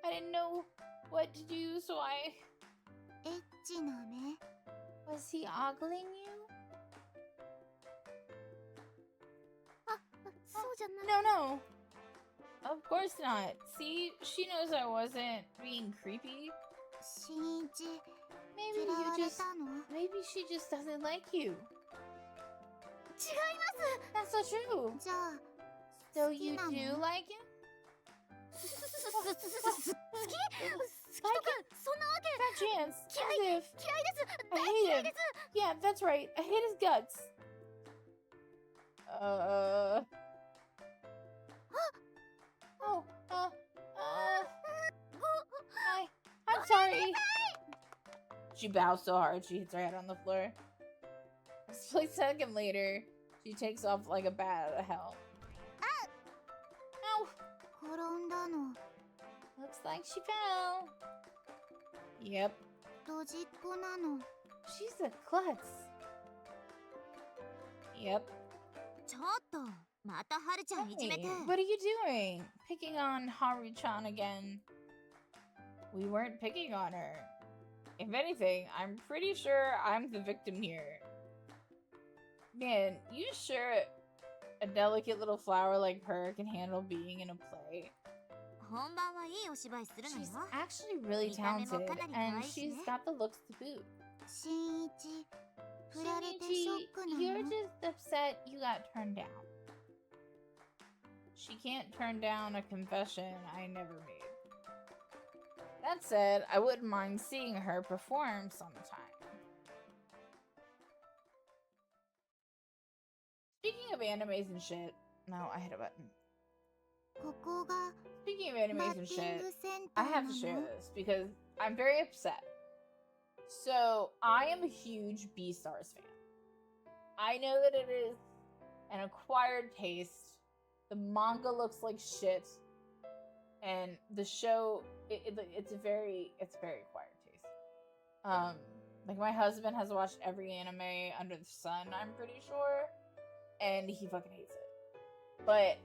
I didn't know what to do, so I... エッチな目 Was he ogling you? そうじゃな No, no. Of course not. See, she knows I wasn't being creepy. 新一 Maybe 嫌わ you れ just... たの Maybe she just doesn't like you. 違い That's so true. ますじゃあ So 好き you なの do like him? 好き好きとかそんなわけ Fat chance. 嫌い As if 嫌いです I 大 hate 嫌い him. です Yeah, that's right. I hate his guts. Oh, I'm sorry. She bows so hard she hits her head on the floor. A split second later, she takes off like a bat out of hell. Ow! 転んだの Looks like she fell. Yep, ドジっ子なの she's a klutz. Yep. ちょっとまたはるちゃんいじめ Hey, て what are you doing? Picking on Haru-chan again. We weren't picking on her. If anything, I'm pretty sure I'm the victim here. Man, you sure a delicate little flower like her can handle being in a play? 本番はいいお芝居するの She's よ actually really 見た目も talented, かなり可 and 愛いしね she's got the looks to boot. 新一振られてショッ Shinichi, クな you're の just upset you got turned down. She can't turn down a confession I never made. That said, I wouldn't mind seeing her perform sometime. Speaking of animes and shit... No, I hit a button. ここが Speaking of バッ animes テ and ィン shit, グセンタ I ー have な to share の this because I'm very upset. So, I am a huge Beastars fan. I know that it is an acquired taste. The manga looks like shit. And the show, it's a very acquired taste. Like my husband has watched every anime under the sun, I'm pretty sure. And he fucking hates it. But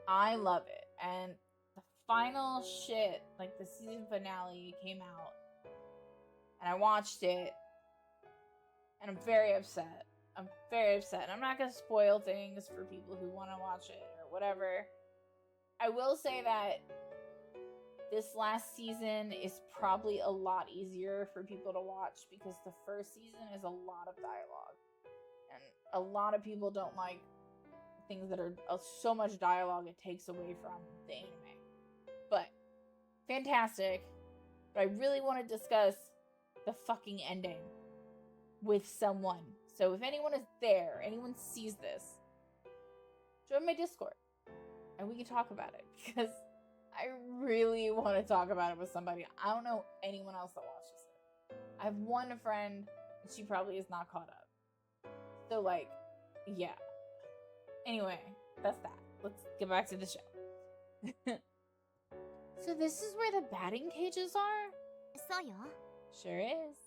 I love it. And the final shit, like the season finale came out. And I watched it. And I'm very upset. I'm very upset. And I'm not going to spoil things for people who want to watch it or whatever. I will say that this last season is probably a lot easier for people to watch because the first season is a lot of dialogue. And a lot of people don't like things that are so much dialogue it takes away from the anime. But fantastic. But I really want to discuss the fucking ending with someone. So if anyone is there, anyone sees this, join my Discord and we can talk about it because I really want to talk about it with somebody. I don't know anyone else that watches it. I have one friend and she probably is not caught up. So like, yeah. Anyway, that's that. Let's get back to the show. So this is where the batting cages are? そうよ Sure is.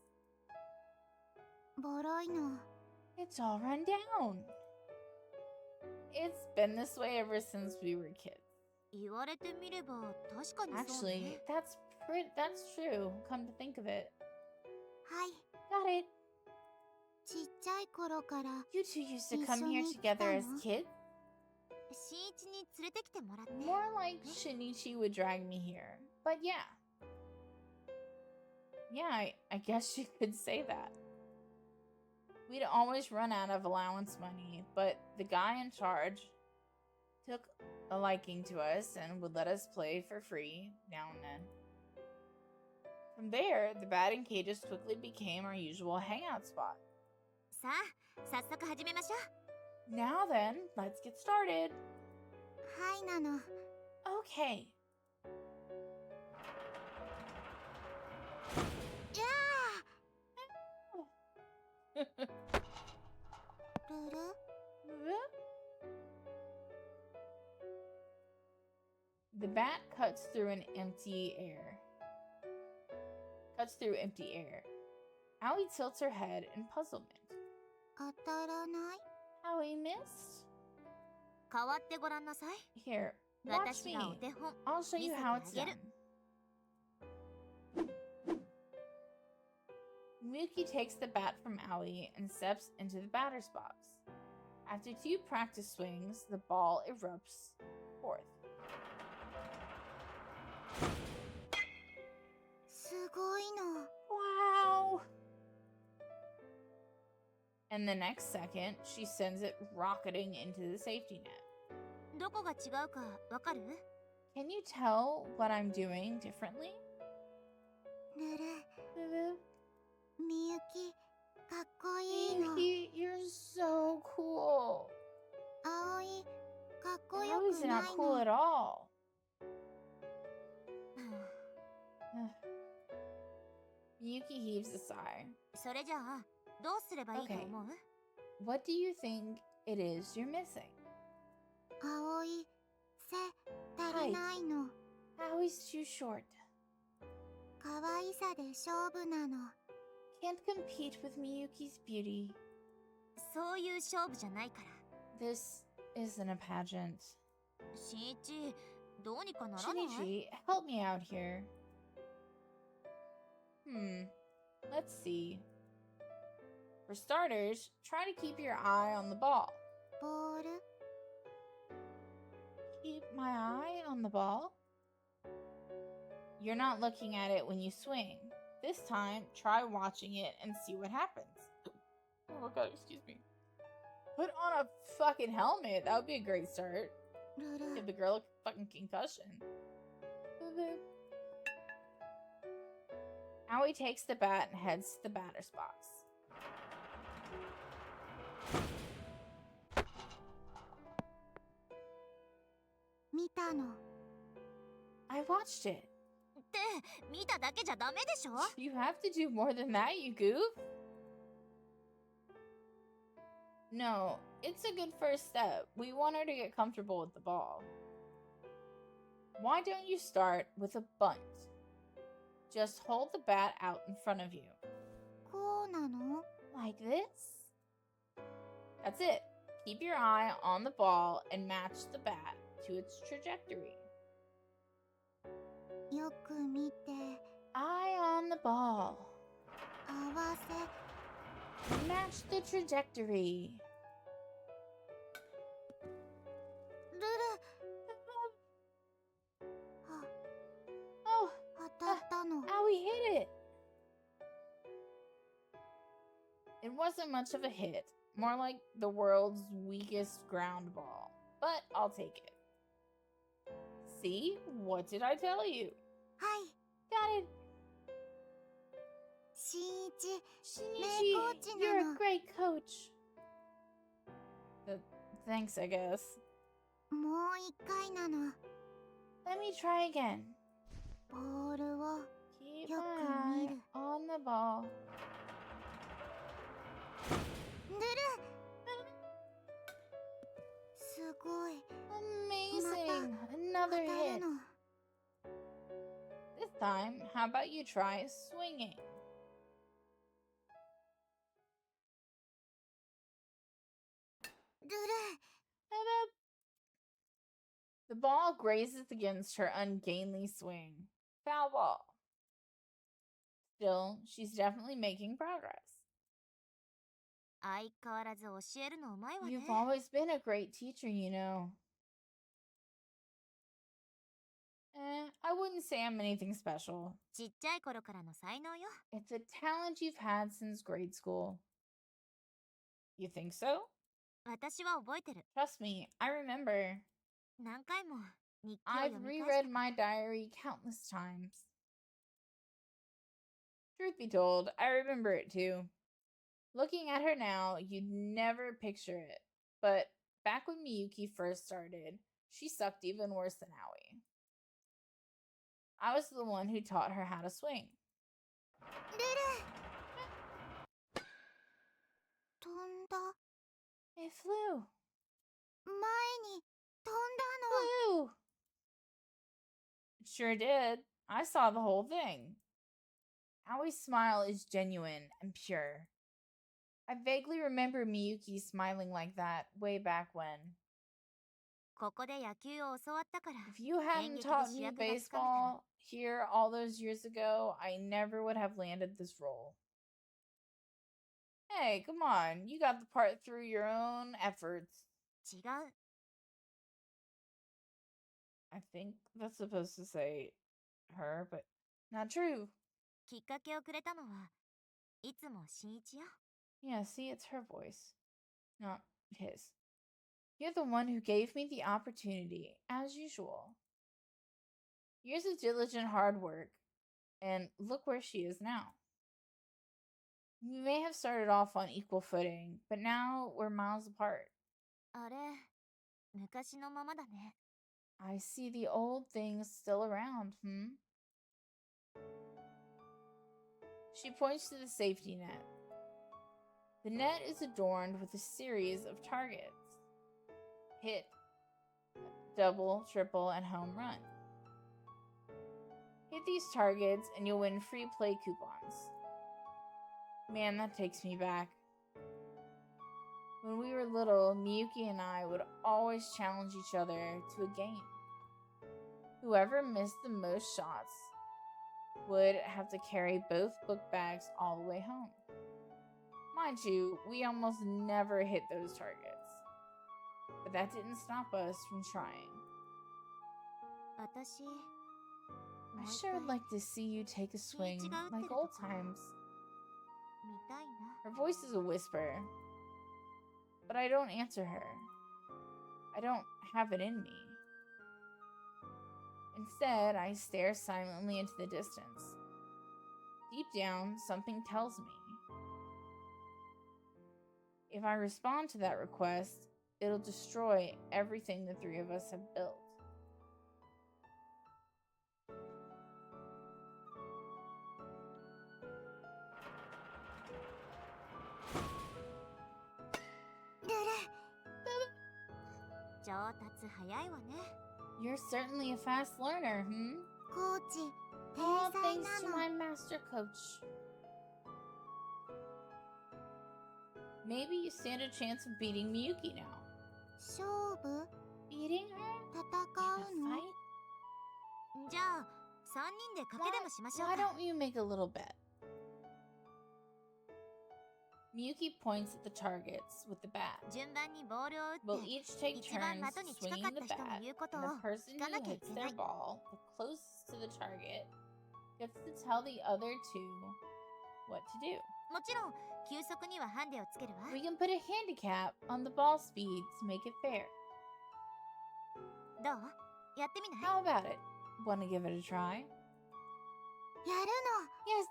ボロいの It's all run down. It's been this way ever since we were kids. 言われてみれば確かにそうね Actually, that's true. Come to think of it. はい Got it. ちっちゃい頃から You two used to come here together as kids? 新一に連れてきてもらって More like Shinichi would drag me here. But yeah. Yeah, I guess you could say that. We'd always run out of allowance money, but the guy in charge took a liking to us and would let us play for free now and then. From there, the batting cages quickly became our usual hangout spot. さあ早速始めましょ Now then, let's get started. うはいなの Okay. やールル The bat cuts through empty air. Aoi tilts her head in puzzlement. 当たらない Aoi missed? 変わってごらんなさい Here, watch 私 me. がお手本 I'll show you how it's done. Miyuki takes the bat from Aoi and steps into the batter's box. After 2 practice swings, the ball erupts forth. すごいの Wow! And the next second, she sends it rocketing into the safety net. どこが違うかわかる Can you tell what I'm doing differently? ルルみゆきかっこいいの Miyuki, you're so cool. あおいかっこよ Aoi's くな not い cool の at all. Miyuki heaves a sigh. それじゃあどうすればいいと思う What do you think it is you're missing? あおい背足りないの Aoi's too short. 可愛さで勝負なの Can't compete with Miyuki's beauty. そういう勝負じゃないから This isn't a pageant. 新一どうにかならない Shinichi, help me out here. Let's see. For starters, try to keep your eye on the ball. ボール Keep my eye on the ball? You're not looking at it when you swing. This time, try watching it and see what happens. Oh my god, excuse me. Put on a fucking helmet. That would be a great start. ル Give the girl a fucking concussion. Aoi takes the bat and heads to the batter's box. I watched it. って見ただけじゃダメでしょ You have to do more than that, you goof. No, it's a good first step. We want her to get comfortable with the ball. Why don't you start with a bunt? Just hold the bat out in front of you. こうなの Like this? That's it. Keep your eye on the ball and match the bat to its trajectory. よく見て Eye on the ball. 合わせ Match the trajectory. ルル Oh, 当たったの Aoi hit it. It wasn't much of a hit. More like the world's weakest ground ball. But I'll take it. See? What did I tell you? はい Got it. しんいち Shinichi, coach you're na a great coach. Thanks, I guess. もう一回なの Let me try again. ボールを Keep Yo my eye comido. on the ball. ルルすごい Amazing. 当 Another たる hit. の This time, how about you try swinging? The ball grazes against her ungainly swing. Foul ball. Still, she's definitely making progress. 相変わらず教えるのうまいわね You've always been a great teacher, you know. I wouldn't say I'm anything special. ちっちゃい頃からの才能よ It's a talent you've had since grade school. You think so? 私は覚えてる Trust me, I remember. 何回も日記を I've 読み返し reread た my diary countless times. Truth be told, I remember it too. Looking at her now, you'd never picture it. But back when Miyuki first started, she sucked even worse than Aoi. I was the one who taught her how to swing. ルル飛んだ It flew. 前に飛んだの Flew. It sure did. I saw the whole thing. Aoi's smile is genuine and pure. I vaguely remember Miyuki smiling like that way back when. ここで野球を教わったから If you hadn't taught me baseball here all those years ago, I never would have landed this role. Hey, come on. You got the part through your own efforts. 違う I think that's supposed to say her, but not true. きっかけをくれたのはいつもしんいちよ Yeah, see, it's her voice, not his. You're the one who gave me the opportunity, as usual. Years of diligent hard work, and look where she is now. We may have started off on equal footing, but now we're miles apart. あれ昔のままだね I see the old things still around, She points to the safety net. The net is adorned with a series of targets. Hit, double, triple, and home run. Hit these targets and you'll win free play coupons. Man, that takes me back. When we were little, Miyuki and I would always challenge each other to a game. Whoever missed the most shots would have to carry both book bags all the way home. Mind you, we almost never hit those targets. But that didn't stop us from trying. 私 I sure would like to see you take a swing like old times. 見たいな Her voice is a whisper, but I don't answer her. I don't have it in me. Instead, I stare silently into the distance. Deep down, something tells me if I respond to that request, it'll destroy everything the three of us have built. You're certainly a fast learner, All thanks to my master coach. Maybe you stand a chance of beating Miyuki now. Beating her? In a fight? Why don't you make a little bet? Miyuki points at the targets with the bat. We'll each take turns swinging the bat, and the person who hits their ball the closest to the target gets to tell the other two what to do. We can put a handicap on the ball speed to make it fair. How about it? Want to give it a try? Yes.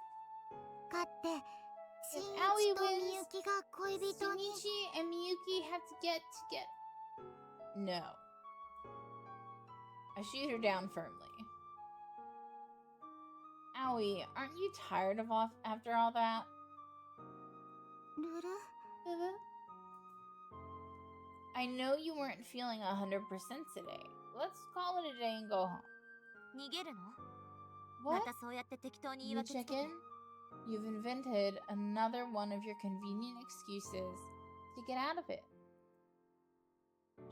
If Aoi wins, Shinichi and Miyuki have to get. No. I shoot her down firmly. Aoi, aren't you tired of after all that? I know you weren't feeling 100% today. Let's call it a day and go home. What? You chicken? You've invented another one of your convenient excuses to get out of it.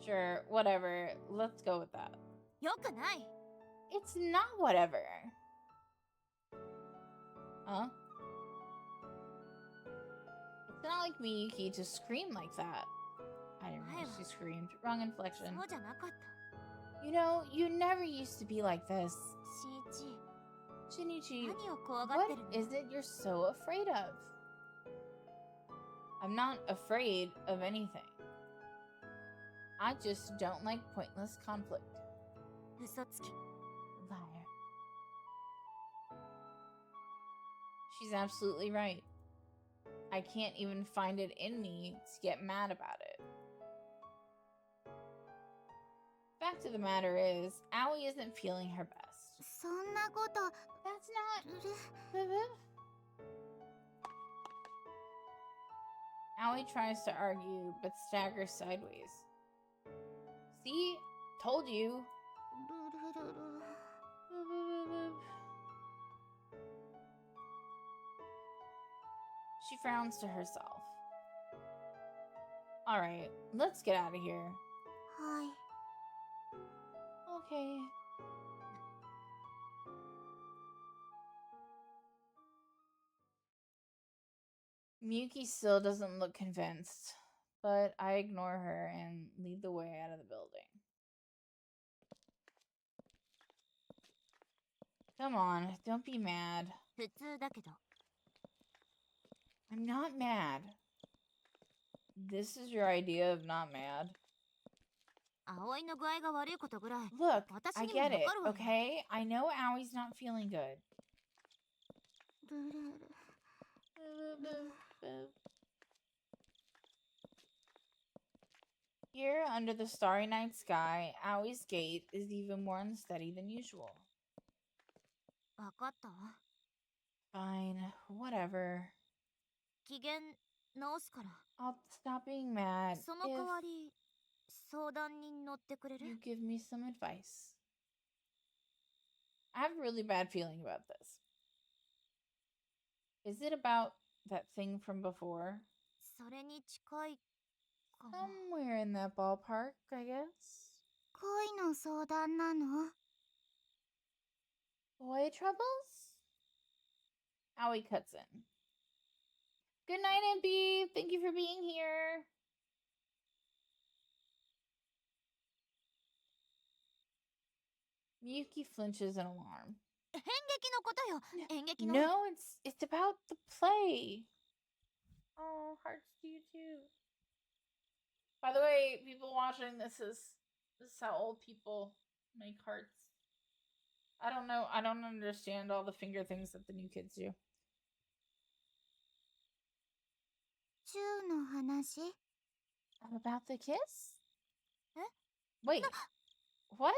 Sure, whatever. Let's go with that. It's not whatever. Huh? It's not like Miyuki to scream like that. I didn't realize she screamed. Wrong inflection. You know, you never used to be like this. Shinichi, what is it you're so afraid of? I'm not afraid of anything. I just don't like pointless conflict. Liar. She's absolutely right. I can't even find it in me to get mad about it. Fact of the matter is, Aoi isn't feeling her best. That's not... Aoi tries to argue, but staggers sideways. See? Told you. She frowns to herself. Alright, let's get out of here. Okay. Miyuki still doesn't look convinced, but I ignore her and lead the way out of the building. Come on, don't be mad. I'm not mad. This is your idea of not mad? Look, I get it, okay? I know Aoi's not feeling good. Here, under the starry night sky, Aoi's gait is even more unsteady than usual. Fine, whatever. I'll stop being mad if you give me some advice. I have a really bad feeling about this. Is it about that thing from before? Somewhere in that ballpark, I guess. Boy troubles? Aoi cuts in. Good night, MP. Thank you for being here. Miyuki flinches in alarm. No, it's about the play. Oh, hearts to you too. By the way, people watching, this is how old people make hearts. I don't know. I don't understand all the finger things that the new kids do. チューの話 About the kiss? え Wait. What?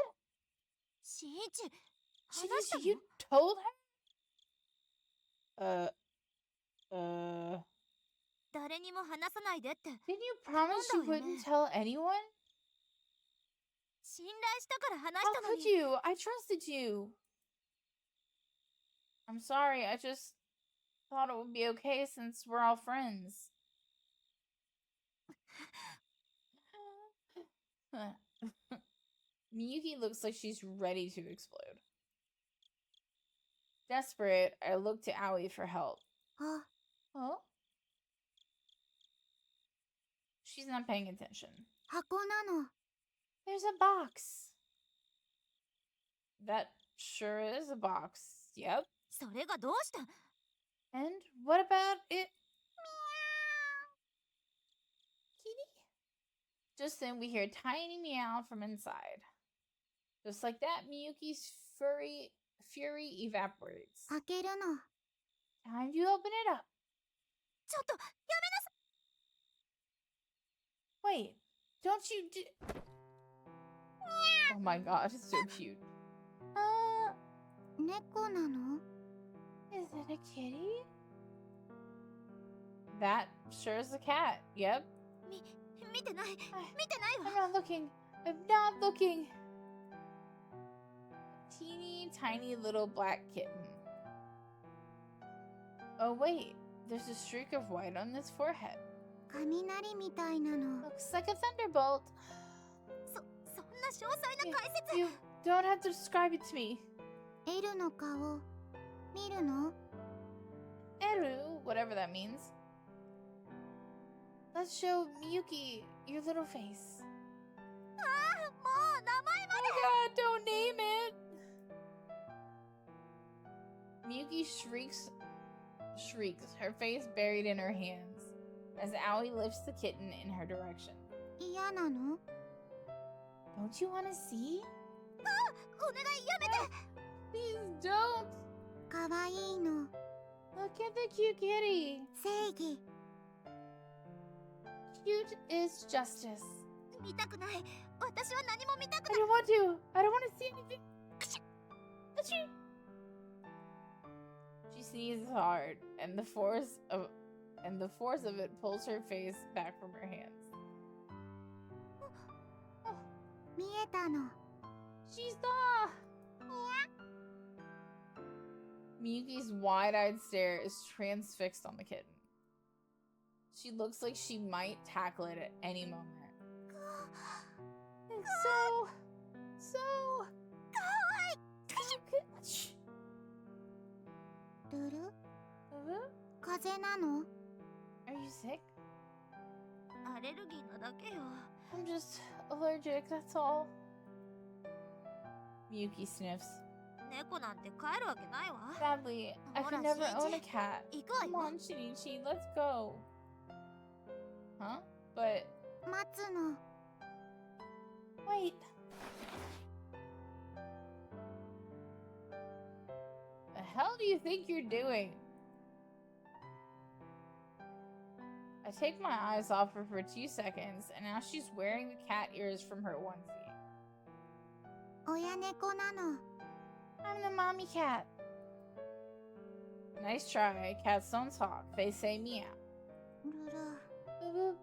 しんいち話した Shinichi, の you told her? 誰にも話さないでって Didn't you promise you 頼んだわよね wouldn't tell anyone? 信頼したから話 How したの could に you? I trusted you. I'm sorry, I just thought it would be okay since we're all friends. Miyuki looks like she's ready to explode. Desperate, I look to Aoi for help. あ Oh? She's not paying attention. 箱なの There's a box. That sure is a box. Yep. それがどうした And what about it? Kitty? Just then we hear a tiny meow from inside. Just like that, Miyuki's fury evaporates. 開けるの Time to open it up. ちょっとや Wait, don't you do... Oh my god, it's so cute. めな猫なの Is it a kitty? That sure is a cat. Yep. 見てない見てない I'm わ not looking. I'm not looking. Teeny tiny little black kitten. Oh wait, there's a streak of white on its forehead. 雷みたいなの Looks like a thunderbolt. そんな詳細な解説 You don't have to describe it to me. エルの顔見るの Eru, whatever that means. Let's show Miyuki your little face. ああもう名前ま Oh god, don't name it! Miyuki shrieks, her face buried in her hands, as Aoi lifts the kitten in her direction. 嫌なの Don't you want to see? お願いやめて Please don't! かわいいの Look at the cute kitty! 正義 Cute is justice. 見たくない私は何も見たく I ない don't want to! I don't want to see anything! Achoo! She sneezes hard, and the force of it pulls her face back from her hands. 見えたの She saw! Miyuki's wide-eyed stare is transfixed on the kitten. She looks like she might tackle it at any moment. It's so... かわいい Shh. ルル Uh-huh. 風邪なの Are you sick? アレルギーなだけよ I'm just allergic, that's all. Miyuki sniffs. 猫なんて飼えるわけないわ Sadly, I could never own a cat. 行くわ Come よ on, Shinichi, let's go. Huh? But, 待つの wait. The hell do you think you're doing? I take my eyes off her for 2 seconds, and now she's wearing the cat ears from her onesie. 親猫なの I'm the mommy cat. Nice try. Cats don't talk. They say meow. ルル Boop, boop.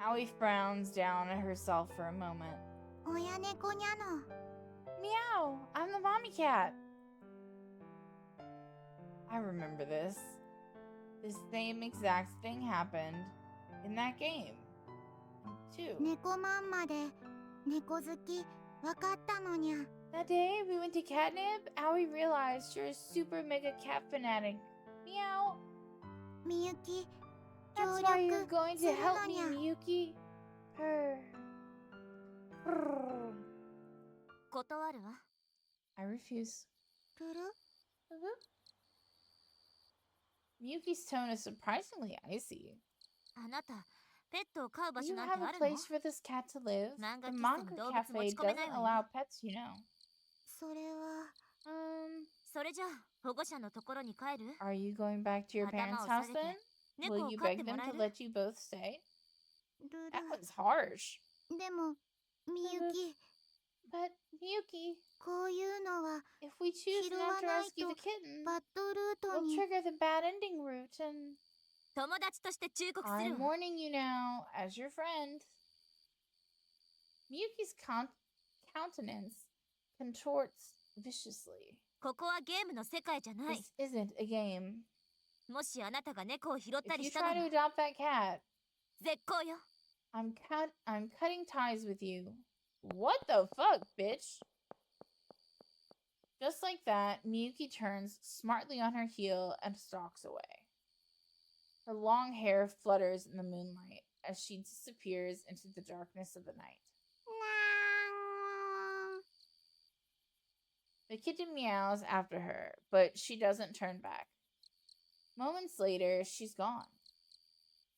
Aoi frowns down at herself for a moment. 親猫にゃの Meow! I'm the mommy cat. I remember this. This same exact thing happened in that game. Too. 猫まんまで猫好きわかったのにゃ That day we went to catnip, Aoi realized you're a super mega cat fanatic. Meow. みゆき That's 協 why you're 力 going す to る help の me, にゃ Miyuki. Purr. Purr. 断るわ I refuse. ルル Miyuki's tone is surprisingly icy. あなたペットを飼う場 Do 所 you なんて have あ a るの place for this cat to live? Manga The喫茶に manga 動物持 cafe ち込めない doesn't わよ allow pets, you know. それは Um, それじゃあ保護者のところに帰る are you going back to your parents' 頭を house 下げて then? 猫 Will を you 飼って beg も them らえ to る let you both stay? ル That ル was harsh. でもみゆき But Miyuki, こういうのは if we choose 拾 not わ to ない rescue と the kitten, バッドルート we'll に trigger the bad ending route, and 友達として忠告する I'm わ warning you now as your friend. Miyuki's countenance contorts viciously. ここはゲームの世界じゃない This isn't a game. もしあなたが猫を拾った If り you したな try ら to adopt that cat, 絶好よ I'm cutting ties with you. What the fuck, bitch? Just like that, Miyuki turns smartly on her heel and stalks away. Her long hair flutters in the moonlight as she disappears into the darkness of the night. The kitten meows after her, but she doesn't turn back. Moments later, she's gone.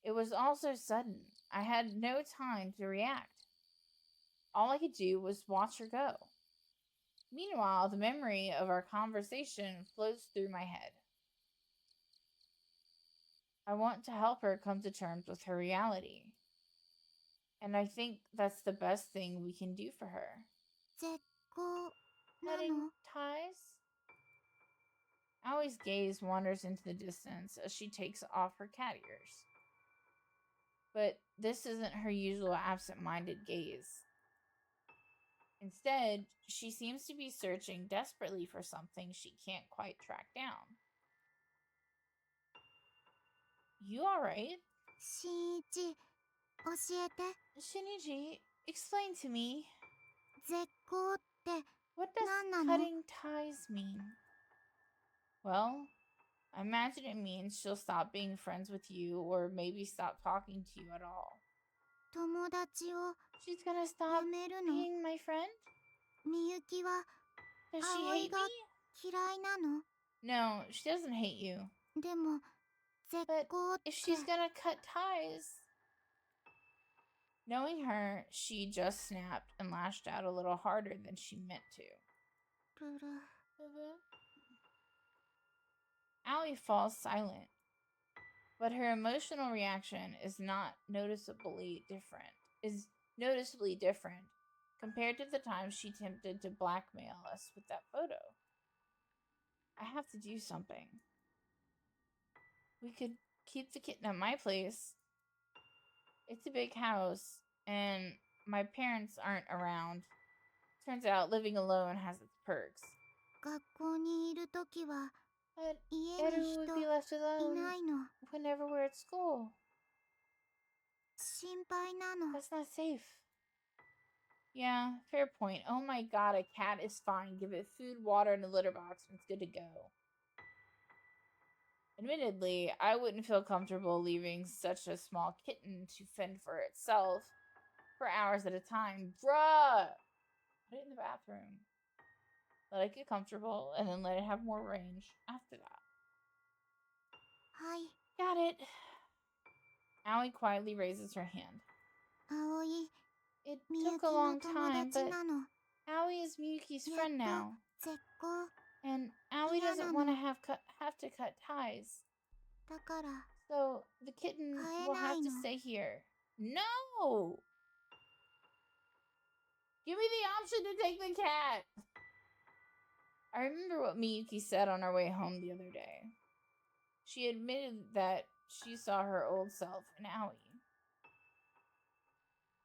It was all so sudden. I had no time to react. All I could do was watch her go. Meanwhile, the memory of our conversation floats through my head. I want to help her come to terms with her reality. And I think that's the best thing we can do for her. 絶好な Cutting の ties? Aoi's gaze wanders into the distance as she takes off her cat ears. But this isn't her usual absent-minded gaze. Instead, she seems to be searching desperately for something she can't quite track down. You alright? しんいち教えて Shinichi, explain to me. 絶好って What does 何なの cutting ties mean? Well, I imagine it means she'll stop being friends with you or maybe stop talking to you at all. 友達を She's gonna や stop めるの being my friend? みゆきは Does she 葵 hate が me? 嫌いなの No, she doesn't hate you. でも絶 But 好って if she's gonna cut ties... Knowing her, she just snapped and lashed out a little harder than she meant to. ルル Allie falls silent, but her emotional reaction is noticeably different compared to the time she attempted to blackmail us with that photo. I have to do something. We could keep the kitten at my place. It's a big house, and my parents aren't around. Turns out living alone has its perks. 学校にいるときは But 家 Eru に would 人 be い left alone ないの whenever we're at school. 心配なの That's not safe. Yeah, fair point. Oh my god, a cat is fine. Give it food, water, and a litter box, and it's good to go. Admittedly, I wouldn't feel comfortable leaving such a small kitten to fend for itself for hours at a time. Bruh! Put it in the bathroom. Let it get comfortable, and then let it have more range after that. はい Got it. Aoi quietly raises her hand. 葵 It みゆ took き a の long 友 time, 達 but なの Aoi is Miyuki's やっ friend と now. 絶好 And Aoi Yeah, doesn't no, want to no. have to cut ties. だから So the kitten Kae will have to nai no. stay here. No! Give me the option to take the cat! I remember what Miyuki said on our way home the other day. She admitted that she saw her old self in Aoi.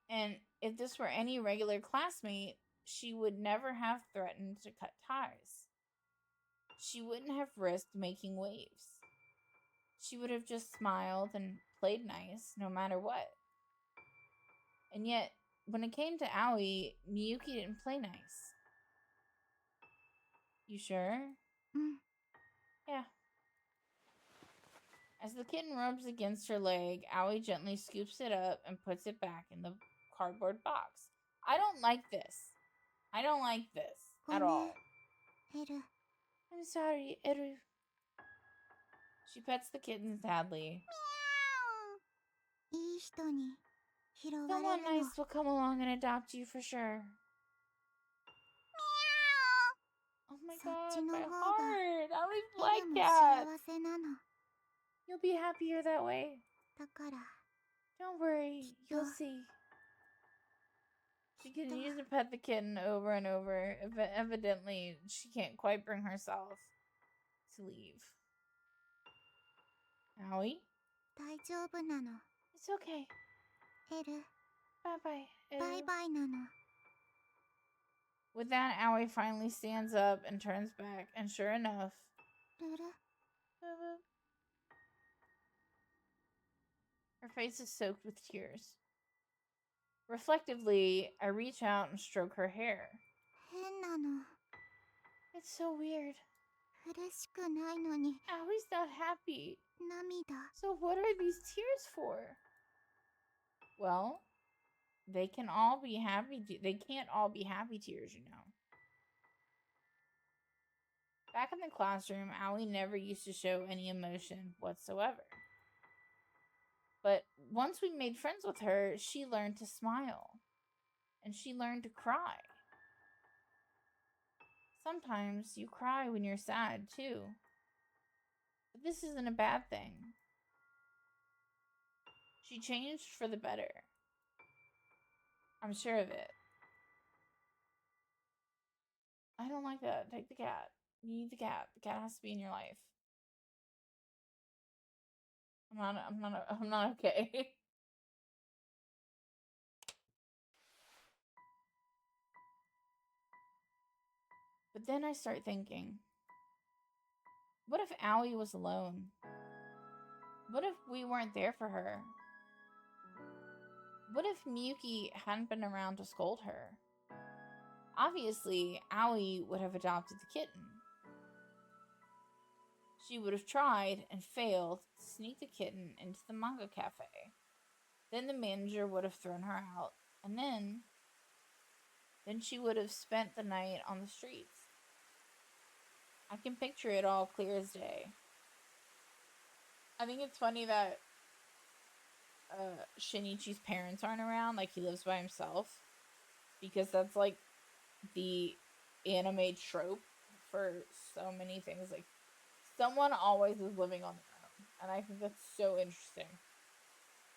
And if this were any regular classmate, she would never have threatened to cut ties. She wouldn't have risked making waves. She would have just smiled and played nice no matter what. And yet, when it came to Aoi, Miyuki didn't play nice. You sure? うん Yeah. As the kitten rubs against her leg, Aoi gently scoops it up and puts it back in the cardboard box. I don't like this. I don't like this at all. エル I'm sorry, Eru. She pets the kitten sadly. いい人に拾われる Someone の nice will come along and adopt you for sure. my そっ god, ちの my 方が heart. I エ always ル like も cats. 幸せなの。 You'll be happier that way. だから Don't worry, you'll see. She continues to pet the kitten over and over. Evidently, she can't quite bring herself to leave. Owie? 大丈夫なの。 It's okay. エル、 Bye-bye. バイバイなの。 With that, Owie finally stands up and turns back, and sure enough... ルル、 Her face is soaked with tears. Reflectively, I reach out and stroke her hair. 変なの。 It's so weird. 嬉しくないのに Owie's not happy. 涙。 So what are these tears for? Well, they can't all be happy tears, you know. Back in the classroom, Owie never used to show any emotion whatsoever. But once we made friends with her, she learned to smile. And she learned to cry. Sometimes you cry when you're sad, too. But this isn't a bad thing. She changed for the better. I'm sure of it. I don't like that. Take the cat. You need the cat. The cat has to be in your life. I'm not okay. But then I start thinking, what if Owie was alone? What if we weren't there for her? What if Miyuki hadn't been around to scold her? Obviously, Owie would have adopted the kitten. She would have tried and failed to sneak the kitten into the manga cafe. Then the manager would have thrown her out, and then she would have spent the night on the streets. I can picture it all clear as day. I think it's funny that Shinichi's parents aren't around, like he lives by himself, because that's like the anime trope for so many things. Like, someone always is living on their own, and I think that's so interesting.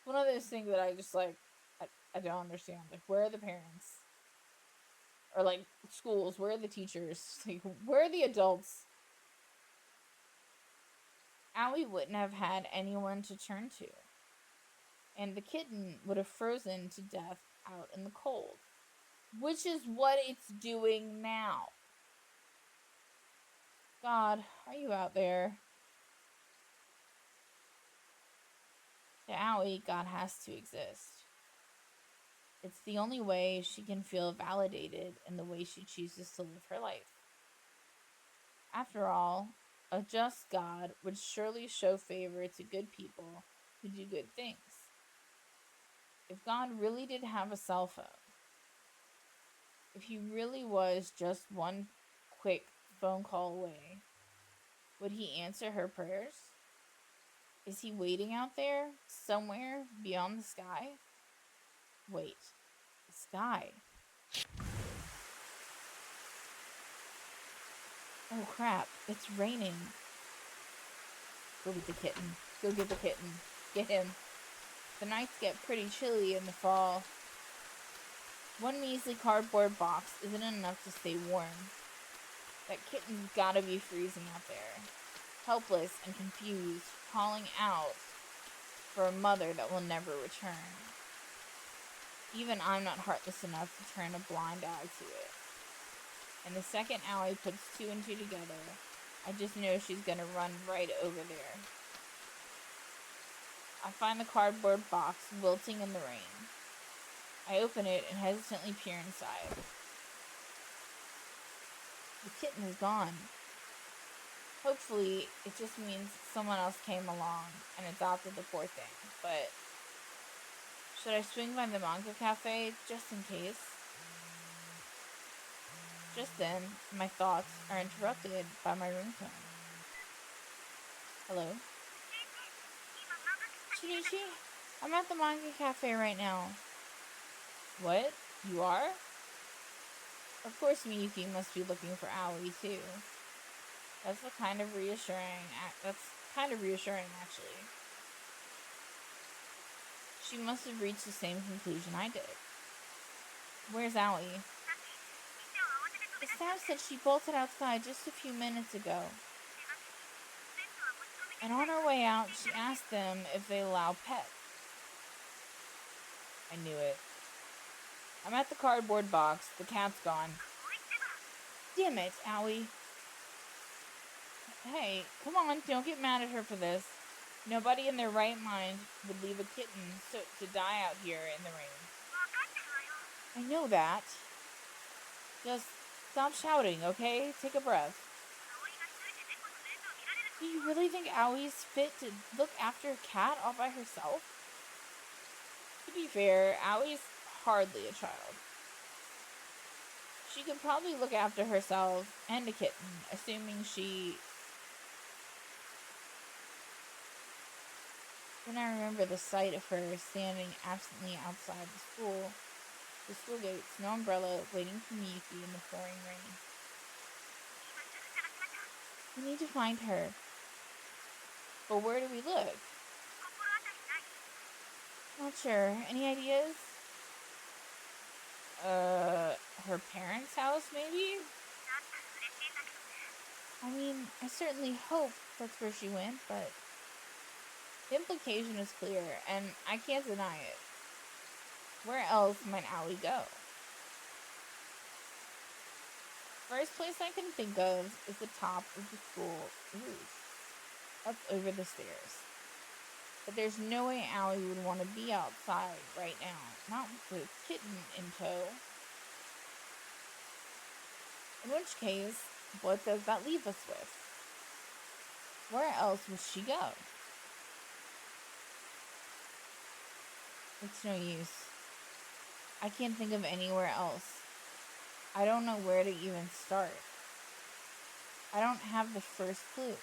One of those things that I just like, I don't understand. Like, where are the parents? Or like schools, where are the teachers? Like, where are the adults? Owie wouldn't have had anyone to turn to, and the kitten would have frozen to death out in the cold, which is what it's doing now. God, are you out there? To Owie, God has to exist. It's the only way she can feel validated in the way she chooses to live her life. After all, a just God would surely show favor to good people who do good things. If God really did have a cell phone, if he really was just one quick phone call away, would he answer her prayers? Is he waiting out there, somewhere beyond the sky? Wait, the sky. Oh crap, it's raining. Go get the kitten. Go get the kitten. Get him. The nights get pretty chilly in the fall. One measly cardboard box isn't enough to stay warm. That kitten's gotta be freezing out there, helpless and confused, calling out for a mother that will never return. Even I'm not heartless enough to turn a blind eye to it. And the second Owie puts two and two together, I just know she's gonna run right over there. I find the cardboard box wilting in the rain. I open it and hesitantly peer inside. The kitten is gone. Hopefully, it just means someone else came along and adopted the poor thing, but should I swing by the manga cafe just in case? Just then, my thoughts are interrupted by my ringtone. Hello? Shinichi, I'm at the manga cafe right now. What? You are? Of course, Miyuki must be looking for Aoi too. That's kind of reassuring, actually. She must have reached the same conclusion I did. Where's Aoi? The staff said she bolted outside just a few minutes ago. And on her way out, she asked them if they allow pets. I knew it. I'm at the cardboard box. The cat's gone. Damn it, Aoi. Hey, come on, don't get mad at her for this. Nobody in their right mind would leave a kitten to die out here in the rain. I know that. Just stop shouting, okay? Take a breath. Do you really think Aoi's fit to look after a cat all by herself? To be fair, Aoi's hardly a child. She could probably look after herself and a kitten, assuming she... Then I remember the sight of her standing absently outside the school gates, no umbrella, waiting for Miyuki in the pouring rain. We need to find her. But where do we look? Not sure. Any ideas? Her parents' house, maybe? I mean, I certainly hope that's where she went, but the implication is clear, and I can't deny it. Where else might Aoi go? First place I can think of is the top of the school roof, up over the stairs. But there's no way Aoi would want to be outside right now, not with a kitten in tow. In which case, what does that leave us with? Where else would she go? It's no use. I can't think of anywhere else. I don't know where to even start. I don't have the first clue.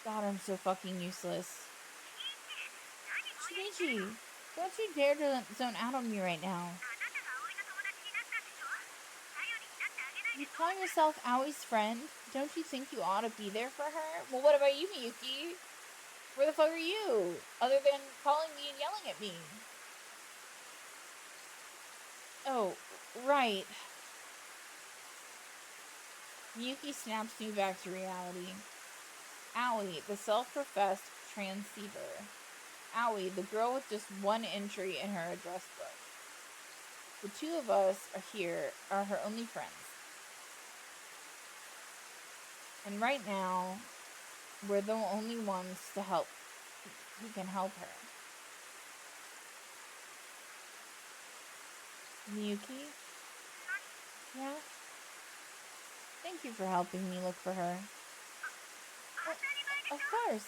God, I'm so fucking useless. Shinichi, don't you dare to zone out on me right now. You call yourself Aoi's friend? Don't you think you ought to be there for her? Well, what about you, Miyuki? Where the fuck are you? Other than calling me and yelling at me. Oh, right. Miyuki snaps me back to reality. Aoi, the self-professed transceiver. Aoi, the girl with just one entry in her address book. The two of us are her only friends. And right now, we're the only ones who can help her. Miyuki? Yeah? Thank you for helping me look for her. Of course.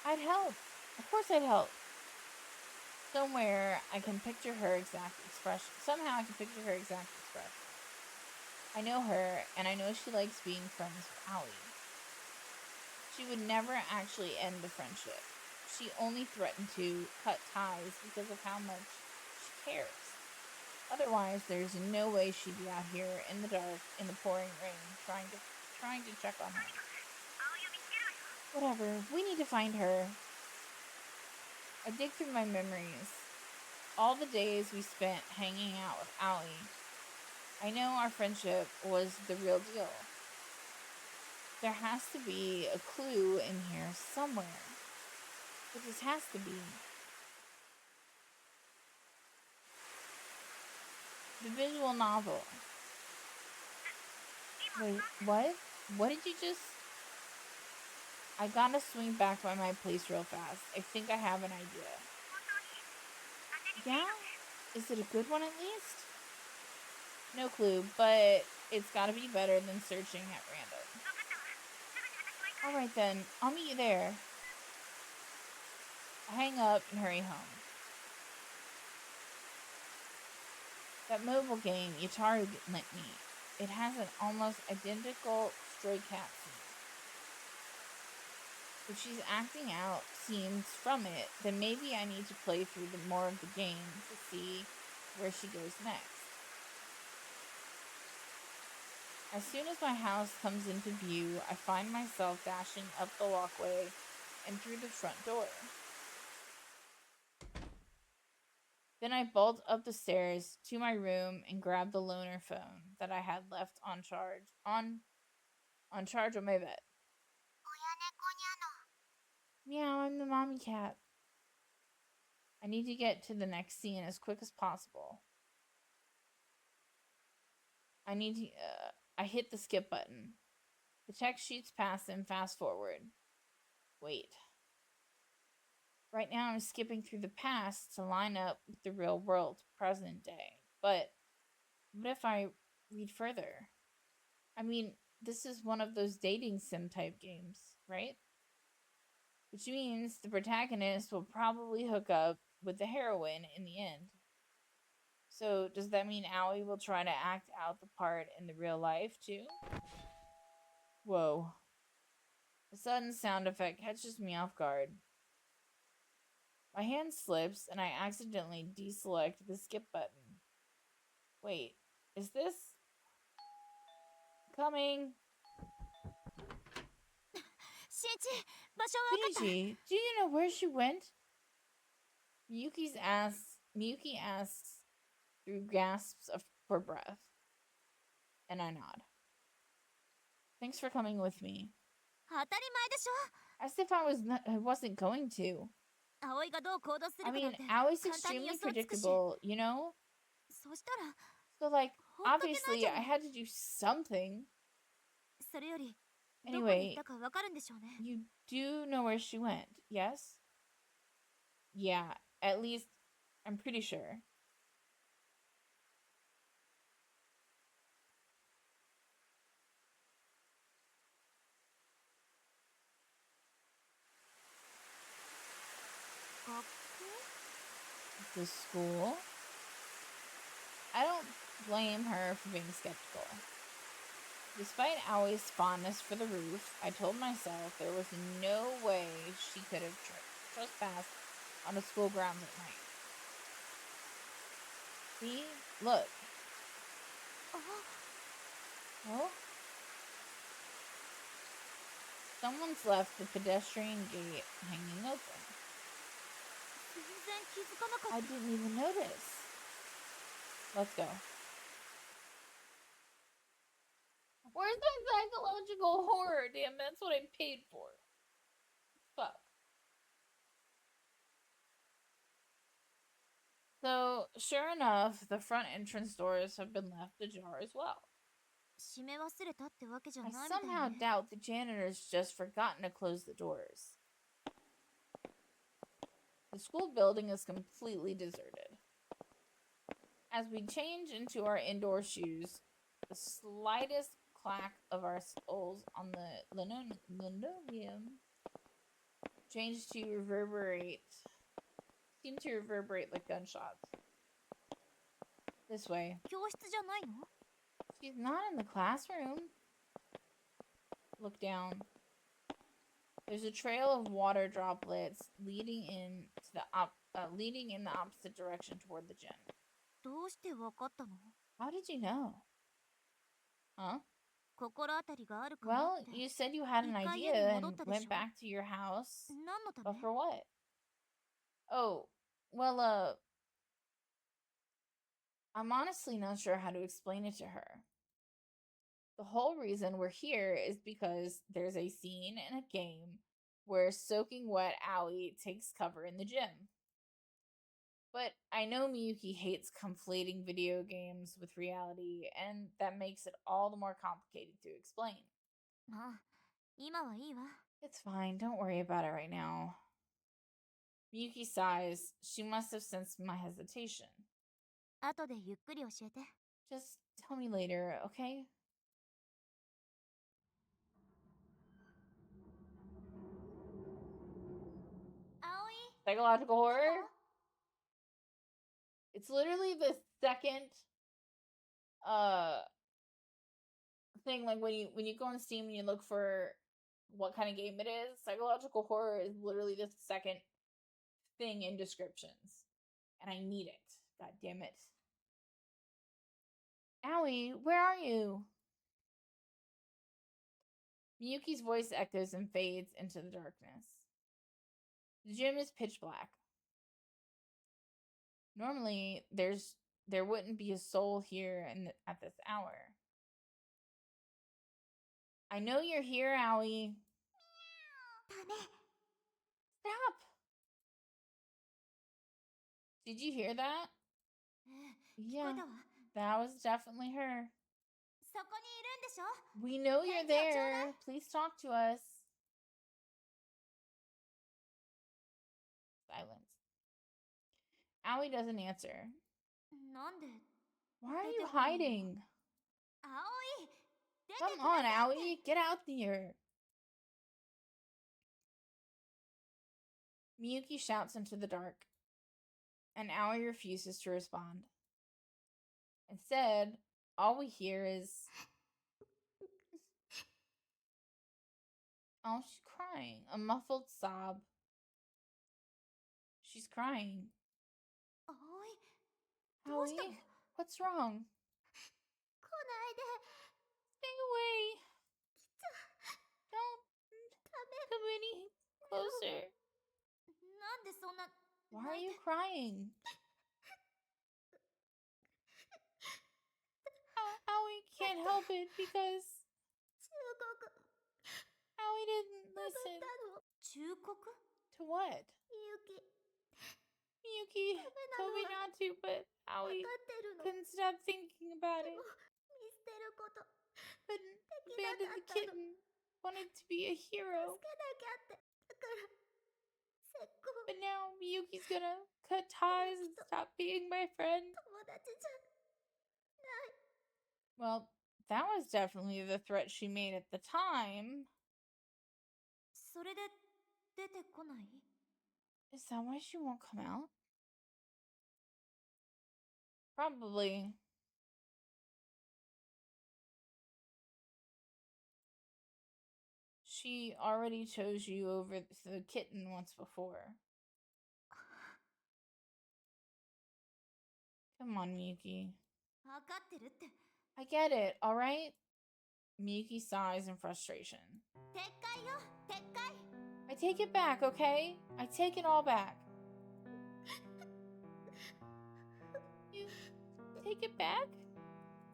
I'd help. Of course I'd help. Somehow I can picture her exact expression. I know her, and I know she likes being friends with Aoi. She would never actually end the friendship. She only threatened to cut ties because of how much she cares. Otherwise, there's no way she'd be out here in the dark, in the pouring rain, trying to check on her. Whatever, we need to find her. I dig through my memories. All the days we spent hanging out with Aoi. I know our friendship was the real deal. There has to be a clue in here somewhere. It just has to be. The visual novel. Wait, what? What did you just... I gotta swing back by my place real fast. I think I have an idea. Yeah? Is it a good one at least? No clue, but it's gotta be better than searching at random. Alright then, I'll meet you there. I hang up and hurry home. That mobile game Yataru lent me, it has an almost identical stray cat scene. If she's acting out scenes from it, then maybe I need to play through more of the game to see where she goes next. As soon as my house comes into view, I find myself dashing up the walkway and through the front door. Then I bolt up the stairs to my room and grab the loaner phone that I had left on charge on my bed. Meow, I'm the mommy cat. I need to get to the next scene as quick as possible. I hit the skip button. The text shoots past and fast forward. Wait. Right now I'm skipping through the past to line up with the real world, present day. But what if I read further? I mean, this is one of those dating sim type games, right? Which means the protagonist will probably hook up with the heroine in the end. So does that mean Aoi will try to act out the part in the real life too? Whoa. A sudden sound effect catches me off guard. My hand slips and I accidentally deselect the skip button. Wait, is this coming? Shinichi, do you know where she went? Miyuki asks through gasps for breath. And I nod. Thanks for coming with me. As if I wasn't going to. I mean, Aoi's extremely predictable, you know? So, like, obviously, I had to do something. Anyway, you do know where she went, yes? Yeah, at least, I'm pretty sure. The school? I don't blame her for being skeptical. Despite Aoi's fondness for the roof, I told myself there was no way she could have trespassed on the school grounds at night. See? Look. Oh? Someone's left the pedestrian gate hanging open. I didn't even notice. Let's go. Where's my psychological horror? Damn, that's what I paid for. Fuck. So, sure enough, the front entrance doors have been left ajar as well. I somehow doubt the janitor's just forgotten to close the doors. The school building is completely deserted. As we change into our indoor shoes, the slightest clack of our soles on the linoleum seem to reverberate like gunshots. This way. She's not in the classroom. Look down. There's a trail of water droplets leading in the opposite direction toward the gym. How did you know? Huh? Well, you said you had an idea and went back to your house. But for what? Oh, well, I'm honestly not sure how to explain it to her. The whole reason we're here is because there's a scene in a game where soaking wet Aoi takes cover in the gym. But I know Miyuki hates conflating video games with reality, and that makes it all the more complicated to explain. It's fine, don't worry about it right now. Miyuki sighs. She must have sensed my hesitation. Just tell me later, okay? Psychological horror? It's literally the second thing, like when you go on Steam and you look for what kind of game it is, psychological horror is literally the second thing in descriptions. And I need it. God damn it. Aoi, where are you? Miyuki's voice echoes and fades into the darkness. The gym is pitch black. Normally, there wouldn't be a soul here at this hour. I know you're here, Aoi. ダメ。 Stop! Did you hear that? 聞こえ Yeah, たわ。 that was definitely her. そこにいるんでしょ We know you're there. Please talk to us. Silence. Aoi doesn't answer. なんで Why are you hiding? 葵出て Come くださ on, いって Aoi. Get out here. Miyuki shouts into the dark, and Aoi refuses to respond. Instead, all we hear is... Oh, she's crying. A muffled sob. She's crying. 葵どうしたの Aoi, what's wrong? 来ないで Stay away. Don't come any closer. なんでそんな Why are you crying? Aoi can't help it because 忠告 Aoi didn't 破っ listen. たの忠告 To what? みゆき Miyuki told me not to, but 分 Aoi かってるの couldn't stop thinking about で it. も見捨てること But できな abandoned か the ったの kitten. Wanted to be a 助 hero. けなきゃってだから石膏 But now Miyuki's gonna cut ties and stop being my friend. 友達じゃない Well, that was definitely the threat she made at the time. それで出てこない Is that why she won't come out? Probably. She already chose you over the kitten once before. Come on, Miyuki. 分かってるって I get it, alright? Miyuki sighs in frustration. 撤回よ撤回 I take it back, okay? I take it all back. You take it back?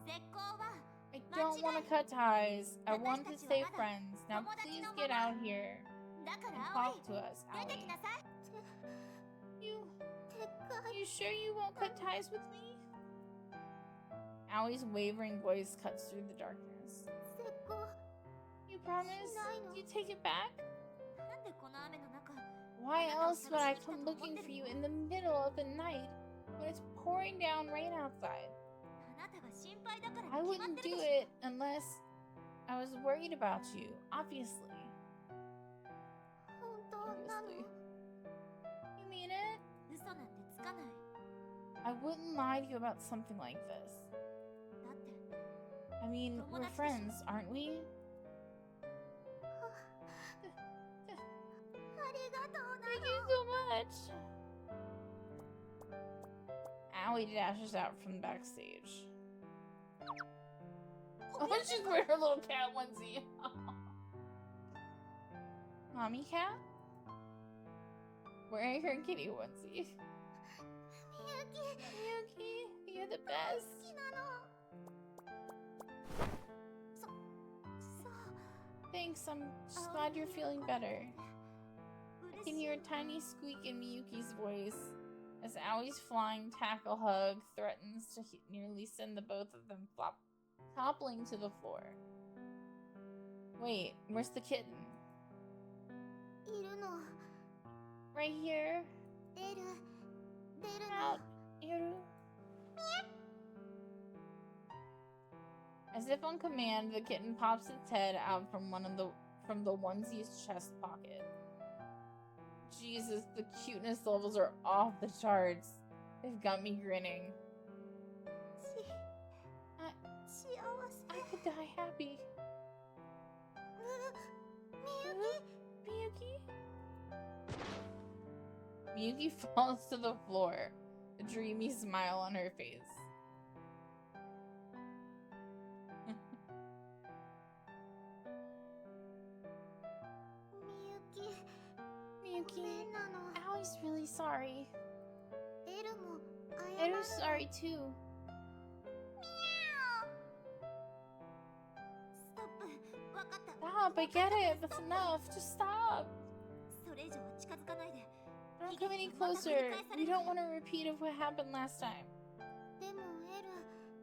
石膏は I don't want to cut ties. I want to stay friends. Now please get out here だか and ら葵 talk to us, 出てき Aoi. なさい You, 撤回 you sure you won't cut ties with me? Aoi's wavering voice cuts through the darkness. 石膏 You promise? You take it back? なんでこの雨の中 Why else would I come looking for you in the middle of the night when it's pouring down rain outside? あなたが心配だから I に決まっ wouldn't てる do でし it unless I was worried about you, obviously. ょ本当なの Obviously. You mean it? 嘘なんてつかない I wouldn't lie to you about something like this. だって I mean, we're friends, aren't we? ありがとう Thank な you の so much. Aoi dashes out from backstage. Oh, she's wearing her little cat onesie. Mommy cat? Wearing her kitty onesie. みゆき Miyuki, you're the 大好 best. きなのそう Thanks, I'm just glad you're feeling better. I 嬉 can しい hear a tiny squeak in Miyuki's voice as Aoi's flying tackle hug threatens to nearly send the both of them toppling to the floor. Wait, where's the kitten? いるの Right here? 出る出る Out, の Yoru. As if on command, the kitten pops its head out from the onesie's chest pocket. Jesus, the cuteness levels are off the charts. They've got me grinning. 幸 I せ could die happy. みゆき Miyuki falls to the floor, a dreamy smile on her face. Aoi's really sorry. エルも謝る。 Eru's sorry too. ストップ。わかった。 Stop, I get it. That's enough. Just stop. それ以上は近づかないで。 Don't come any closer. We don't want a repeat of what happened last time. でもエル、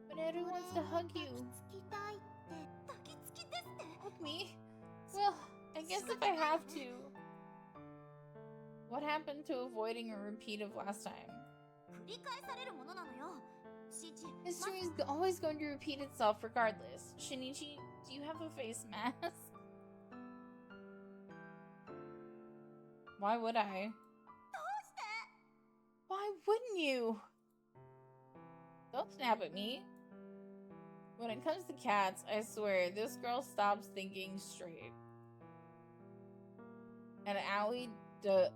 But Eru wants to hug you. 抱きつきたいって。抱きつきですって。 Hug me? Well, I guess if I have to. What happened to avoiding a repeat of last time? 繰り返されるものなのよ。Shinichi, History is always going to repeat itself regardless. Shinichi, do you have a face mask? Why would I? Why wouldn't you? Don't snap at me. When it comes to cats, I swear, this girl stops thinking straight. And Aoi, don't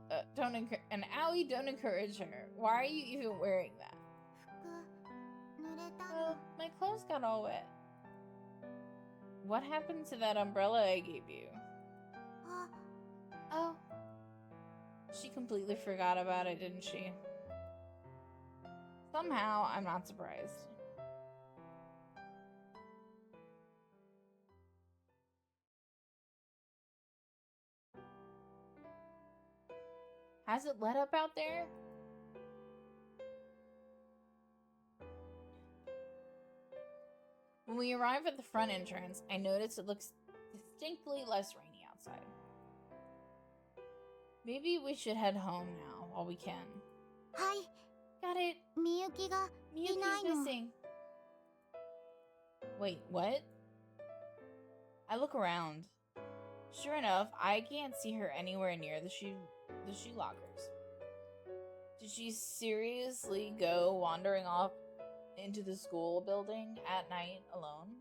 encourage her. Why are you even wearing that? 服濡れたの。 Well, my clothes got all wet. What happened to that umbrella I gave you? あ、 Oh. She completely forgot about it, didn't she? Somehow, I'm not surprised. Has it let up out there? When we arrive at the front entrance, I notice it looks distinctly less rainy outside. Maybe we should head home now while we can. はい。 Got it. みゆきがいな Miyuki's いの。 missing. Wait, what? I look around. Sure enough, I can't see her anywhere near the shoe lockers. Did she seriously go wandering off into the school building at night alone?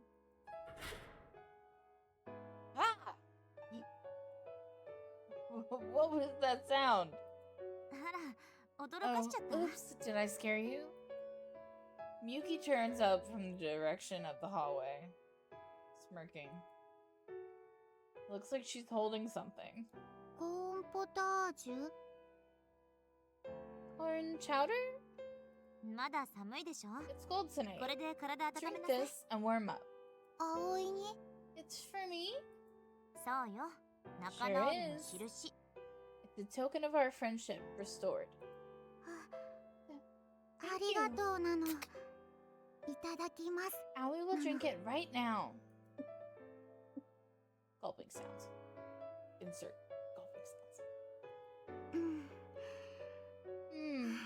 Ah! What was that sound? あら、驚かしちゃった。 Oops, did I scare you? Miyuki turns up from the direction of the hallway, smirking. Looks like she's holding something. コーンポタージュ？ Corn chowder? まだ寒いでしょ？ It's cold tonight. これで体温め Drink なさい。 this and warm up. 葵に？ It's for me. そうよ。仲直りの印。 It's a token of our friendship restored. ありがとうなの。いただきます。 Aoi will drink it right now. Gulping sounds. Insert gulping sounds. うん。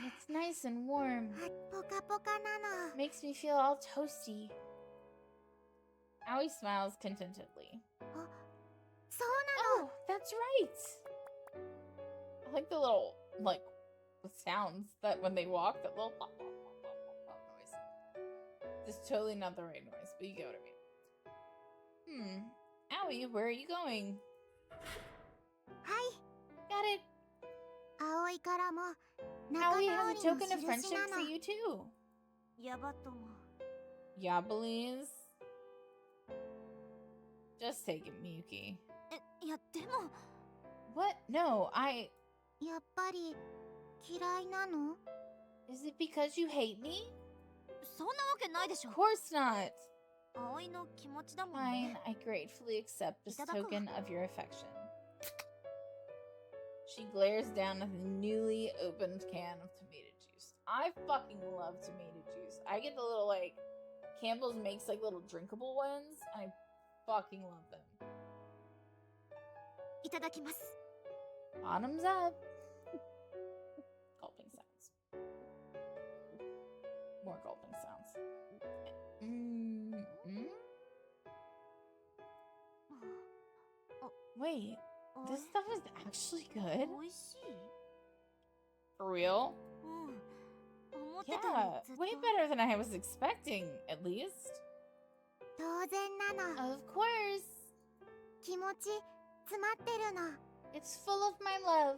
It's nice and warm. ポカポカなの。 Makes me feel all toasty. Aoi smiles contentedly. そうなの。 Oh, that's right. I like the little, like, sounds that when they walk, that little pop, pop, pop, pop, pop, pop noise. It's totally not the right noise, but you get what I mean. Aoi, where are you going? はい。 Got it. 葵からも仲 Aoi 直 has a りの token of 印 friendship な for の。 you too. やばとも。 Yeah, please. Just take it, Miyuki. いやでも What? No, やっぱり嫌いなの？ Is it because you hate me? そんなわけないでしょ。 Of course not. 葵の気持ちだもん Fine, ね。 I gratefully accept this いただくわ。 token of your affection. She glares down at the newly opened can of tomato juice. I fucking love tomato juice. I get the little, like, Campbell's makes, like, little drinkable ones, and I fucking love them. いただきます。 Bottoms up. Gulping sounds. More gulping sounds. Wait, this stuff is actually good? 美味しい。 For real? うん。思ってた Yeah, よりずっと。 way better than I was expecting, at least. 当然なの。 Of course. 気持ち詰まってるの。 It's full of my love.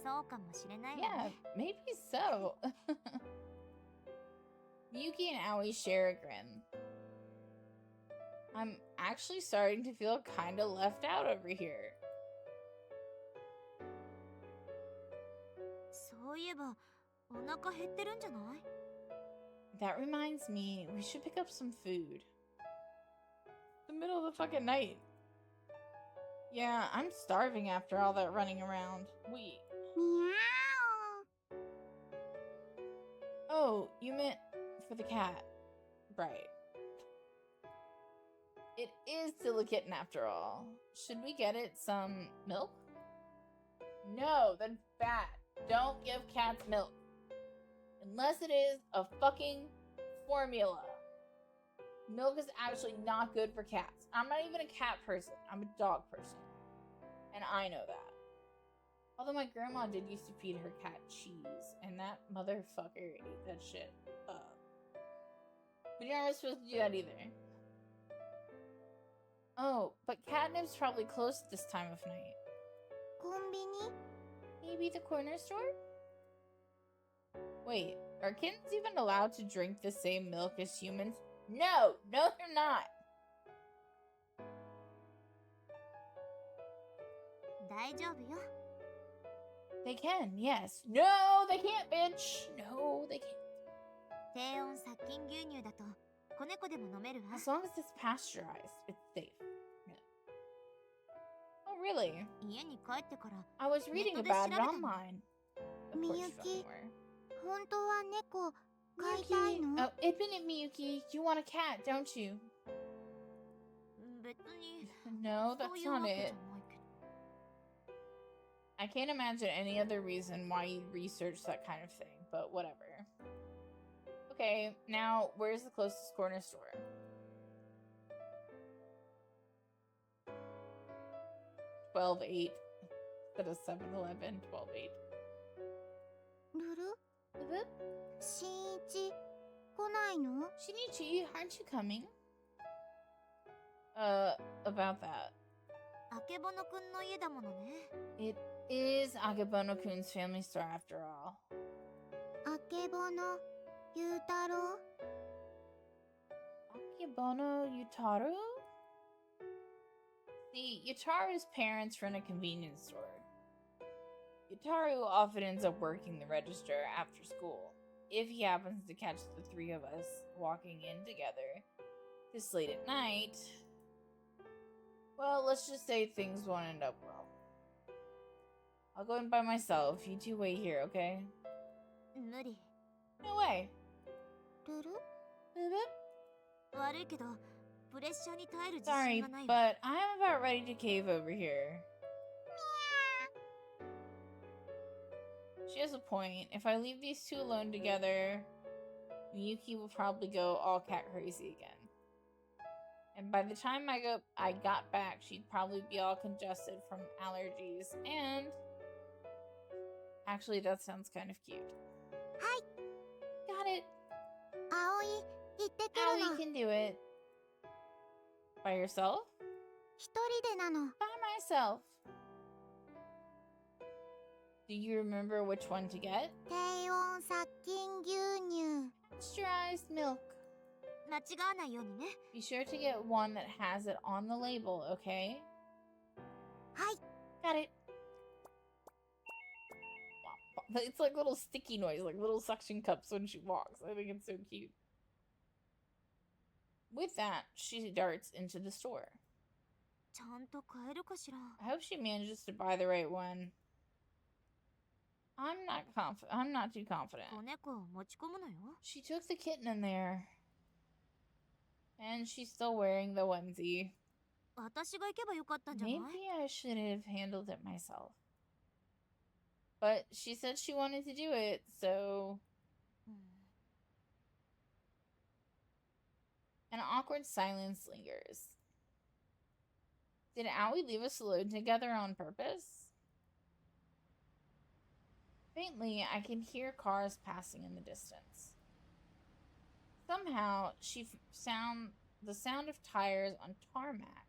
そうかもしれないわ Yeah, ね。 maybe so. Miyuki and Aoi share a grin. I'm actually starting to feel kinda left out over here. えばお腹減ってるんじゃない？ That reminds me, we should pick up some food. The middle of the fucking night. Yeah, I'm starving after all that running around. Wait. ミャ Oh, you meant for the cat. Right. It is still a kitten after all. Should we get it some milk? No, that's bad. Don't give cats milk. Unless it is a fucking formula. Milk is actually not good for cats. I'm not even a cat person. I'm a dog person. And I know that. Although my grandma did used to feed her cat cheese, and that motherfucker ate that shit up. But you're not supposed to do that either. Oh, but catnip's probably closed at this time of night. コンビニ？ Maybe the corner store? Wait, are kittens even allowed to drink the same milk as humans? No, they're not. 大丈夫よ。 They can, yes. No, they can't, bitch. No, they can't. 低温殺菌牛乳だと子猫でも飲めるわ。 As long as it's pasteurized, it's safe. Yeah. Oh, really? 家に帰ってから I was reading about it online. Of course you fucking Miyuki. were. 本当は猫飼いたい Miyuki. の？ Oh, admit it, Miyuki. You want a cat, don't you? 別に No, そう that's いうわ not けじゃ it. ないけど。 I can't imagine any other reason why you'd research that kind of thing, but whatever. Okay, now where's the closest corner store? $12.8 instead of 7-Eleven. $12.8. ルル？しんいち来ないの？ Shinichi, aren't you coming? About that. あけぼのくんの家だものね。 It is Akebono-kun's family store after all. あけぼのゆうたろう？ Akebono Yutaru? See, Yutaru's parents run a convenience store. Yutaru often ends up working the register after school, if he happens to catch the three of us walking in together this late at night. Well, let's just say things won't end up well. I'll go in by myself. You two wait here, okay? 無理。 No way. ルル？ Boop. 悪いけどプレッシャーに耐える自 Sorry, 信がないわ。 but I'm about ready to cave over here. She has a point. If I leave these two alone together, Miyuki will probably go all cat crazy again. And by the time I got back, she'd probably be all congested from allergies. And actually, that sounds kind of cute. はい。 Got it. 葵行ってくる Aoi の。 can do it. By yourself? 一人でなの。 By myself. Do you remember which one to get? 低温殺菌牛乳。 Pasteurized milk. 間違わないようにね。 Be sure to get one that has it on the label, okay? はい。 Got it. It's like little sticky noise, like little suction cups when she walks. I think it's so cute. With that, she darts into the store. ちゃんと買えるかしら。 I hope she manages to buy the right one. I'm not too confident. 子猫を持ち込むのよ。 She took the kitten in there. And she's still wearing the onesie. 私が行けばよかったんじゃない？ Maybe I should have handled it myself. But she said she wanted to do it, so... An awkward silence lingers. Did Aoi leave us alone together on purpose? Faintly, I can hear cars passing in the distance. Somehow, the sound of tires on tarmac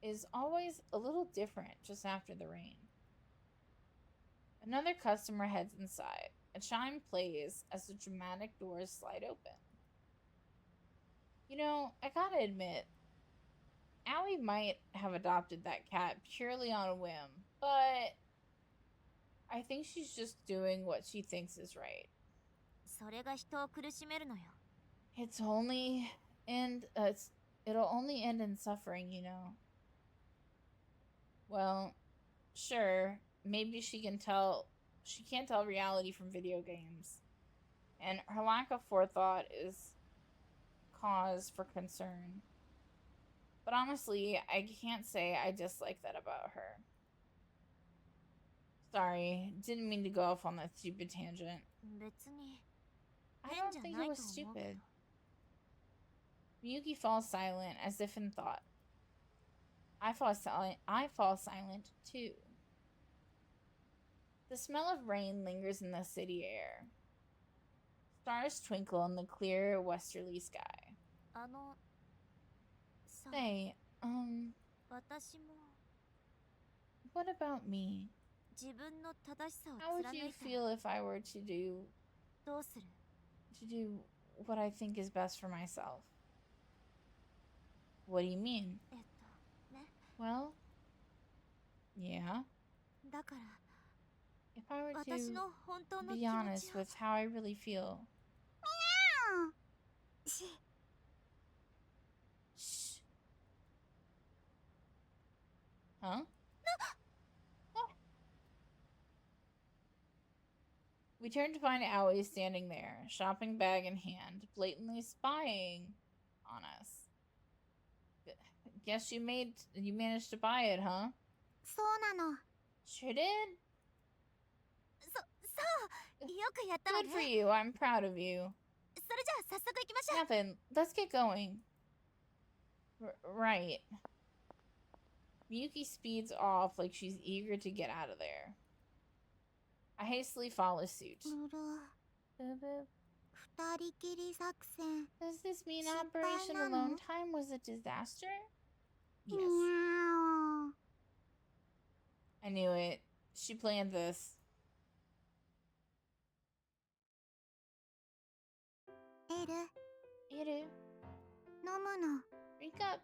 is always a little different just after the rain. Another customer heads inside. A chime plays as the dramatic doors slide open. You know, I gotta admit, Aoi might have adopted that cat purely on a whim, but I think she's just doing what she thinks is right. それが人を苦しめるのよ。 It's only and it'll only end in suffering, you know. Well, sure, maybe she can't tell reality from video games. And her lack of forethought is cause for concern. But honestly, I can't say I dislike that about her. Sorry, didn't mean to go off on that stupid tangent. 別に I 変 don't じゃ think な it い was と思うけ stupid. ど。 Miyuki falls silent, as if in thought. I fall silent too. The smell of rain lingers in the city air. Stars twinkle in the clear westerly sky. さ、 Say, 私も what about me? 自分の正しさ How を would 貫 you いたら feel if I were to do どうする？ what I think is best for myself? What do you mean? ね。 Well, yeah. だから If I were 私 to の本当の be 気持 honest ちを with how I really feel. し Shh. Huh? Oh. We turn to find Aoi standing there, shopping bag in hand, blatantly spying on us. Guess you managed to buy it, huh? そうなの。 Sure did. そうよくやったわ Good ね。 for you. I'm proud of you. それじゃあ早速行きましょう。 Nothing. Let's get going. Right. Miyuki speeds off like she's eager to get out of there. I hastily follow suit. ルル二人きり作戦。 Does this mean 失敗 Operation なの？ Alone Time was a disaster? に Yes. ゃ I knew it. She planned this. ー。エル、 Iru, 飲むの。 drink up.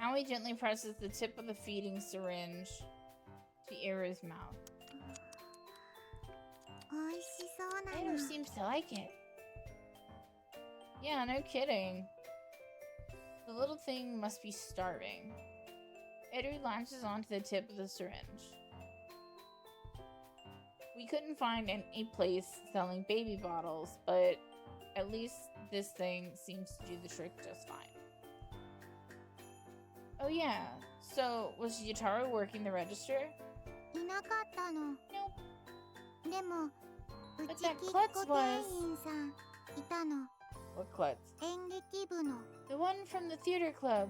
Aoi gently presses the tip of the feeding syringe to Iru's mouth. 美味しそうな Iru の。 seems to like it. Yeah, no kidding. The little thing must be starving. Iru latches onto the tip of the syringe. We couldn't find any place selling baby bottles, but at least this thing seems to do the trick just fine. Oh yeah, so was Yutaro working the register? いなかったの。 Nope. でも、う But ち that きっ klutz こ was- 店員さんいたの。 What klutz? 演劇部の。 The one from the theater club.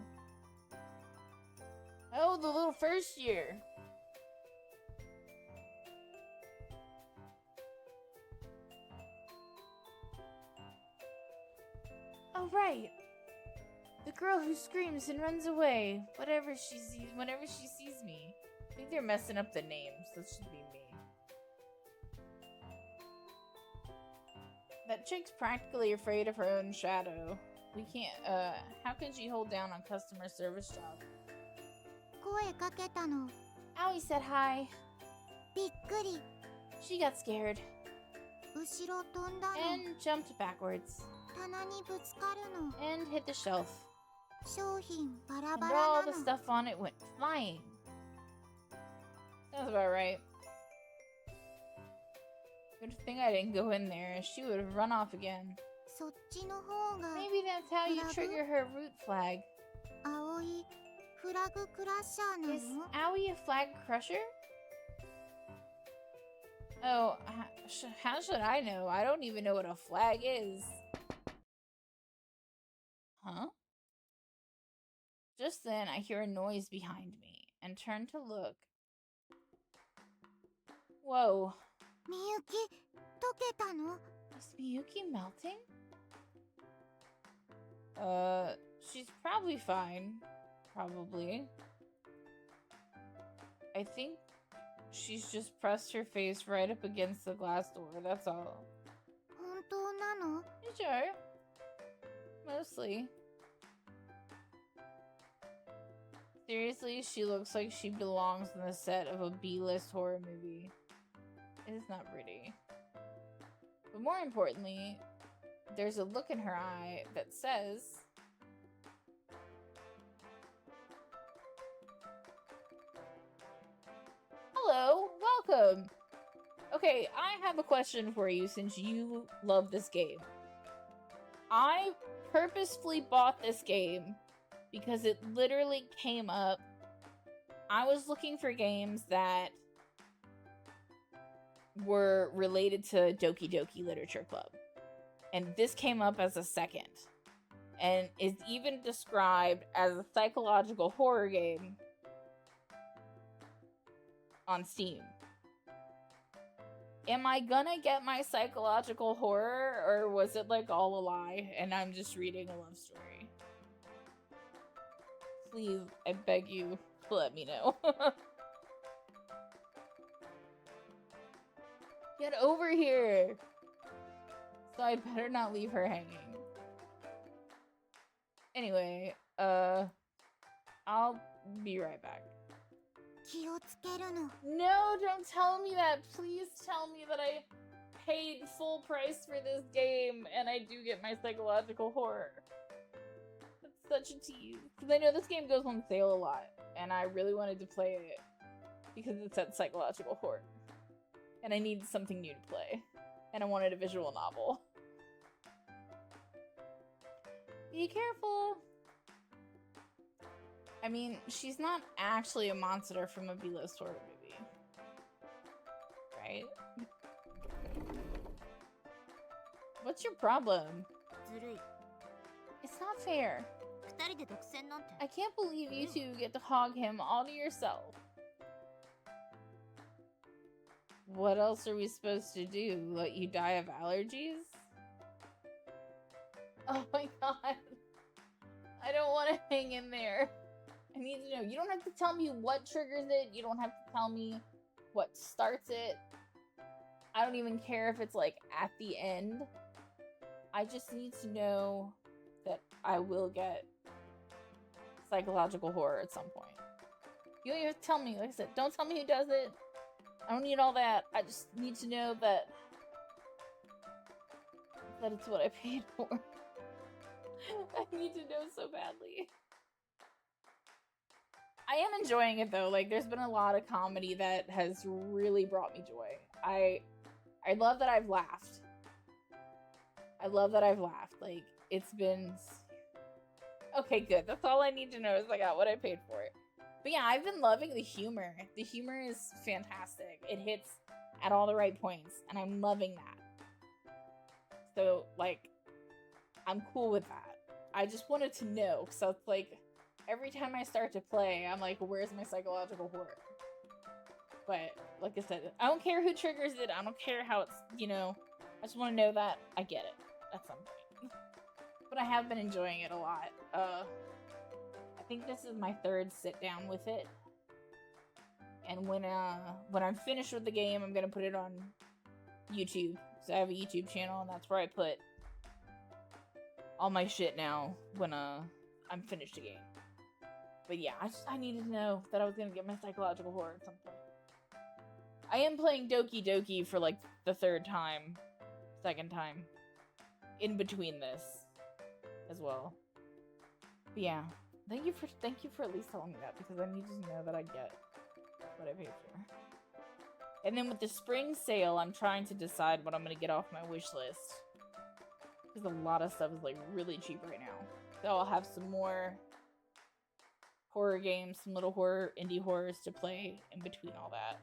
Oh, the little first year. Oh, right. The girl who screams and runs away whenever she sees me. I think they're messing up the names. That should be me. That chick's practically afraid of her own shadow. We can't, how can she hold down a customer service job? 声かけたの。 Aoi said hi. びっくり。 She got scared 後ろ飛んだの。 and jumped backwards 棚にぶつかるの。 and hit the shelf. 商品バラ And バ all ラな the の。 stuff on it went flying. Sounds about right. Good thing I didn't go in there. She would have run off again. そっちの方が Maybe that's how you trigger her root flag. 青いフラグクラッシャーな Is の。 Aoi a flag crusher? Oh, how should I know? I don't even know what a flag is. Huh? Just then, I hear a noise behind me and turn to look. Whoa. みゆき、溶けたの？ Is Miyuki melting? She's probably fine. Probably. I think she's just pressed her face right up against the glass door, that's all. 本当なの？ Sure. Mostly. Seriously, she looks like she belongs in the set of a B-list horror movie. It is not pretty. But more importantly, there's a look in her eye that says... Hello, welcome! Okay, I have a question for you since you love this game. I purposefully bought this game because it literally came up. I was looking for games that were related to Doki Doki Literature Club. And this came up as a second. And is even described as a psychological horror game on Steam. Am I gonna get my psychological horror, or was it like all a lie and I'm just reading a love story? Please, I beg you, let me know. Get over here! So I better not leave her hanging. Anyway, I'll be right back. 気をつけるの。 No, don't tell me that. Please tell me that I paid full price for this game and I do get my psychological horror. That's such a tease. Because I know this game goes on sale a lot, and I really wanted to play it because it said psychological horror. And I needed something new to play. And I wanted a visual novel. Be careful! I mean, she's not actually a monster from a B-list horror movie. Right? What's your problem? ずるい。 It's not fair. 二人で独占なんて。 I can't believe you two get to hog him all to yourself. What else are we supposed to do? Let you die of allergies? Oh my god. I don't want to hang in there. I need to know. You don't have to tell me what triggers it. You don't have to tell me what starts it. I don't even care if it's like at the end. I just need to know that I will get psychological horror at some point. You don't even have to tell me. Like I said, don't tell me who does it. I don't need all that. I just need to know that it's what I paid for. I need to know so badly. I am enjoying it though. Like, there's been a lot of comedy that has really brought me joy. I love that I've laughed. I love that I've laughed. Like, it's been... Okay, good. That's all I need to know is I got what I paid for it. But yeah, I've been loving the humor. The humor is fantastic. It hits at all the right points, and I'm loving that. So, like, I'm cool with that. I just wanted to know, so it's like, every time I start to play, I'm like, where's my psychological horror? But, like I said, I don't care who triggers it. I don't care how it's, you know, I just want to know that I get it at some point. But I have been enjoying it a lot. I think this is my third sit down with it. And when I'm finished with the game, I'm gonna put it on YouTube. So I have a YouTube channel, and that's where I put all my shit now when I'm finished the game. But yeah, I needed to know that I was gonna get my psychological horror at some point. I am playing Doki Doki for like the second time, in between this as well. But yeah, thank you for at least telling me that, because I need to know that I get what I paid for. And then with the spring sale, I'm trying to decide what I'm gonna get off my wish list, because a lot of stuff is like really cheap right now. So I'll have some more horror games, some little indie horrors to play in between all that.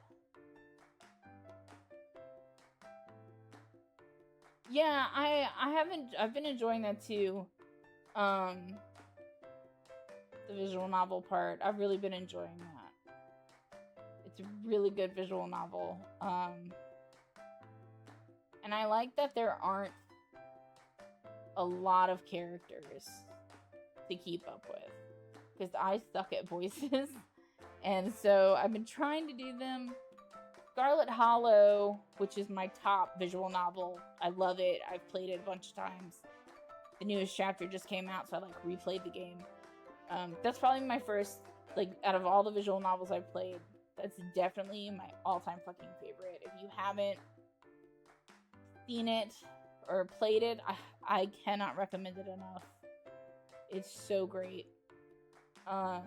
Yeah, I've been enjoying that too. The visual novel part, I've really been enjoying that. It's a really good visual novel. And I like that there aren't a lot of characters to keep up with, because I suck at voices. And so I've been trying to do them. Scarlet Hollow, which is my top visual novel, I love it. I've played it a bunch of times. The newest chapter just came out, so I like replayed the game. That's probably my first like, out of all the visual novels I've played, that's definitely my all-time fucking favorite. If you haven't seen it or played it, I cannot recommend it enough. It's so great. But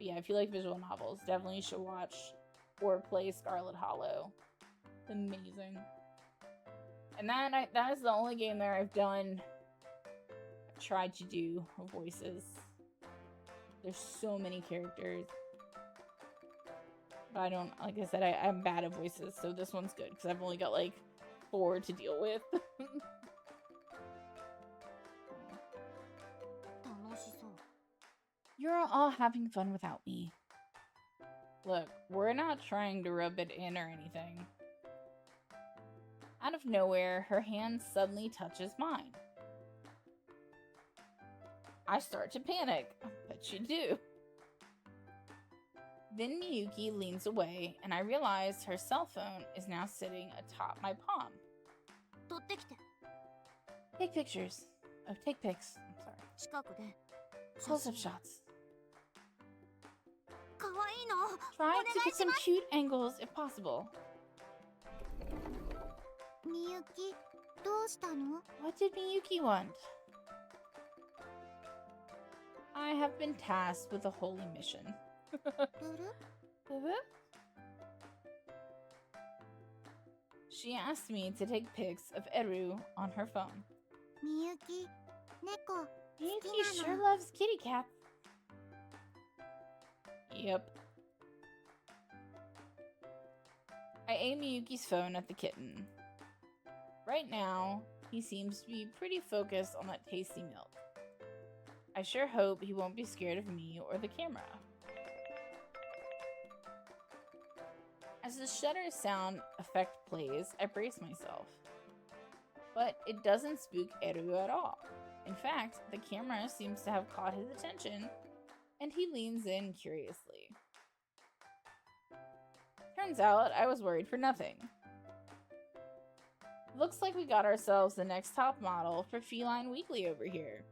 yeah, if you like visual novels, definitely should watch or play Scarlet Hollow. It's amazing. And that is the only game there I've tried to do voices. There's so many characters. But I don't, like I said, I'm bad at voices, so this one's good, because I've only got, like, 4 to deal with. You're all having fun without me. Look, we're not trying to rub it in or anything. Out of nowhere, her hand suddenly touches mine. I start to panic. Bet you do. Then Miyuki leans away, and I realize her cell phone is now sitting atop my palm. Take pictures. Oh, take pics. I'm sorry. Close-up shots. Try to get some cute angles if possible. Miyuki, どうしたの? What did Miyuki want? I have been tasked with a holy mission. She asked me to take pics of Eru on her phone. Miyuki, 猫. Miyuki sure loves kitty cats. Yep. I aim Miyuki's phone at the kitten. Right now, he seems to be pretty focused on that tasty milk. I sure hope he won't be scared of me or the camera. As the shutter sound effect plays, I brace myself. But it doesn't spook Eru at all. In fact, the camera seems to have caught his attention, and he leans in curiously. Turns out, I was worried for nothing. Looks like we got ourselves the next top model for Feline Weekly over here.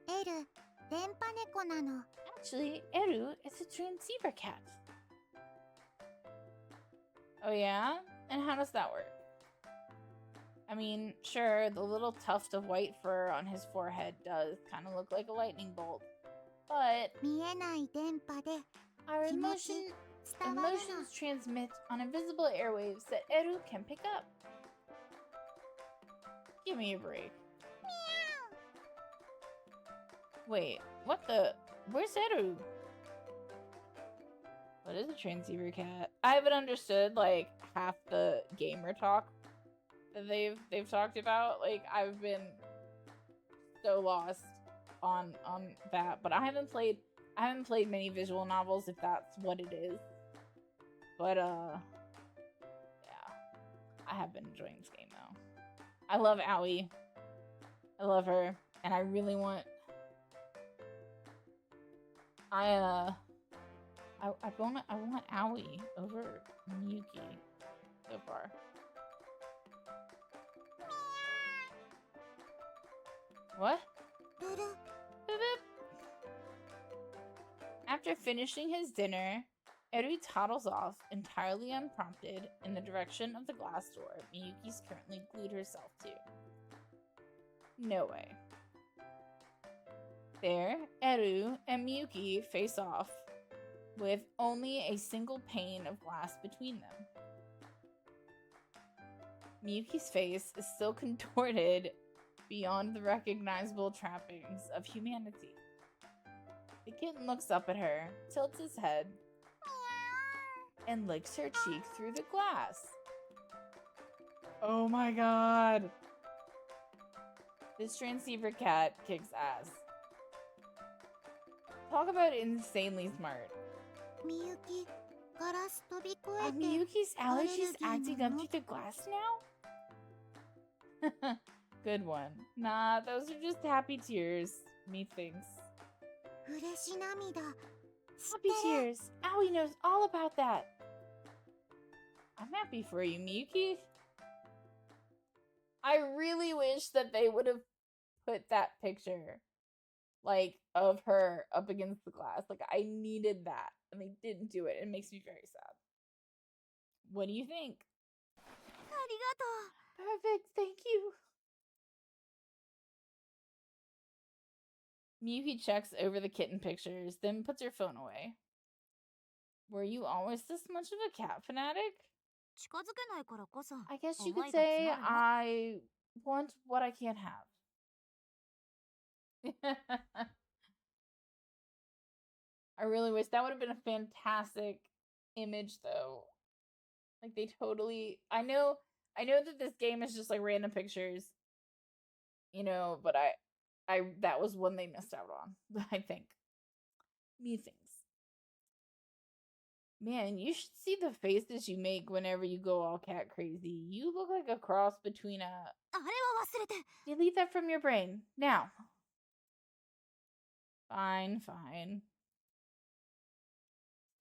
Eru, 電波猫なの. Actually, Eru is a transceiver cat. Oh yeah? And how does that work? I mean, sure, the little tuft of white fur on his forehead does kind of look like a lightning bolt. But 見えない電波で our 気持ち 伝わるの. emotions transmit on invisible airwaves that Eru can pick up. Give me a break. Wait, what the? Where's Eru? What is a transceiver cat? I haven't understood like half the gamer talk that they've talked about. Like I've been so lost on that, but I haven't played many visual novels if that's what it is. But yeah. I have been enjoying this game though. I love Aoi. I love her, and I really want I want Aoi over Miyuki so far. What? Boop, boop. Boop, boop. After finishing his dinner, Eru toddles off entirely unprompted in the direction of the glass door Miyuki's currently glued herself to. No way. There, Eru and Miyuki face off, with only a single pane of glass between them. Miyuki's face is still contorted beyond the recognizable trappings of humanity. The kitten looks up at her, tilts his head, and licks her cheek through the glass. Oh my god! This transceiver cat kicks ass. Talk about insanely smart. Miyuki, ガラス飛び越 Are えて Miyuki's allergies acting up の through the glass now? Good one. Nah, those are just happy tears, methinks. 嬉し涙 Happy tears. Aoi knows all about that. I'm happy for you, Miyuki. I really wish that they would have put that picture like, of her up against the glass. Like, I needed that, and they didn't do it. It makes me very sad. What do you think? ありがとう。 Perfect, thank you. Miyuki checks over the kitten pictures, then puts her phone away. Were you always this much of a cat fanatic? 近づけないからこそ I guess you 思 could いが募 say るの。 I want what I can't have. I really wish that would have been a fantastic image, though. Like, they totally... I know that this game is just like random pictures, you know, but that was one they missed out on. I think. Methinks. Man, you should see the faces you make whenever you go all cat crazy. You look like a cross between a... あれは忘れて。 Delete that from your brain. Now. Fine, fine.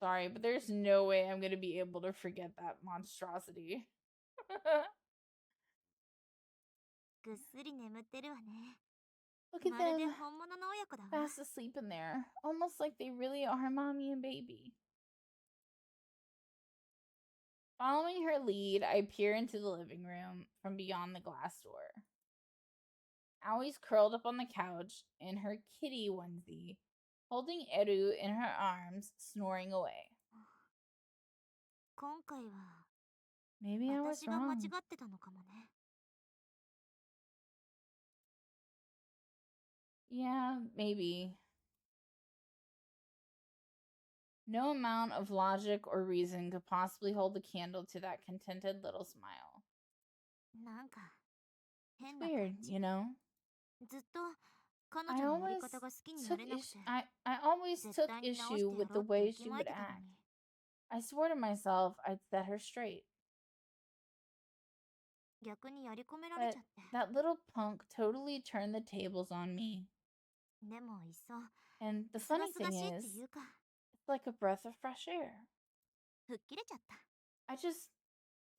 Sorry, but there's no way I'm gonna be able to forget that monstrosity. ぐっすり眠ってるわね。 Look at まるで them. 本物の親子だわ。 Fast asleep in there. Almost like they really are mommy and baby. Following her lead, I peer into the living room from beyond the glass door. Aui's curled up on the couch in her kitty onesie, holding Eru in her arms, snoring away. 今回は Maybe I was 私が間違 wrong. ってたのかもね。 Yeah, maybe. No amount of logic or reason could possibly hold a candle to that contented little smile. なんか It's 変な weird, 感じ。 you know? ずっと彼 I 女のやり always 方が好きにな took れなくて。 I always 絶 took 対に直し issue てや with ろ the うっ way て she わきまえ would てたの act. に。 I swore to myself I'd set her straight. 逆にやり込められ But ちゃって。 that little punk totally turned the tables on me. でもいっそ And the すが funny すが thing しいって is, いうか it's like a breath of fresh air. 吹っ切れちゃった。 I just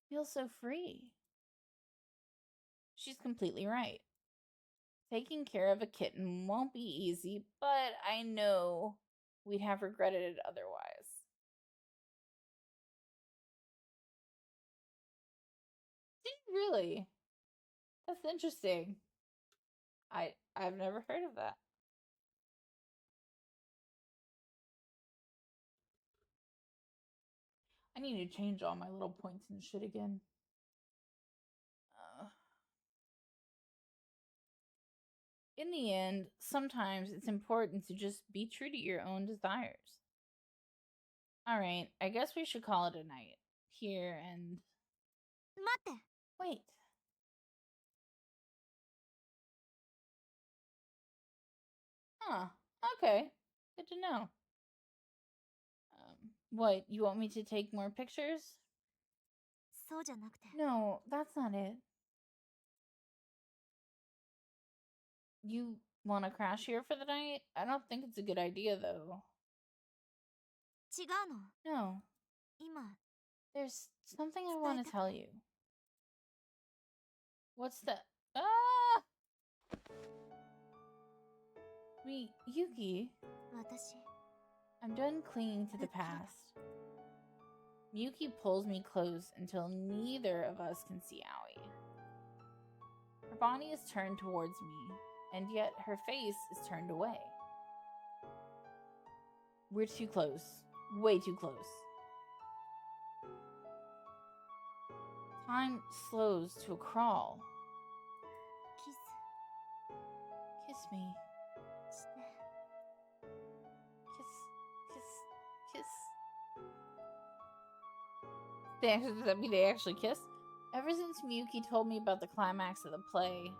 feel so free. She's completely right. Taking care of a kitten won't be easy, but I know we'd have regretted it otherwise. Did you really? That's interesting. I've never heard of that. I need to change all my little points and shit again. In the end, sometimes it's important to just be true to your own desires. Alright, I guess we should call it a night. Here and... 待って。 Wait. Huh. Okay. Good to know. What, you want me to take more pictures? そうじゃなくて。 No, that's not it. You want to crash here for the night? I don't think it's a good idea, though. 違うの。 No. 今 There's something I 伝え want た to く tell て。 you. What's that? Ah! Miyuki, 私 I'm done clinging to the past. Miyuki pulls me close until neither of us can see Aoi. Her body is turned towards me, and yet her face is turned away. We're too close. Way too close. Time slows to a crawl. キス Kiss me. して。 Kiss. Does that mean they actually kiss? Ever since Miyuki told me about the climax of the play,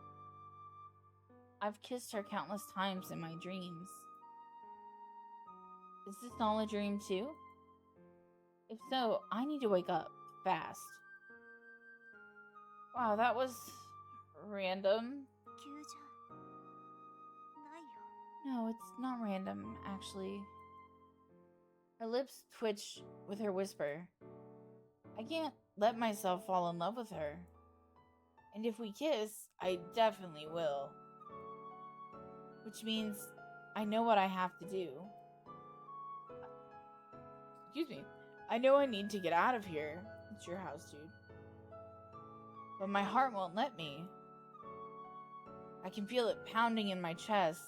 I've kissed her countless times in my dreams. Is this all a dream too? If so, I need to wake up fast. Wow, that was random. 急じゃないよ。 No, it's not random, actually. Her lips twitch with her whisper. I can't let myself fall in love with her. And if we kiss, I definitely will. Which means I know what I have to do. Excuse me. I know I need to get out of here. It's your house, dude. But my heart won't let me. I can feel it pounding in my chest.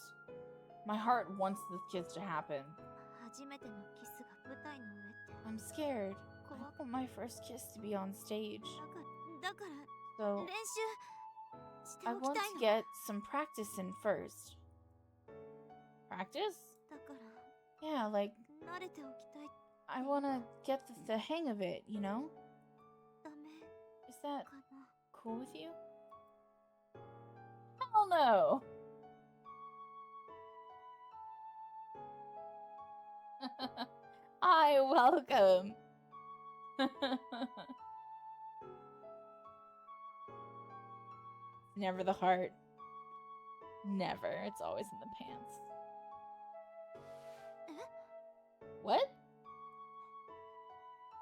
My heart wants this kiss to happen. 初めてのキスが舞台の上って I'm scared. I 怖く want my first kiss to be on stage. だから So 練習して I おき want たい to の get some practice in first. Practice? だから Yeah, like 慣れておきたい I want to get the hang of it, you know? ダメ Is that かな cool with you? Hell no! I welcome. Never the heart. Never. It's always in the pants. What?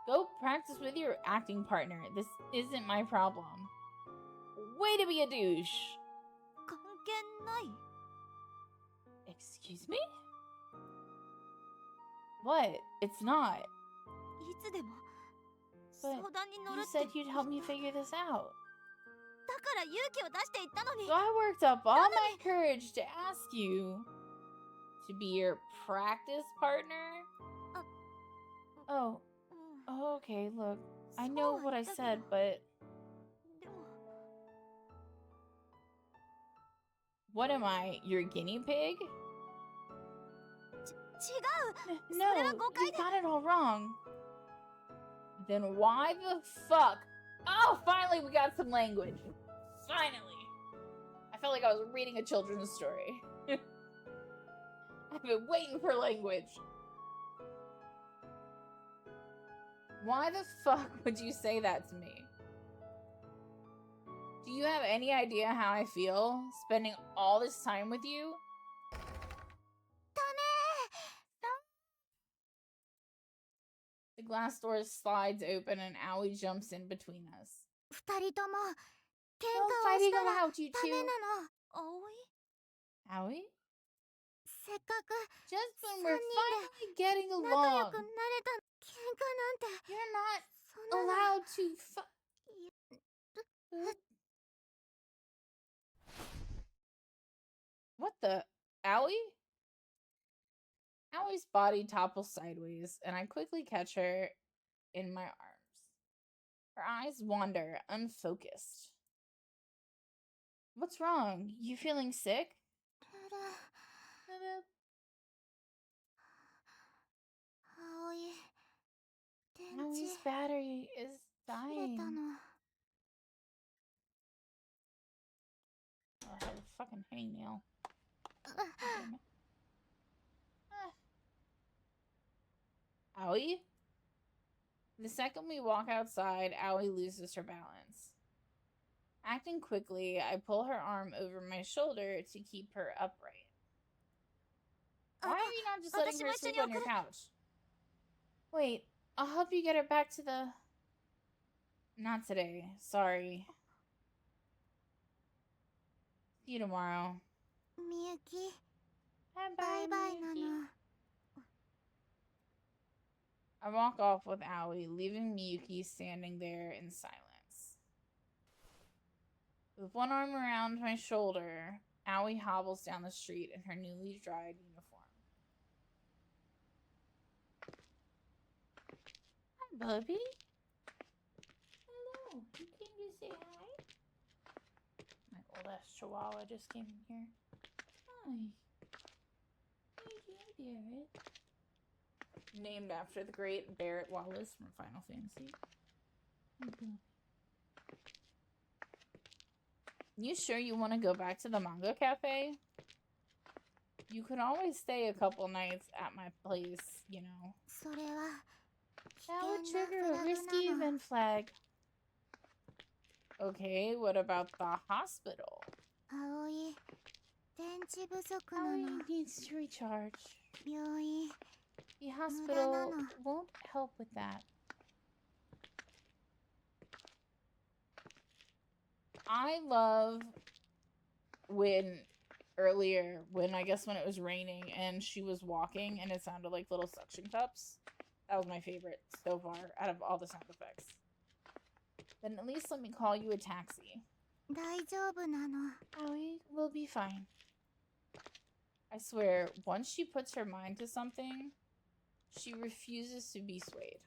Go practice with your acting partner. This isn't my problem. Way to be a douche. 関係ない Excuse me? What? It's not. いつでも But 相談に乗る You って said you'd help me figure this out. だから勇気を出して言ったのに So I worked up all my courage to ask you to be your practice partner? Oh. うん Oh, okay, look. I know what I said, but でも what am I, your guinea pig? 違う No, それは誤解 you で got it all wrong. Then why the fuck? Oh, finally we got some language. Finally. I felt like I was reading a children's story. I've been waiting for language. Why the fuck would you say that to me? Do you have any idea how I feel spending all this time with you? だね The glass door slides open and Aoi jumps in between us. 二人とも喧 No 嘩をし fighting たら allowed, you ダメ two. なの葵 Aoi? せっかく Just when we're 三人 finally getting で仲良 along, くなれた喧嘩なんて you're not そんなの allowed to What the? Aoi? Aoi's body topples sideways, and I quickly catch her in my arms. Her eyes wander, unfocused. What's wrong? You feeling sick? 葵電池 Aoi's battery is 切れ dying. たの Oh, I have a fucking hangnail. Damn it. Aoi? The second we walk outside, Aoi loses her balance. Acting quickly, I pull her arm over my shoulder to keep her upright. Why are you not just letting her sleep on your couch? Wait, I'll help you get her back to the... Not today. Sorry. See you tomorrow. みゆき Bye バイバイ Miyuki. なの I walk off with Aoi, leaving Miyuki standing there in silence. With one arm around my shoulder, Aoi hobbles down the street in her newly dried uniform. Hi, Bubby. Hello. You came to say hi? My old-ass chihuahua just came in here. Hi. How you doing, Barrett? Named after the great Barrett Wallace from Final Fantasy. You sure you want to go back to the manga cafe? You could always stay a couple nights at my place, you know. それは That would 危険な trigger フ a ラグ risky なの event flag. Okay, what about the hospital? 葵電池不足な Aoi の needs to recharge. 病院 The hospital Murano. won't help with that. I love when earlier when I guess when it was raining and she was walking and it sounded like little suction cups. That was my favorite so far out of all the sound effects. Then at least let me call you a taxi. 大丈夫なの。 Aoi will be fine. I swear, once she puts her mind to something, she refuses to be swayed.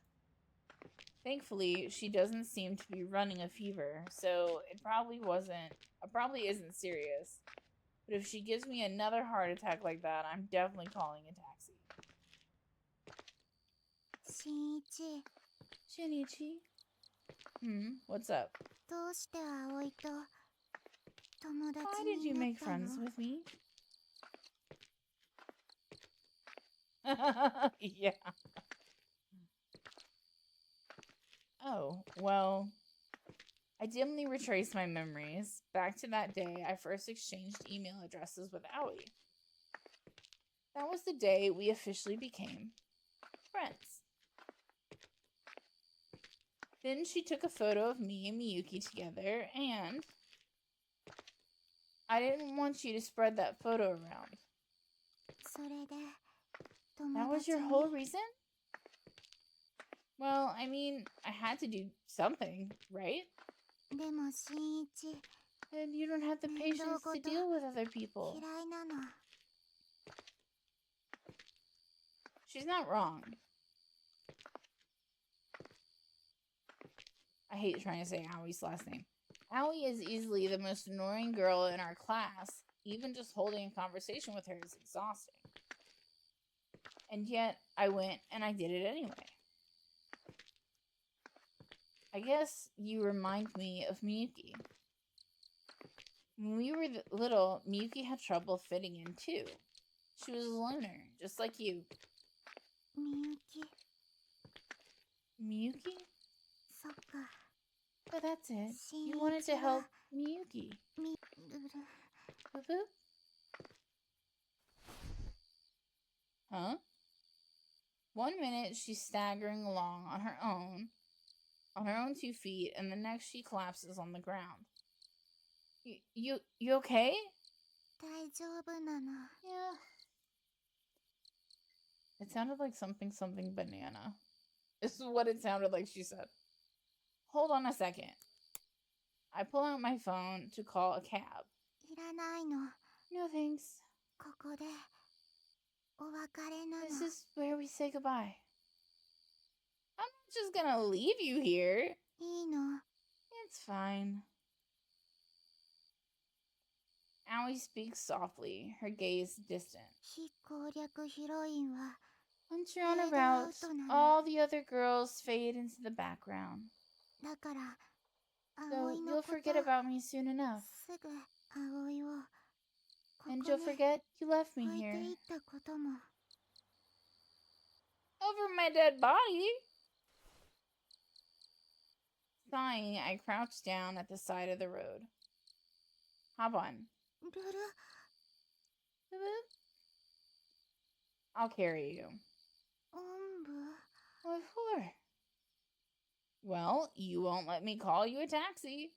Thankfully, she doesn't seem to be running a fever, so it probably isn't serious. But if she gives me another heart attack like that, I'm definitely calling a taxi. 新一、 Shinichi? What's up? どうして葵と友達 Why did you になっ make たの？ friends with me? Yeah. Oh, well, I dimly retrace my memories back to that day I first exchanged email addresses with Aoi. That was the day we officially became friends. Then she took a photo of me and Miyuki together, and I didn't want you to spread that photo around. それで That 友 was 達 your に whole reason? Well, I mean, I had to do something, right? でも新一 And you don't have the patience to deal with other people. 嫌いなの。 She's not wrong. I hate trying to say Aoi's last name. Aoi is easily the most annoying girl in our class. Even just holding a conversation with her is exhausting. And yet, I went and I did it anyway. I guess you remind me of Miyuki. When we were little, Miyuki had trouble fitting in too. She was a loner, just like you. みゆき Miyuki? そっか But that's it. You 新 wanted 一 to は help Miyuki. み Boop boop. Huh? 1 minute she's staggering along on her own 2 feet, and the next she collapses on the ground. You okay? 大丈夫なの。 Yeah. It sounded like something banana. This is what it sounded like she said. Hold on a second. I pull out my phone to call a cab. いらないの。 No thanks. ここでお別れな This の。 is where we say goodbye. I'm not just gonna leave you here. いいの。 It's fine. Aoi speaks softly, her gaze distant. 非攻略ヒロインは Once you're on a Fade route, outなの。 all the other girls fade into the background. だから So 葵の you'll こと forget about me soon enough. すぐ葵をここ And に you'll forget you left me 置い here. ていったことも Over my dead body. Sighing, I crouch down at the side of the road. Hop on. ルル I'll carry you. おんぶ What for? Well, you won't let me call you a taxi.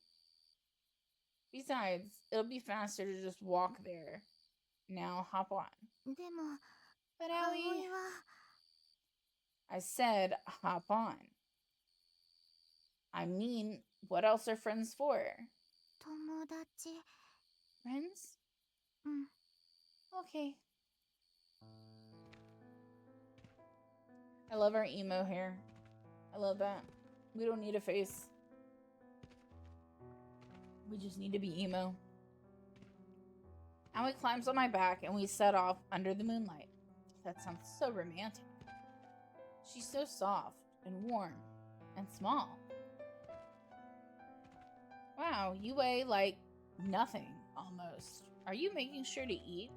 Besides, it'll be faster to just walk there. Now hop on. でも But 葵 Aoi, は I said hop on. I mean, what else are friends for? 友達 Friends? うん Okay. I love our emo hair. I love that. We don't need a face. We just need to be emo. Aoi climbs on my back and we set off under the moonlight. That sounds so romantic. She's so soft and warm and small. Wow, you weigh like nothing almost. Are you making sure to eat?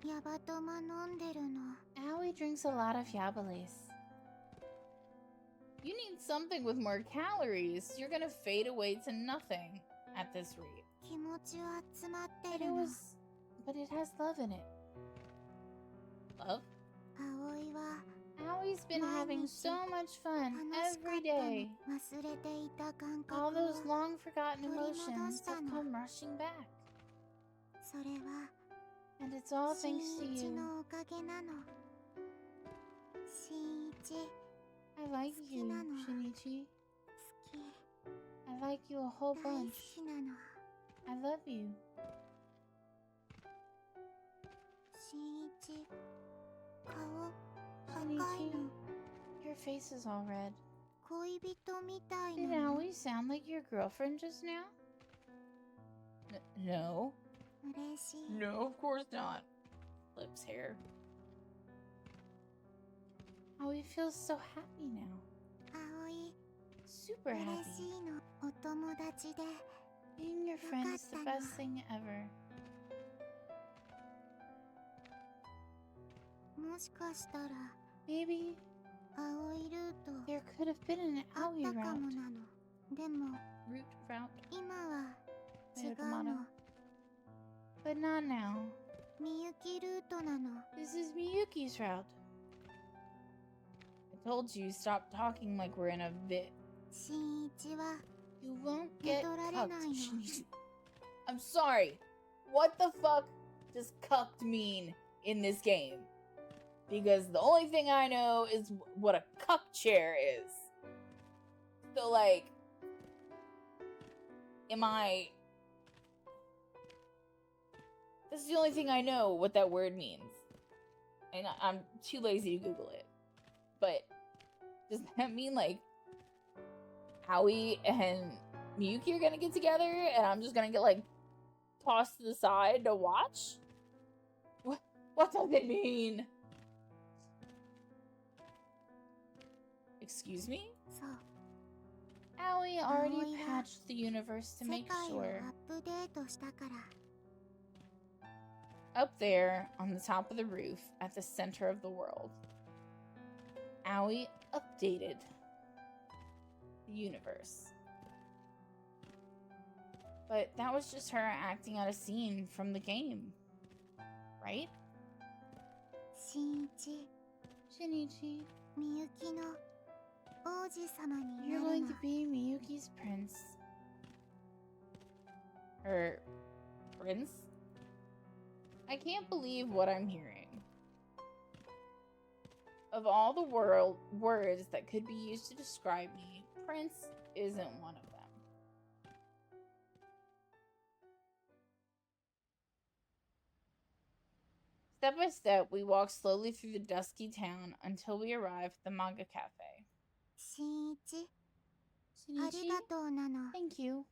ヤバトマ飲んでるの Aoi drinks a lot of yabalis. You need something with more calories. You're gonna fade away to nothing at this rate. 気持ちは詰まって But る it の was... But it has love in it. Love? 葵は Aoi's been having so much fun 楽しか every ったの day. 忘れていた感覚 All を those long forgotten emotions have 取り戻したの。 come rushing back. それは And it's all thanks to 新一 you. のおかげなの。新一、 I like you, Suki-nano. Shinichi. 好き。 I like you a whole 大好 bunch. きなの。 I love you. 新一、顔、赤い Shinichi, の。 your face is all red. 恋人みたい Did なの。 Aoi sound like your girlfriend just now? No. 嬉しい。 No, of course not. Lips hair. Aoi feels so happy now. 葵、 Super 嬉 happy. しいの。お友達で。 Being your friend is the Yokata best no. thing ever. もしかしたら、 Maybe 葵ルート there could have been an あっ Aoi たか route. もなの。でも、 Route route. 今は違う Totono. の。 But not now. みゆきルートなの。 This is Miyuki's route. I told you, stop talking like we're in a bit. 新一は You won't get 戻られ cucked, ないの。 Shinichi. I'm sorry. What the fuck does cucked mean in this game? Because the only thing I know is what a cuck chair is. So, like, am I... This is the only thing I know what that word means. And I'm too lazy to Google it. But does that mean, like, Aoi and Miyuki are gonna get together and I'm just gonna get, like, tossed to the side to watch? What does it mean? Excuse me? そう。 Aoi already Aoi wa patched the universe to 世 make 界を sure. アップデートしたから。 Up there, on the top of the roof, at the center of the world, Aoi updated the universe. But that was just her acting out a scene from the game, right? 新一、 Shinichi, みゆきの王子様に you're なる going の to。be Miyuki's prince. Or prince? I can't believe what I'm hearing. Of all the words that could be used to describe me, prince isn't one of them. Step by step, we walk slowly through the dusky town until we arrive at the manga cafe. 新一、あり Shinichi, がとうなの。 thank you.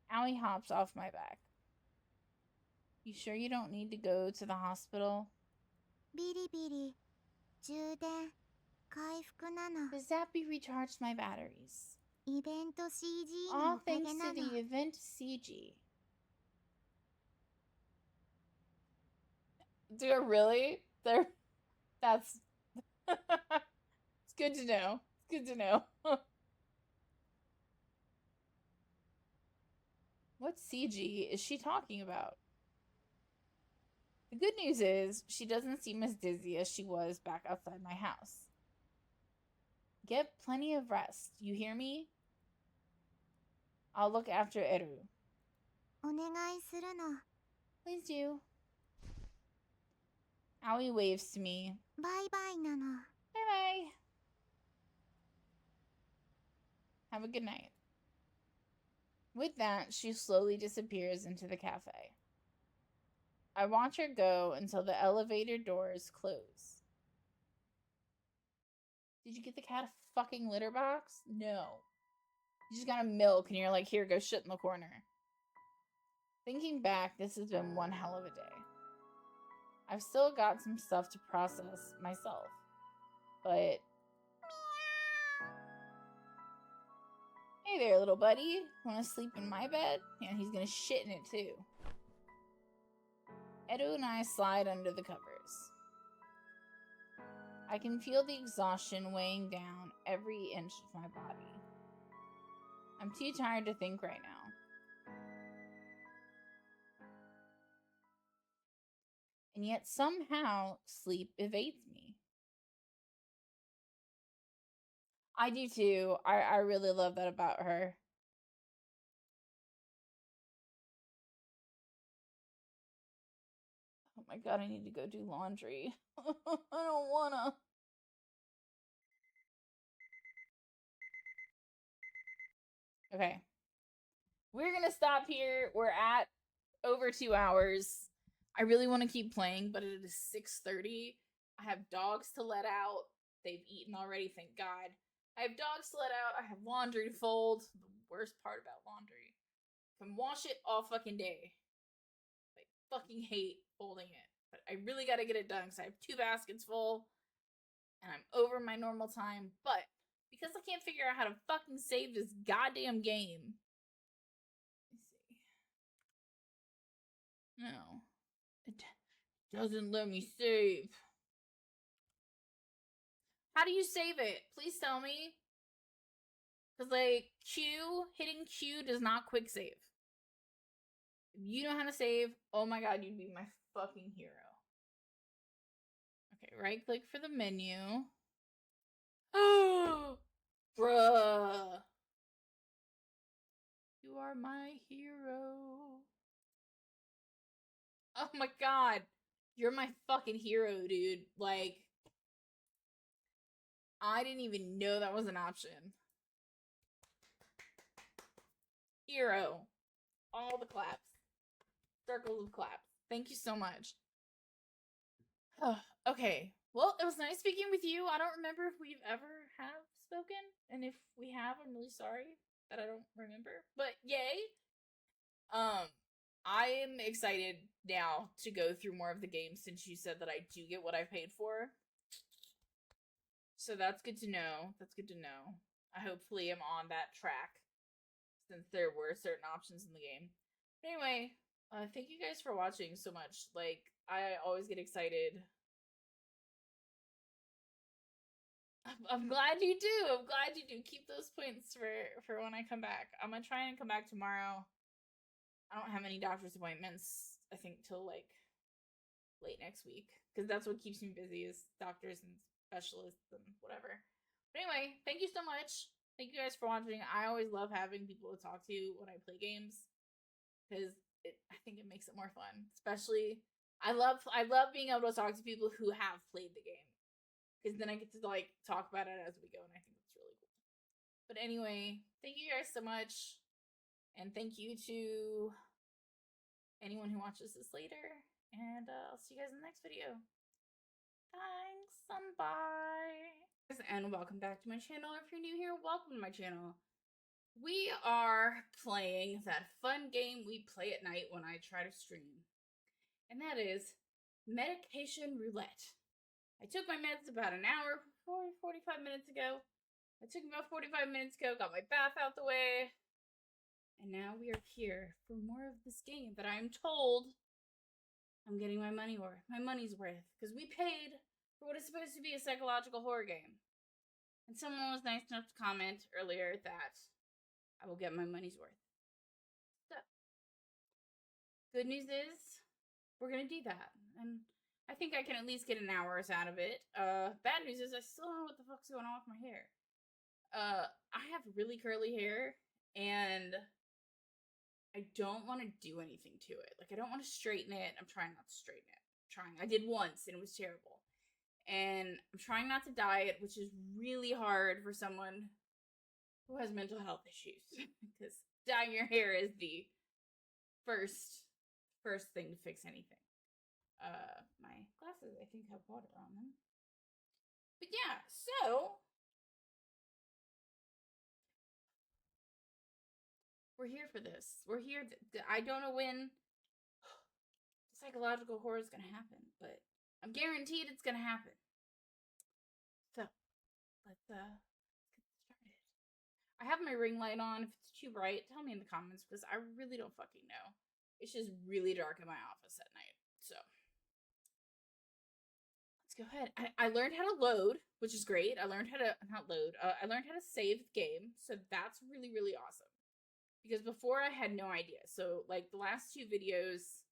Aoi hops off my back. You sure you don't need to go to the hospital? ビリビリ、充電、回復なの。 Does that be recharged my batteries? イベント CG の All おかげ thanks な to の。 the event CG. Do it really? That's it's good to know. It's good to know. What CG is she talking about? The good news is she doesn't seem as dizzy as she was back outside my house. Get plenty of rest. You hear me? I'll look after Eru. お願いするの。 Please do. Aoi waves to me. バイバイなの。 Bye bye. Have a good night. With that, she slowly disappears into the cafe. I watch her go until the elevator doors close. Did you get the cat a fucking litter box? No. You just got a milk and you're like, here, go shit in the corner. Thinking back, this has been one hell of a day. I've still got some stuff to process myself. But... Hey there, little buddy. Wanna sleep in my bed? Yeah, he's gonna shit in it too. Edo and I slide under the covers. I can feel the exhaustion weighing down every inch of my body. I'm too tired to think right now. And yet somehow sleep evades me. I do too. I really love that about her. my god, I need to go do laundry. I don't wanna. Okay. We're gonna stop here. We're at over 2 hours. I really want to keep playing, but it is 6:30. I have dogs to let out. They've eaten already, thank God. I have dogs to let out. I have laundry to fold. The worst part about laundry. I can wash it all fucking day. I fucking hate folding it. But I really gotta get it done because I have 2 baskets full. And I'm over my normal time. But because I can't figure out how to fucking save this goddamn game. Let's see. No. It doesn't let me save. How do you save it? Please tell me. Because, like, hitting Q does not quick save. If you know how to save, oh my god, you'd be my fucking hero. Okay, right click for the menu. Oh, bruh. You are my hero. Oh my god. You're my fucking hero, dude. Like, I didn't even know that was an option. Hero. All the claps. Circles of claps. Thank you so much. Okay. Well, it was nice speaking with you. I don't remember if we've ever have spoken. And if we have, I'm really sorry that I don't remember. But yay. I am excited now to go through more of the game since you said that I do get what I paid for. So that's good to know. That's good to know. I hopefully am on that track since there were certain options in the game. But anyway, thank you guys for watching so much. Like, I always get excited. I'm glad you do. I'm glad you do. Keep those points for when I come back. I'm gonna try and come back tomorrow. I don't have any doctor's appointments, I think, till like late next week. Because that's what keeps me busy is doctors and specialists and whatever. But anyway, thank you so much. Thank you guys for watching. I always love having people to talk to when I play games. Because I think it makes it more fun. Especially, I love being able to talk to people who have played the game. Because then I get to like talk about it as we go, and I think that's really cool. But anyway, thank you guys so much. And thank you to anyone who watches this later. And I'll see you guys in the next video. Thanks, and bye. And welcome back to my channel. If you're new here, welcome to my channel. We are playing that fun game we play at night when I try to stream. And that is Medication Roulette. I took my meds about an hour, 45 minutes ago. I took about 45 minutes ago, got my bath out the way. And now we are here for more of this game that I'm told I'm getting my money's worth. Because we paid for what is supposed to be a psychological horror game. And someone was nice enough to comment earlier that I will get my money's worth. So, good news is, we're going to do that. And I think I can at least get an hour's out of it. Bad news is I still don't know what the fuck's going on with my hair. I have really curly hair, and I don't want to do anything to it. Like, I don't want to straighten it. I'm trying not to straighten it. I did once, and it was terrible. And I'm trying not to dye it, which is really hard for someone who has mental health issues. Because dyeing your hair is the first thing to fix anything. My glasses, I think, have water on them. But yeah, so we're here for this. We're here. I don't know when psychological horror is gonna happen, but I'm guaranteed it's gonna happen. So let's get started. I have my ring light on. If it's too bright, tell me in the comments because I really don't fucking know. It's just really dark in my office at night. So let's go ahead. I learned how to load, which is great. I learned how to I learned how to save the game, so that's really, really awesome. Because before I had no idea. So like the last 2 videos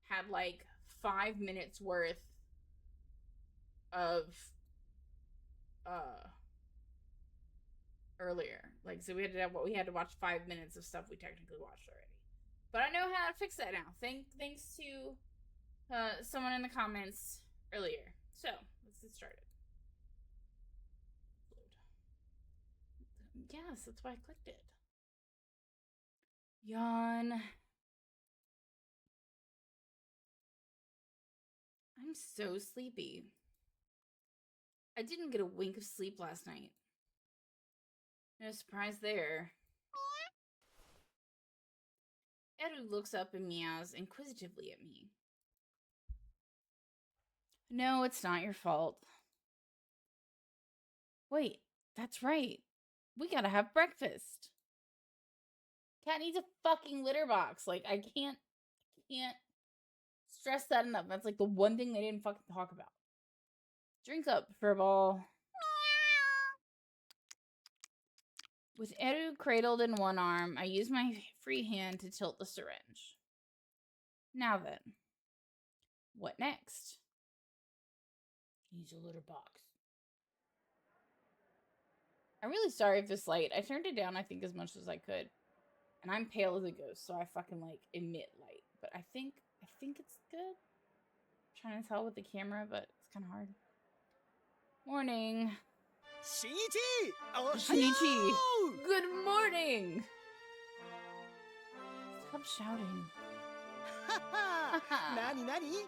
had like 5 minutes worth of earlier. Like, so we had to watch 5 minutes of stuff we technically watched already. But I know how to fix that now. Thanks to someone in the comments earlier. So, let's get started. Yes, that's why I clicked it. Yawn. I'm so sleepy. I didn't get a wink of sleep last night. No surprise there. Eru looks up and meows inquisitively at me. No, it's not your fault. Wait, that's right. We gotta have breakfast. Cat needs a fucking litter box. Like, I can't stress that enough. That's like the one thing they didn't fucking talk about. Drink up, furball. With Eru cradled in one arm, I use my free hand to tilt the syringe. Now then, what next? Use a litter box. I'm really sorry if it's light. I turned it down, I think, as much as I could. And I'm pale as a ghost, so I fucking, like, emit light. But I think it's good. I'm trying to tell with the camera, but it's kind of hard. Morning. Shinichi! Oh, Shinichi! Good morning! Stop shouting.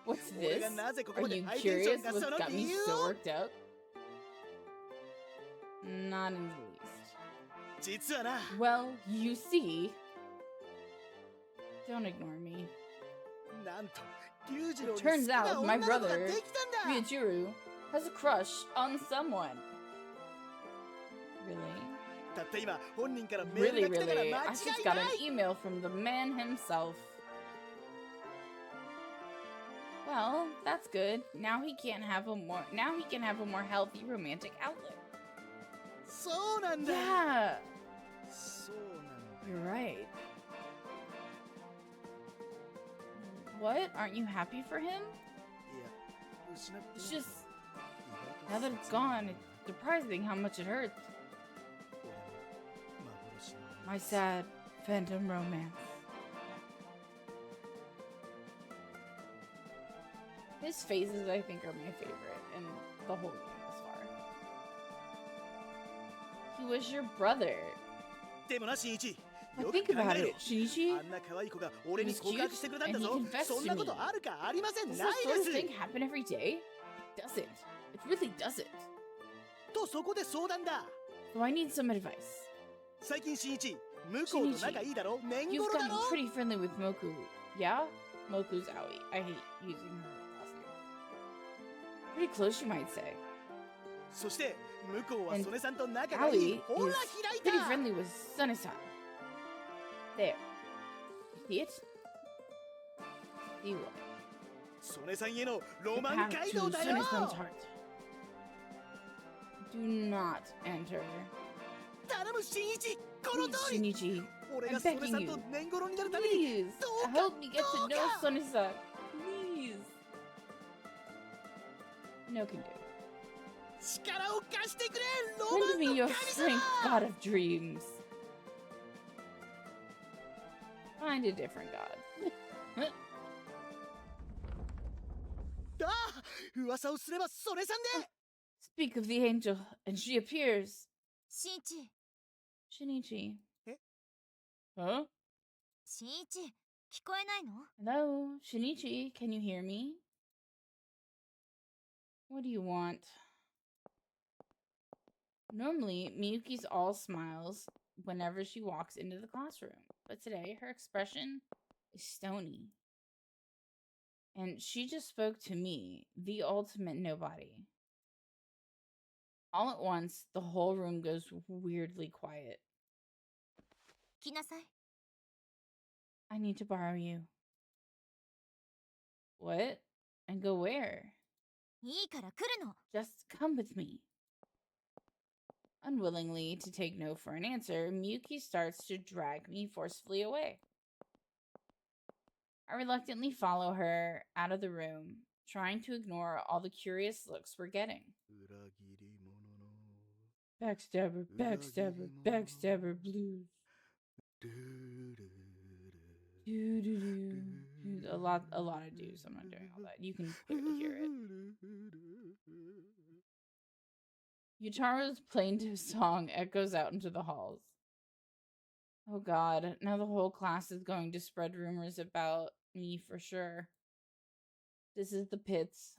What's this? Are you curious what's got me so worked up? Not in the least. Well, you see... Don't ignore me. It turns out my brother, Ryujiro, has a crush on someone. Really? Really? I just got an email from the man himself. Well, that's good. Now he can have a more healthy romantic outlet. Yeah. You're right. What? Aren't you happy for him? It's just, now that it's gone, it's surprising how much it hurts. My sad phantom romance. His faces, I think, are my favorite in the whole game thus far. He was your brother. But think about it, Shinichi. He was cute, and he confessed to me. Does this sort of thing happen every day? It doesn't. It really doesn't. So I need some advice. Shinichi, you've gotten pretty friendly with Moku, yeah? Moku's Aoi. I hate using her last name. Pretty close, you might say. And Aoi is pretty friendly with Sone-san. There. You see it? See what? The path to Sone-san's heart. Do not enter. Please, Shinichi, I'm begging you. Please, help me get to know Sone-san. Please. No can do. Lend me your strength, god of dreams. Find a different god. Speak of the angel, and she appears. Shinichi. Huh? Hello, Shinichi, can you hear me? What do you want? Normally, Miyuki's all smiles whenever she walks into the classroom, but today her expression is stony. And she just spoke to me, the ultimate nobody. All at once, the whole room goes weirdly quiet. I need to borrow you. What? And go where? Just come with me. Unwillingly to take no for an answer, Miyuki starts to drag me forcefully away. I reluctantly follow her out of the room, trying to ignore all the curious looks we're getting. Backstabber, backstabber, backstabber blues. Do do do A lot of do's. I'm not doing all that. You can clearly hear it. Yutaro's plaintive song echoes out into the halls. Oh god, now the whole class is going to spread rumors about me for sure. This is the pits.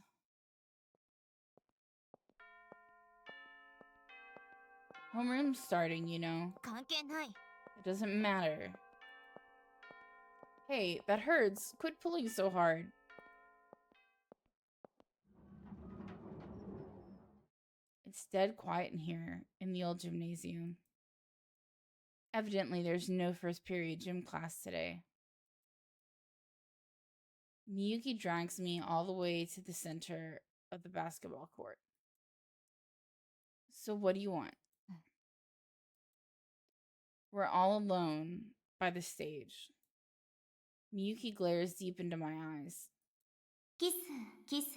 Homeroom's starting, you know. 関係ない。 It doesn't matter. Hey, that hurts. Quit pulling so hard. It's dead quiet in here, in the old gymnasium. Evidently, there's no first period gym class today. Miyuki drags me all the way to the center of the basketball court. So what do you want? We're all alone by the stage. Miyuki glares deep into my eyes. キス、キス、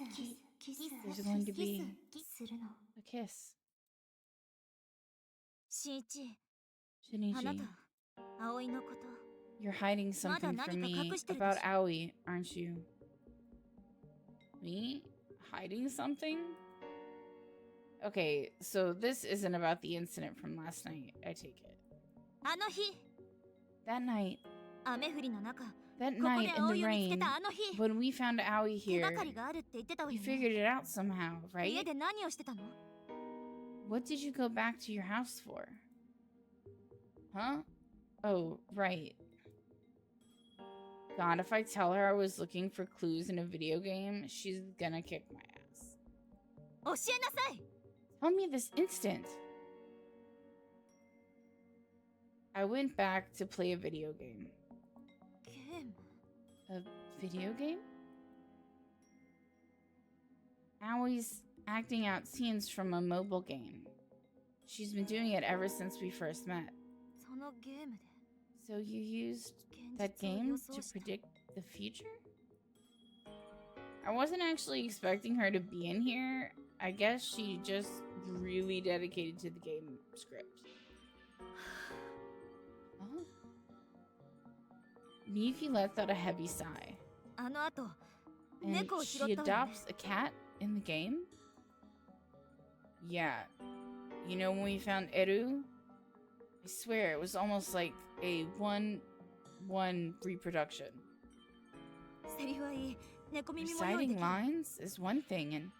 キス、 There's going to be するの。 a kiss. しんいち、 Shinichi, あなた、葵のこと。 you're hiding something from me about Aoi, aren't you? Me? Hiding something? Okay, so this isn't about the incident from last night, I take it. あの日、 That night, 雨降りの中、 that ここ night で in the 葵を見つけ rain, たあの日。 when we found Aoi 手 here, がかりがあるって言ってたわ you よね。 figured it out somehow, 家 right? で何をしてたの？ What did you go back to your house for? Huh? Oh, right. God, if I tell her I was looking for clues in a video game, she's gonna kick my ass. 教えなさい。 Tell me this instant. I went back to play a video game. ゲーム。 A video game? Aoi's acting out scenes from a mobile game. She's been doing it ever since we first met. そのゲームで So you used 現 that 実を game 予 to 想した。 predict the future? I wasn't actually expecting her to be in here. I guess she just really dedicated to the game script. Oh. Miyuki lets out a heavy sigh. あの後、 And 猫を拾 she ったわよね。 adopts a cat in the game? Yeah. You know when we found Eru? I swear it was almost like a 1-1 reproduction. セリフはいい。猫耳も用意で Reciting きる。 lines is one thing, and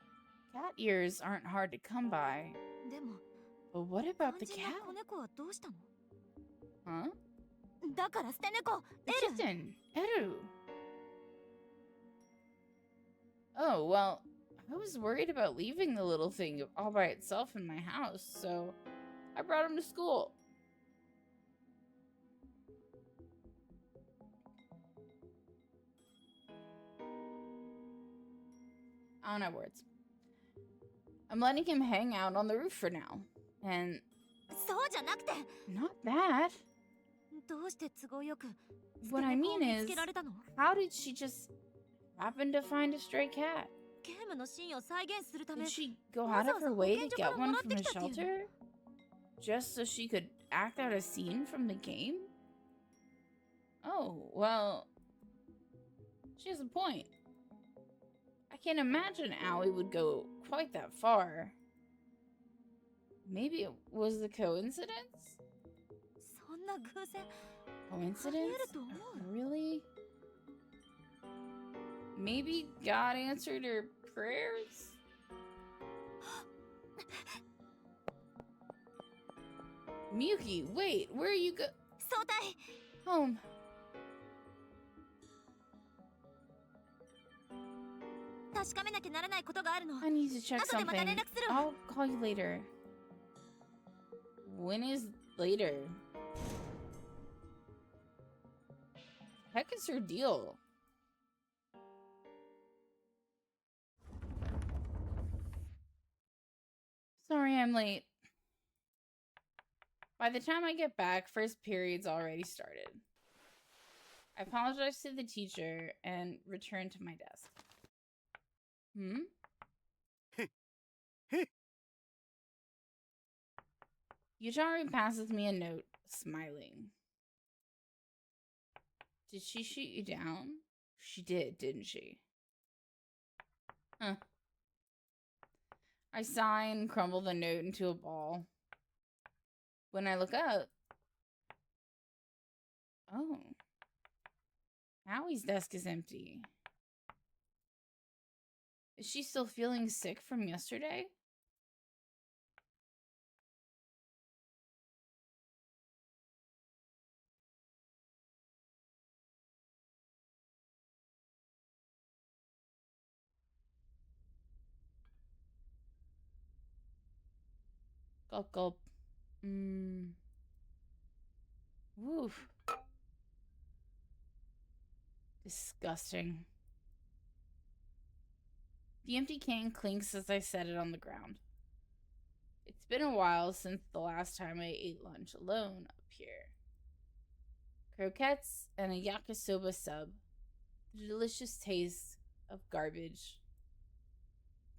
cat ears aren't hard to come by. でも、 But what 肝 about the 心 cat? な子猫はどうしたの？ Huh? だから捨て猫、 The エル。 kitten, Eru. Oh, well, I was worried about leaving the little thing all by itself in my house, so I brought him to school. I don't have words. I'm letting him hang out on the roof for now. And そうじゃなくて、 not that. どうして都合よく捨て What I 猫を mean 見つ is, けられたの？ how did she just happen to find a stray cat? ゲームのシーンを再現するため Did she go out of her way to get one from a shelter? Just so she could act out a scene from the game? Oh, well, she has a point. I can't imagine Aoi would go quite that far. Maybe it was a coincidence? そんな偶然 Coincidence? と思う。 Really? Maybe God answered her prayers? Miyuki, wait, where are you go- 相対 Home. 確かめなきゃならないことがあるの。 I need to check 後でまた something. 連絡するわ。 I'll call you later. When is later? Heck is her deal? Sorry I'm late. By the time I get back, first period's already started. I apologize to the teacher and return to my desk. Yutari passes me a note, smiling. Did she shoot you down? She did, didn't she? Huh. I sigh and crumble the note into a ball. When I look up, oh, Howie's desk is empty. Is she still feeling sick from yesterday? Gulp, gulp. Woof. Disgusting. The empty can clinks as I set it on the ground. It's been a while since the last time I ate lunch alone up here. Croquettes and a yakisoba sub. The delicious taste of garbage.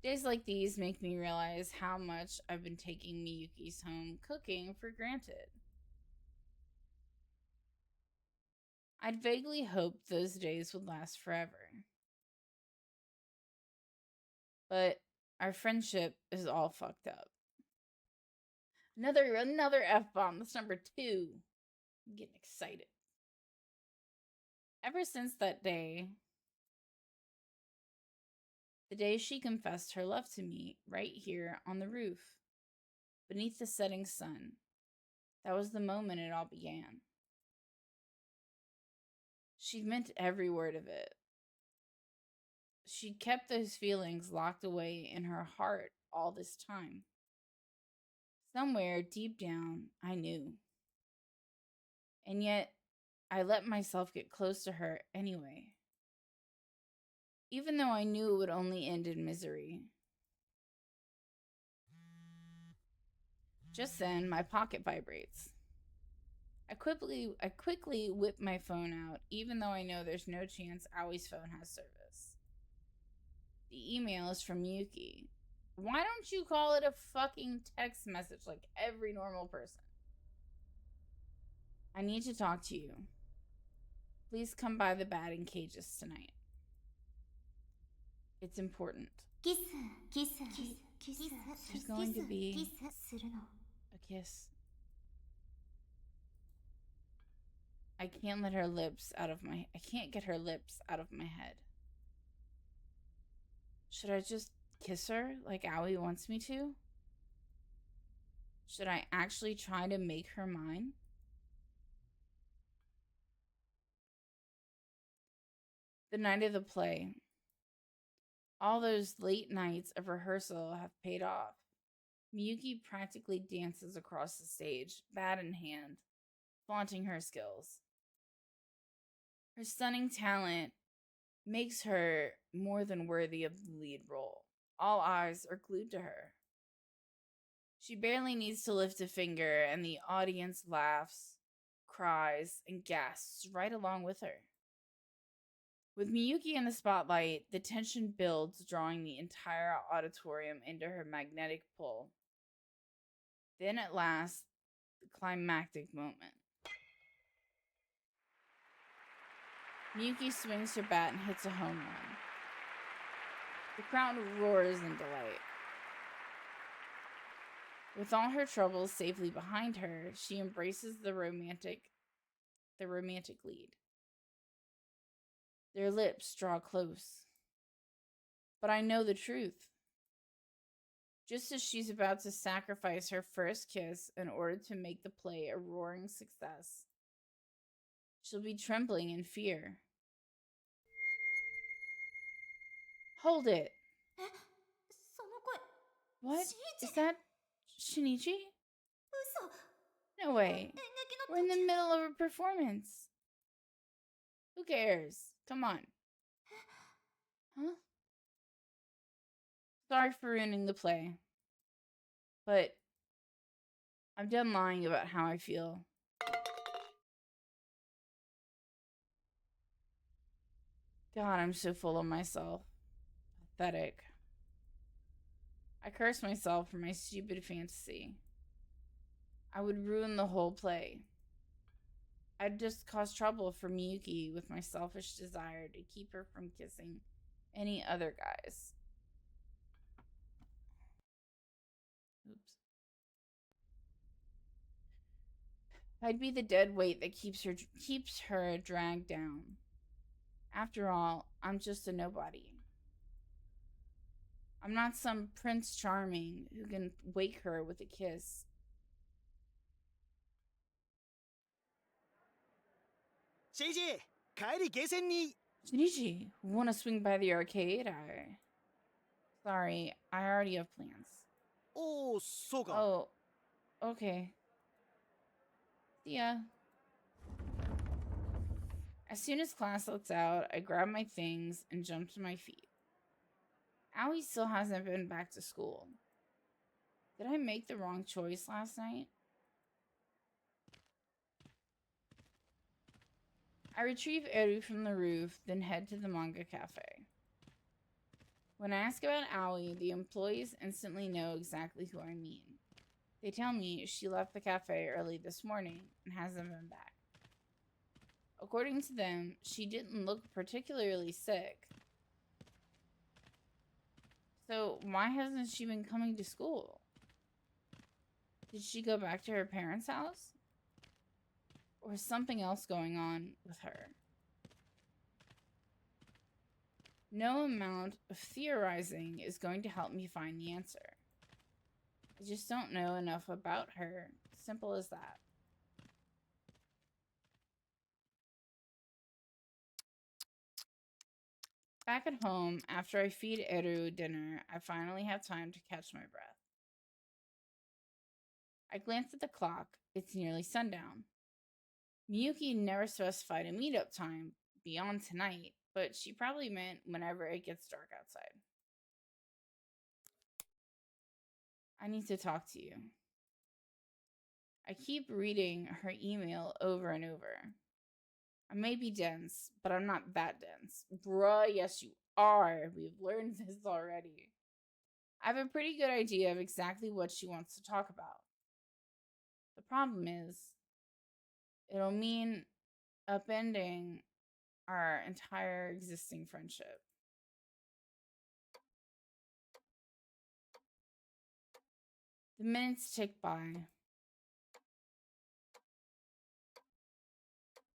Days like these make me realize how much I've been taking Miyuki's home cooking for granted. I'd vaguely hoped those days would last forever. But our friendship is all fucked up. Another F-bomb. That's number 2. I'm getting excited. Ever since that day, the day she confessed her love to me, right here on the roof, beneath the setting sun, that was the moment it all began. She meant every word of it. She'd kept those feelings locked away in her heart all this time. Somewhere deep down, I knew. And yet, I let myself get close to her anyway. Even though I knew it would only end in misery. Just then, my pocket vibrates. I quickly whip my phone out, even though I know there's no chance Awie's phone has service. The email is from Miyuki. Why don't you call it a fucking text message like every normal person? I need to talk to you. Please come by the batting cages tonight. It's important. Kiss. There's going to be a kiss. I can't get her lips out of my head. Should I just kiss her like Aoi wants me to? Should I actually try to make her mine? The night of the play. All those late nights of rehearsal have paid off. Miyuki practically dances across the stage, bat in hand, flaunting her skills. Her stunning talent makes her more than worthy of the lead role. All eyes are glued to her. She barely needs to lift a finger, and the audience laughs, cries, and gasps right along with her. With Miyuki in the spotlight, the tension builds, drawing the entire auditorium into her magnetic pull. Then at last, the climactic moment. Miyuki swings her bat and hits a home run. The crowd roars in delight. With all her troubles safely behind her, she embraces the romantic lead. Their lips draw close. But I know the truth. Just as she's about to sacrifice her first kiss in order to make the play a roaring success, she'll be trembling in fear. Hold it! What? Is that Shinichi? No way. We're in the middle of a performance. Who cares? Come on. Huh? Sorry for ruining the play. But I'm done lying about how I feel. God, I'm so full of myself. Pathetic. I curse myself for my stupid fantasy. I would ruin the whole play. I'd just cause trouble for Miyuki with my selfish desire to keep her from kissing any other guys. Oops. I'd be the dead weight that keeps her dragged down. After all, I'm just a nobody. I'm not some Prince Charming who can wake her with a kiss. JJ 帰りゲーセンに Shinichi, wanna swing by the arcade? Sorry, I already have plans. おおそうか Oh, okay. See ya. As soon as class lets out, I grab my things and jump to my feet. Aoi still hasn't been back to school. Did I make the wrong choice last night? I retrieve Eru from the roof, then head to the manga cafe. When I ask about Aoi, the employees instantly know exactly who I mean. They tell me she left the cafe early this morning and hasn't been back. According to them, she didn't look particularly sick. So why hasn't she been coming to school? Did she go back to her parents' house? Or is something else going on with her? No amount of theorizing is going to help me find the answer. I just don't know enough about her. Simple as that. Back at home, after I feed Eru dinner, I finally have time to catch my breath. I glance at the clock. It's nearly sundown. Miyuki never specified a meetup time beyond tonight, but she probably meant whenever it gets dark outside. I need to talk to you. I keep reading her email over and over. I may be dense, but I'm not that dense. Bruh, yes you are. We've learned this already. I have a pretty good idea of exactly what she wants to talk about. The problem is, it'll mean upending our entire existing friendship. The minutes tick by.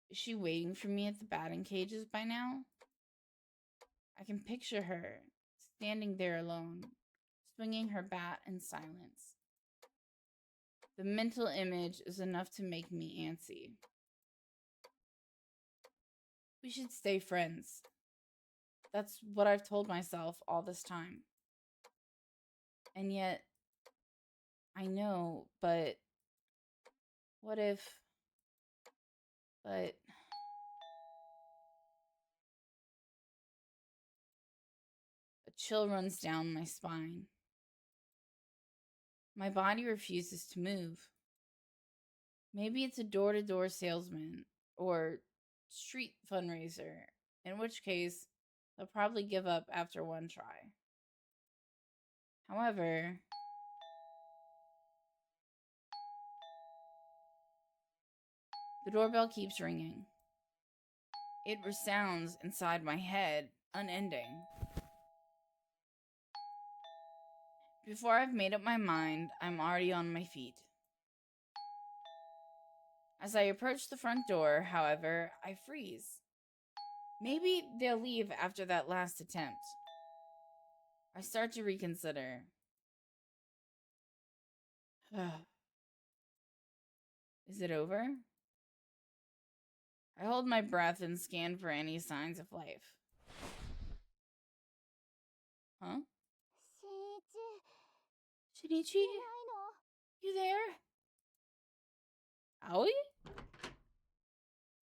Is she waiting for me at the batting cages by now? I can picture her standing there alone, swinging her bat in silence. The mental image is enough to make me antsy. We should stay friends. That's what I've told myself all this time. And yet, I know, but what if... But... A chill runs down my spine. My body refuses to move. Maybe it's a door-to-door salesman or street fundraiser, in which case they'll probably give up after one try. However, the doorbell keeps ringing. It resounds inside my head, unending. Before I've made up my mind, I'm already on my feet. As I approach the front door, however, I freeze. Maybe they'll leave after that last attempt. I start to reconsider. Is it over? I hold my breath and scan for any signs of life. Huh? Shinichi? You there? Aoi?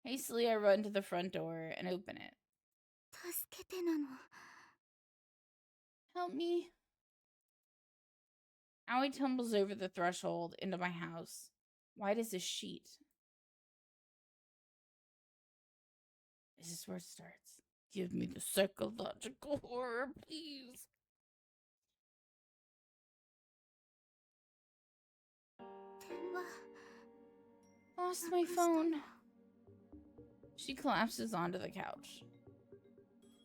Hastily, I run to the front door and open it. 助けてなの。 Help me. Aoi tumbles over the threshold into my house, white as a sheet. This is where it starts. Give me the psychological horror, please. Lost my phone. She collapses onto the couch.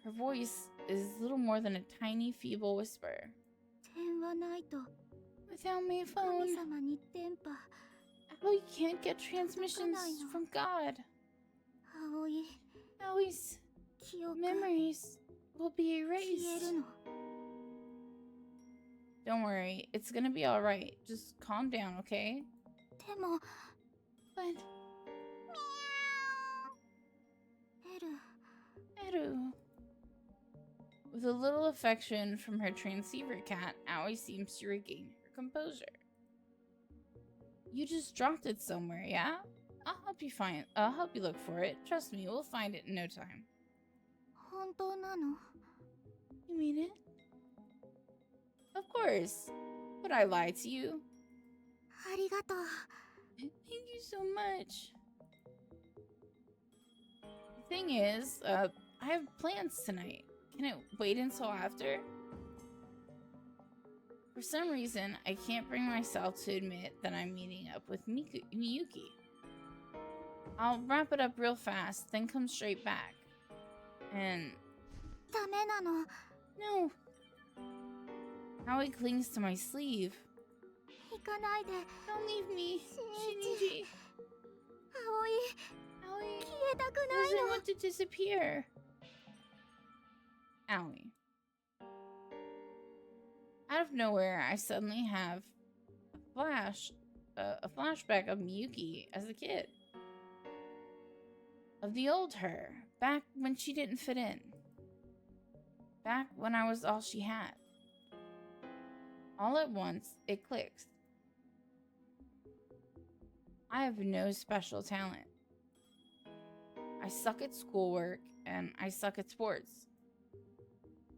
Her voice is little more than a tiny, feeble whisper. 電話ないと Without my 神 phone, 様に電波 Aoi can't get transmissions from God. 葵 Aoi's 記憶 memories will be 消え erased. るの Don't worry, it's gonna be alright. Just calm down, okay? でも But, エル Eru. With a little affection from her transceiver cat, Aoi seems to regain her composure. You just dropped it somewhere, yeah? I'll help you look for it. Trust me, we'll find it in no time. 本当なの You mean it? Of course. Would I lie to you? ありがとう Thank you so much. The thing is, I have plans tonight. Can it wait until after? For some reason, I can't bring myself to admit that I'm meeting up with Miyuki. I'll wrap it up real fast, then come straight back. And ダメなの no. Aoi clings to my sleeve. 行かないで Don't leave me, Shinichi. Shinichi. 葵 Aoi 消えたくない doesn't の want to disappear. Aoi. Out of nowhere, I suddenly have a flashback of Miyuki as a kid. Of the old her, back when she didn't fit in. Back when I was all she had. All at once, it clicks. I have no special talent. I suck at schoolwork, and I suck at sports.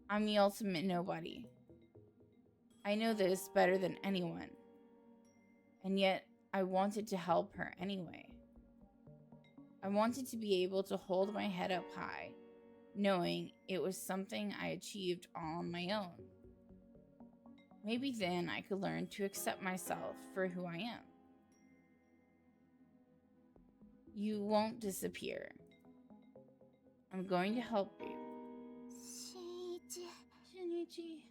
I'm the ultimate nobody. I know this better than anyone. And yet, I wanted to help her anyway. I wanted to be able to hold my head up high, knowing it was something I achieved all on my own. Maybe then I could learn to accept myself for who I am. You won't disappear. I'm going to help you. 新一 Shinichi,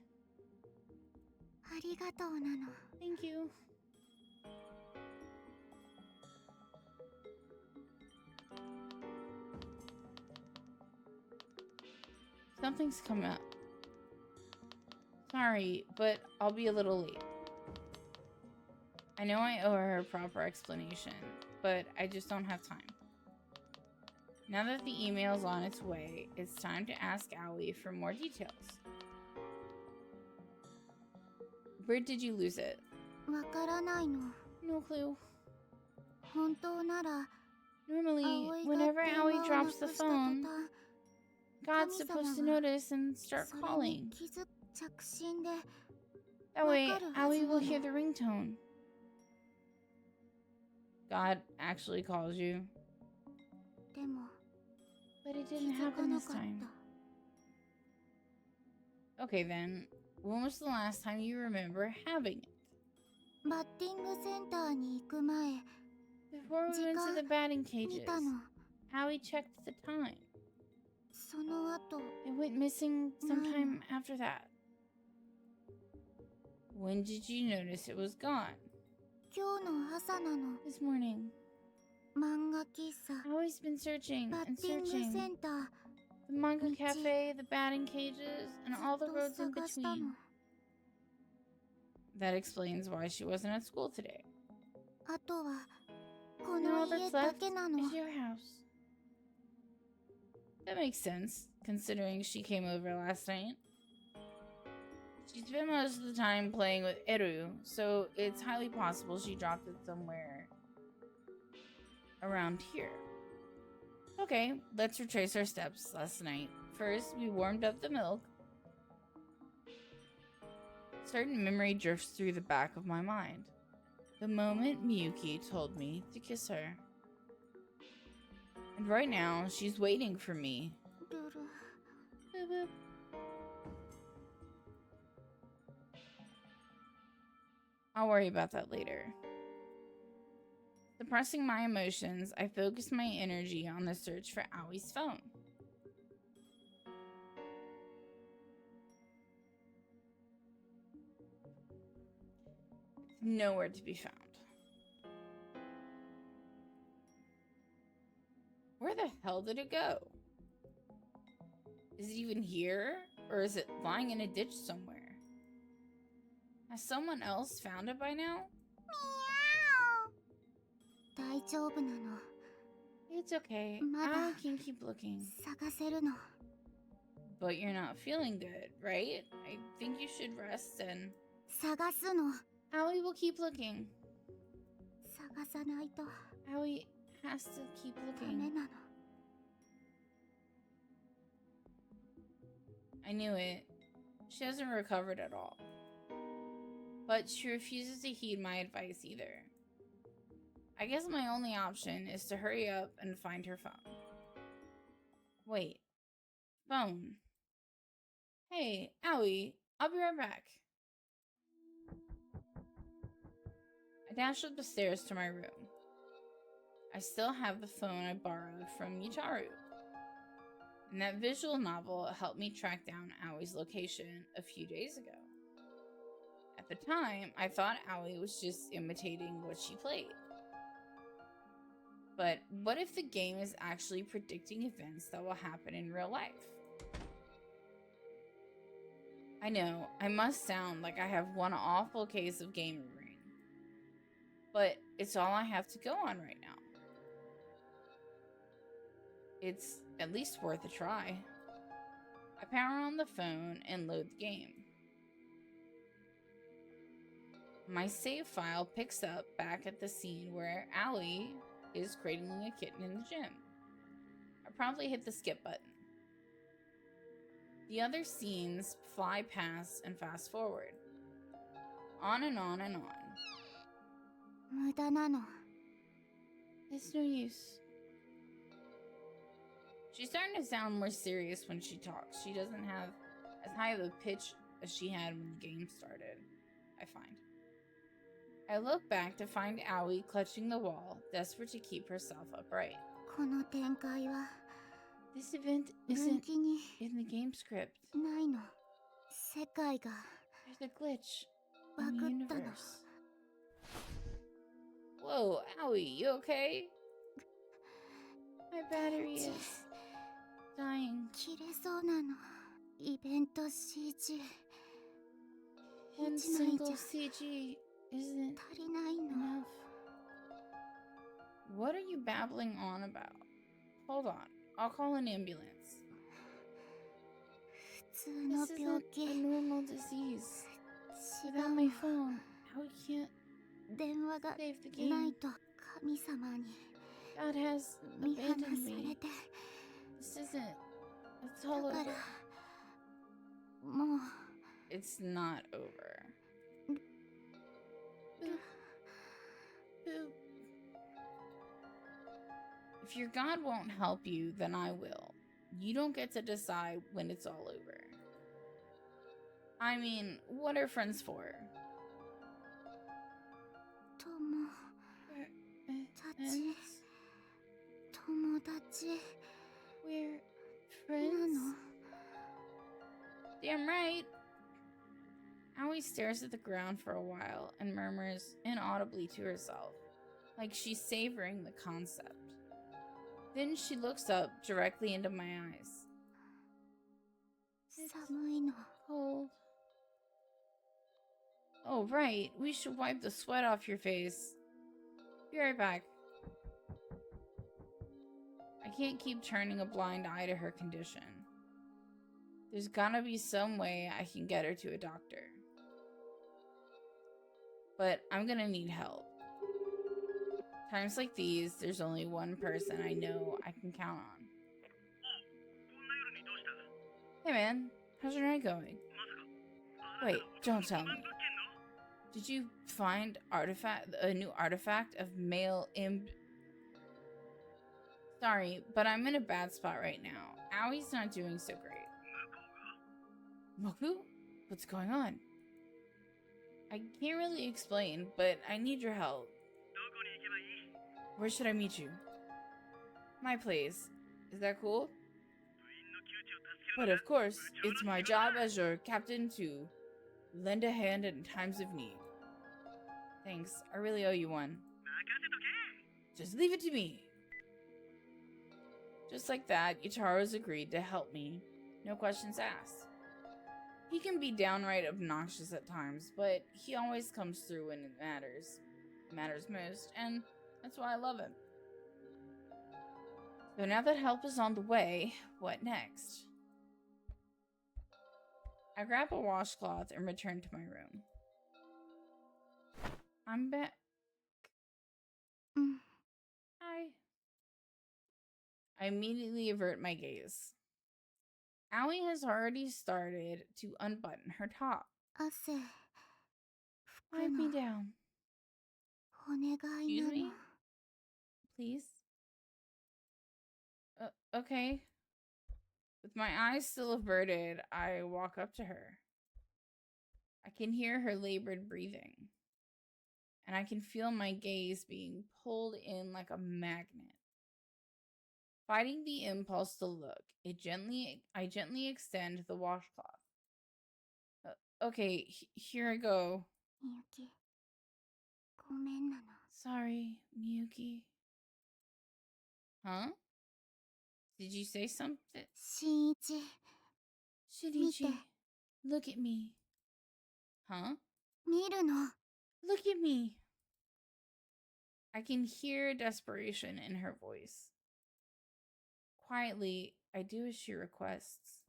ありがとうなの thank you. Something's come up. Sorry, but I'll be a little late. I know I owe her a proper explanation, but I just don't have time. Now that the email's on its way, it's time to ask Aoi for more details. Where did you lose it? わからないの No clue. 本当なら Normally, 葵が whenever 電話 Aoi を drops な the くした途 phone, 端 God's supposed to notice and start それに calling. 気づく着信で That way, わかるはず Aoi な will の hear the ringtone. God actually calls you. でも But it 気 didn't づか happen な this かっ time. た Okay then, when was the last time you remember having it? バッティングセンターに行く前 Before we went to the batting 見 cages, たの Aoi checked the time. その後 It went missing sometime after that. When did you notice it was gone? 今日の朝なの This morning. 漫画喫茶 Aoi's been searching バッ and ティングセ searching. ンター The manga Michi. cafe, the batting cages, and ず all っ the と roads in 探したの between. That explains why she wasn't at school today. あとはこ Now の all 家 that's だ left けなの is your house. That makes sense, considering she came over last night. She spent most of the time playing with Eru, so it's highly possible she dropped it somewhere around here. Okay, let's retrace our steps last night. First, we warmed up the milk. Certain memory drifts through the back of my mind. The moment Miyuki told me to kiss her. And right now, she's waiting for me. ルル Boop, boop. I'll worry about that later. The Suppressing my emotions, I focused my energy on the search for Aoi's phone. It's nowhere to be found. Where the hell did it go? Is it even here? Or is it lying in a ditch somewhere? Has someone else found it by now? 大丈夫なの。 It's okay. Mother. I can keep looking. 探せるの。 But you're not feeling good, right? I think you should rest and... 探すの。 Aoi will keep looking. 探さないと Aoi has to keep ダメ looking. なの。 I knew it. She hasn't recovered at all. But she refuses to heed my advice either. I guess my only option is to hurry up and find her phone. Wait. Phone. Hey, Aoi, I'll be right back. I dashed up the stairs to my room. I still have the phone I borrowed from Yutaru. And that visual novel helped me track down Aoi's location a few days ago. At the time, I thought Aoi was just imitating what she played. But what if the game is actually predicting events that will happen in real life? I know, I must sound like I have one awful case of gamer brain. But it's all I have to go on right now. It's at least worth a try. I power on the phone and load the game. My save file picks up back at the scene where Aoi is cradling a kitten in the gym. I promptly hit the skip button. The other scenes fly past and fast forward. On and on and on. 無駄なの。 It's no use. She's starting to sound more serious when she talks. She doesn't have as high of a pitch as she had when the game started, I find. I look back to find Aoi clutching the wall, desperate to keep herself upright. この展開は This event 分 isn't 岐に in the game script. ないの。世界が There's a glitch バ in グ the ったの。 universe. Whoa, Aoi, you okay? My battery is dying. 切れそうなの。イベント CG One 一枚じゃ single CG isn't 足りないの。 enough. What are you babbling on about? Hold on, I'll call an ambulance. 普通の This 病 isn't 気 a normal disease. 違 Without う my の。 phone, Aoi can't 電話が save the ない game. と神様に God has 見放 abandoned され me. て This isn't. It's all だから over. もう It's not over. Boop. Boop. If your God won't help you, then I will. You don't get to decide when it's all over. I mean, what are friends for? 友 Friends? 友達 We're な friends? の。 Damn right. Aoi stares at the ground for a while and murmurs inaudibly to herself, like she's savoring the concept. Then she looks up directly into my eyes. 寒いの。 Cold. Oh, right. We should wipe the sweat off your face. Be right back. I can't keep turning a blind eye to her condition. There's gotta be some way I can get her to a doctor. But I'm gonna need help. Times like these, there's only one person I know I can count on. Hey man, how's your night going? Wait, don't tell me. Did you find a new artifact of male imp? Sorry, but I'm in a bad spot right now. Aoi's not doing so great. Moku? What's going on? I can't really explain, but I need your help. Where should I meet you? My place. Is that cool? But of course, it's my job as your captain to lend a hand in times of need. Thanks, I really owe you one. Just leave it to me. Just like that, Yutaro's agreed to help me. No questions asked. He can be downright obnoxious at times, but he always comes through when it matters most, and that's why I love him. So now that help is on the way, what next? I grab a washcloth and return to my room. I'm back. うん。 Hi. I immediately avert my gaze. Aoi has already started to unbutton her top. 汗、拭く Wipe me の、 down, お願い Excuse なの me?。please. Okay. With my eyes still averted, I walk up to her. I can hear her labored breathing, and I can feel my gaze being pulled in like a magnet. Fighting the impulse to look, I gently extend the washcloth. Okay, here I go. みゆき、ごめんなの。 Sorry, Miyuki. Huh? Did you say something? 新一、 Shinichi, Mite. look at me. Huh? 見るの。 Look at me. I can hear desperation in her voice. Quietly, I do as she requests.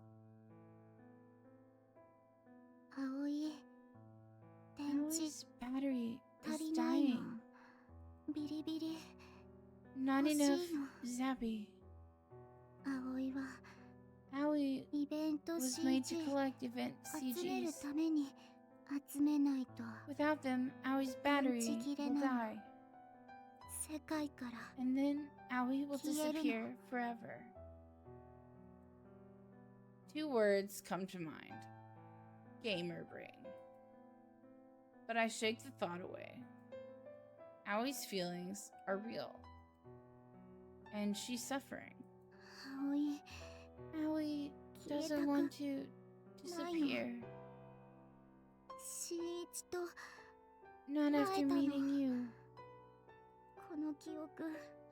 葵、電池 Aoi's battery 足 is りないの。 dying. ビリビリ。 Not 欲しい enough の。 zappy. 葵は Aoi イベント was made to CG collect event 集める CGs. ために集めないと Without them, Aoi's battery will die. 世界から And then Aoi will 消えるの。 disappear forever. Two words come to mind. Gamer brain. But I shake the thought away. Aoi's feelings are real. And she's suffering. 葵、 Aoi 消えた doesn't く want to disappear. 新一と Not after Aitano. meeting you. この記憶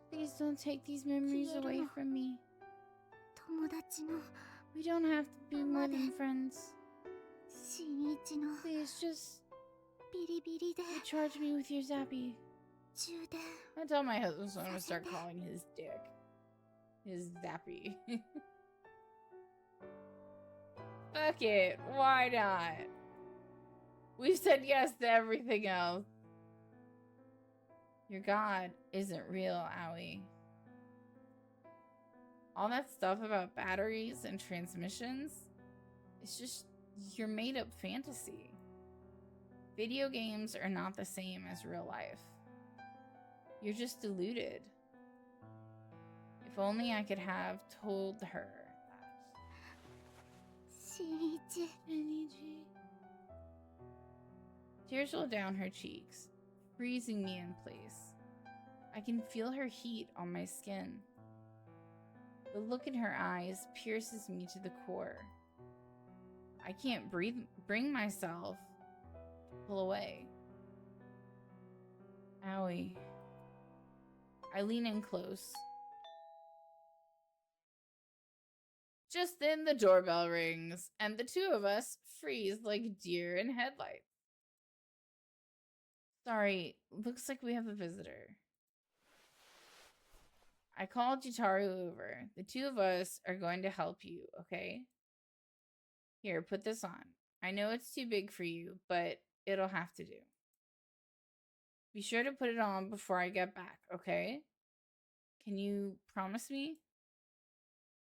Please don't take these memories away from me. 友達の We don't have to be more than friends. 新一の Please just ビリビリで recharge me with your zappy. 充電 I tell my husband so I'm gonna start calling his dick his zappy. Fuck it, why not? We've said yes to everything else. Your god isn't real, Aoi. All that stuff about batteries and transmissions, it's just your made-up fantasy. Video games are not the same as real life. You're just deluded. If only I could have told her that. 新一 Shinichi. Tears roll down her cheeks, freezing me in place. I can feel her heat on my skin. The look in her eyes pierces me to the core. I can't bring myself to pull away. Aoi. I lean in close. Just then the doorbell rings, and the two of us freeze like deer in headlights. Sorry, looks like we have a visitor. I called Jitaru over. The two of us are going to help you, okay? Here, put this on. I know it's too big for you, but it'll have to do. Be sure to put it on before I get back, okay? Can you promise me?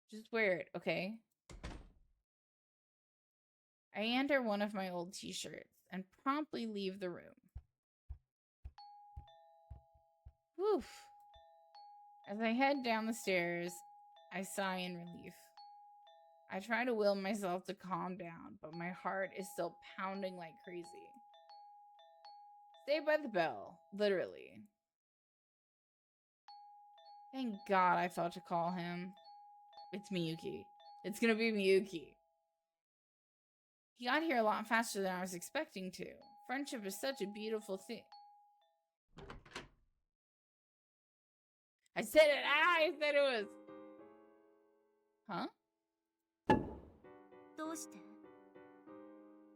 Just wear it, okay? I hand her one of my old t-shirts and promptly leave the room. Woof. As I head down the stairs, I sigh in relief. I try to will myself to calm down, but my heart is still pounding like crazy. Stay by the bell, literally. Thank God I thought to call him. It's Miyuki. It's gonna be Miyuki. He got here a lot faster than I was expecting to. Friendship is such a beautiful thing. I said it! I said it was... Huh? どうして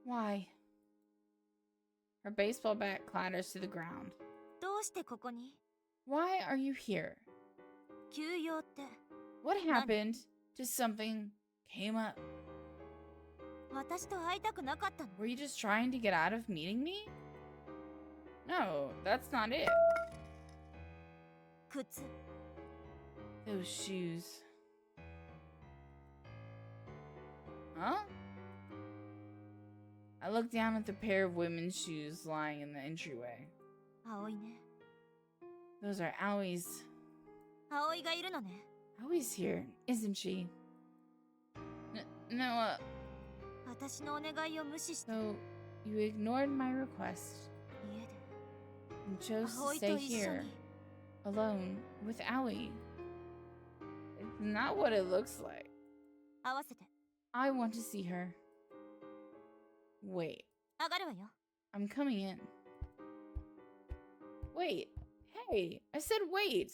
Why? Her baseball bat clatters to the ground. どうしてここに Why are you here? 休養って What happened? Just something came up. 私と会いたくなかったの Were you just trying to get out of meeting me? No, that's not it. 靴 Those shoes. Huh? I looked down at the pair of women's shoes lying in the entryway. 葵ね Those are Aoi's. 葵がいるのね Aoi's here, isn't she? No, 私のお願いを無視して so you ignored my request 家で and chose to 葵と stay 一緒 here に alone with Aoi. It's not what it looks like. 合わせて I want to see her. Wait, 上がるわよ I'm coming in. Wait, hey, I said wait.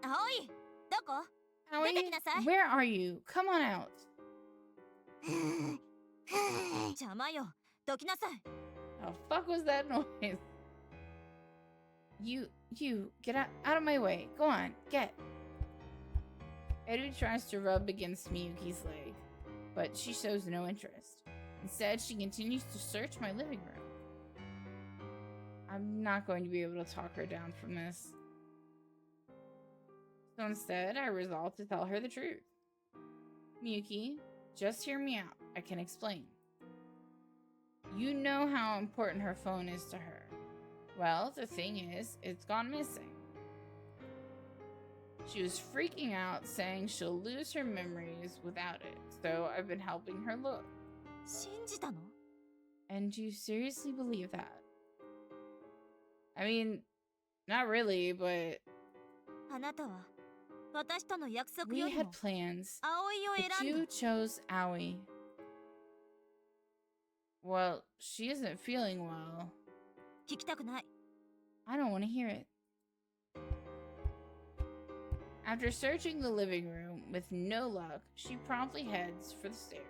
葵どこ Aoi, 出てきなさい where are you? Come on out. 邪魔よどきなさい The fuck was that noise? You, get out of my way. Go on, get. Edu tries to rub against Miyuki's leg, but she shows no interest. Instead, she continues to search my living room. I'm not going to be able to talk her down from this. So instead, I resolve to tell her the truth. Miyuki, just hear me out. I can explain. You know how important her phone is to her. Well, the thing is, it's gone missing. She was freaking out, saying she'll lose her memories without it, so I've been helping her look. 信じたの And you seriously believe that? I mean, not really, but あなたは私との約束 we より had も plans, 葵を but 選ん you だ chose Aoi. Well, she isn't feeling well. 聞きたくない I don't want to hear it. After searching the living room with no luck, she promptly heads for the stairs.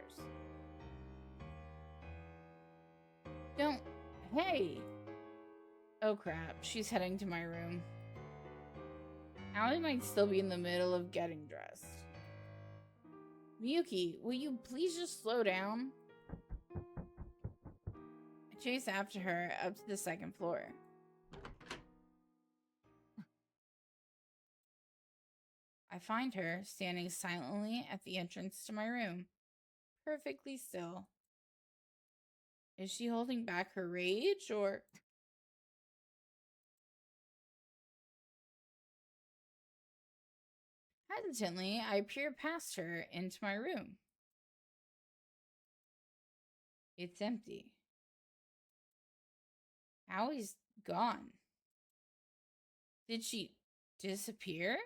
Don't... Hey! Oh crap, she's heading to my room. Aoi might still be in the middle of getting dressed. Miyuki, will you please just slow down? I chase after her up to the second floor. I find her standing silently at the entrance to my room, perfectly still. Is she holding back her rage, or... Hesitantly, I peer past her into my room. It's empty. Aoi's gone. Did she disappear?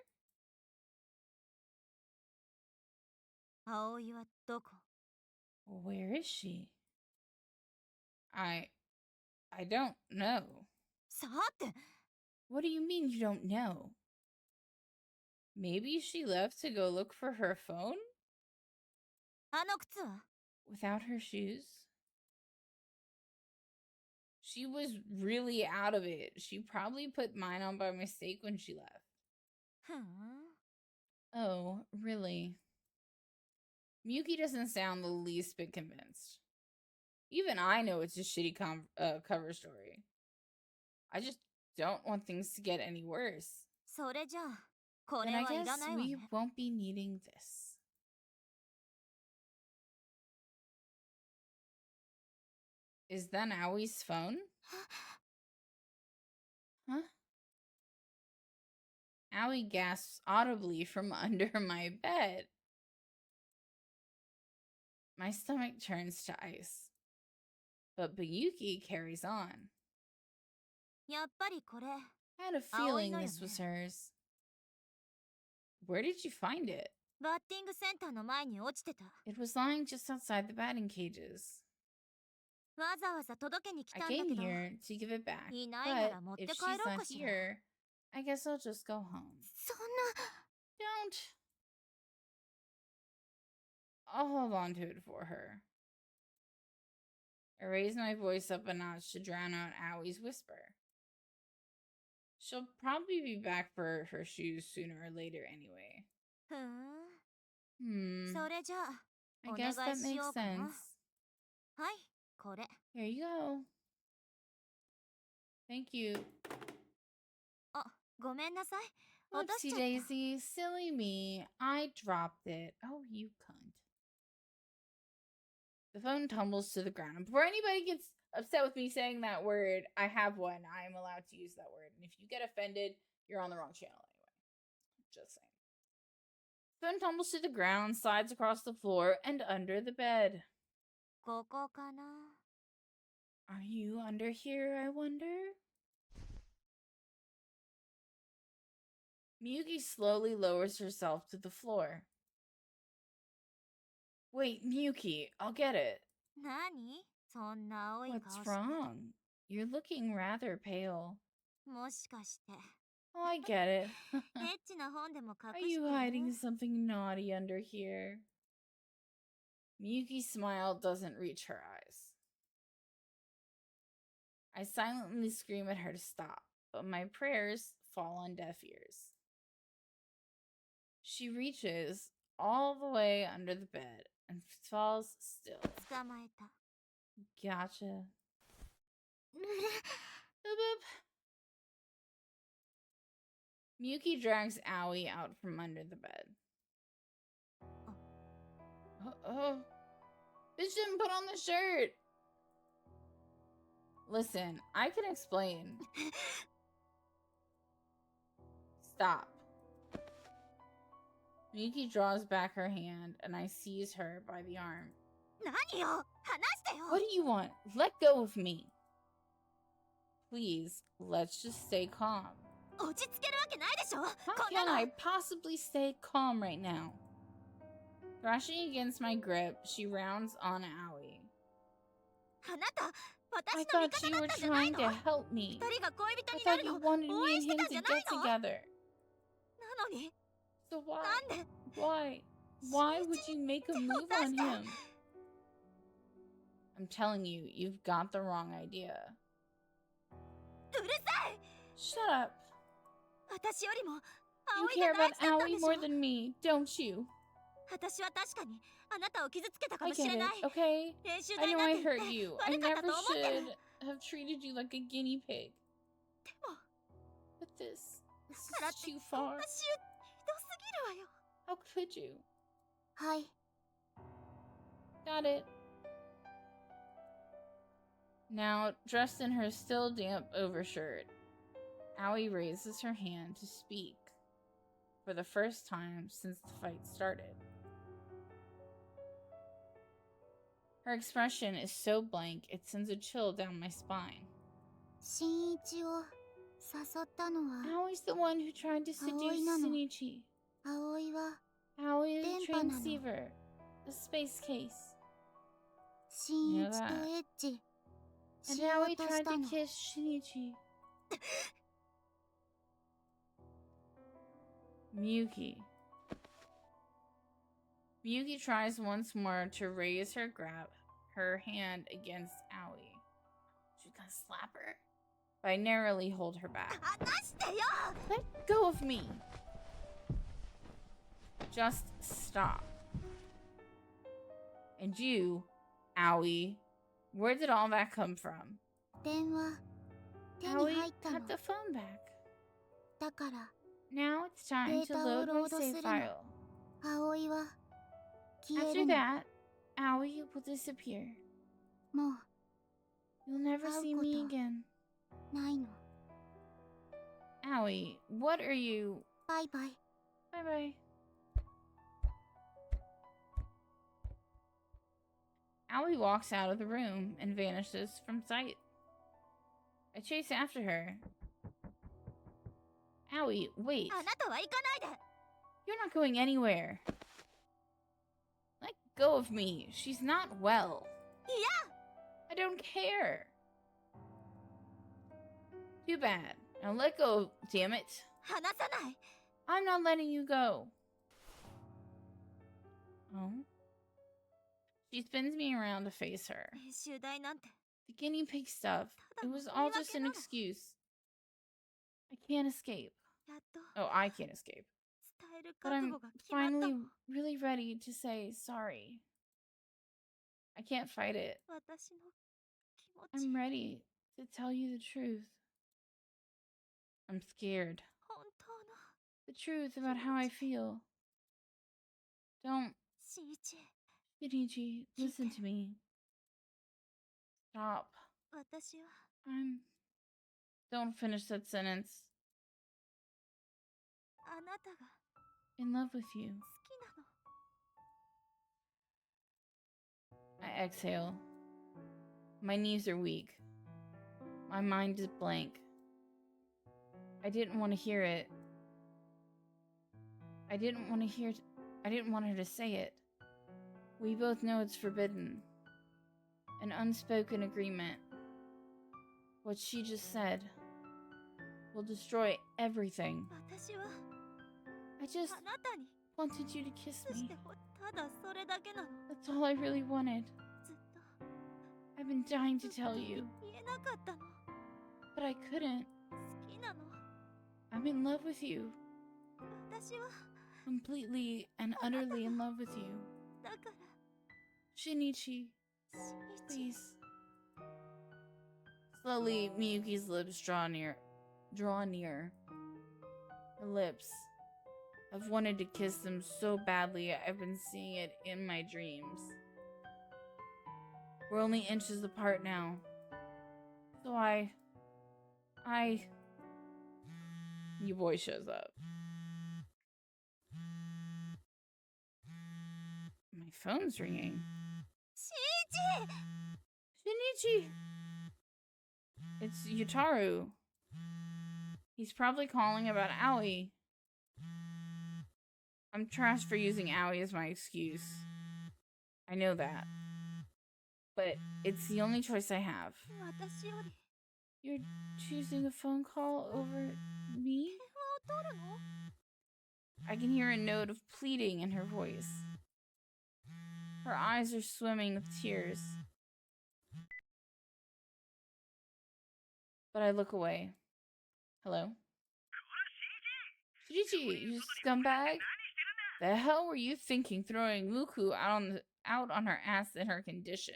葵はどこ Where is she? I don't know. さあって What do you mean you don't know? Maybe she left to go look for her phone? あの靴は Without her shoes? She was really out of it. She probably put mine on by mistake when she left. ふん Oh, really? Miyuki doesn't sound the least bit convinced. Even I know it's a shitty cover story. I just don't want things to get any worse. それじゃあこ Then れ I はいら guess ないわ we ね won't be needing this. Is that Aoi's phone? Huh? Aoi gasps audibly from under my bed. My stomach turns to ice. But Miyuki carries on. やっぱりこれ I had a feeling this was hers. Where did you find it? バッティングセンターの前に落ちてた。 It was lying just outside the batting cages. わざわざ届けに来 I たんだ came けど。 here to give it back, いないな but ら持って if 帰 she's ろう not かしら。 here, I guess I'll just go home. そんな。 Don't. I'll hold on to it for her. I raised my voice up a notch to drown out Awie's whisper. She'll probably be back for her shoes sooner or later anyway. ふん。 Hmm. それじゃあ、 I お guess 願い that しよ makes うかな。 sense. はい、これ。 Here you go. Thank you. あ、ごめんなさい。落とし Whoopsie ちゃった。 daisy, silly me. I dropped it. Oh, you cunt. The phone tumbles to the ground. And before anybody gets upset with me saying that word, I have one. I am allowed to use that word. And if you get offended, you're on the wrong channel anyway. Just saying. The phone tumbles to the ground, slides across the floor, and under the bed. ここかな。 Are you under here, I wonder? Miyuki slowly lowers herself to the floor. Wait, Miyuki, I'll get it. 何そんな青い顔 What's して。 wrong? You're looking rather pale. もしかして。 Oh, I get it. エッチな本でも Are 隠し you て hiding る something naughty under here? Miyuki's smile doesn't reach her eyes. I silently scream at her to stop, but my prayers fall on deaf ears. She reaches all the way under the bed and falls still. 捕まえた。 Gotcha. うれ Boop, boop. Miyuki drags Aoi out from under the bed. Oh. Bitch didn't put on the shirt. Listen, I can explain. Stop. Miyuki draws back her hand, and I seize her by the arm. 何よ話してよ What do you want? Let go of me. Please, let's just stay calm. 落ち着けるわけないでしょ How こんな can の I possibly stay calm right now? Thrashing against my grip, she rounds on Aoi. あなた I 私の味 thought 方 you だっ were たんじゃない trying の to help me. 二人が恋人 I にな thought る you の wanted me 応援 and して him たん to じゃ get ないの together. なのに So why? なんで Why? Why would you make a move on him? I'm telling you, you've got the wrong idea. うるさい Shut up. 私よりも You 葵 care が大 about 事だったん Aoi でしょ more than me, don't you? 私は確かにあなたを傷つけたか I もし get れ it, ない okay? 練習 I 台 know なん I て言っ hurt て you. I 悪かった never と思ってる should have treated you like a guinea pig. でも But this だから is って too こん far. な仕打ひどすぎるわよ How could you? はい Got it. Now, dressed in her still damp overshirt, Aoi raises her hand to speak for the first time since the fight started. Her expression is so blank it sends a chill down my spine. 新一を誘ったのは Aoi's the one who tried to seduce Shinichi. 葵は Aoi is a 電波なの。 transceiver, a space case. 新一とエッチ And しよ Aoi うと tried した to の kiss Shinichi. Miyuki. Miyuki tries once more to raise her hand against Aoi. She's gonna slap her. But I narrowly hold her back. 離してよ Let go of me! Just stop. And you, Aoi, where did all that come from? 電話手に Aoi 入ったの got the phone back. だから Now it's time to load my save file. 葵は消え After るの that, Aoi will disappear. も You'll never see me 会うこと again. うないの Aoi, what are you... バイバイ Bye-bye. Aoi walks out of the room and vanishes from sight. I chase after her. Aoi, wait. あなたは行かないで You're not going anywhere. Let go of me. She's not well. Yeah. I don't care. Too bad. Now let go, damn it. 離さない。 I'm not letting you go. Oh? She spins me around to face her. 練習台なんて The guinea pig stuff. It was all just an excuse. I can't escape. やっと Oh, I can't escape. 伝える But 覚 I'm 悟が決まった finally の。 really ready to say sorry. I can't fight it. 私の気持ち I'm ready to tell you the truth. I'm scared. 本当の The truth about how I feel. Don't, 新一 Shinichi, listen to me. Stop. 私は Don't finish that sentence. あなたが In love with you. 好きなの。 I exhale. My knees are weak. My mind is blank. I didn't want to hear it. I didn't want her to say it. We both know it's forbidden. An unspoken agreement. What she just said will destroy everything. 私は I just あなたに wanted you to kiss キスし me. てただそれだけなの。 That's all I really wanted. ずっと I've been dying to ずっと tell you, 言えなかったの。 but I couldn't. 好きなの。 I'm in love with you. 私は Completely and utterly in love with you. だから Shinichi, 新一 please. Slowly, Miyuki's lips draw near. Her lips. I've wanted to kiss them so badly, I've been seeing it in my dreams. We're only inches apart now. So Your boy shows up. My phone's ringing. 新一 Shinichi! It's Yutaru. He's probably calling about Aoi. I'm trash for using Aoi as my excuse. I know that. But it's the only choice I have. 私より You're choosing a phone call over me? 電話を取るの？ I can hear a note of pleading in her voice. Her eyes are swimming with tears. But I look away. Hello? Shinichi, you scumbag! The hell were you thinking throwing Muku out on her ass in her condition?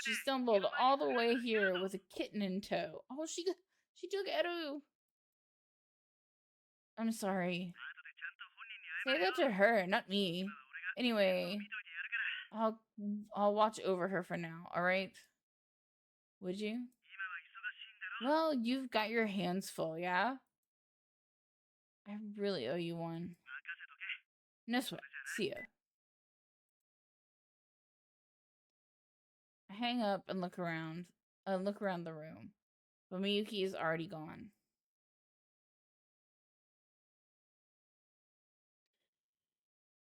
She stumbled all the way here with a kitten in tow. Oh, she took Eru. I'm sorry. Say that to her, not me. Anyway, I'll watch over her for now, alright? Would you? Well, you've got your hands full, yeah? I really owe you one. No sweat. See ya. I hang up and look around the room. But Miyuki is already gone.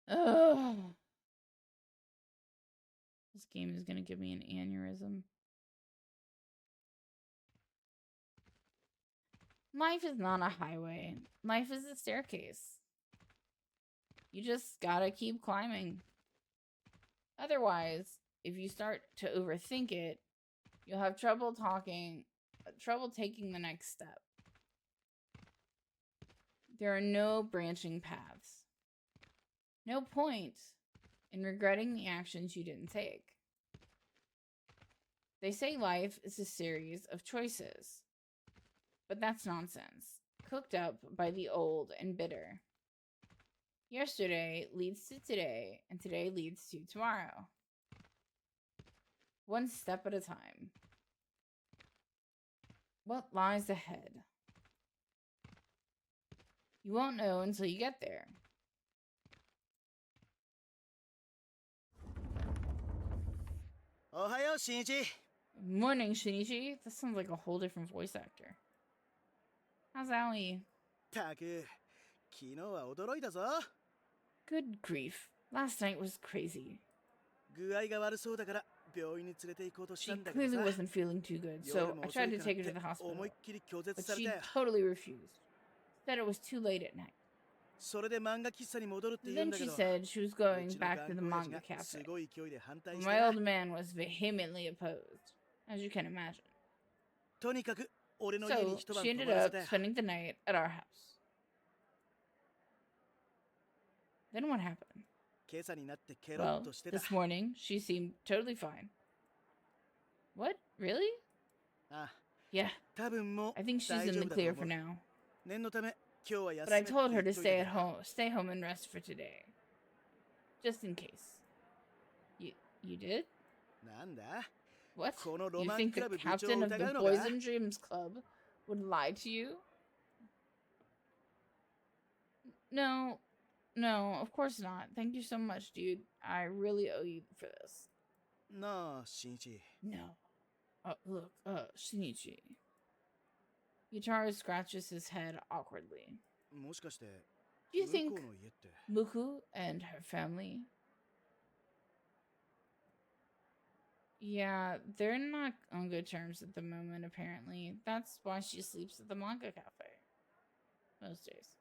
Ugh. This game is gonna give me an aneurysm. Life is not a highway. Life is a staircase. You just gotta keep climbing. Otherwise, if you start to overthink it, you'll have trouble taking the next step. There are no branching paths. No point in regretting the actions you didn't take. They say life is a series of choices. But that's nonsense, cooked up by the old and bitter. Yesterday leads to today, and today leads to tomorrow. One step at a time. What lies ahead? You won't know until you get there. Ohayo, Shinichi. Morning, Shinichi. That sounds like a whole different voice actor. How's Aoi? たく昨日は驚いたぞ。 Good grief. Last night was crazy. 具合が悪そうだから病院に連れて行こうとした She んだけど clearly さ。 wasn't feeling too good, 夜 so も I 遅い tried to からっ take her to て the hospital, 思いっきり拒絶 but され she たよ。 totally refused. Said it was too late at night. それで漫画喫茶に戻るって言うん Then だけ she ど、 said she was う going ちの back 頑 to the 固親父 manga が cafe. すごい勢いで反対 But して my な。 old man was vehemently opposed, as you can imagine. とにかく俺の家に So 一晩 she 泊 ended まらせ up たよ。 spending the night at our house. Then what happened? 今朝になってケロッ Well, としてた。 this morning she seemed totally fine. What? Really? あ、 Yeah, 多分もう I think she's 大 in 丈 the 夫だと clear 思 for う。 now. 念のため今日は休 But I めって told 言 her っ to といたけ stay ど。 at home, stay home and rest for today, just in case. You did? なんだ？ What? このロ You マン think ク the ラブ部長を captain of 疑 the うのか？ Boys and Dreams Club would lie to you? No, no, of course not. Thank you so much, dude. I really owe you for this. なあ、新一。 No. Look, Shinichi. Yutaro scratches his head awkwardly. もしかして Do you 向 think こうの家って。 Muku and her family? Yeah, they're not on good terms at the moment, apparently. That's why she sleeps at the manga cafe. Most days.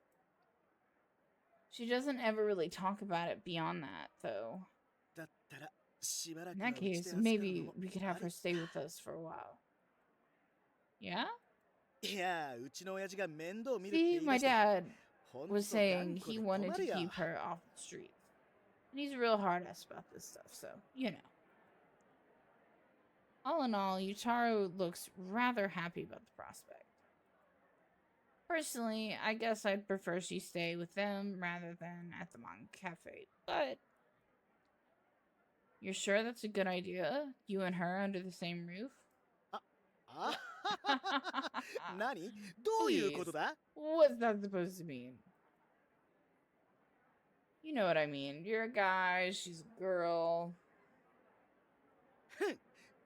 She doesn't ever really talk about it beyond that, though. だったらしばら In くは that うちで case, 預かるの maybe も we could あ have り。 her stay with us for a while. Yeah? いや、うちの親父が面倒見るって See, 言い my 出して。 dad ほん was と頑 saying 固 he で wanted 困 to るよ。 keep her off the streets. And he's a real hard ass about this stuff, so, you know. All in all, Yutaro looks rather happy about the prospect. Personally, I guess I'd prefer she stay with them rather than at the manga cafe, but you're sure that's a good idea? You and her under the same roof? あ何？どういうことだ？ What's that supposed to mean? You know what I mean. You're a guy, she's a girl.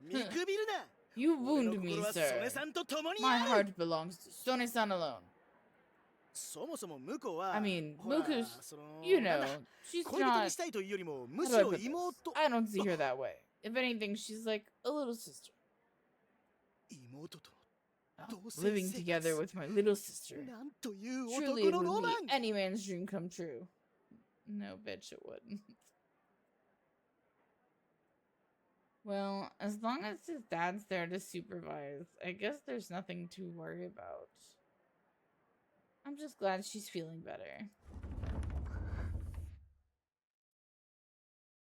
見くびるな。 You 俺の wound me, 心は sir. 曽根さんと共に My ある。 heart belongs to Sone-san alone. そもそも向こうは I mean, ほら Muku's, その you なん know, だ she's 恋人に not... したいというよりもむ How し do I ろ put this? 妹 I don't see her that way. If anything, she's like a little sister. 妹と Living together with my little sister. なんという Truly, 男 it の would ロ be マン。 any man's dream come true. No, bitch, it wouldn't. Well, as long as his dad's there to supervise, I guess there's nothing to worry about. I'm just glad she's feeling better.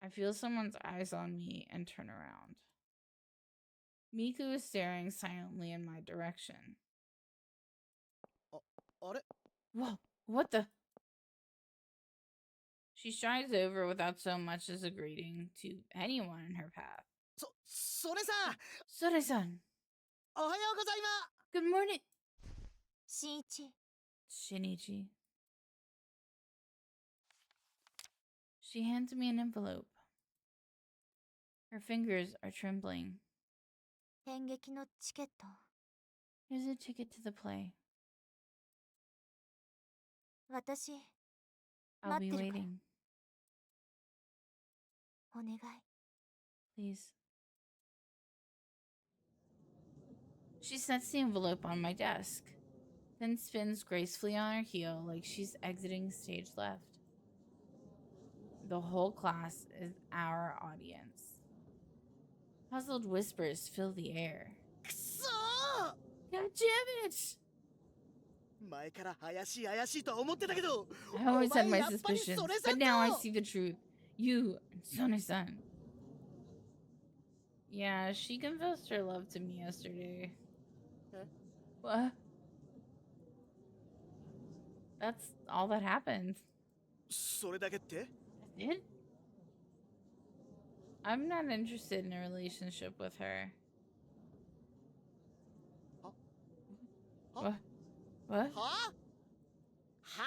I feel someone's eyes on me and turn around. Miku is staring silently in my direction. あれ？ Whoa, what the? She strides over without so much as a greeting to anyone in her path. それさ、 Sore-san, おはようございま good morning. 新一、 Shinichi. She hands me an envelope. Her fingers are trembling. 演劇のチケット。 Here's a ticket to the play. 私、 I'll be 待ってるから。 waiting. お願い。 Please. She sets the envelope on my desk, then spins gracefully on her heel like she's exiting stage left. The whole class is our audience. Puzzled whispers fill the air. くそー God damn it! 前から怪しいと思ってたけど I always had お my 前やっぱり suspicions, それさ but ん now I と see the truth. You and Sone-san. Yeah, she confessed her love to me yesterday. Huh? What? That's all that happened. それだけって That's it? I'm not interested in a relationship with her. Huh? What? What? はは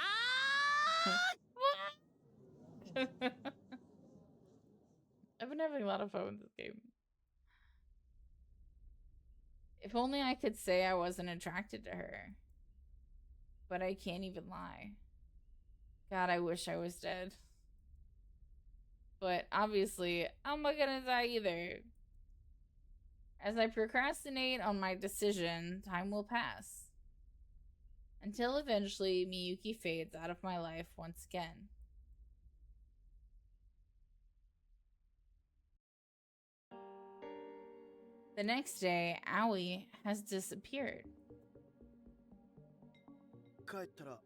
I've been having a lot of fun with this game. If only I could say I wasn't attracted to her. But I can't even lie. God, I wish I was dead. But obviously, I'm not gonna die either. As I procrastinate on my decision, time will pass. Until eventually, Miyuki fades out of my life once again. The next day, Aoi has disappeared. 帰ったら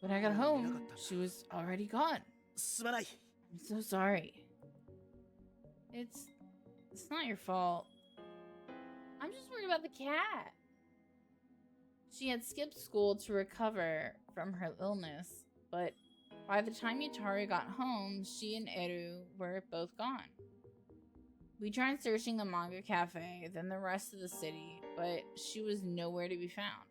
When I got home, she was already gone. すまない I'm so sorry. It's not your fault. I'm just worried about the cat. She had skipped school to recover from her illness, but by the time Yutari got home, she and Eru were both gone. We tried searching the manga cafe, then the rest of the city, but she was nowhere to be found.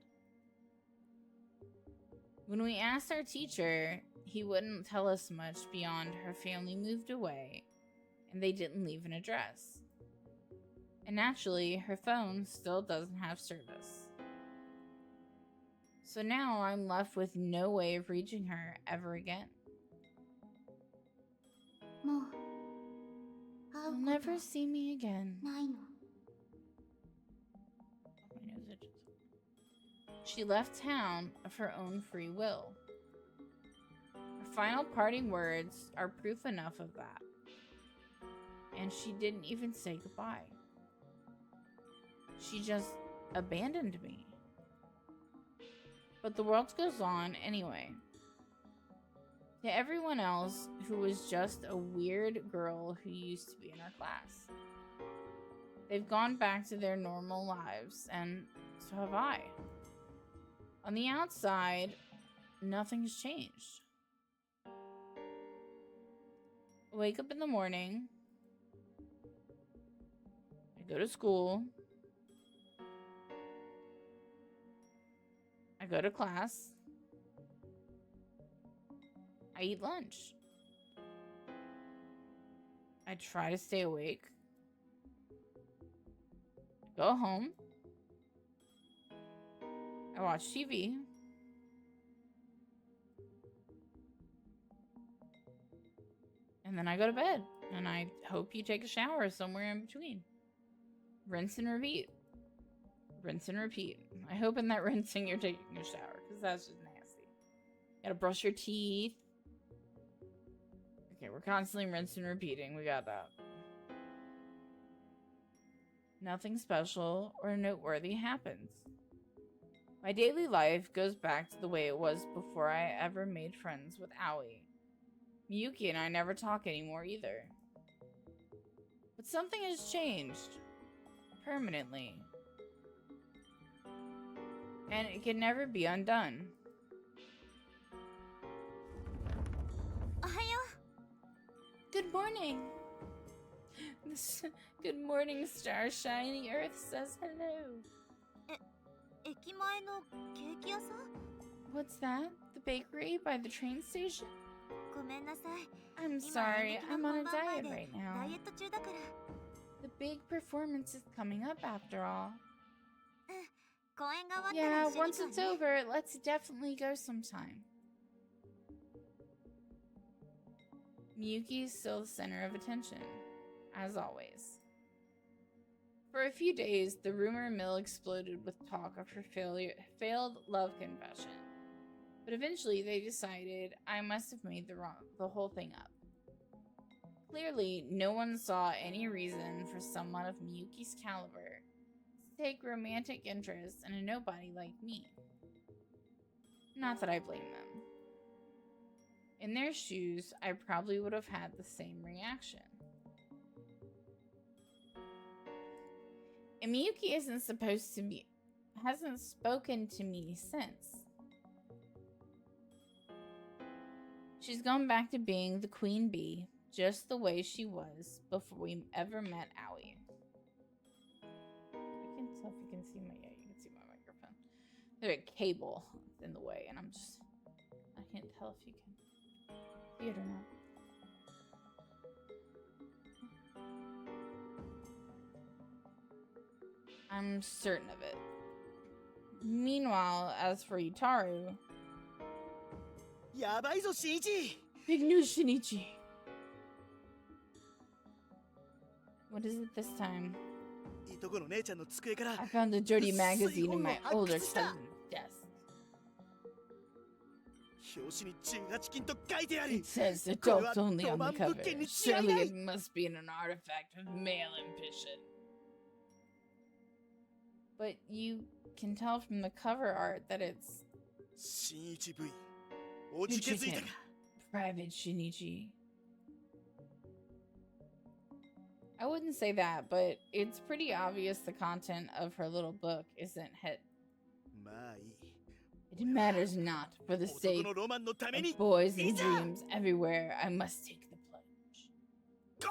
When we asked our teacher, he wouldn't tell us much beyond her family moved away and they didn't leave an address. And naturally, her phone still doesn't have service. So now I'm left with no way of reaching her ever again. もう会 You'll うこ never と see me again. ないの。 She left town of her own free will. Her final parting words are proof enough of that. And she didn't even say goodbye. She just abandoned me. But the world goes on anyway. To everyone else who was just a weird girl who used to be in our class. They've gone back to their normal lives, and so have I. On the outside, nothing's changed. I wake up in the morning. I go to school. I go to class. I eat lunch. I try to stay awake. I go home. I watch TV. And then I go to bed. And I hope you take a shower somewhere in between. Rinse and repeat. Rinse and repeat. I hope in that rinsing you're taking a shower, because that's just nasty. You gotta brush your teeth. Okay, we're constantly rinsing and repeating. We got that. Nothing special or noteworthy happens. My daily life goes back to the way it was before I ever made friends with Aoi. Miyuki and I never talk anymore either. But something has changed. Permanently. And it can never be undone. おはよ Good morning. Good morning, star. Shiny Earth says hello. う。駅前のケーキ屋さん？ What's that? The bakery by the train station? ごめんなさい。 I'm 今 sorry, 演劇 I'm の on a 本番前 diet で right ダ now. イエット中だから。 The big performance is coming up after all. 公演が終わったら Yeah, 一緒に once 行 it's こうね。 over, let's definitely go sometime. Miyuki is still the center of attention, as always. For a few days, the rumor mill exploded with talk of her failed love confession. But eventually they decided I must have made the whole thing up. Clearly, no one saw any reason for someone of Miyuki's caliber to take romantic interest in a nobody like me. Not that I blame them. In their shoes, I probably would have had the same reaction. And Miyuki hasn't spoken to me since. She's gone back to being the queen bee, just the way she was before we ever met Aoi. I can tell if you can see my, yeah, you can see my microphone. There's a cable in the way, and I can't tell if you can see it or not. I'm certain of it. Meanwhile, as for Yutaru... ややばいぞ新一。 Big news, Shinichi. What is it this time? いとこの姉ちゃんの机から I found a dirty magazine in my older cousin's desk. 表紙に18金と書いてあり It says これは adults only ロ on マ the ン物 cover. 件に違いな Surely い。 it must be an artifact of male ambition. But you can tell from the cover art that it's 新一 V おじけづいたか。 Private Shinichi. I wouldn't say that, but it's pretty obvious the content of her little book isn't hit. まあいい。 It matters not for the 男 sake のロマンのために of boys and いざ dreams everywhere. I must take the plunge. ゴー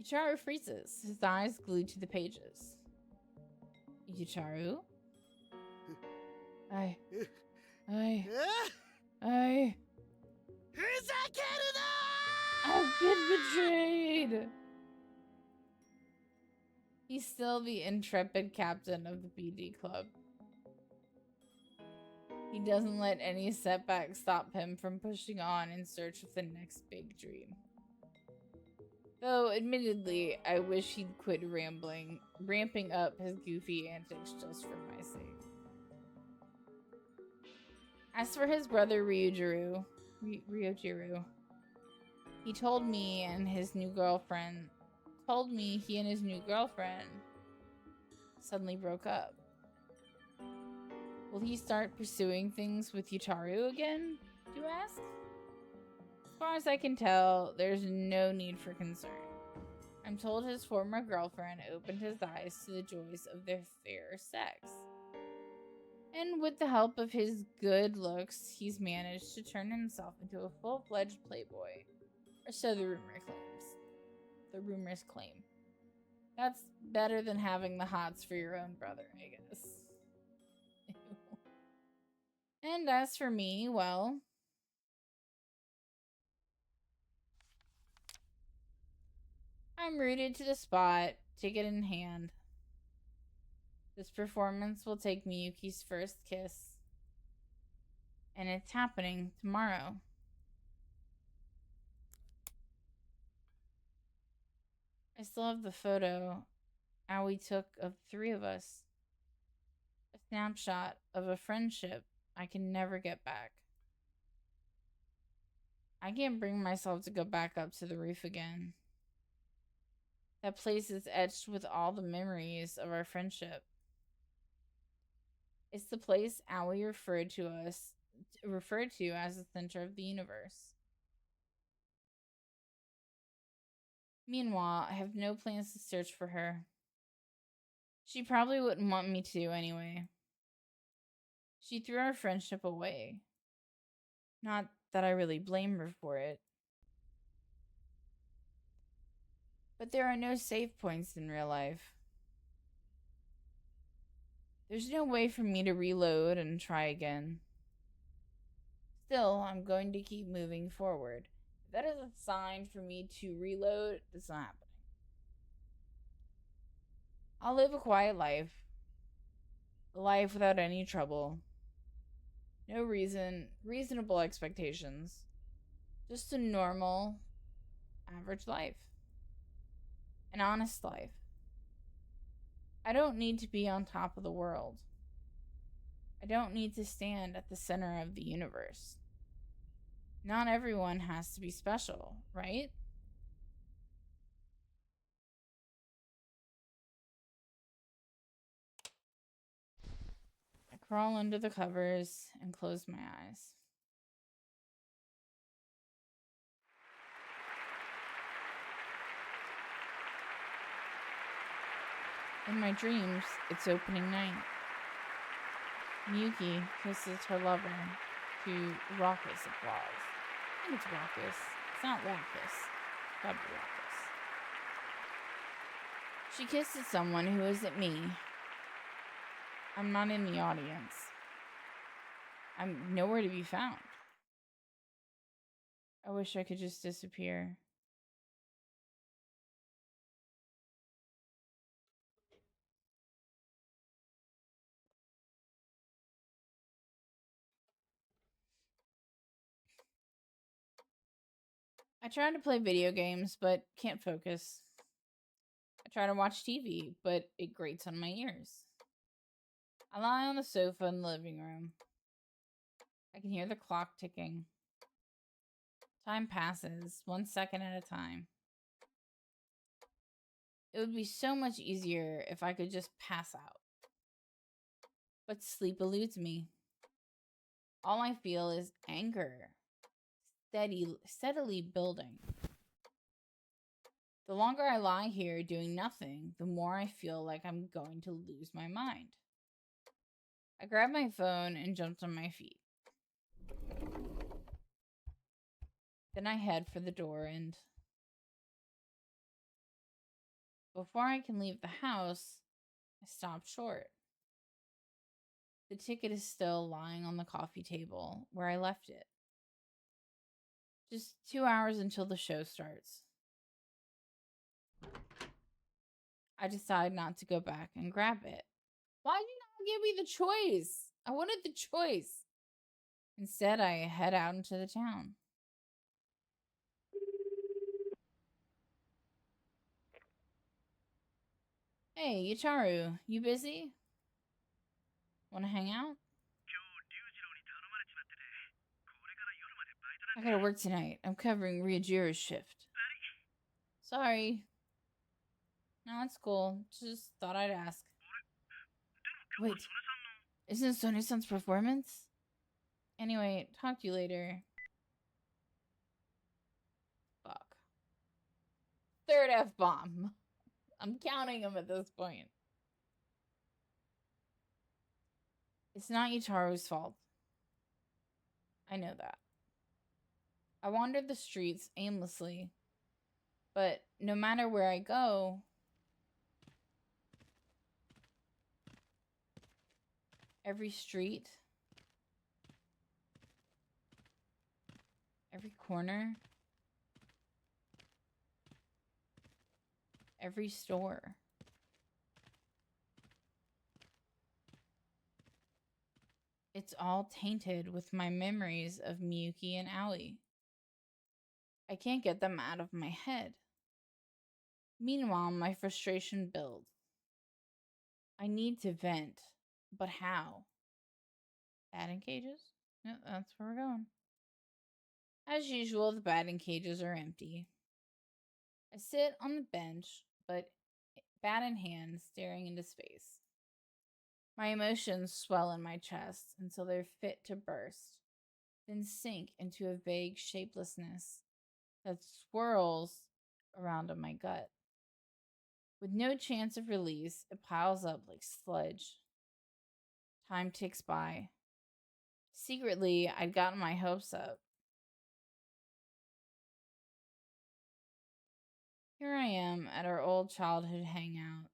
Yucharu freezes, his eyes glued to the pages. Yucharu? I. ふざける I've been betrayed! He's still the intrepid captain of the BD club. He doesn't let any setback stop him from pushing on in search of the next big dream. Though, admittedly, I wish he'd quit ramping up his goofy antics just for my sake. As for his brother Ryujiru, he told me he and his new girlfriend suddenly broke up. Will he start pursuing things with Yucharu again, do you ask? As far as I can tell, there's no need for concern. I'm told his former girlfriend opened his eyes to the joys of their fair sex. And with the help of his good looks, he's managed to turn himself into a full-fledged playboy. Or so the rumors claim. That's better than having the hots for your own brother, I guess. And as for me, well, I'm rooted to the spot, ticket in hand. This performance will take Miyuki's first kiss. And it's happening tomorrow. I still have the photo Aoi took of the three of us. A snapshot of a friendship I can never get back. I can't bring myself to go back up to the roof again. That place is etched with all the memories of our friendship. It's the place Aoi referred to as the center of the universe. Meanwhile, I have no plans to search for her. She probably wouldn't want me to anyway. She threw our friendship away. Not that I really blame her for it. But there are no save points in real life. There's no way for me to reload and try again. Still, I'm going to keep moving forward. If that is a sign for me to reload, it's not happening. I'll live a quiet life. A life without any trouble. No reasonable expectations. Just a normal, average life. An honest life. I don't need to be on top of the world. I don't need to stand at the center of the universe. Not everyone has to be special, right? I crawl under the covers and close my eyes. In my dreams, it's opening night. Miyuki kisses her lover to raucous applause. I think it's raucous. It's not raucous. Gotta be raucous. She kisses someone who isn't me. I'm not in the audience. I'm nowhere to be found. I wish I could just disappear. I try to play video games, but can't focus. I try to watch TV, but it grates on my ears. I lie on the sofa in the living room. I can hear the clock ticking. Time passes, 1 second at a time. It would be so much easier if I could just pass out. But sleep eludes me. All I feel is anger, steadily building. The longer I lie here doing nothing, the more I feel like I'm going to lose my mind. I grabbed my phone and jumped on my feet. Then I head for the door, and before I can leave the house, I stop short. The ticket is still lying on the coffee table where I left it. Just 2 hours until the show starts. I decide not to go back and grab it. Why did you not give me the choice? I wanted the choice. Instead, I head out into the town. Hey, Yutaru, you busy? Wanna hang out? I gotta work tonight. I'm covering Ryujiro's shift. Sorry. No, it's cool. Just thought I'd ask. Wait, isn't Sone-san's performance? Anyway, talk to you later. Fuck. Third F-bomb. I'm counting them at this point. It's not Yutaru's fault. I know that. I wandered the streets aimlessly, but no matter where I go, every street, every corner, every store, it's all tainted with my memories of Miyuki and Aoi. I can't get them out of my head. Meanwhile, my frustration builds. I need to vent, but how? Batting cages? Yep, that's where we're going. As usual, the batting cages are empty. I sit on the bench, but bat in hand, staring into space. My emotions swell in my chest until they're fit to burst, then sink into a vague shapelessness that swirls around in my gut. With no chance of release, it piles up like sludge. Time ticks by. Secretly, I'd gotten my hopes up. Here I am at our old childhood hangout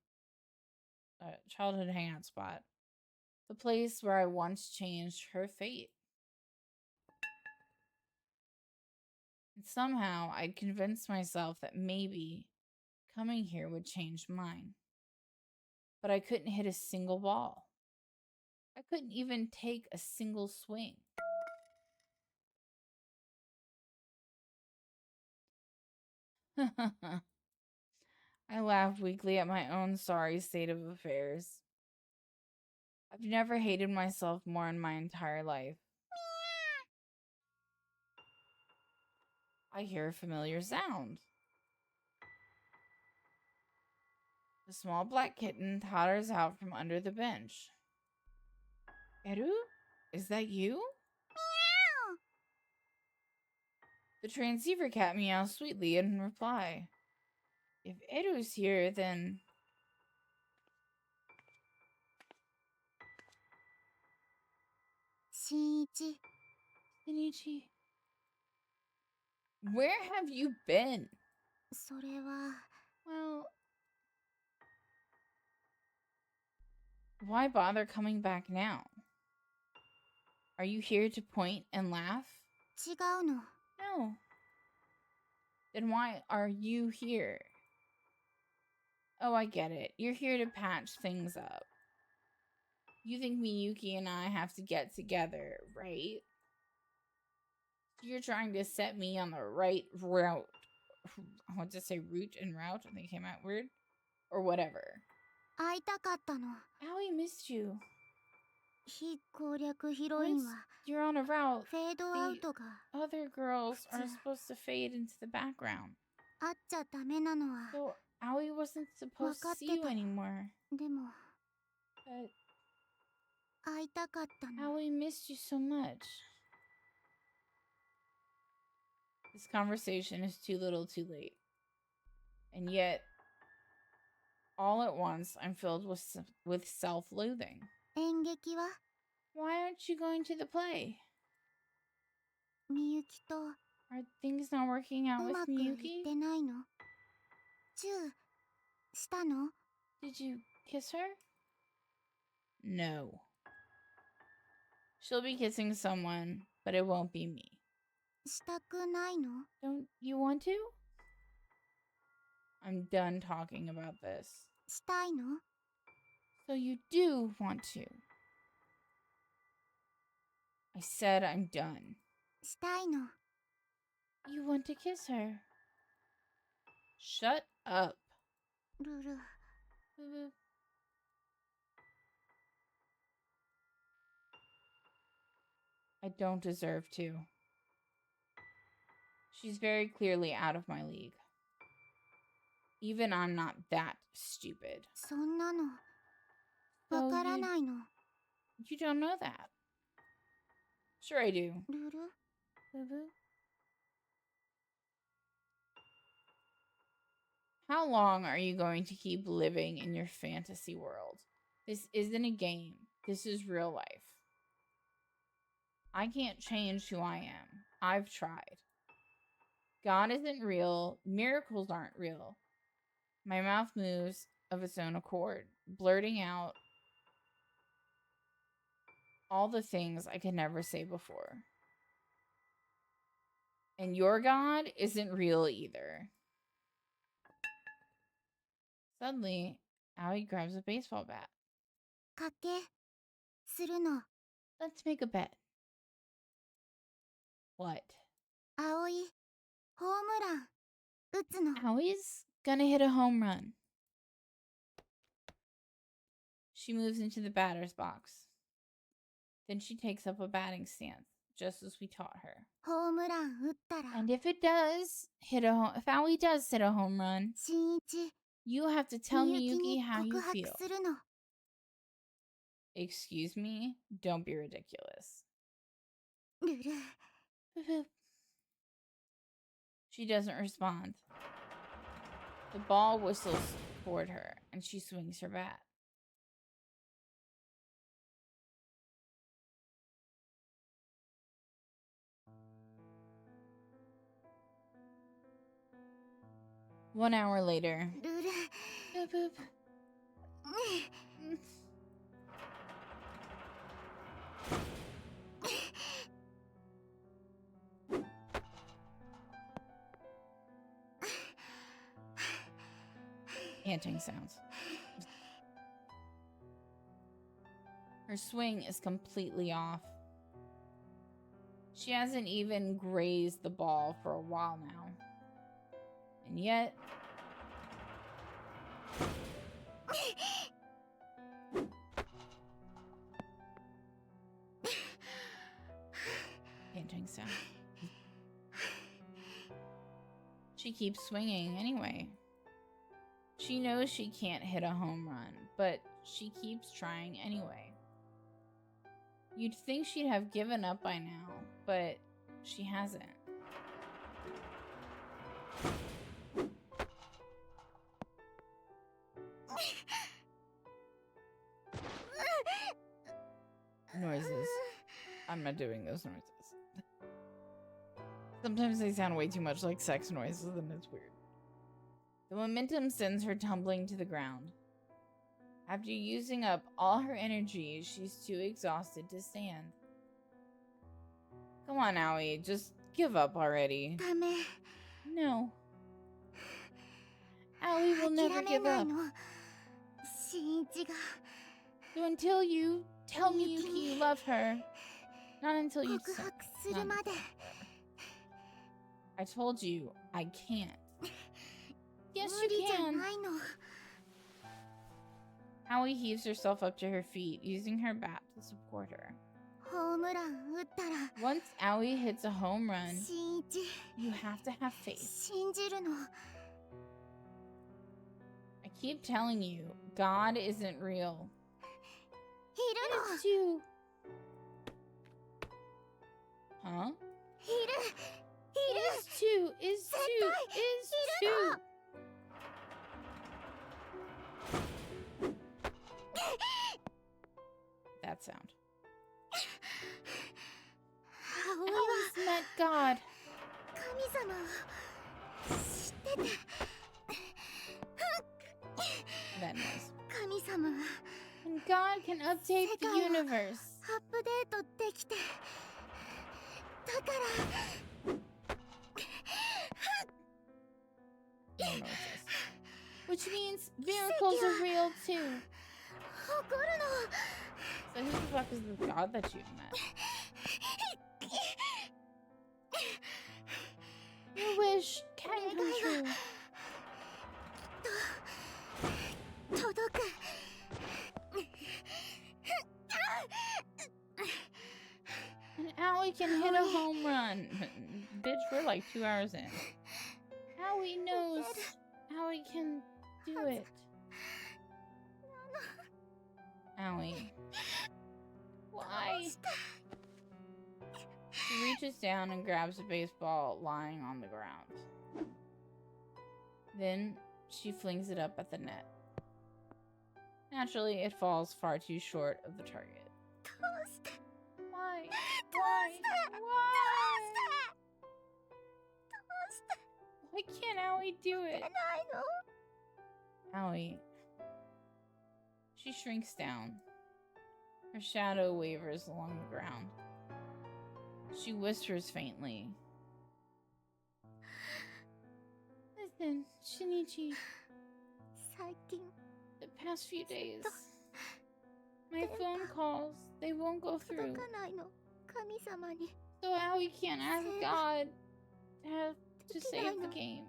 spot. The place where I once changed her fate. And somehow I'd convinced myself that maybe coming here would change mine. But I couldn't hit a single ball. I couldn't even take a single swing. I laugh weakly at my own sorry state of affairs. I've never hated myself more in my entire life. I hear a familiar sound. A small black kitten totters out from under the bench. Eru? Is that you? Meow! The transceiver cat meows sweetly in reply. If Eru's here, then... Shinichi. Shinichi. Where have you been? それは Well... Why bother coming back now? Are you here to point and laugh? 違うの。 No. Then why are you here? Oh, I get it. You're here to patch things up. You think Miyuki and I have to get together, right? You're trying to set me on the right route. I want to say route and route, and they came out weird. Or whatever. 会いたかったの。 Owie missed you. 非攻略ヒロイ Once ンは you're on a route, フェードアウトが other girls are supposed to fade into the background. あっちゃダメなのは So Owie wasn't supposed to see you anymore. でも But 会いたかったの。 Owie missed you so much. This conversation is too little too late. And yet, all at once, I'm filled with self-loathing. 演劇は Why aren't you going to the play? みゆきと Are things not working う out ま with くいっ Miyuki? てないの？チューしたの？ Did you kiss her? No. She'll be kissing someone, but it won't be me. したくないの？ Don't you want to? I'm done talking about this. したいの？ So you do want to. I said I'm done. したいの。 You want to kiss her. Shut up. ルル Boop, boop. I don't deserve to. She's very clearly out of my league. Even I'm not that stupid. そんなの So わからないの。 you don't know that. Sure I do. ルル Boop, boop. How long are you going to keep living in your fantasy world? This isn't a game. This is real life. I can't change who I am. I've tried. God isn't real. Miracles aren't real. My mouth moves of its own accord, blurting out all the things I could never say before. And your God isn't real either. Suddenly, Owie grabs a baseball bat. 賭けするの。 Let's make a bet. What? 葵ホームラン打つの。 Owie's gonna hit a home run. She moves into the batter's box. Then she takes up a batting stance, just as we taught her. ホームラン打ったら And if Owie does hit a home run, 新一 you have to tell みゆき Miyuki に how you 告白 feel. するの。 Excuse me? Don't be ridiculous. ルル She doesn't respond. The ball whistles toward her, and she swings her bat. One hour later. ルル Boop, boop. Panting sounds. Her swing is completely off. She hasn't even grazed the ball for a while now. And yet... Panting sound. She keeps swinging anyway. She knows she can't hit a home run, but she keeps trying anyway. You'd think she'd have given up by now, but she hasn't. Noises. I'm not doing those noises. Sometimes they sound way too much like sex noises and it's weird. The momentum sends her tumbling to the ground. After using up all her energy, she's too exhausted to stand. Come on, Owie, just give up already. ダメ No. Owie will 諦 never め give ない up. の。新一が So until you tell Miyuki you love her, not until you 告 say, 白するまで。I told you, I can't. Yes, 無理 you じゃ can. ないの。 Howie heaves herself up to her feet, using her bat to support her. ホームラン打ったら Once Aoi hits a home run, 新一 you have to have faith. 信じるの。 I keep telling you, God isn't real. いるの。 It's too. Huh? いる。 Is too. Is too. Is too. That sound. 葵は Aoi's met God. 神様を知ってて。 That noise. 神様は And God can update the universe. アップデートできて。だから No noises. Which means miracles are real too. 怒る So who the fuck is the God that you've met? Your wish can come true. の。届く。 And Aoi can hit a home run. Bitch, we're like 2 hours in. Aoi knows. Aoi can do it. Aoi. Why? She reaches down and grabs a baseball lying on the ground. Then she flings it up at the net. Naturally, it falls far too short of the target. どうして Why? どう Why? してど Why? うして Why can't Aoi do 出 it? ないの Aoi. She shrinks down. Her shadow wavers along the ground. She whispers faintly. Listen, Shinichi, 最近 the past few days, my phone calls, they won't go 届 through. かないの。神様に So Aoi can't ask God to save the game.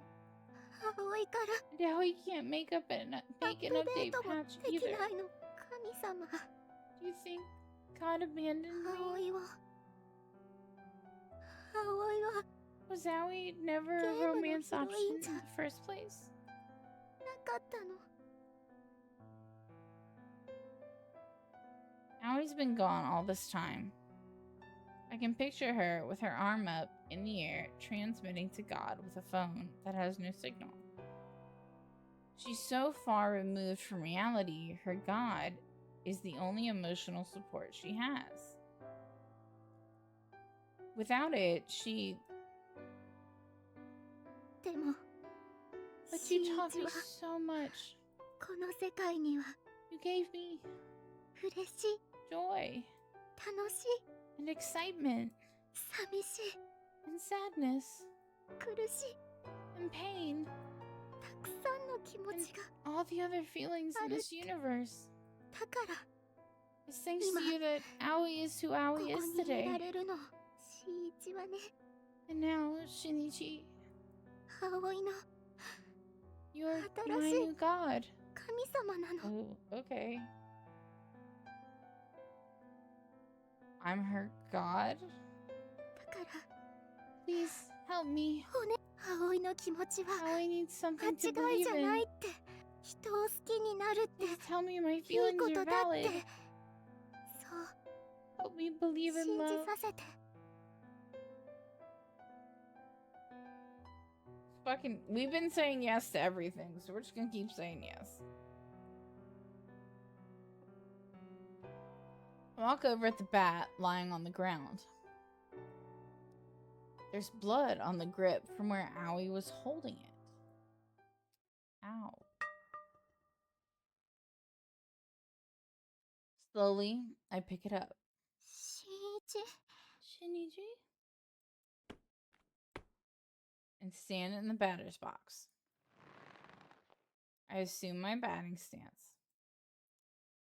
葵から And Aoi can't make an アップデ update ートも patch でき either. ないの。神様 Do you think God abandoned me? 葵は葵は Was Aoi never a Gameの romance ヒロイ option ンじゃ in the first place? なかったの。 Aoi's been gone all this time. I can picture her with her arm up in the air, transmitting to God with a phone that has no signal. She's so far removed from reality, her God is the only emotional support she has. Without it, she... でも But 新 you 一 taught me は so much. この世界には You gave me 嬉しい joy 楽しい and excitement 寂しい and sadness 苦しい and pain たくさんの気持 and ちが all the other feelings in this universe. だから It's thanks to you that Aoi is who こ Aoi こに is い today. られるの。新一はね And now, Shinichi, 葵の you're 新 my しい new god. 神様なの。 Oh, okay. I'm her god? だから Please help me. 葵の気持ちは Aoi needs something to 間違い believe じゃない in. って人を好きになるって Please tell me my いい feelings こ are とだって valid. そう Help me believe 信 in じ love. させて Fucking, we've been saying yes to everything, so we're just gonna keep saying yes. I walk over at the bat lying on the ground. There's blood on the grip from where Aoi was holding it. Ow. Slowly, I pick it up. 新一 Shinichi? And stand in the batter's box. I assume my batting stance.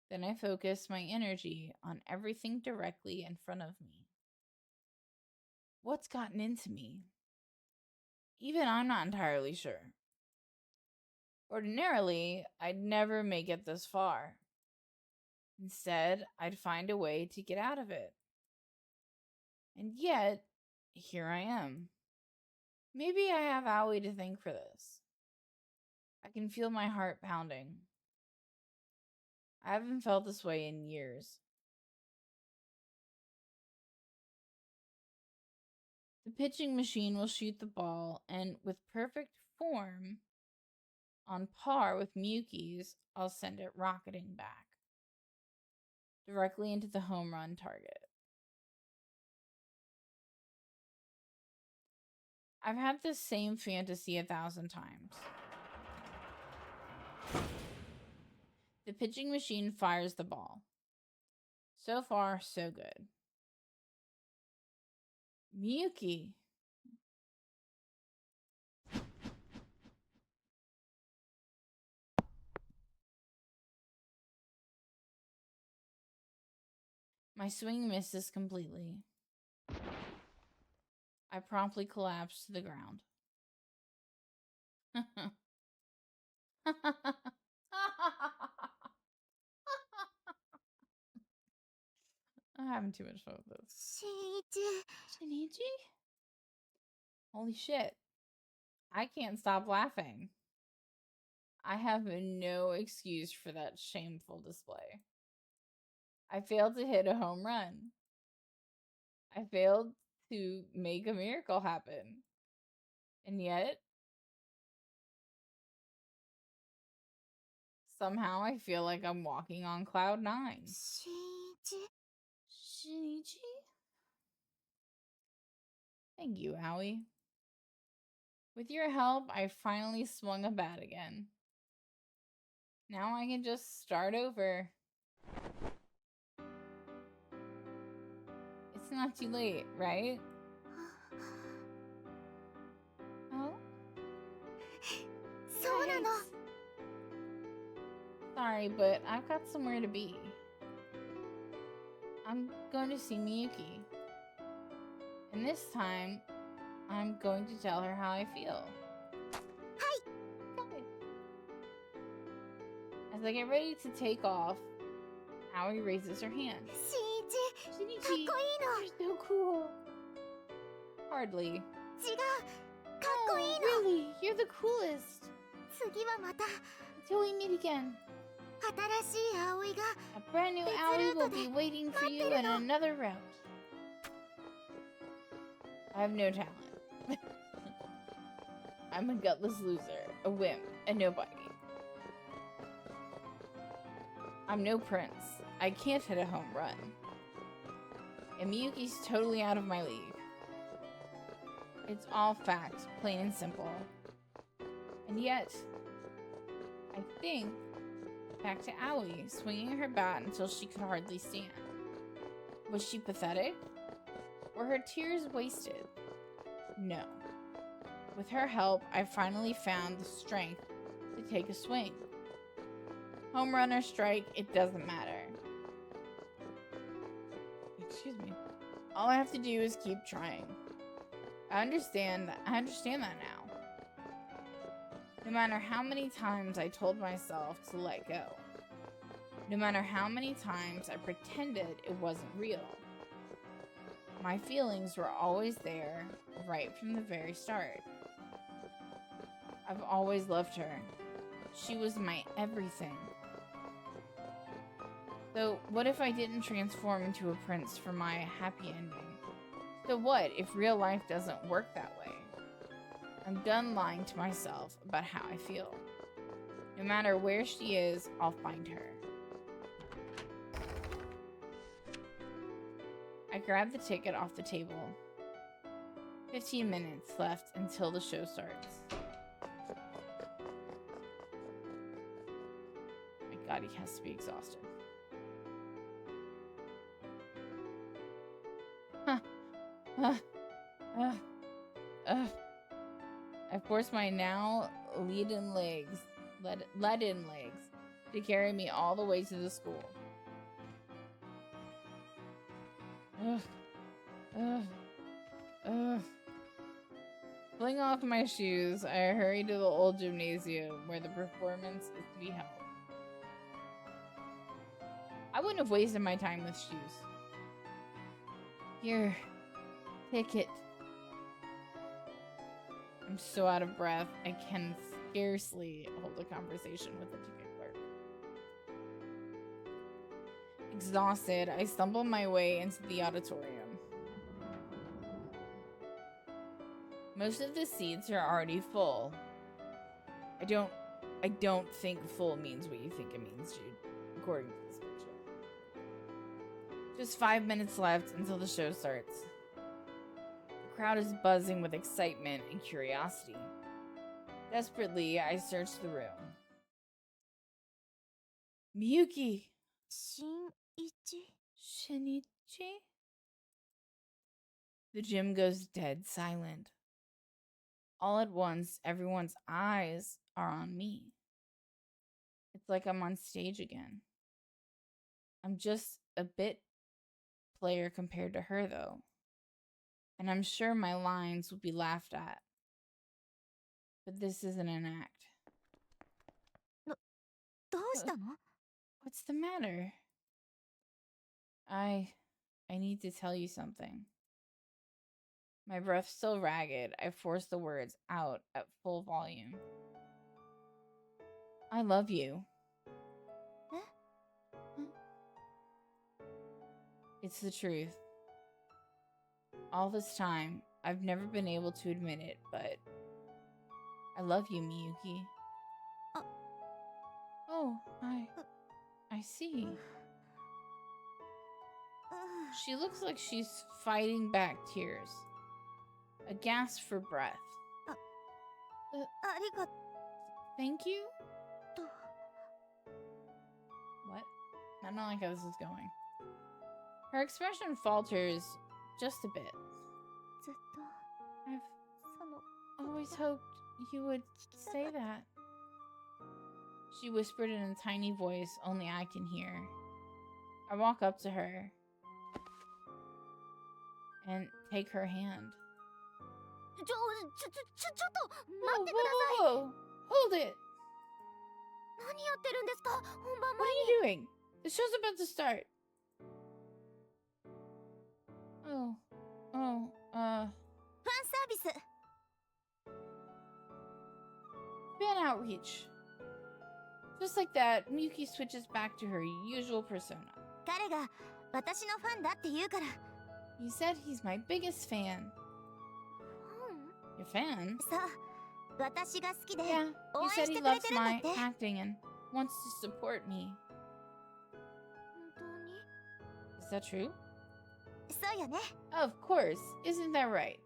Then I focus my energy on everything directly in front of me. What's gotten into me? Even I'm not entirely sure. Ordinarily, I'd never make it this far. Instead, I'd find a way to get out of it. And yet, here I am. Maybe I have Aoi to thank for this. I can feel my heart pounding. I haven't felt this way in years. The pitching machine will shoot the ball, and with perfect form, on par with Miyuki's, I'll send it rocketing back, directly into the home run target. I've had this same fantasy 1,000 times. The pitching machine fires the ball. So far, so good. Miyuki. My swing misses completely. I promptly collapse to the ground. I'm having too much fun with this. Shinichi? Holy shit. I can't stop laughing. I have no excuse for that shameful display. I failed to hit a home run. I failed to make a miracle happen. And yet, somehow I feel like I'm walking on cloud 9. Shinichi? Thank you, Aoi. With your help, I finally swung a bat again. Now I can just start over. It's not too late, right? Oh? Thanks. Sorry, but I've got somewhere to be. I'm going to see Miyuki. And this time, I'm going to tell her how I feel. Hi! As I get ready to take off, Aoi raises her hand. Shinichi, you're so cool. Hardly. Oh, really? You're the coolest. Until we meet again. A brand new Aoi will be waiting for you in another route. I have no talent. I'm a gutless loser, a wimp, a nobody. I'm no prince. I can't hit a home run. And Miyuki's totally out of my league. It's all fact, plain and simple. And yet, I think, back to Aoi, swinging her bat until she could hardly stand. Was she pathetic? Were her tears wasted? No. With her help, I finally found the strength to take a swing. Home run or strike, it doesn't matter. Excuse me. All I have to do is keep trying. I understand that now. No matter how many times I told myself to let go. No matter how many times I pretended it wasn't real. My feelings were always there, right from the very start. I've always loved her. She was my everything. So what if I didn't transform into a prince for my happy ending? So what if real life doesn't work that way? I'm done lying to myself about how I feel. No matter where she is, I'll find her. I grabbed the ticket off the table. 15 minutes left until the show starts. My God, he has to be exhausted. I forced my now leaden legs to carry me all the way to the school. Fling off my shoes, I hurry to the old gymnasium where the performance is to be held. I wouldn't have wasted my time with shoes. Here, take it. I'm so out of breath, I can scarcely hold a conversation with the ticket clerk. Exhausted, I stumble my way into the auditorium. Most of the seats are already full. I don't think full means what you think it means, Jude, according to this picture. Just 5 minutes left until the show starts. The crowd is buzzing with excitement and curiosity. Desperately, I search the room. Miyuki! Shinichi? The gym goes dead silent. All at once, everyone's eyes are on me. It's like I'm on stage again. I'm just a bit player compared to her, though. And I'm sure my lines would be laughed at. But this isn't an act. どうしたの? What's the matter? I need to tell you something. My breath still ragged, I force the words out at full volume. I love you. It's the truth. All this time, I've never been able to admit it, but I love you, Miyuki. Oh, I see. She looks like she's fighting back tears. A gasp for breath. Thank you? What? I don't like how this is going. Her expression falters just a bit. I've always hoped you would say that. She whispered in a tiny voice only I can hear. I walk up to her and take her hand. Whoa! Hold it! What are you doing? The show's about to start. Fan outreach. Just like that, Miyuki switches back to her usual persona. He said he's my biggest fan. Your fan? Yeah, he said he loves my acting and wants to support me. Is that true? Of course. Isn't that right?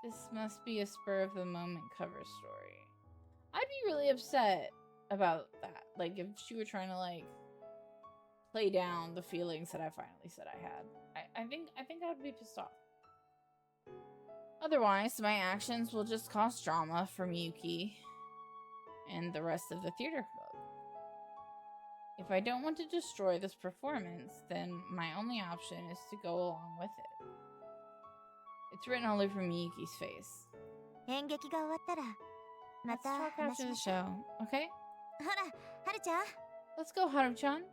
This must be a spur-of-the-moment cover story. I'd be really upset about that. Like, if she were trying to, like, play down the feelings that I finally said I had. I think I would be pissed off. Otherwise, my actions will just cause drama for Miyuki and the rest of the theater club. If I don't want to destroy this performance, then my only option is to go along with it. It's written all over Miyuki's face. Let's talk after the show, okay? Let's go, Haru-chan.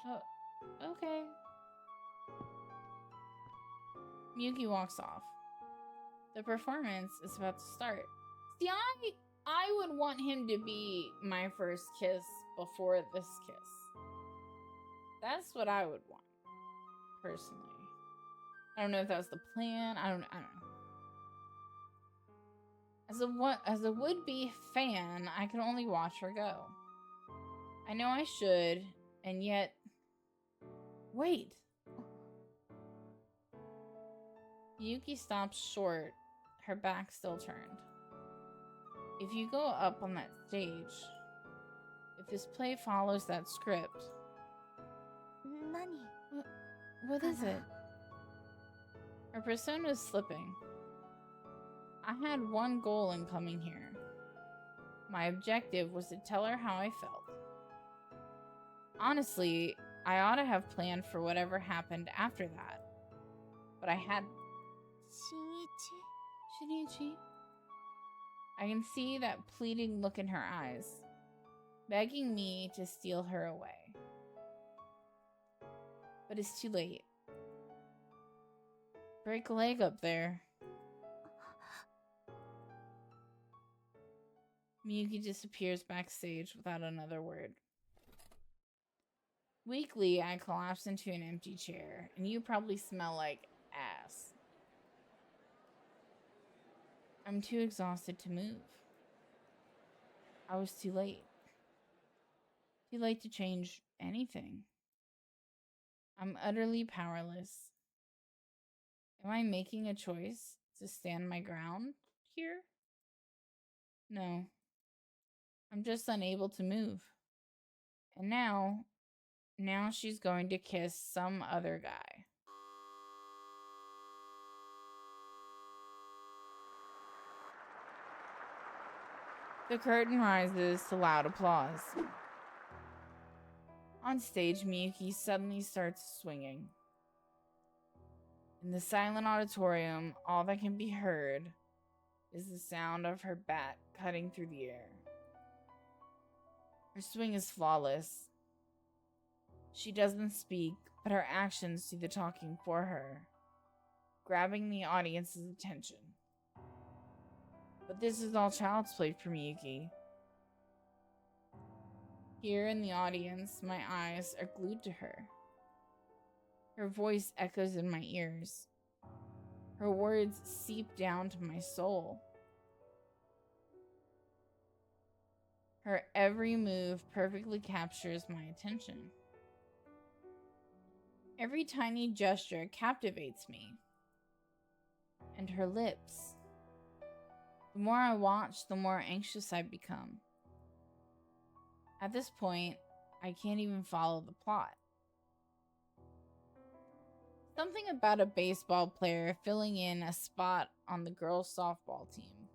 Oh, okay. Miyuki walks off. The performance is about to start. See, I would want him to be my first kiss before this kiss. That's what I would want, personally. I don't know if that was the plan. I don't know. As a would-be fan, I can only watch her go. I know I should, and yet... Wait. Miyuki stops short, her back still turned. If you go up on that stage, if this play follows that script... What is it? Her persona is slipping. I had one goal in coming here. My objective was to tell her how I felt. Honestly, I ought to have planned for whatever happened after that. But I had Shinichi. I can see that pleading look in her eyes, begging me to steal her away. But it's too late. Break a leg up there. Miyuki disappears backstage without another word. Weakly, I collapse into an empty chair, and you probably smell like ass. I'm too exhausted to move. I was too late. Too late to change anything. I'm utterly powerless. Am I making a choice to stand my ground here? No. I'm just unable to move. And now she's going to kiss some other guy. The curtain rises to loud applause. On stage, Miyuki suddenly starts swinging. In the silent auditorium, all that can be heard is the sound of her bat cutting through the air. Her swing is flawless. She doesn't speak, but her actions do the talking for her, grabbing the audience's attention. But this is all child's play for Miyuki. Here in the audience, my eyes are glued to her. Her voice echoes in my ears. Her words seep down to my soul. Her every move perfectly captures my attention. Every tiny gesture captivates me. And her lips. The more I watch, the more anxious I become. At this point, I can't even follow the plot. Something about a baseball player filling in a spot on the girls' softball team.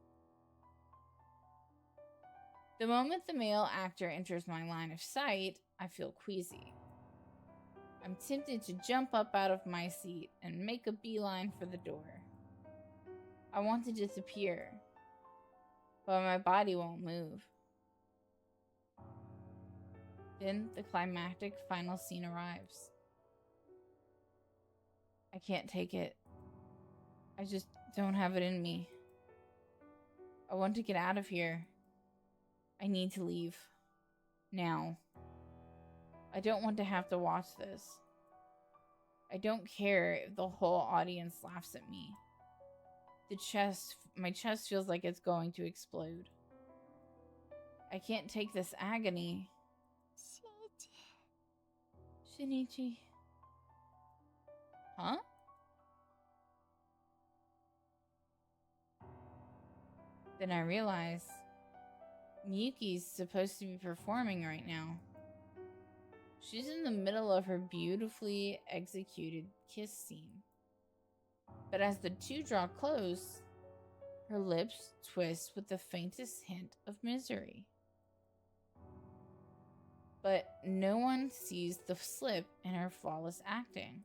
The moment the male actor enters my line of sight, I feel queasy. I'm tempted to jump up out of my seat and make a beeline for the door. I want to disappear, but my body won't move. Then the climactic final scene arrives. I can't take it. I just don't have it in me. I want to get out of here. I need to leave. Now. I don't want to have to watch this. I don't care if the whole audience laughs at me. My chest feels like it's going to explode. I can't take this agony. Shinichi. Huh? Then I realize Miyuki's supposed to be performing right now. She's in the middle of her beautifully executed kiss scene. But as the two draw close, her lips twist with the faintest hint of misery. But no one sees the slip in her flawless acting.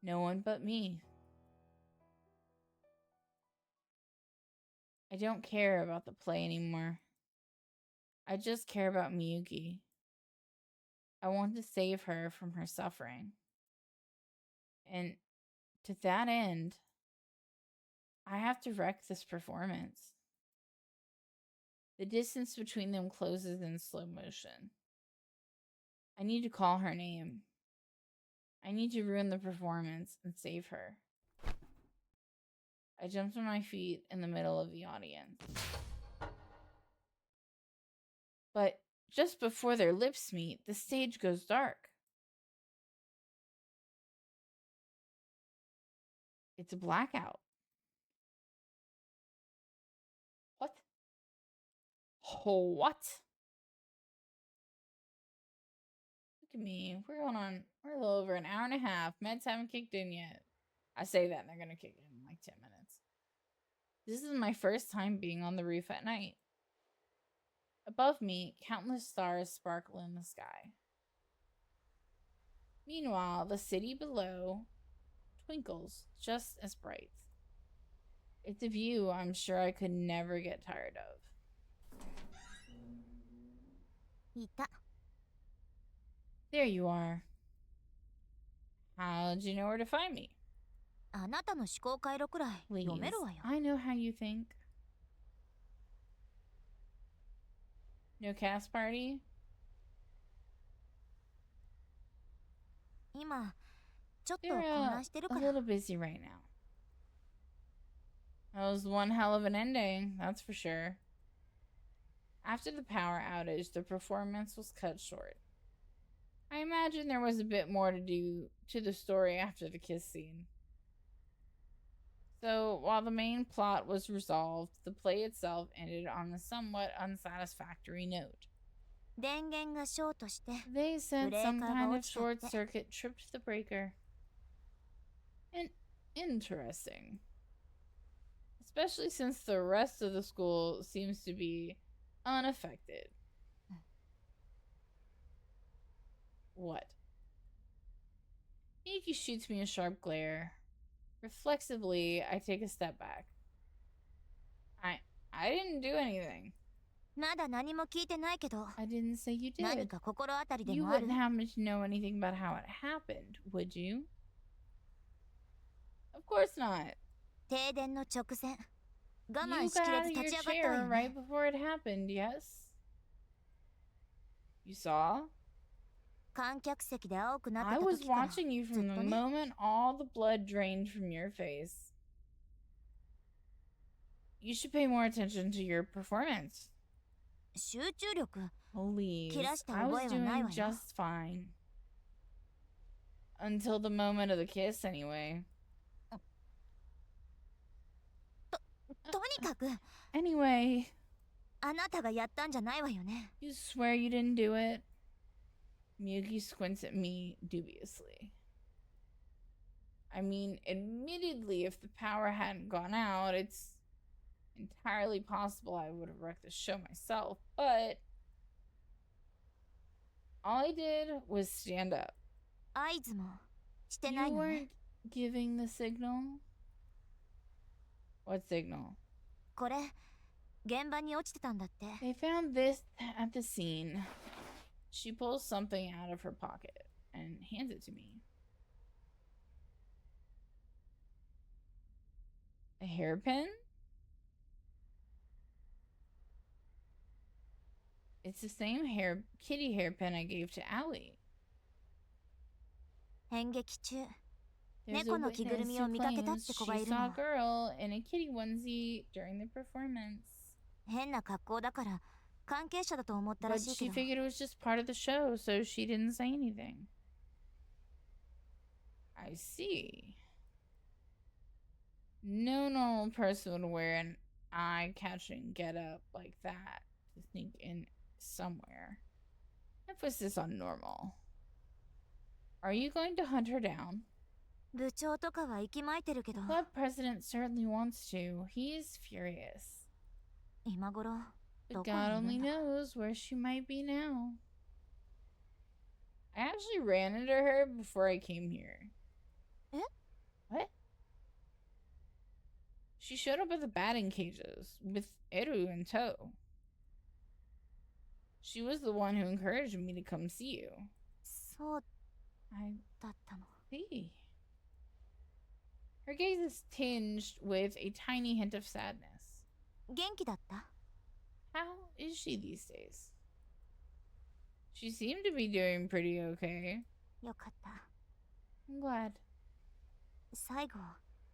No one but me. I don't care about the play anymore. I just care about Miyuki. I want to save her from her suffering. And to that end, I have to wreck this performance. The distance between them closes in slow motion. I need to call her name. I need to ruin the performance and save her. I jump to my feet in the middle of the audience. But just before their lips meet, the stage goes dark. It's a blackout. What? What? Look at me. We're a little over an hour and a half. Meds haven't kicked in yet. I say that and they're going to kick in like 10 minutes. This is my first time being on the roof at night. Above me, countless stars sparkle in the sky. Meanwhile, the city below twinkles just as bright. It's a view I'm sure I could never get tired of. いた。 There you are. How'd you know where to find me? あなたの思考回路くらい Please, 読めるわよ。 I know how you think. No cast party? 今ちょっと They're 混乱してる a から。 little busy right now. That was one hell of an ending, that's for sure. After the power outage, the performance was cut short. I imagine there was a bit more to do to the story after the kiss scene. So, while the main plot was resolved, the play itself ended on a somewhat unsatisfactory note. 電源がショートして They said some Breaker kind of got short shut. circuit tripped the breaker. Interesting. Especially since the rest of the school seems to be unaffected. What? Miyuki shoots me a sharp glare. Reflexively, I take a step back. I didn't do anything. まだ何も聞いてないけど I didn't say you 何 did. か心当たりで You もある wouldn't happen to know anything about how it happened, would you? Of course not. 停電の直前我 You 慢し got きれ out ず of your 立ち上がったわ chair よ right ね before it happened, yes? You saw? 観客席で青くなって I た was 時から watching you ず from っ the とね moment all the blood drained from your face. You should pay more attention to your performance. 集中力 Please, 切らした I was 覚えはないわ doing よ just fine. Until the moment of the kiss, anyway. とにかく Anyway, あなたがやったんじゃないわよね you swear you didn't do it? Miyuki squints at me dubiously. I mean, admittedly, if the power hadn't gone out, it's entirely possible I would have wrecked the show myself, but all I did was stand up. 合図もして You ないの weren't ね giving the signal? What signal? これ現場に落ちてたんだって They found this at the scene. She pulls something out of her pocket and hands it to me. A hairpin? It's the same kitty hairpin I gave to Allie. 演劇中 There's a 猫の着ぐる witness みを who 見かけたっ claims て she 子がいる saw の a girl in a kitty onesie during the performance. 変な格好だから関係者だと思ったら But しいけ she ど figured it was just part of the show, so she didn't say anything. I see. No normal person would wear an eye-catching getup like that to sneak in somewhere. Emphasis on normal. Are you going to hunt her down? 部長とかは息巻いてるけど Club president certainly wants to. He is furious. 今頃 But どこ God にい only るんだか knows where she might be now. I actually ran into her before I came here. Eh? What? She showed up at the batting cages with Eru in tow. She was the one who encouraged me to come see you. そう I だったの see. Her gaze is tinged with a tiny hint of sadness. 元気だった How is she these days? She seemed to be doing pretty okay. よかった I'm glad. 最後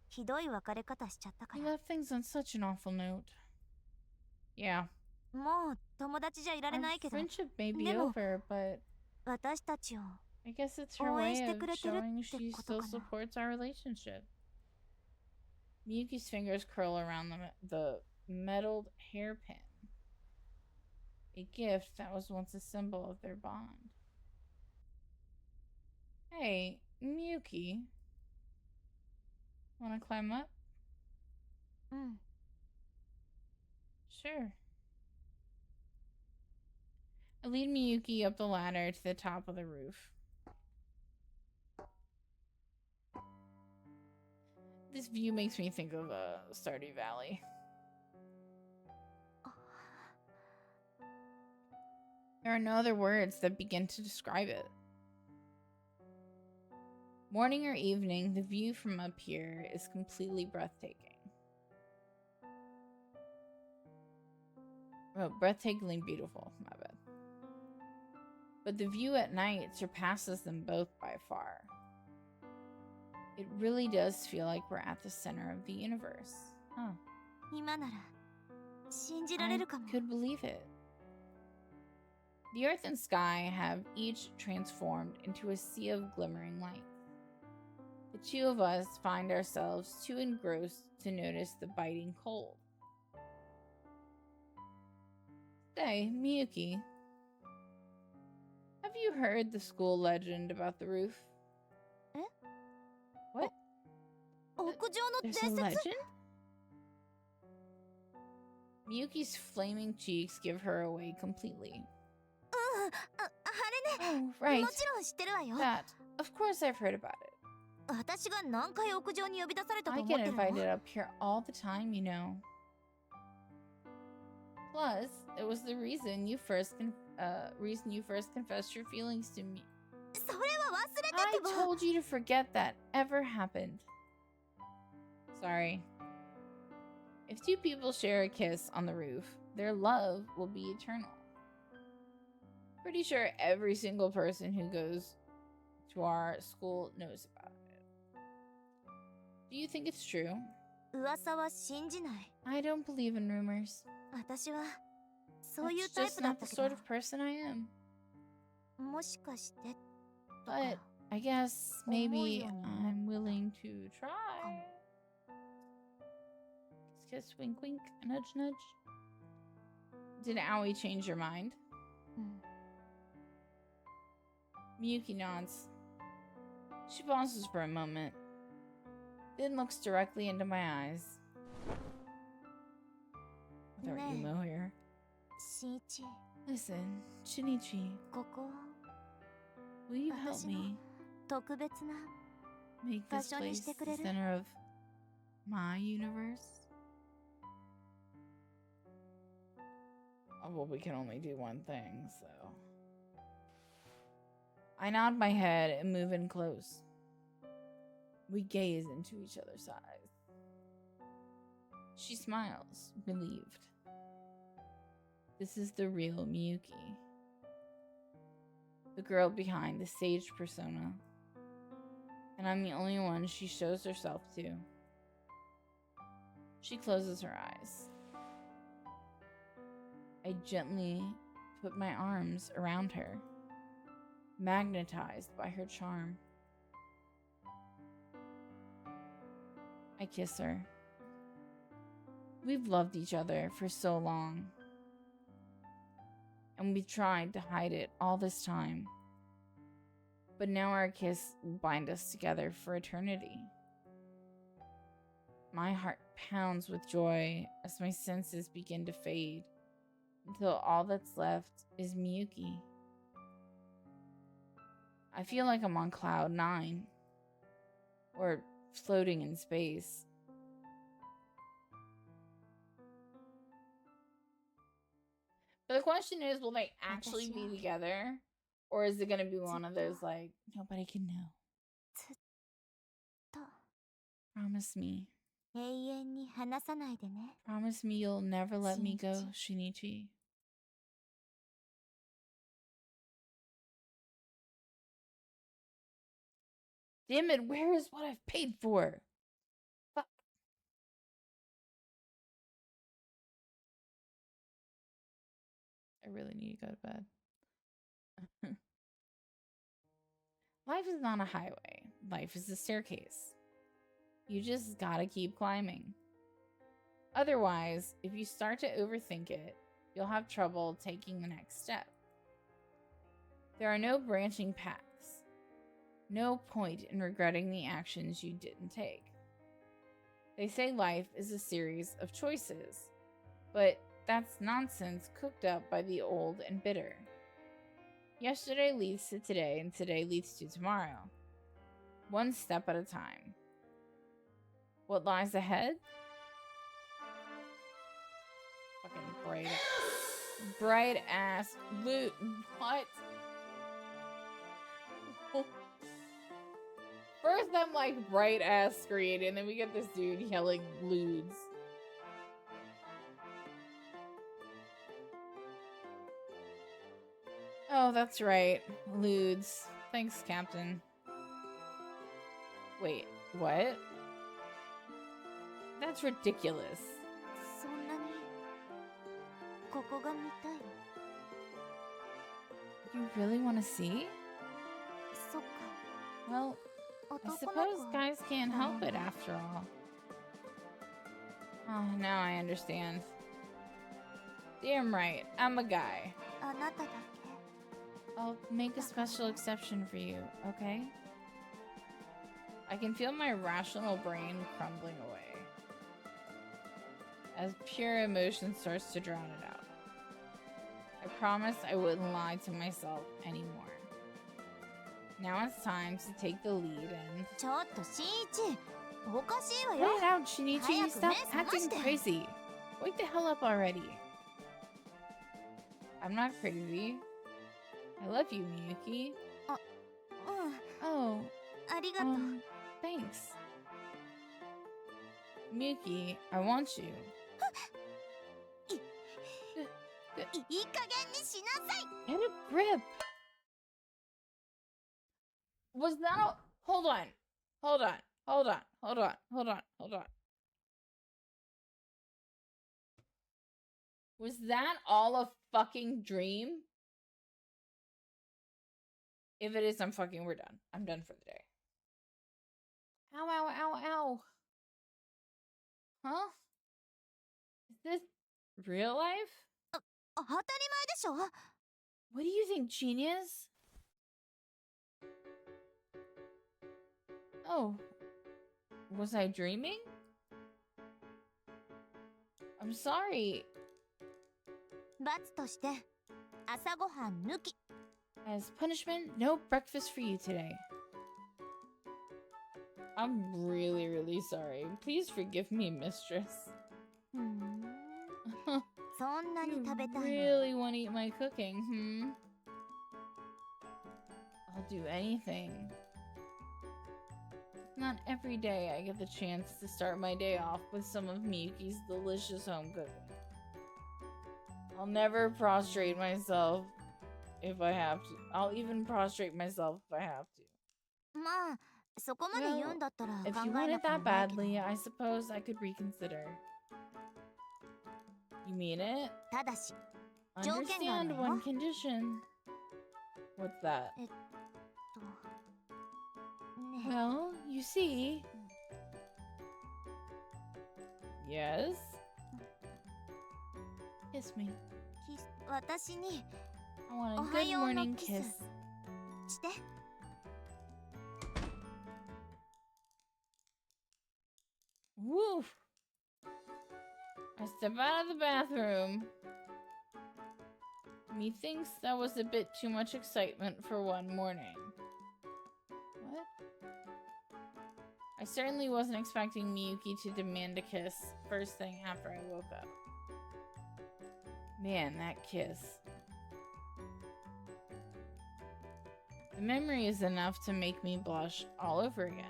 ひどい別れ方しちゃったか You ら left things on such an awful note. Yeah, もう友達じゃいられ our ないけど friendship may be でも over, but 私たちを I guess it's her 応援 way して of くれてる showing って she こと still かな supports our relationship. Miyuki's fingers curl around the metalled hairpin. A gift that was once a symbol of their bond. Hey, Miyuki. Wanna climb up? うん Sure. I lead Miyuki up the ladder to the top of the roof. This view makes me think of Stardew Valley. There are no other words that begin to describe it. Morning or evening, the view from up here is completely breathtaking. Oh, breathtakingly beautiful, my bad. But the view at night surpasses them both by far. It really does feel like we're at the center of the universe. Huh. 今なら信じられ I るかも。 could believe it. The earth and sky have each transformed into a sea of glimmering light. The two of us find ourselves too engrossed to notice the biting cold. Say, Miyuki, have you heard the school legend about the roof? Eh? What? 屋上の伝 There's a 説 legend? Miyuki's flaming cheeks give her away completely. あれね Oh, right. もちろん知ってるわよ That. Of course I've heard about it. 私が何回屋上に呼び出されたと I 思っ get てるの invited up here all the time, you know. Plus, it was the reason you first confessed your feelings to me. それは忘れ I てても told you to forget that ever happened. Sorry. If two people share a kiss on the roof, their love will be eternal. Pretty sure every single person who goes to our school knows about it. Do you think it's true? 噂は信じない I don't believe in rumors. 私はそういう That's タイ just プだっ not た the け sort ど of person I am. もしかして But I guess maybe I'm willing to try. Kiss, kiss, wink, wink, nudge, nudge. Did Aoi change your mind? うん Miyuki nods. She pauses for a moment, then looks directly into my eyes. With our emo here. 新一 Listen, Shinichi, ここ will you help 私の me 特別な make this 場所に place してく the れる center of my universe? Oh, well, we can only do one thing, so... I nod my head and move in close. We gaze into each other's eyes. She smiles, relieved. This is the real Miyuki. The girl behind the stage persona. And I'm the only one she shows herself to. She closes her eyes. I gently put my arms around her, magnetized by her charm. I kiss her. We've loved each other for so long, and we've tried to hide it all this time. But now our kiss will bind us together for eternity. My heart pounds with joy as my senses begin to fade, until all that's left is Miyuki. I feel like I'm on cloud 9, or floating in space. But the question is, will they actually be together? Or is it going to be one of those, like, nobody can know? ずっと Promise me. 永遠に離さないでね Promise me you'll never let me go, Shinichi. Shinichi. Damn it, where is what I've paid for? Fuck. I really need to go to bed. Life is not a highway. Life is a staircase. You just gotta keep climbing. Otherwise, if you start to overthink it, you'll have trouble taking the next step. There are no branching paths. No point in regretting the actions you didn't take. They say life is a series of choices, but that's nonsense cooked up by the old and bitter. Yesterday leads to today, and today leads to tomorrow. One step at a time. What lies ahead? Fucking bright ass loot. What? First I'm like bright ass screen, and then we get this dude yelling lewds. Oh, that's right. Lewds. Thanks, Captain. Wait, what? That's ridiculous. そんなにここが見たい。 You really want to see? そっか。 Well, I 男の suppose 子 guys can't help it after all. Oh, now I understand. Damn right, I'm a guy. あなただけ。 I'll make a special exception for you, okay? I can feel my rational brain crumbling away as pure emotion starts to drown it out. I promised I wouldn't lie to myself anymore. Now it's time to take the lead and... ちょっと新一、おかしいわよ。 Put it out, Shinichi! Stop 早く目覚まし acting て。 crazy! Wake the hell up already! I'm not crazy. I love you, Miyuki. うん、 Oh, ありがとう。thanks. Miyuki, I want you. いい加減にしなさい。 Get a grip! Was that a... Hold on. Hold on. Hold on. Hold on. Hold on. Hold on. Was that all a fucking dream? If it is, we're done. I'm done for the day. Ow, ow, ow, ow. Huh? Is this real life? 当たり前でしょ。 What do you think, genius? Oh. Was I dreaming? I'm sorry. 罰として朝ごはん抜き。 As punishment, no breakfast for you today. I'm really, really sorry. Please forgive me, mistress. ふん。そんなに You 食べたいの。 really want to eat my cooking, hmm? I'll do anything. Not every day I get the chance to start my day off with some of Miyuki's delicious home cooking. I'll never prostrate myself if I have to. I'll even prostrate myself if I have to. まあ、そこまで言うんだったら考 If え you な want it くも that ないけど。 badly, I suppose I could reconsider. You mean it? ただし、条件がある Understand のよ。 one condition. What's that? ね Well, you see. Yes? Kiss me. 私に I want a good おはようの morning キ kiss. スして。 Woof! I step out of the bathroom. Methinks that was a bit too much excitement for one morning. What? I certainly wasn't expecting Miyuki to demand a kiss first thing after I woke up. Man, that kiss. The memory is enough to make me blush all over again.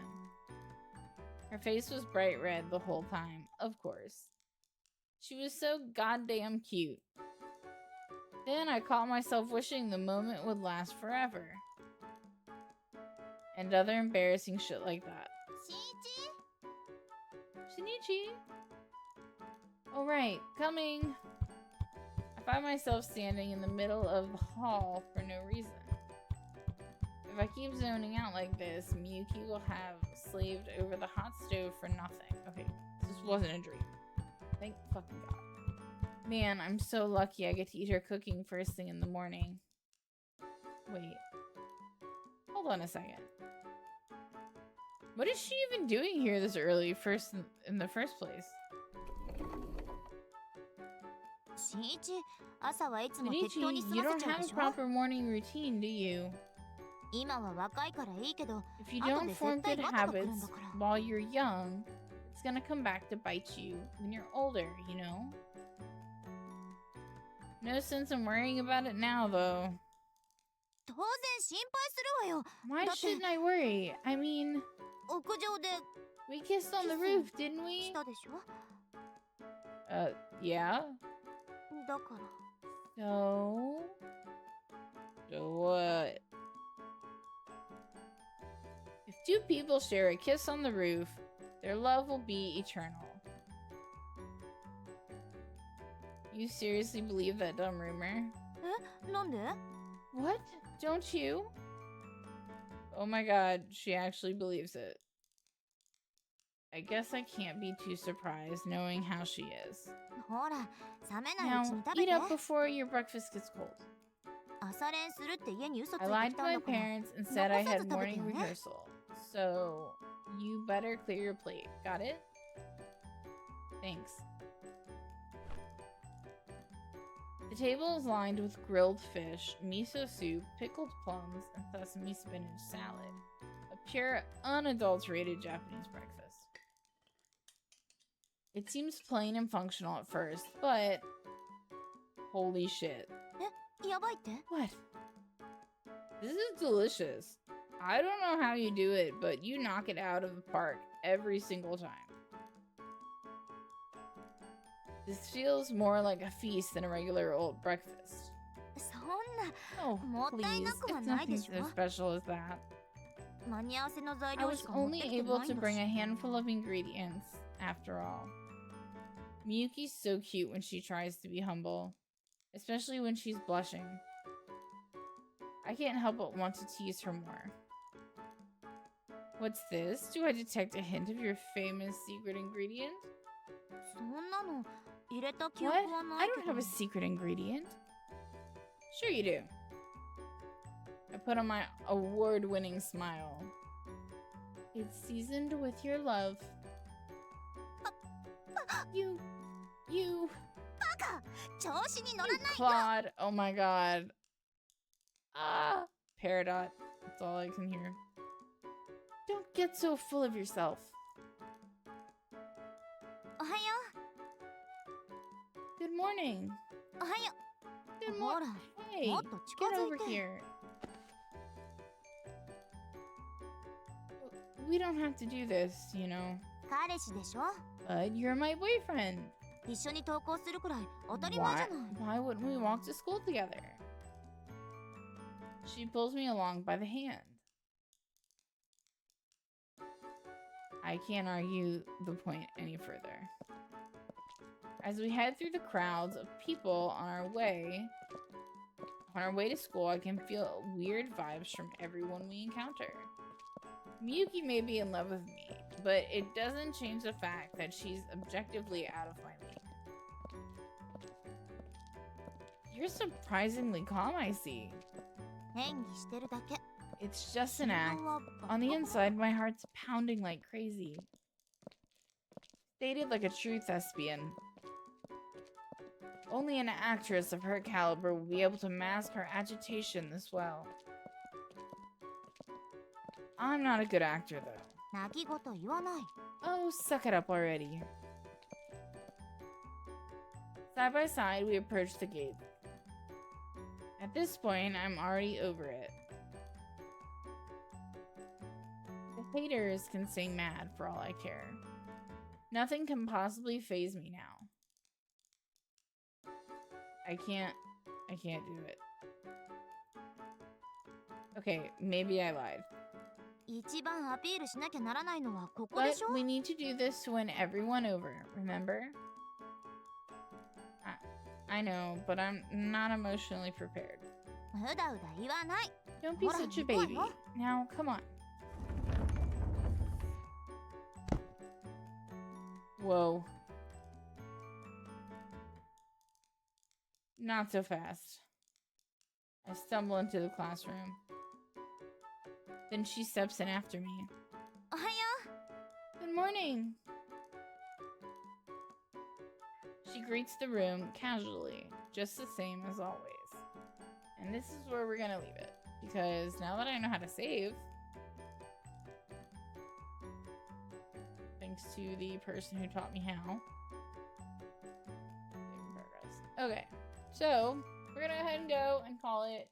Her face was bright red the whole time, of course. She was so goddamn cute. Then I caught myself wishing the moment would last forever. And other embarrassing shit like that. 新一 Shinichi! Oh right, coming! I find myself standing in the middle of the hall for no reason. If I keep zoning out like this, Miyuki will have slaved over the hot stove for nothing. Okay, this wasn't a dream. Thank fucking God. Man, I'm so lucky I get to eat her cooking first thing in the morning. Wait. Hold on a second. What is she even doing here this early in the first place? 新一、朝はいつも適当に Shinichi, 済 you ま don't せちゃう have で a しょ。 proper morning routine, do you? 今は若いからいいけど、 If you 後 don't で form 絶対 good ガタが来るん habits だから。 while you're young, It's gonna come back to bite you when you're older, you know? No sense in worrying about it now, though. 当然心配するわよ。 Why だって shouldn't I worry? I mean, 屋上で we kissed on the キス roof, didn't we? したでしょ。 Yeah? だから So what? If two people share a kiss on the roof, their love will be eternal. You seriously believe that dumb rumor? え、なんで？ What? Don't you? Oh my god, she actually believes it. I guess I can't be too surprised knowing how she is. ほら、冷めないうち Now, に食べ eat て。 up before your breakfast gets cold. 朝練するって家に嘘つい I てき lied to たん my だから。 parents and said I had 残さず食べてよ morning ね。 rehearsal. So, you better clear your plate. Got it? Thanks. The table is lined with grilled fish, miso soup, pickled plums, and sesame spinach salad. A pure, unadulterated Japanese breakfast. It seems plain and functional at first, but... holy shit. え、やばいって？ What? This is delicious. I don't know how you do it, but you knock it out of the park every single time. This feels more like a feast than a regular old breakfast. そんな Oh, もったい please. なくは It's ないで nothing しょ。 so special as that. 間に合わせの材 I 料 was しか持って only きて able ないん to だ bring し。 a handful of ingredients, after all. Miyuki's so cute when she tries to be humble, especially when she's blushing. I can't help but want to tease her more. What's this? Do I detect a hint of your famous secret ingredient? そんなの入れた記 What? 憶はな I い don't け have ど a。secret ingredient. Sure you do. I put on my award-winning smile. It's seasoned with your love. You... バカ！調子に乗ら You ないよ。 Claude. Oh my god. Ah! Peridot. That's all I can hear. Don't get so full of yourself. おはよ Good morning. う。おはよ Good う。ほ morning. ら、 Hey, もっと近 get づ over いて。 here. We don't have to do this, you know. 彼氏でしょ。 But you're my boyfriend. 一緒に登校するくらい当たり前じゃ Why, ない。 why wouldn't we walk to school together? She pulls me along by the hand. I can't argue the point any further. As we head through the crowds of people on our way to school, I can feel weird vibes from everyone we encounter. Miyuki may be in love with me, but it doesn't change the fact that she's objectively out of my league. You're surprisingly calm, I see. 演技してるだけ。 It's just an 本 act. 当はバカ On the inside, my heart's pounding like crazy. Stated like a true thespian. Only an actress of her caliber will be able to mask her agitation this well. I'm not a good actor, though. 泣き言言わない。 Oh, suck it up already. Side by side, we approach the gate. At this point, I'm already over it. The haters can stay mad for all I care. Nothing can possibly faze me now. I can't do it. Okay, maybe I lied. 一番アピールしなきゃならないのはここで But しょ。 we need to do this to win everyone over, remember? I know, but I'm not emotionally prepared. うだうだ言わない。 Don't be Hold on, such a you got baby. what? Now, come on. Whoa. Not so fast. I stumble into the classroom. Then she steps in after me. おはよ Good morning. She greets the room casually, just the same as always. And this is where we're gonna leave it, because now that I know how to save, I can thanks to the person who taught me how. Okay, so we're gonna go ahead and go and call it.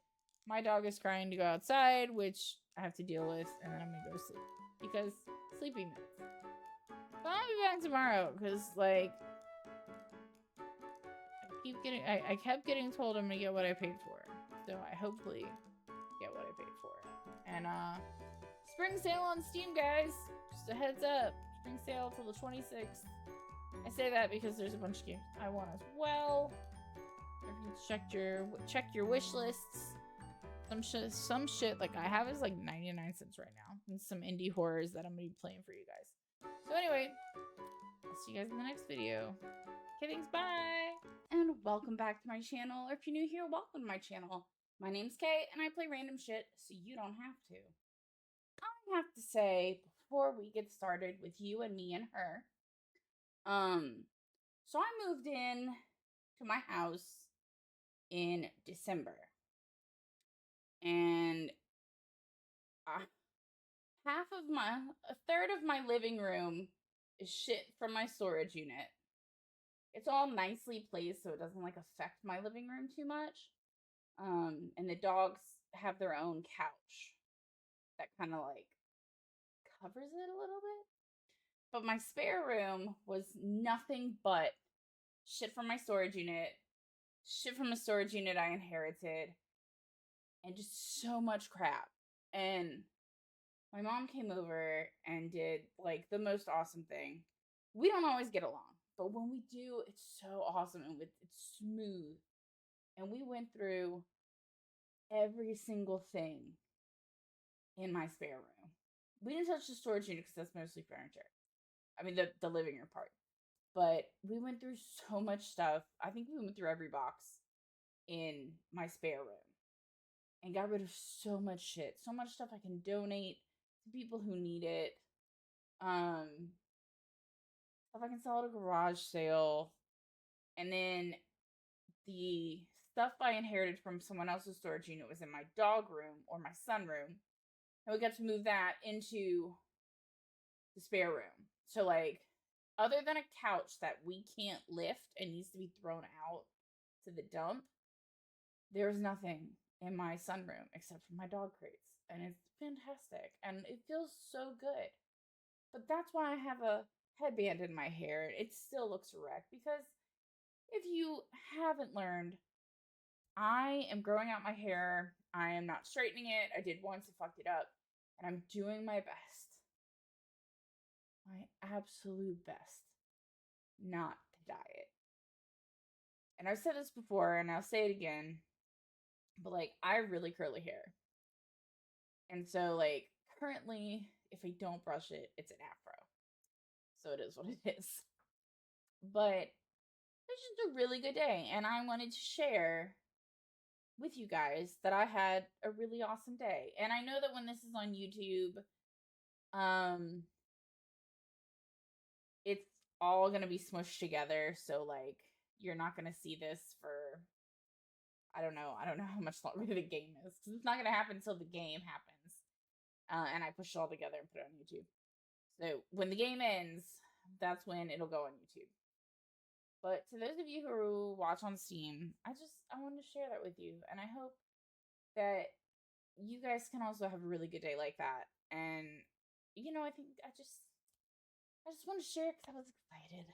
My dog is crying to go outside, which I have to deal with, and then I'm gonna go to sleep because sleeping minutes. But I'll be back tomorrow because, like, I kept getting told I'm gonna get what I paid for, so I hopefully get what I paid for. And spring sale on Steam, guys. Just a heads up, spring sale till the 26th. I say that because there's a bunch of games I want as well. Check your wish lists. Some shit like I have is like 99 cents right now, and some indie horrors that I'm gonna be playing for you guys. So anyway, I'll see you guys in the next video. Okay, thanks, bye! And welcome back to my channel, or if you're new here, welcome to my channel. My name's Kay, and I play random shit, so you don't have to. I have to say, before we get started with you and me and her, so I moved in to my house in December. And a third of my living room is shit from my storage unit. It's all nicely placed so it doesn't like affect my living room too much. And the dogs have their own couch that kind of like covers it a little bit. But my spare room was nothing but shit from my storage unit, shit from a storage unit I inherited, and just so much crap. And my mom came over and did like the most awesome thing. We don't always get along, but when we do, it's so awesome and it's smooth. And we went through every single thing in my spare room. We didn't touch the storage unit because that's mostly furniture. I mean, the living room part. But we went through so much stuff. I think we went through every box in my spare room and got rid of so much shit. So much stuff I can donate to people who need it. Stuff I can sell at a garage sale. And then the stuff I inherited from someone else's storage unit was in my dog room or my sunroom. And we got to move that into the spare room. So, like, other than a couch that we can't lift and needs to be thrown out to the dump, there's nothing in my sunroom except for my dog crates. And it's fantastic. And it feels so good. But that's why I have a headband in my hair. It still looks wrecked because if you haven't learned, I am growing out my hair. I am not straightening it. I did once, I fucked it up. And I'm doing my best. My absolute best not to dye it. And I've said this before and I'll say it again, but like I have really curly hair. And so like currently if I don't brush it, it's an afro. So it is what it is. But it's just a really good day and I wanted to share with you guys that I had a really awesome day. And I know that when this is on YouTube, it's all gonna be smushed together, so like you're not gonna see this for I don't know how much longer the game is, because it's not gonna happen until the game happens. And I push it all together and put it on YouTube. So when the game ends, that's when it'll go on YouTube. But to those of you who watch on Steam, I wanted to share that with you, and I hope that you guys can also have a really good day like that. And you know, I just want to share because I was excited.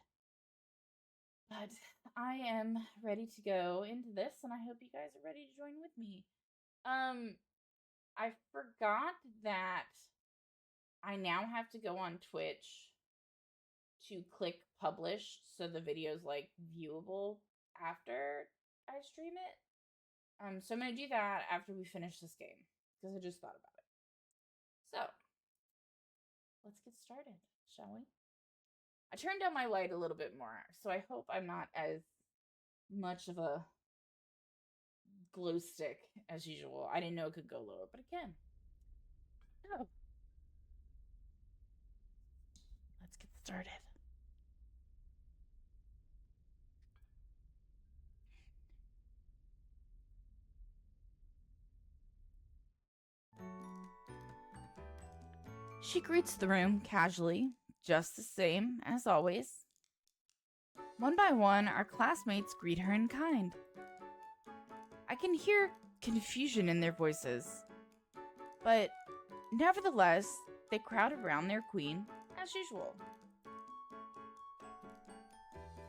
But I am ready to go into this, and I hope you guys are ready to join with me. I forgot that I now have to go on Twitch to click publish so the video's like viewable after I stream it. So I'm gonna do that after we finish this game because I just thought about it. So let's get started, shall we? I turned down my light a little bit more, so I hope I'm not as much of a glow stick as usual. I didn't know it could go lower, but it can. Oh. Let's get started. She greets the room casually, just the same as always. One by one, our classmates greet her in kind. I can hear confusion in their voices, but nevertheless, they crowd around their queen as usual.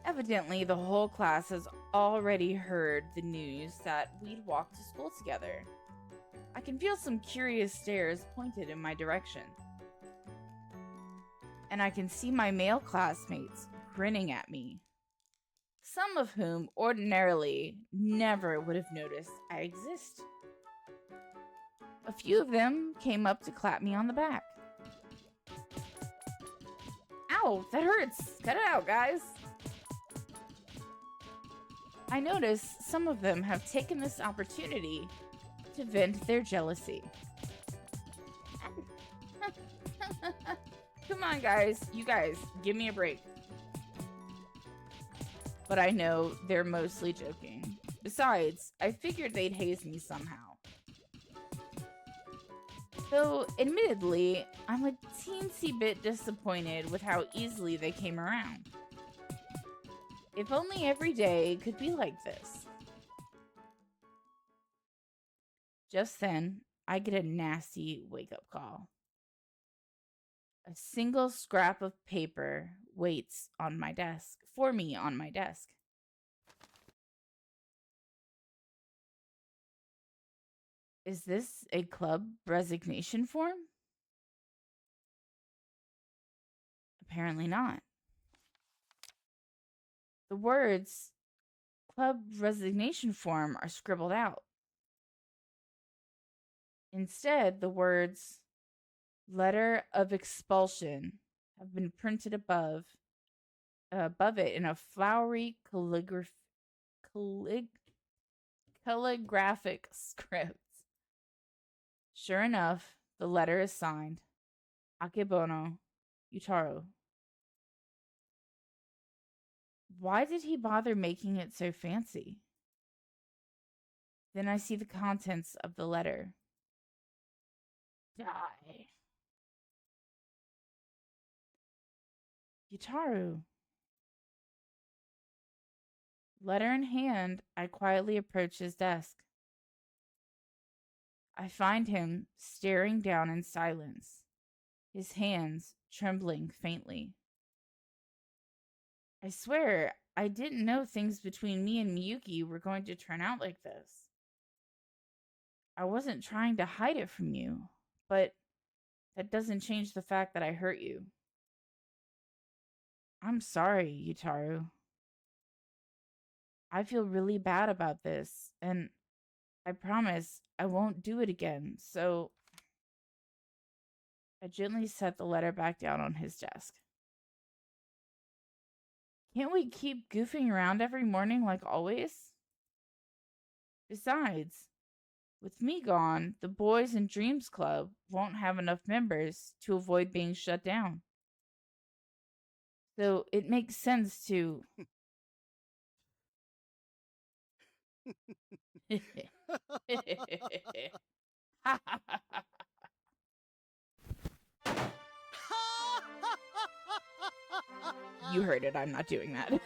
Evidently, the whole class has already heard the news that we'd walked to school together. I can feel some curious stares pointed in my direction. And I can see my male classmates grinning at me, some of whom ordinarily never would have noticed I exist. A few of them came up to clap me on the back. Ow, that hurts! Cut it out, guys! I notice some of them have taken this opportunity to vent their jealousy. Come on, guys. You guys, give me a break. But I know they're mostly joking. Besides, I figured they'd haze me somehow. Though, admittedly, I'm a teensy bit disappointed with how easily they came around. If only every day could be like this. Just then, I get a nasty wake-up call. A single scrap of paper waits on my desk, for me on my desk. Is this a club resignation form? Apparently not. The words club resignation form are scribbled out. Instead, the words letter of expulsion have been printed above it in a flowery calligraphic script. Sure enough, the letter is signed Akebono Yutaro. Why did he bother making it so fancy? Then I see the contents of the letter. Die. Yutaru. Letter in hand, I quietly approach his desk. I find him staring down in silence, his hands trembling faintly. I swear, I didn't know things between me and Miyuki were going to turn out like this. I wasn't trying to hide it from you, but that doesn't change the fact that I hurt you. I'm sorry, Yutaru. I feel really bad about this, and I promise I won't do it again, so I gently set the letter back down on his desk. Can't we keep goofing around every morning like always? Besides, with me gone, the Boys and Dreams Club won't have enough members to avoid being shut down. So it makes sense to... You heard it, I'm not doing that.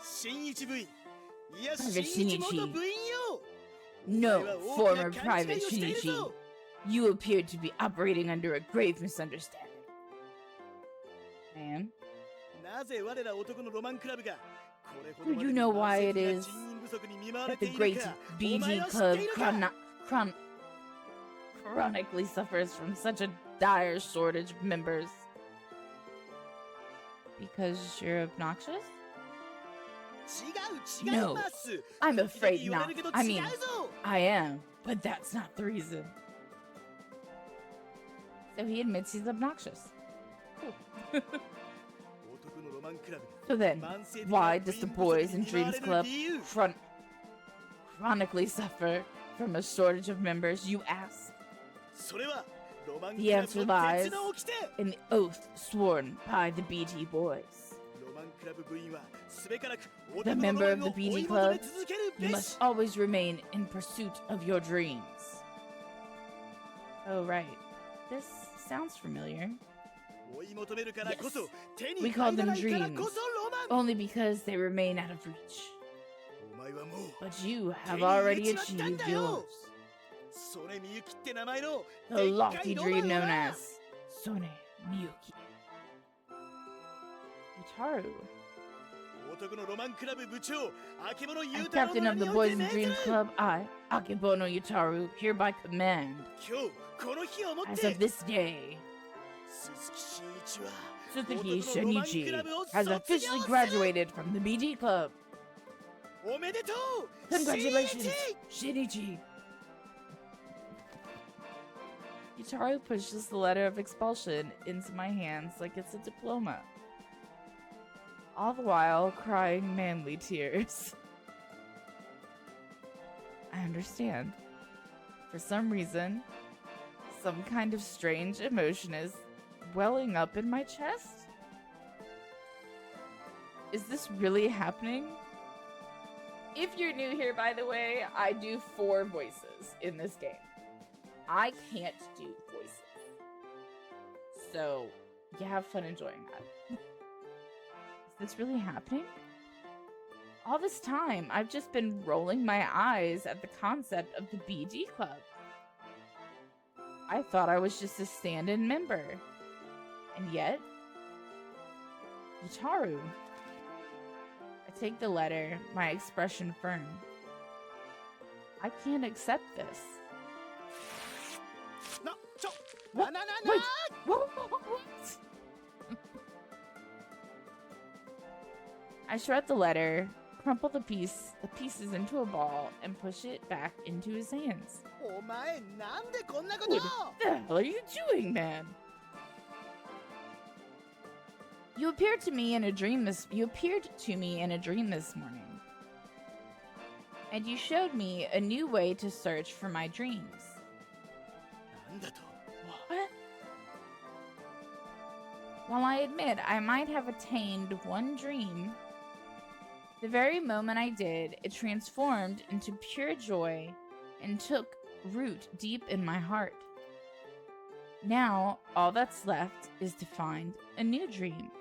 Shinichi. Private Shinichi. No, former Private Shinichi. You appear to be operating under a grave misunderstanding. Ma'am? Do you know why it is that the great BD Club chronically suffers from such a dire shortage of members? Because you're obnoxious? No, I'm afraid not. I mean, I am, but that's not the reason. So he admits he's obnoxious. So then, why does the Boys and Dreams Club chronically suffer from a shortage of members, you ask? The answer lies in the oath sworn by the BT Boys. The member of the BT Club, you must always remain in pursuit of your dreams. Oh, right. This sounds familiar. 追い求めるからこそ手 We に call 入ら them ないからこ dreams そロマン only because they remain out of reach. お前はもう But you 手 have に入れ already ちまったん achieved だよ yours. それみゆきって名前の The でっか lofty いロマ dream ンを known な as Sone Miyuki. Yutaru, 男のロマンクラブ部長秋物 as 優太郎 captain の of 名 the において Boys 命 and ずる Dreams Club, I, Akebono Yutaru, hereby command, 今日この日をもっ as て of this day, 鈴木真一は Suzuki 男のロマンク Shinichi ラブを has 卒業 officially する graduated from the BG Club. おめでとう Congratulations, 真一 Shinichi! Yutaru pushes the letter of expulsion into my hands like it's a diploma, all the while crying manly tears. I understand. For some reason, some kind of strange emotion is welling up in my chest. Is this really happening? If you're new here, by the way, I do 4 voices in this game. I can't do voices. So, you have fun enjoying that. Is this really happening? All this time, I've just been rolling my eyes at the concept of the BG Club. I thought I was just a stand-in member. And yet... Yutaru. I take the letter, my expression firm. I can't accept this. なちょ What? な Wait! What? I shred the letter, crumple the pieces into a ball, and push it back into his hands. お前なんでこんなこと What the hell are you doing, man? You appeared to me in a dream this morning. And you showed me a new way to search for my dreams. なんだと What? While I admit I might have attained one dream, the very moment I did, it transformed into pure joy and took root deep in my heart. Now, all that's left is to find a new dream.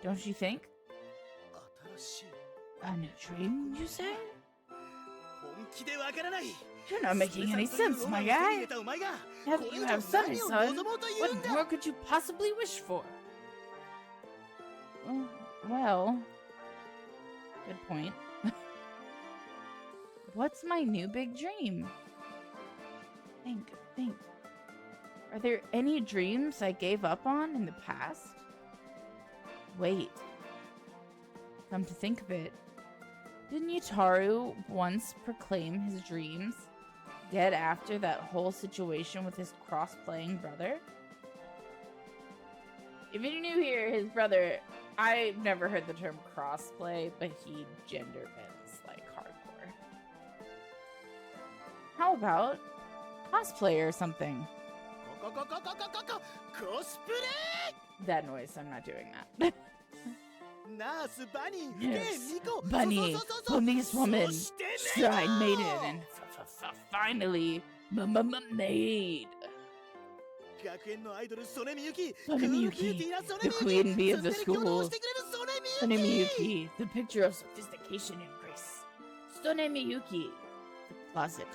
Don't you think? 新しい A new dream, you say? 本気でわからない You're not making any sense, my guy. Now that you have son, what more could you possibly wish for? Well, good point. What's my new big dream? Think. Are there any dreams I gave up on in the past? Wait. Come to think of it, didn't Yutaru once proclaim his dreams dead after that whole situation with his cross-playing brother? If you're new here, his brother, I've never heard the term crossplay, but he gender bends like hardcore. How about cosplay or something? コスプレ That noise, I'm not doing that. ナースバニー Yes, ミコ Bunny, そう policewoman, そしてね shrine maiden, and finally, maid. 学園のアイドルソネミユキ Sone Miyuki, the queen bee of the school. してくれるソネ Sone ミユキ Miyuki, the picture of sophistication and grace. Sone Miyuki, the closet.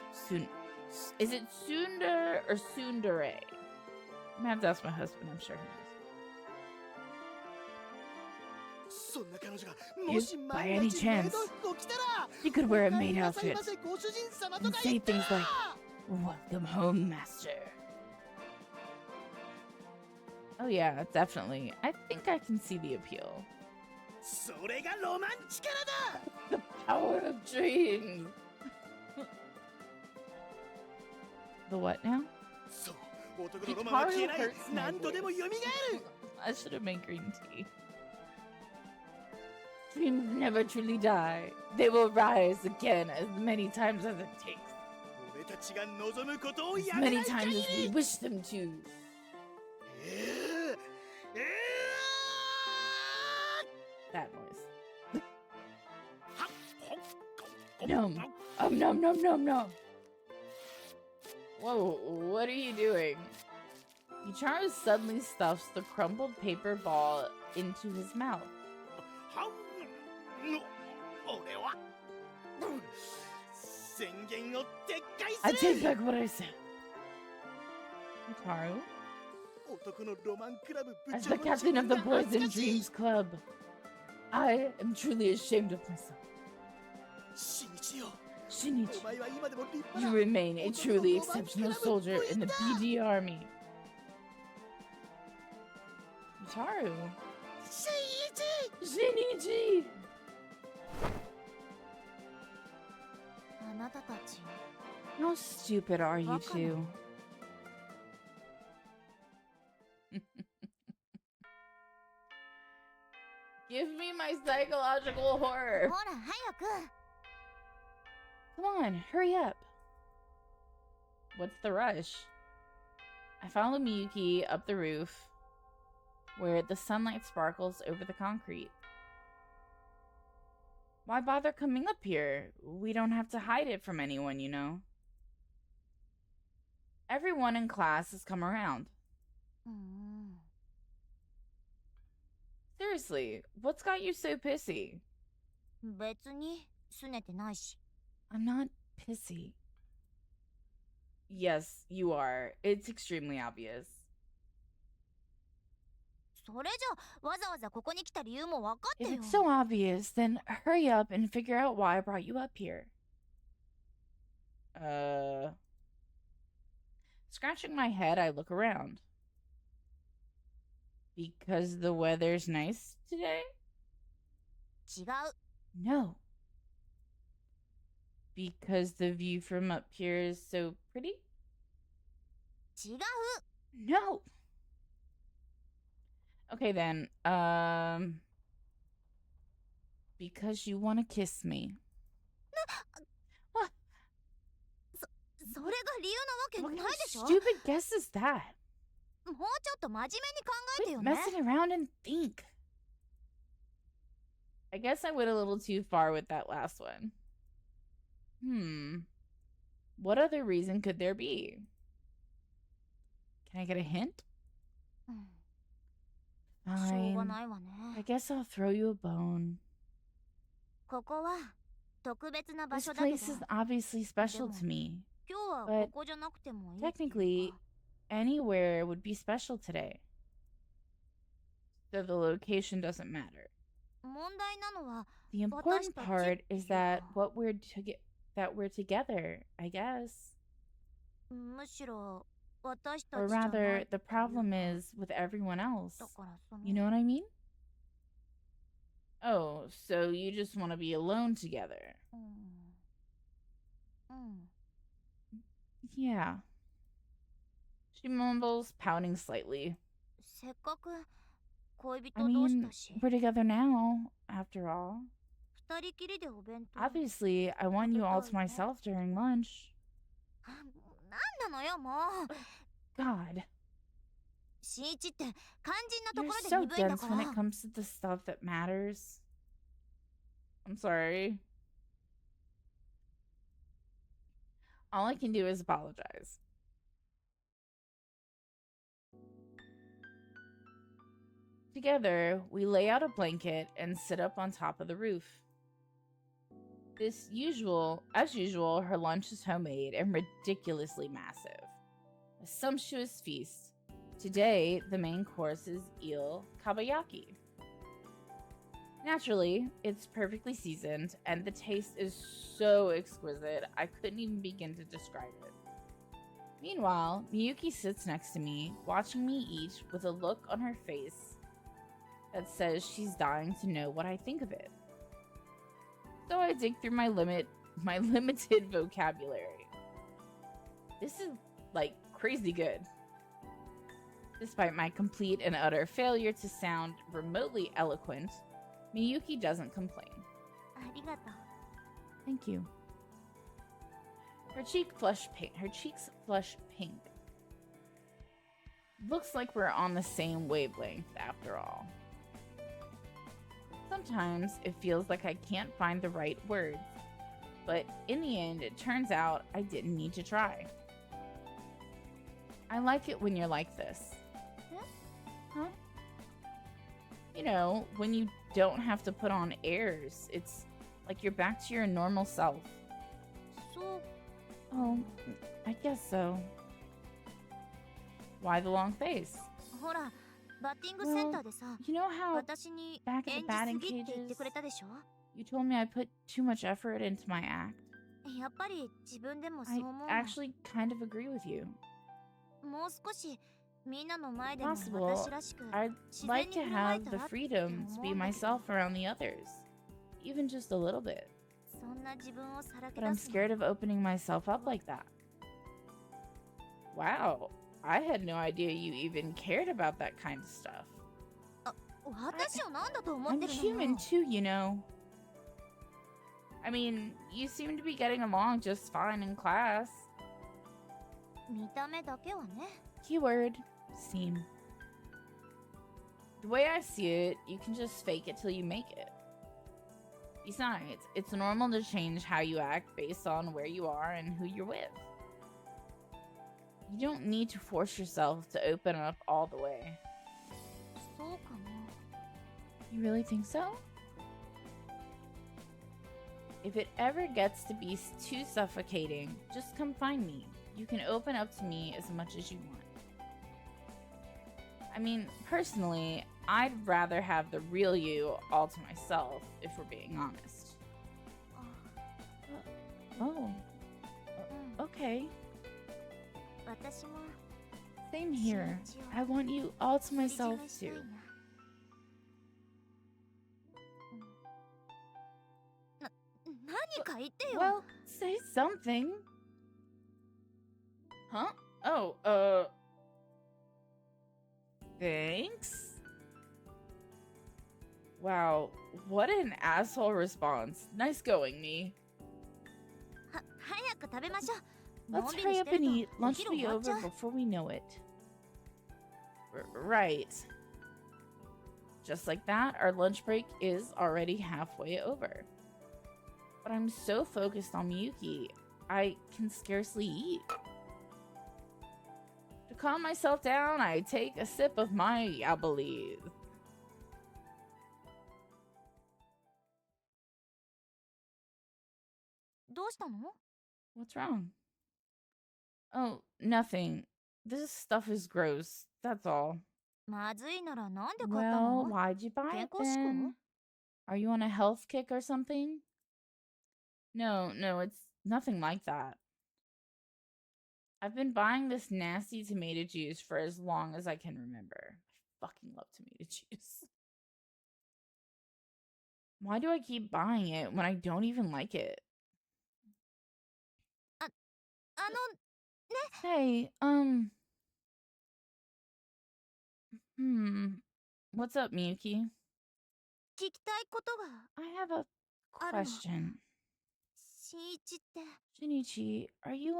Is it Sundar or Sundare? I'm gonna have to ask my husband, I'm sure he knows. そんな彼女がもし If 万 by が any 一メイ chance ド服を着たら you could wear a お帰り maid なさい outfit ませご主人様と and か say 言ったら things like, "Welcome home, master." Oh yeah, definitely. I think I can see the appeal. それがロマンチカラだ The power of dreams. The what now? そう男のロマンは消えない Hurts my 何度でも蘇る I should have made green tea. Dreams never truly die. They will rise again as many times as it takes. 俺たちが望むことを As やめ many ない times 限 as we り wish them to. えー That noise. はっほっこ Nom. Nom nom nom nom nom. Whoa, what are you doing? Yucharu suddenly stuffs the crumpled paper ball into his mouth. はんの俺は宣言を撤回 I する take back what I said. Yucharu, 男のロマンクラブ部 as 長 the の captain of the 自分が Boys 恥ず and かしい Dreams Club, I am truly ashamed of myself. 新一よ Shinichi, お前は今でも立派 you な remain a truly exceptional soldier in the BD army. Yucharu, 新一 Shinichi! あなたたち How stupid are you two? Give me my psychological ほ horror. ら早く Come on, hurry up. What's the rush? I follow Miyuki up the roof, where the sunlight sparkles over the concrete. Why bother coming up here? We don't have to hide it from anyone, you know. Everyone in class has come around. うーん Seriously, what's got you so pissy? 別に拗ねてないし I'm not pissy. Yes, you are. It's extremely obvious. それじゃわざわざここに来た理由も分かって If よ it's so obvious, then hurry up and figure out why I brought you up here. Scratching my head, I look around. Because the weather's nice today? 違う No. Because the view from up here is so pretty? 違う No. Okay then, because you want to kiss me. What? それが理由なわ What け kind ない of でしょ stupid guess is that? もうちょっと真面目に考えて Quit よね messing around and think. I guess I went a little too far with that last one. What other reason could there be? Can I get a hint? うんしょうが Fine. ないわね I guess I'll throw you a bone. ここは特別な場 This 所だけど place is obviously special to me. 今日は but ここじゃなくてもいいっていう Technically, か anywhere would be special today. So the location doesn't matter. 問題なのは The important part is that Yeah. that we're together, I guess. むしろ私た Or ちじゃない rather, っていう the problem is with everyone else. だからその You know what I mean? Oh, so you just want to be alone together. うん Yeah. She mumbles, pouting slightly. せっかく恋 I 人同士 mean, だし we're together now, after all. 二人きりでお弁当 Obviously, I want you all to myself during lunch. なんなのよもう God, 新一って肝心なと you're ころで so 鈍いんだ dense か when ら it comes to the stuff that matters. I'm sorry. All I can do is apologize. Together, we lay out a blanket and sit up on top of the roof. As usual, her lunch is homemade and ridiculously massive. A sumptuous feast. Today, the main course is eel kabayaki. Naturally, it's perfectly seasoned, and the taste is so exquisite, I couldn't even begin to describe it. Meanwhile, Miyuki sits next to me, watching me eat with a look on her face that says she's dying to know what I think of it. So I dig through my limited vocabulary. This is, like, crazy good. Despite my complete and utter failure to sound remotely eloquent, Miyuki doesn't complain. ありがとう Thank you. Her cheeks flush pink. Looks like we're on the same wavelength after all. Sometimes it feels like I can't find the right words, but in the end, it turns out I didn't need to try. I like it when you're like this. Huh? You know, when you don't have to put on airs. It's like you're back to your normal self. そう Oh, I guess so. Why the long face? ほらバッティングセンターでさ You know how 私に back at the 演じ batting すぎって言って cages くれたでしょ you told me I put too much effort into my act? やっぱり自分でもそ I う思うの actually kind of agree with you. もう少しみんなの前でも Possible. 私らしく I'd 自 like 然に to 振る舞え have た the らって freedom to 思 be うんだけど myself around the others. Even just a little bit. そんな自分をさらけ But I'm 出すの scared of opening myself up like that. Wow. I had no idea you even cared about that kind of stuff. 私を何だと思っ I'm てるの human よ too, you know. I mean, you seem to be getting along just fine in class. 見た目だけはね Keyword, seem. The way I see it, you can just fake it till you make it. Besides, it's normal to change how you act based on where you are and who you're with. You don't need to force yourself to open up all the way. そうかな You really think so? If it ever gets to be too suffocating, just come find me. You can open up to me as much as you want. I mean, personally, I'd rather have the real you all to myself, if we're being honest. あ Oh, うん okay. 私も Same here. I want you all to 独り myself 占めしたい too. な何か言ってよ Well, say something. Huh? Oh, thanks? Wow, what an asshole response. Nice going, me. 早く食べましょう Let's のんび hurry りし up て and る eat. とお Lunch 昼 will be 終わっちゃ over う before we know it. Right. Just like that, our lunch break is already halfway over. But I'm so focused on Miyuki, I can scarcely eat. To calm myself down, I take a sip of my I believe. What's wrong? Oh, nothing. This stuff is gross. That's all. まずいならなんで買った Well, の why'd you buy it 健康志向 then? Are you on a health kick or something? No, it's nothing like that. I've been buying this nasty tomato juice for as long as I can remember. I fucking love tomato juice. Why do I keep buying it when I don't even like it? あの Hey, what's up, Miyuki? 聞きたいことが I have a question. 新一って Shinichi, are you,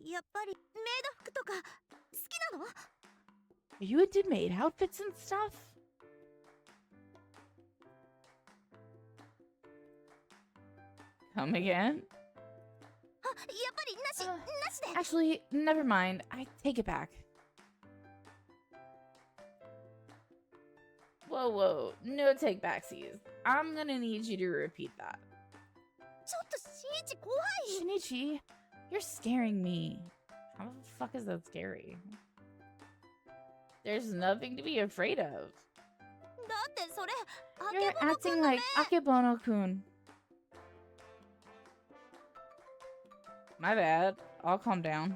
やっぱりメイド服とか好きなの are you into maid outfits and stuff? Come again? あやっぱりなし Uh, なしで Actually, never mind. I take it back. Whoa, no take backsies. I'm gonna need you to repeat that. ちょっと新一怖い Shinichi, you're scaring me. How the fuck is that scary? There's nothing to be afraid of. だってそれ You're あけぼのく acting んのね like Akebono-kun. My bad. I'll calm down. うん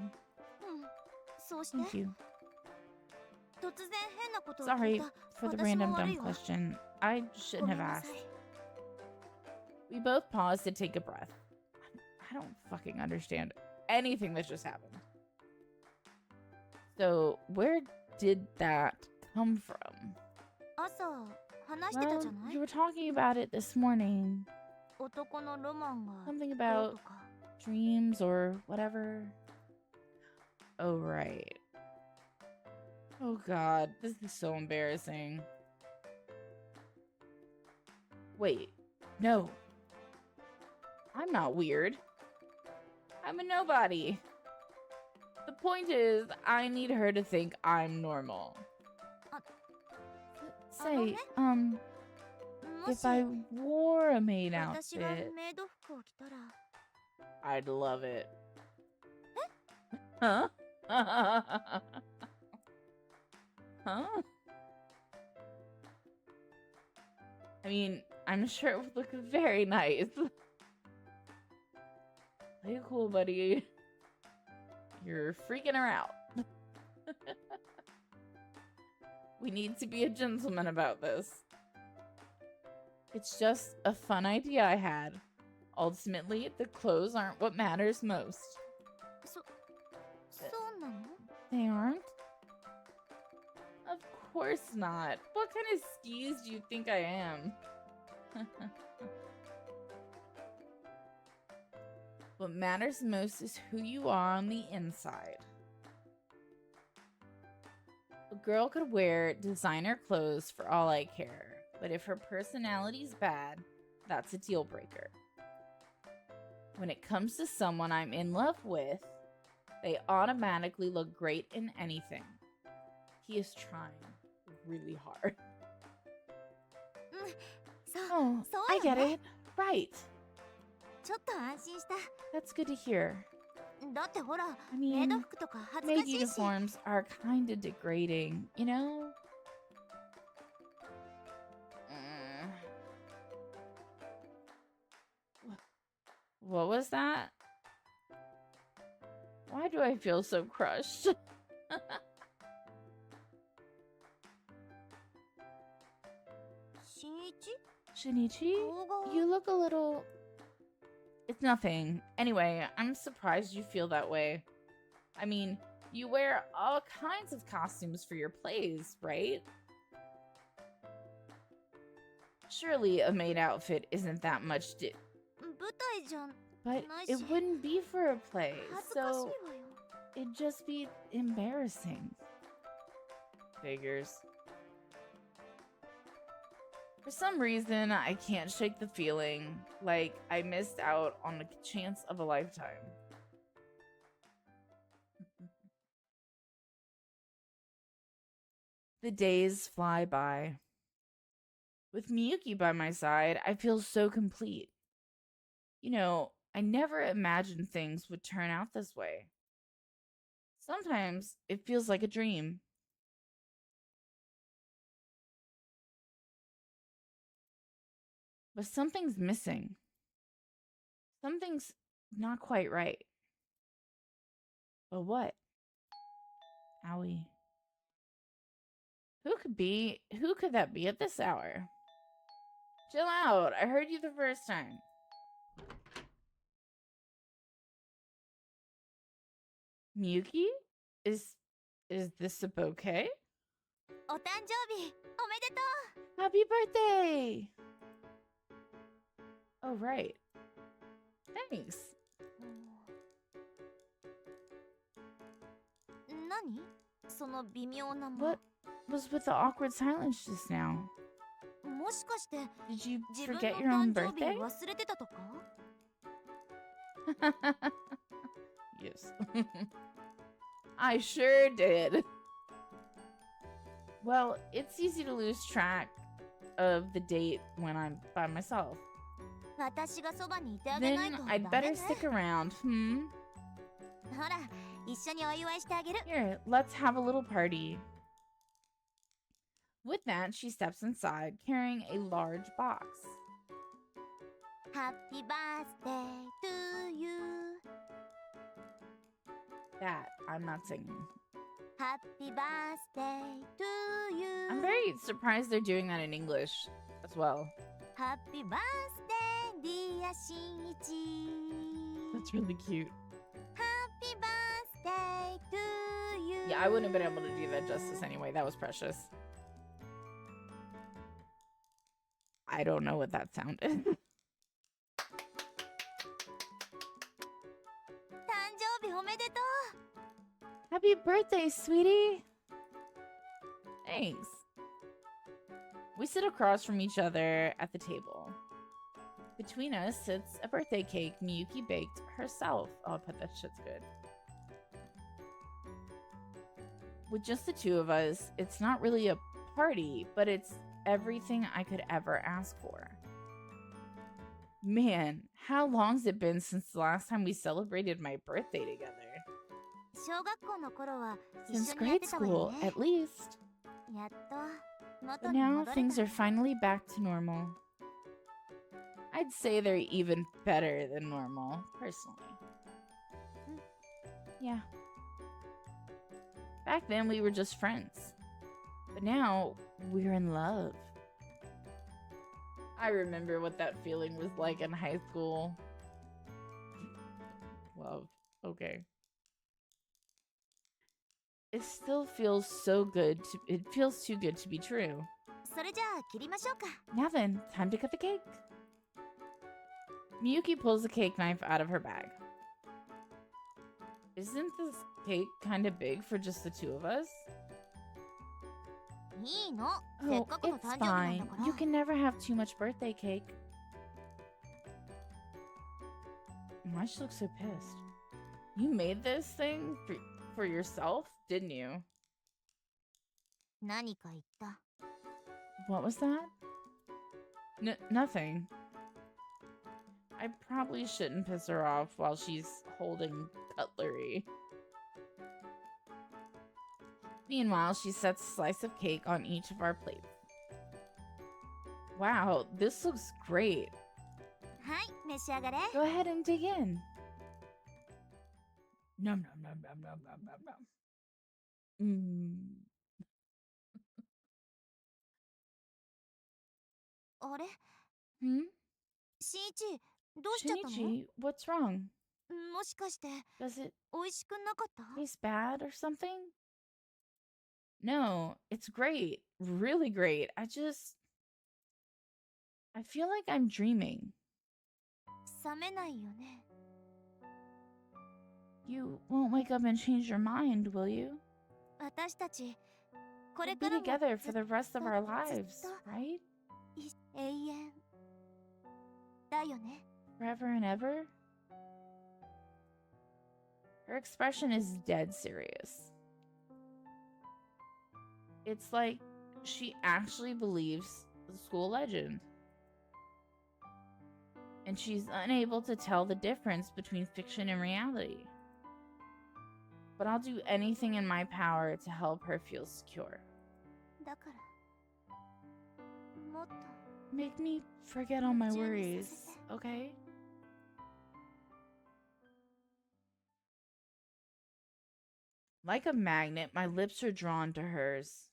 そうして Thank you. 突然変なことを聞 Sorry いた for the 私も random 悪 dumb いわ question. I ご shouldn't め have んな asked. さい We both paused to take a breath. I don't fucking understand anything that just happened. So, where did that come from? 朝話してた Well, じゃない you were talking about it this morning. 男のロマンが Something ど about うとか dreams or whatever. Oh, right. Oh, God. This is so embarrassing. Wait. No. I'm not weird. I'm a nobody. The point is, I need her to think I'm normal. Say, も if し I wore a maid 私が outfit, メイド服を着たら I'd love it. Huh? Huh? I mean, I'm sure it would look very nice. Play it cool, buddy. You're freaking her out. We need to be a gentleman about this. It's just a fun idea I had. Ultimately, the clothes aren't what matters most. そうなの They aren't? Of course not. What kind of skis do you think I am? What matters most is who you are on the inside. A girl could wear designer clothes for all I care, but if her personality's bad, that's a deal breaker. When it comes to someone I'm in love with, they automatically look great in anything. He is trying really hard. そう、 Oh, そう I よ get ね it. Right. ちょっと安心した That's good to hear. だってほら I メイド mean, 服とか恥ず maid かしいし uniforms are kind of degrading, you know? What was that? Why do I feel so crushed? Shinichi? 顔が You look a little... It's nothing. Anyway, I'm surprised you feel that way. I mean, you wear all kinds of costumes for your plays, right? Surely a maid outfit isn't that much 舞台じゃ But Nice. it wouldn't be for a play, 恥ずかしいわ so よ it'd just be embarrassing. Figures. For some reason, I can't shake the feeling like I missed out on the chance of a lifetime. The days fly by. With Miyuki by my side, I feel so complete. You know, I never imagined things would turn out this way. Sometimes it feels like a dream. But something's missing. Something's not quite right. But what? Owie. Who could that be at this hour? Chill out. I heard you the first time. Miyuki? Is this a bouquet? お誕生日おめでと Happy birthday! Oh, right. Thanks. う何その微妙な間 What was with the awkward silence just now? もしかして Did you 自分の forget your own 誕生日 birthday? 忘れてたとか Yes. I sure did. Well, it's easy to lose track of the date when I'm by myself. 私がそばにいてあげない Then と I'd ダメ better ね stick around. ほら一緒にお祝いしてあげる Here, let's have a little party. With that, she steps inside, carrying a large box. ハッピーバースデー to you That I'm not singing. ハッピーバースデー to you I'm very surprised they're doing that in English as well. ハッピーバースデーディアしんいち That's really cute. ハッピーバースデー to you Yeah, I wouldn't have been able to do that justice anyway. That was precious. I don't know what that sounded. 誕生日おめでと Happy birthday, sweetie! Thanks. We sit across from each other at the table. Between us sits a birthday cake Miyuki baked herself. Oh, I bet that shit's good. With just the two of us, it's not really a party, but it's everything I could ever ask for. Man, how long's it been since the last time we celebrated my birthday together? 小学校の頃は一 Since 緒にやっ grade てたわよ school, ね at least. やっと But 元に now 戻れ things た are finally back to normal. I'd say they're even better than normal, personally. Yeah. Back then we were just friends. But now we're in love. I remember what that feeling was like in high school. Love. Okay. It still feels so good to— it feels too good to be true. それじゃあ切りましょうか Now then, time to cut the cake. Miyuki pulls the cake knife out of her bag. Isn't this cake kind of big for just the two of us? いいのせっ Oh, かくの it's 誕生日なんだ fine. から You can never have too much birthday cake. Why she looks so pissed? You made this thing for yourself, didn't you? 何か言った What was that? Nothing. I probably shouldn't piss her off while she's holding cutlery. Meanwhile, she sets a slice of cake on each of our plates. Wow, this looks great. はい召し上がれ Go ahead and dig in. Nom nom nom nom nom nom nom nom. Mmm. あれ Hmm? しんいちどうしちゃったの Shinichi, what's wrong? もしかして Does it 美味しくなかった taste bad or something? No, it's great. Really great. I feel like I'm dreaming. 冷めないよね You won't wake up and change your mind, will you? 私たちこれ We'll か be らも together ず for っ the rest of our と lives, ずっと right? 永遠だよね Forever and ever? Her expression is dead serious. It's like she actually believes the school legend. And she's unable to tell the difference between fiction and reality. But I'll do anything in my power to help her feel secure. だからもっと Make me forget all my 夢中に worries, させて okay? Like a magnet, my lips are drawn to hers.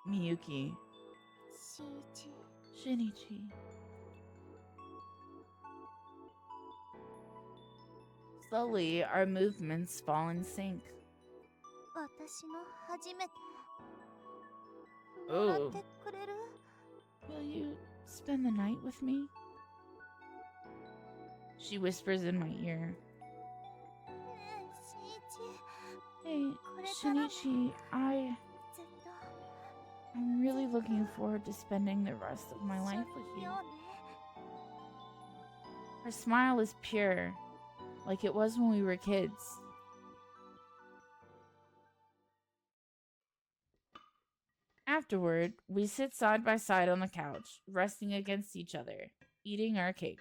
Miyuki. しんいち Shinichi. Slowly, our movements fall in sync. 私の初めて Oh. もらってくれる Will you spend the night with me? She whispers in my ear. ねえしんいち Hey, これからも Shinichi, ずっと I'm really looking forward to spending the rest of my 一緒 life に with い you. ようね Her smile is pure, like it was when we were kids. Afterward, we sit side by side on the couch, resting against each other, eating our cake.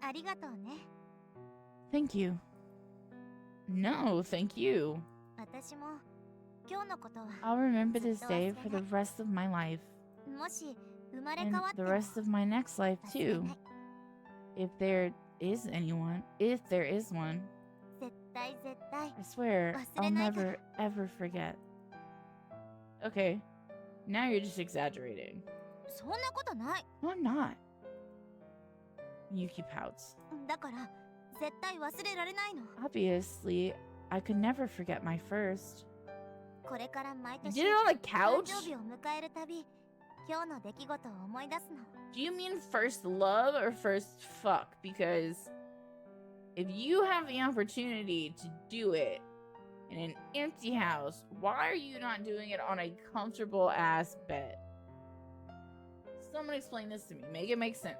ありがとうね Thank you. No, thank you. 私も今日のことは I'll remember this day for the rest of my life, もし生まれ and 変わって the も rest of my next life 忘れ too. ない If there is anyone, if there is one, 絶対絶対 I swear I'll 忘れないから never ever forget. Okay, now you're just exaggerating. そんなことない No, I'm not. Miyuki pouts. だから絶対忘れられないの Obviously, I could never forget my first. これから毎 You 年 did it on the 誕 couch? 生日を迎えるたび今日の出来事を思い出すの Do you mean first love or first fuck? Because if you have the opportunity to do it in an empty house, why are you not doing it on a comfortable ass bed? Someone explain this to me. Make it make sense.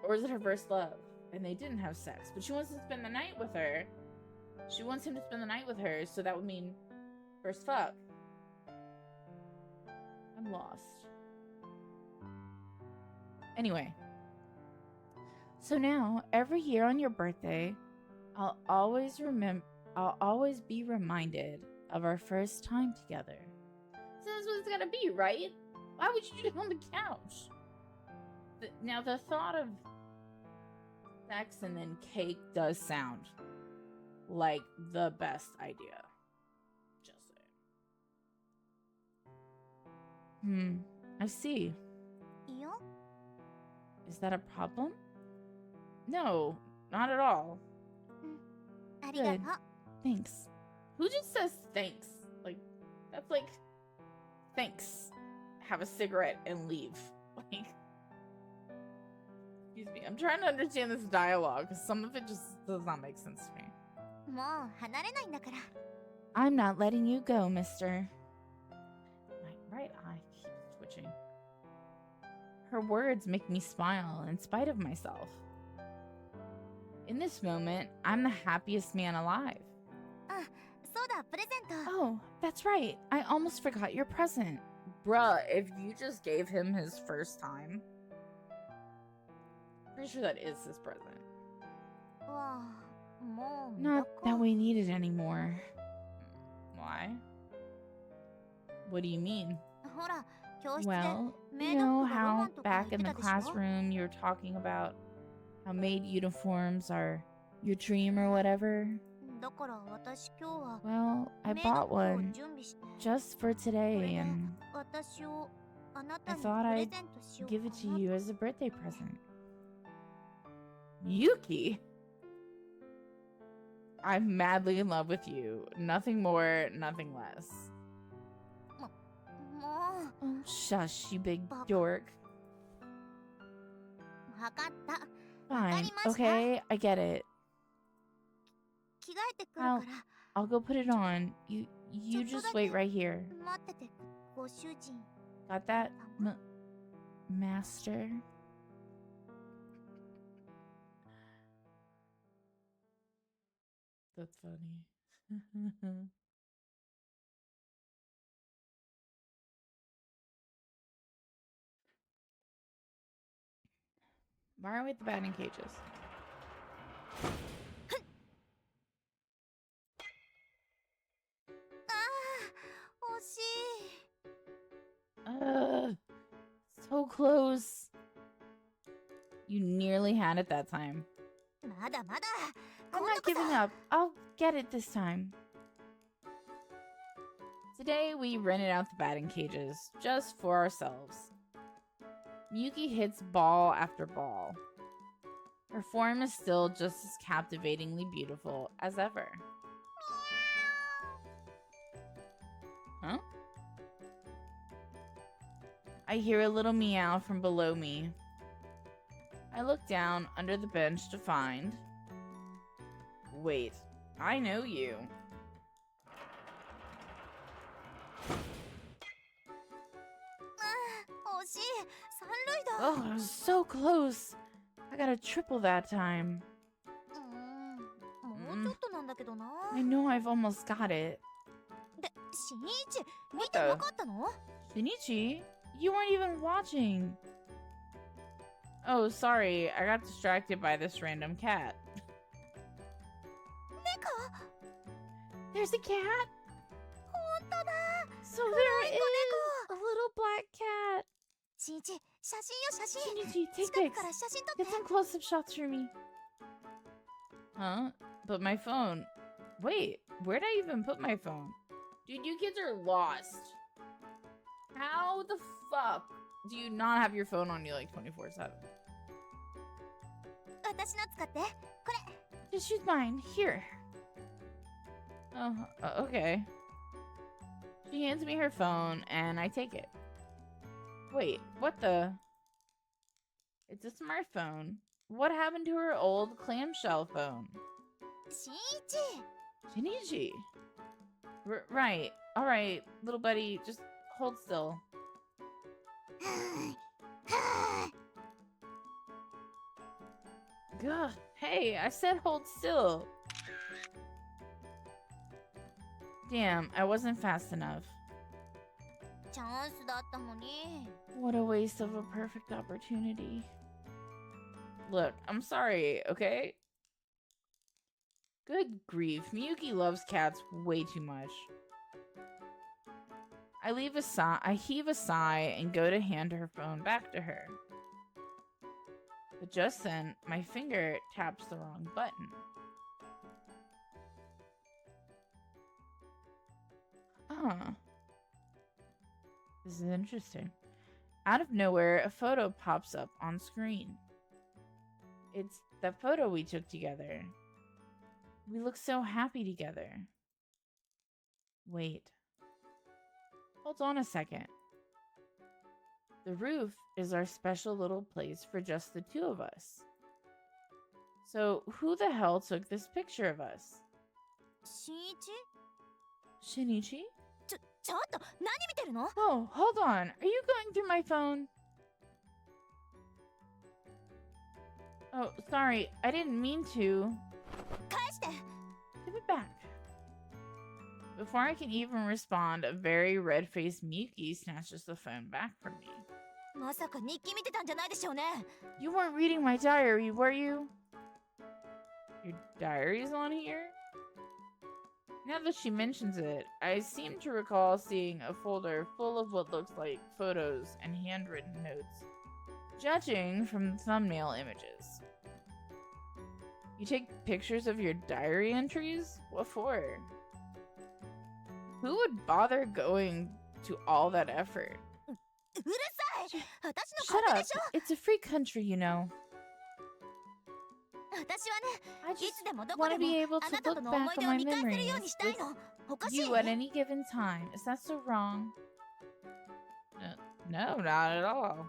Or is it her first love? And they didn't have sex, but she wants to spend the night with her. She wants him to spend the night with her, so that would mean first fuck. I'm lost. Anyway. So now, every year on your birthday, I'll always be reminded of our first time together. So that's what it's gonna be, right? Why would you do it on the couch? Now, the thought of sex and then cake does sound like the best idea. Just saying. I see. いいよ。 Is that a problem? No, not at all. ありがとう。 Thanks. Who just says thanks? Like, that's like, thanks. Have a cigarette and leave. Like, excuse me. I'm trying to understand this dialogue because some of it just does not make sense to me. もう離れないんだから。 I'm not letting you go, mister. My right eye keeps twitching. Her words make me smile in spite of myself. In this moment, I'm the happiest man alive. そうだ、プレゼント。 Oh, that's right. I almost forgot your present. Bruh, if you just gave him his first time, pretty sure that is his present. わあ、もう Not that we need it anymore. Why? What do you mean? ほら、教室で Well, メ you イド know 服がロ how マンとか back 言っ in て the たでしょ。 classroom you were talking about how maid uniforms are your dream or whatever? だから私今日は Well, I メイド bought 服を one 準備して、 just for これ today で and 私をあな I たに thought プレ I'd ゼントしよう give か it to な。 you as a birthday present. Miyuki? I'm madly in love with you. Nothing more, nothing less. もう Oh, shush, you big Baka. dork. わかった。 Fine, Wakarimashita. okay, I get it. 着替えてくるから。 I'll go put it on. You just wait right here. 待ってて、ご主人。 Got that, master? That's funny. Why are we at the batting cages? 惜し So close. You nearly had it that time. い。まだまだ。 I'm 今度 not こそ giving up. I'll get it this time. Today, we rented out the batting cages just for ourselves. Miyuki hits ball after ball. Her form is still just as captivatingly beautiful as ever. Huh? I hear a little meow from below me. I look down under the bench to find... Wait, I know you. Ah, 惜しい。三塁打。 Oh, I was so close. I got a triple that time. もうちょっとなんだけどな。 I know I've almost got it. で、新一、見 What て the? なかったの？ Shinichi? You weren't even watching. Oh, sorry. I got distracted by this random cat. 猫？ There's a cat? 本当だ。 So there is a little black cat. 新一、写真よ写真。 Shinichi, take 近 pics. くから写真撮って。 Get some close-up shots for me. Huh? But my phone... Wait, where'd I even put my phone? Dude, you kids are lost. How the fuck do you not have your phone on you like 24/7? 私の使って。これ。 Just use mine. Here. Oh, okay. She hands me her phone, and I take it. Wait, what the? It's a smartphone. What happened to her old clamshell phone? 新一。 Shinichi. Right. All right, little buddy, just hold still. は Ugh. Hey, I said hold still. Damn, I wasn't fast enough. チャンスだったのに。 What a waste of a perfect opportunity. Look, I'm sorry, okay? Good grief, Miyuki loves cats way too much. I heave a sigh and go to hand her phone back to her. But just then, my finger taps the wrong button. This is interesting. Out of nowhere, a photo pops up on screen. It's the photo we took together. We look so happy together. Wait. Hold on a second. The roof is our special little place for just the two of us. So, who the hell took this picture of us? 新一 Shinichi? ちょっと何見てるの？ Oh, hold on. Are you going through my phone? Oh, sorry. I didn't mean to. 返して。 Give it back. Before I can even respond, a very red-faced Miyuki snatches the phone back from me. まさか日記見てたんじゃないでしょうね。 You weren't reading my diary, were you? Your diary's on here? Now that she mentions it, I seem to recall seeing a folder full of what looks like photos and handwritten notes, judging from the thumbnail images. You take pictures of your diary entries? What for? Who would bother going to all that effort? うるさい。私の Shut 勝手 up! でしょ。 It's a free country, you know. 私はね、 I い just つでもどこ want で to も be able あ to なた look との思 back い出 on を my 見返せる memories ようにしたい with の。おかしい？ you at any given time. Is that so wrong? No, not at all.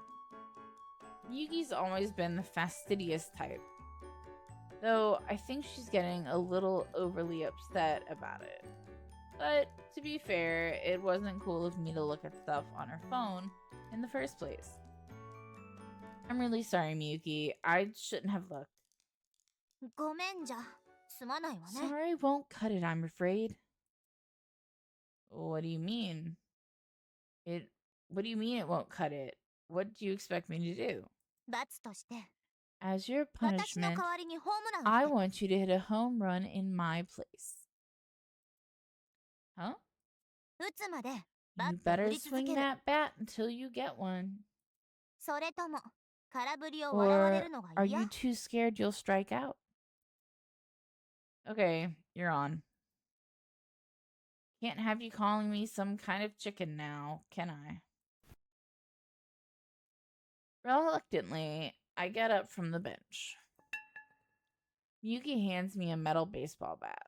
Miyuki's always been the fastidious type. Though I think she's getting a little overly upset about it. But to be fair, it wasn't cool of me to look at stuff on her phone in the first place. I'm really sorry, Miyuki. I shouldn't have looked. ごめんじゃ。すまないわね。 Sorry won't cut it, I'm afraid. What do you mean? What do you mean it won't cut it? What do you expect me to do? 罰として。 As your 私の punishment, 代わりにホームランを I 打って want you to hit a home run in my place. Huh? 打つまでバッ You トを better 振り続 swing ける。 that bat until you get one. それとも空振りを笑われ Or るのが are 嫌？ you too scared you'll strike out? Okay, you're on. Can't have you calling me some kind of chicken now, can I? Reluctantly, I get up from the bench. Miyuki hands me a metal baseball bat.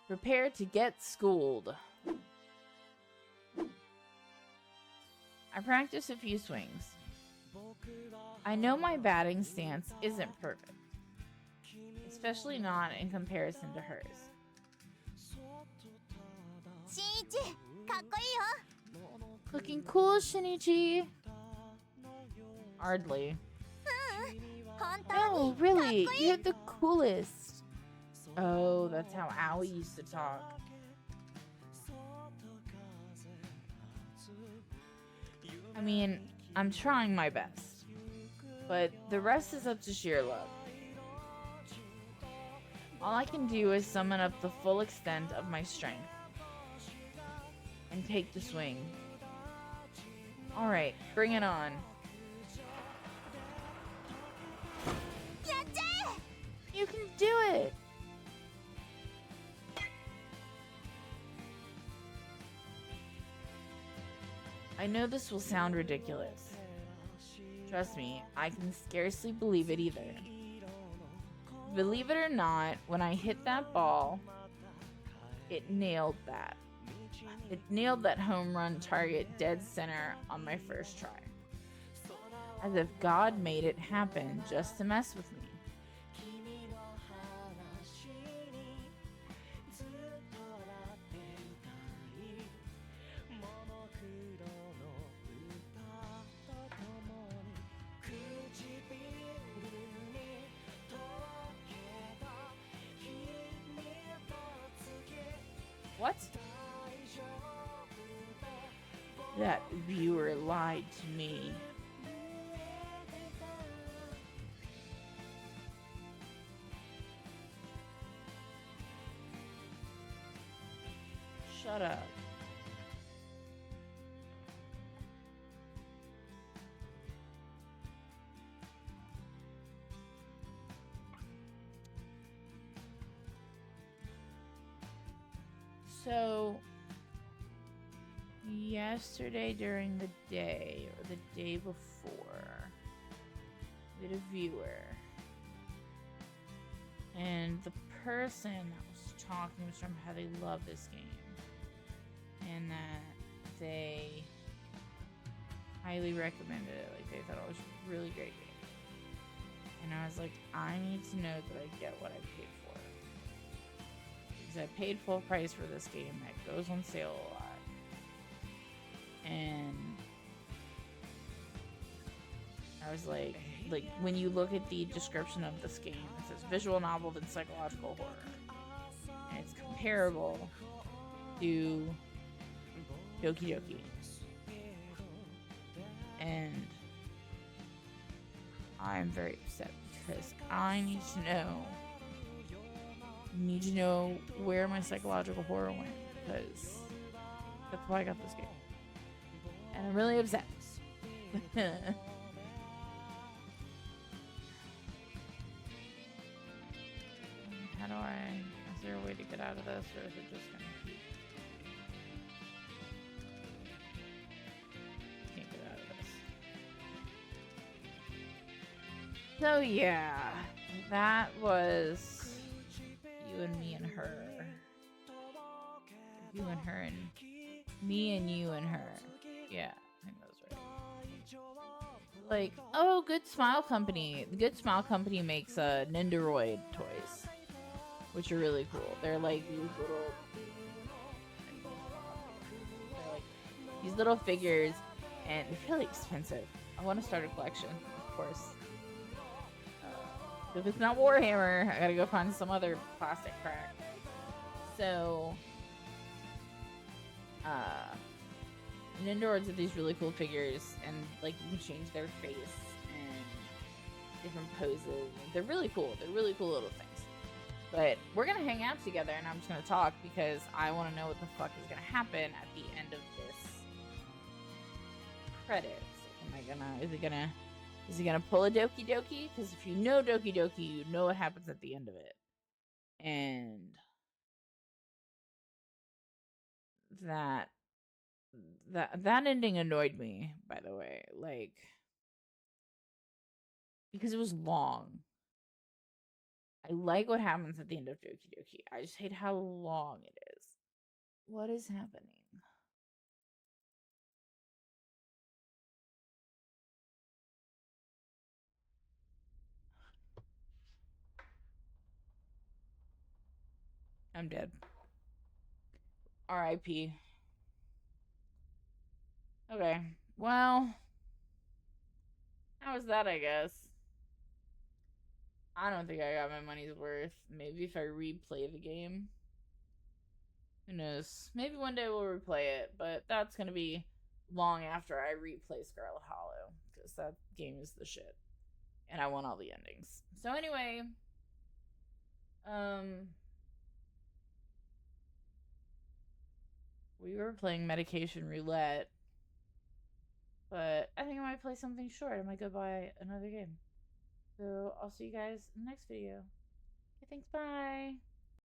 Prepare to get schooled. I practice a few swings. I know my batting stance isn't perfect, especially not in comparison to hers. 新一、かっこいいよ。 Looking cool, Shinichi. Hardly. 本当 No, に really, you're the coolest. Oh, that's how Aoi used to talk. I mean, I'm trying my best, but the rest is up to sheer luck. All I can do is summon up the full extent of my strength and take the swing. Alright, bring it on. やっちゃえ。 You can do it! I know this will sound ridiculous. Trust me, I can scarcely believe it either. Believe it or not, when I hit that ball, it nailed that. It nailed that home run target dead center on my first try. As if God made it happen just to mess with me. What? That viewer lied to me. Shut up. So, yesterday during the day, or the day before, we had a viewer. And the person that was talking was from how they love this game. And that they highly recommended it. Like, they thought it was a really great game. And I was like, I need to know that I get what I paid for. Because I paid full price for this game that goes on sale a lot. And I was like when you look at the description of this game, it says visual novel and psychological horror. And it's comparable to Doki Doki. And I'm very upset because I need to know where my psychological horror went, because that's why I got this game. And I'm really upset. How do is there a way to get out of this, or is it just gonna keep? Can't get out of this. So yeah, that was you and me and her. You and her and me and you and her. Yeah, I think that was right. Like, oh, Good Smile Company. The Good Smile Company makes Nendoroid toys, which are really cool. They're like these little figures, and they're really expensive. I want to start a collection, of course. If it's not Warhammer, I gotta go find some other plastic crap. So, Nendoroids are these really cool figures, and like you can change their face and different poses. They're really cool. They're really cool little things. But we're gonna hang out together, and I'm just gonna talk because I want to know what the fuck is gonna happen at the end of this credits. Is he gonna pull a Doki Doki? Because if you know Doki Doki, you know what happens at the end of it. And that ending annoyed me, by the way. Like, because it was long. I like what happens at the end of Doki Doki. I just hate how long it is. What is happening? I'm dead. R.I.P. Okay. Well, how was that, I guess? I don't think I got my money's worth. Maybe if I replay the game. Who knows? Maybe one day we'll replay it, but that's gonna be long after I replay Scarlet Hollow, because that game is the shit. And I want all the endings. So anyway, we were playing Medication Roulette, but I think I might play something short. I might go buy another game. So I'll see you guys in the next video. Okay, thanks, bye!